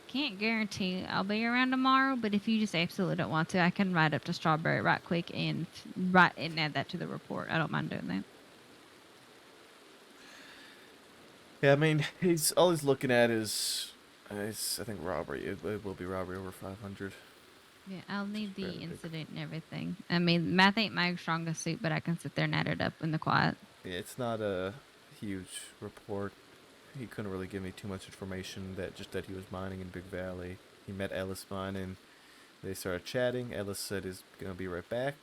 Can't guarantee I'll be around tomorrow, but if you just absolutely don't want to, I can ride up to Strawberry right quick and add that to the report. I don't mind doing that. Yeah, I mean, all he's looking at is I think robbery. It will be robbery over 500. Yeah, I'll need the incident and everything. I mean, math ain't my strongest suit, but I can sit there and add it up in the quiet. Yeah, it's not a huge report. He couldn't really give me too much information. That he was mining in Big Valley. He met Ellis mining. They started chatting. Ellis said he's gonna be right back.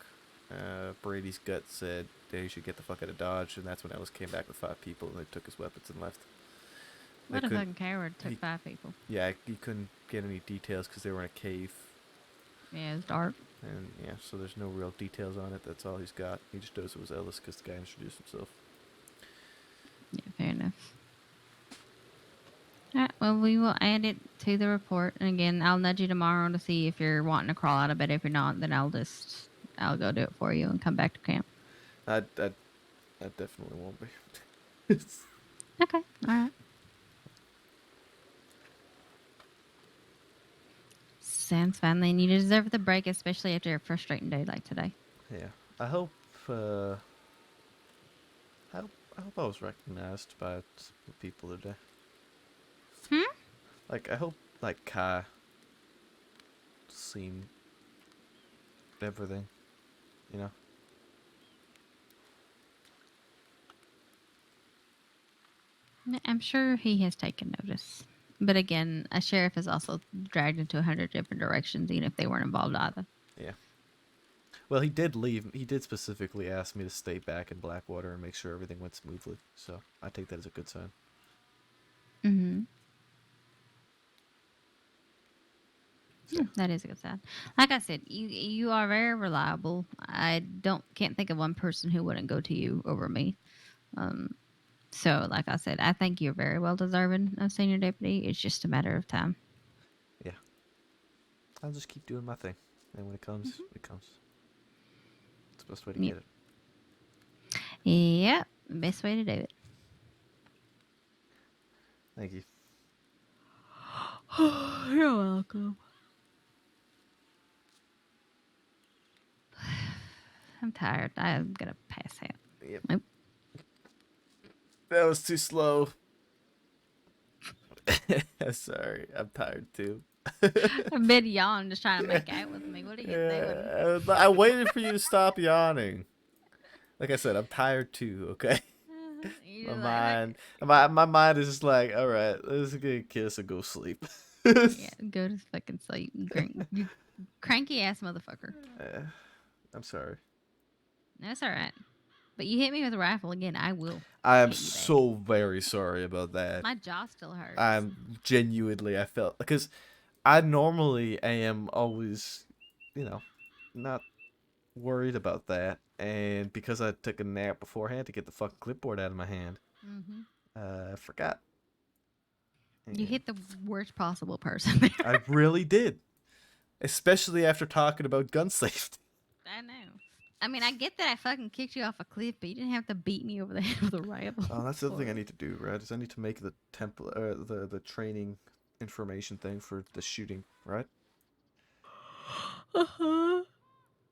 Brady's gut said they should get the fuck out of Dodge, and that's when Ellis came back with 5 people, and they took his weapons and left. What a fucking coward, took 5 people. Yeah, he couldn't get any details because they were in a cave. Yeah, it was dark. And yeah, so there's no real details on it. That's all he's got. He just knows it was Ellis because the guy introduced himself. Yeah, fair enough. Alright, well, we will add it to the report. And again, I'll nudge you tomorrow to see if you're wanting to crawl out of bed. If you're not, then I'll go do it for you and come back to camp. I definitely won't be. Okay, alright. Sounds fine. Then you deserve the break, especially after a frustrating day like today. Yeah, I hope I was recognized by the people today. Like, I hope, Kai seen everything, I'm sure he has taken notice. But again, a sheriff is also dragged into 100 different directions, even if they weren't involved either. Yeah. Well, he did leave. He did specifically ask me to stay back in Blackwater and make sure everything went smoothly. So I take that as a good sign. Mm-hmm. That is a good sign. Like I said, you are very reliable. I can't think of one person who wouldn't go to you over me. So, like I said, I think you're very well deserving of senior deputy. It's just a matter of time. Yeah. I'll just keep doing my thing. And when it comes, it comes. It's the best way to get it. Yeah, best way to do it. Thank you. You're welcome. I'm tired. I'm going to pass out. Yep. Nope. That was too slow. Sorry, I'm tired too. I've been yawning, just trying to make out with me. What are you doing? I waited for you to stop yawning. Like I said, I'm tired too. Okay. My mind is just like, all right, let's get a kiss and go sleep. Yeah, go to fucking sleep. You cranky ass motherfucker. I'm sorry. That's all right. But you hit me with a rifle again, I will. I am so very sorry about that. My jaw still hurts. I'm genuinely, I felt, because I normally am always, not worried about that. And because I took a nap beforehand to get the fucking clipboard out of my hand, I forgot. You hit the worst possible person there. I really did. Especially after talking about gun safety. I know. I mean, I get that I fucking kicked you off a cliff, but you didn't have to beat me over the head with a rifle. Oh, that's the other thing I need to do, right? Is I need to make the template, the training information thing for the shooting, right?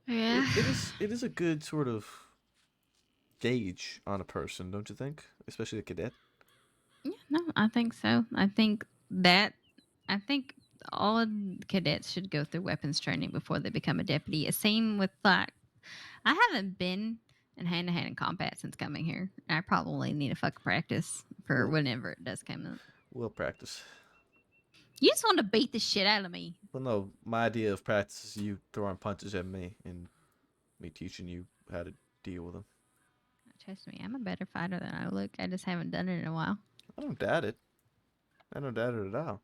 Yeah. It is a good sort of gauge on a person, don't you think? Especially a cadet. Yeah, no, I think so. I think all cadets should go through weapons training before they become a deputy. Same with like, I haven't been in hand-to-hand in combat since coming here. I probably need a fucking practice for whenever it does come up. We'll practice. You just want to beat the shit out of me. Well, no, my idea of practice is you throwing punches at me and me teaching you how to deal with them. Trust me, I'm a better fighter than I look. I just haven't done it in a while. I don't doubt it. I don't doubt it at all.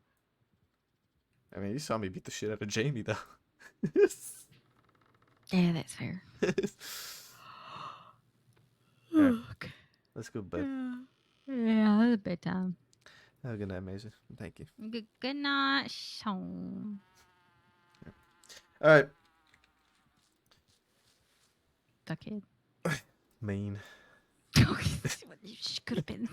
I mean, you saw me beat the shit out of Jamie, though. Yeah, that's fair. Right. Let's go to bed. Yeah, it's bedtime. Have a good night, Maisie. Thank you. Good night, Sean. All right. Duckhead. Mean. You could have been.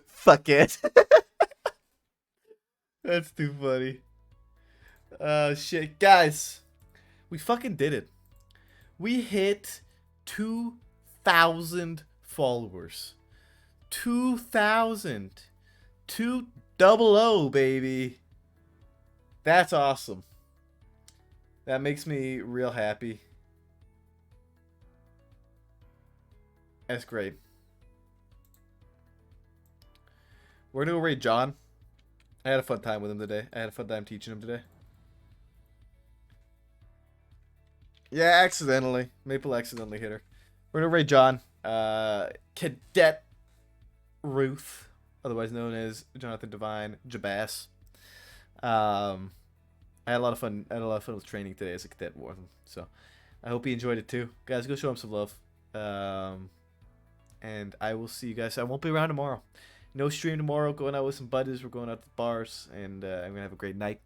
Fuck it. That's too funny. Oh shit, guys, we fucking did it. We hit 2,000 followers. 2,000. 200, baby. That's awesome. That makes me real happy. That's great. We're gonna go raid John. I had a fun time with him today. I had a fun time teaching him today. Yeah, accidentally. Maple accidentally hit her. We're gonna raid John. Cadet Ruth, otherwise known as Jonathan Devine Jabas. I had a lot of fun. I had a lot of fun with training today as a cadet with him. So I hope he enjoyed it too. Guys, go show him some love. And I will see you guys. I won't be around tomorrow. No stream tomorrow. Going out with some buddies. We're going out to the bars, and I'm gonna have a great night.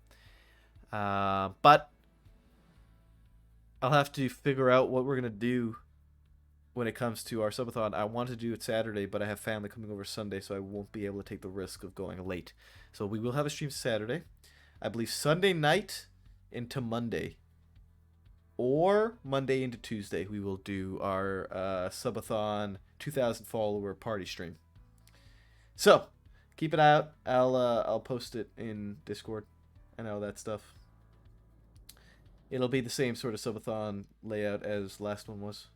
But I'll have to figure out what we're gonna do when it comes to our subathon. I want to do it Saturday, but I have family coming over Sunday, so I won't be able to take the risk of going late. So we will have a stream Saturday. I believe Sunday night into Monday, or Monday into Tuesday, we will do our subathon 2,000 follower party stream. So keep it out. I'll post it in Discord and all that stuff. It'll be the same sort of subathon layout as last one was.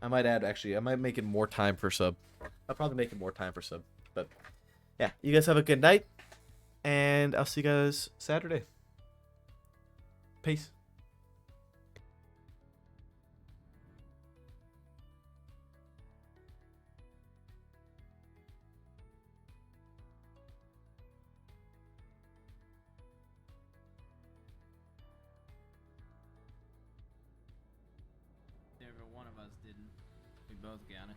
I might make it more time for sub. I'll probably make it more time for sub. But yeah, you guys have a good night, and I'll see you guys Saturday. Peace. Never one of us didn't. We both got it.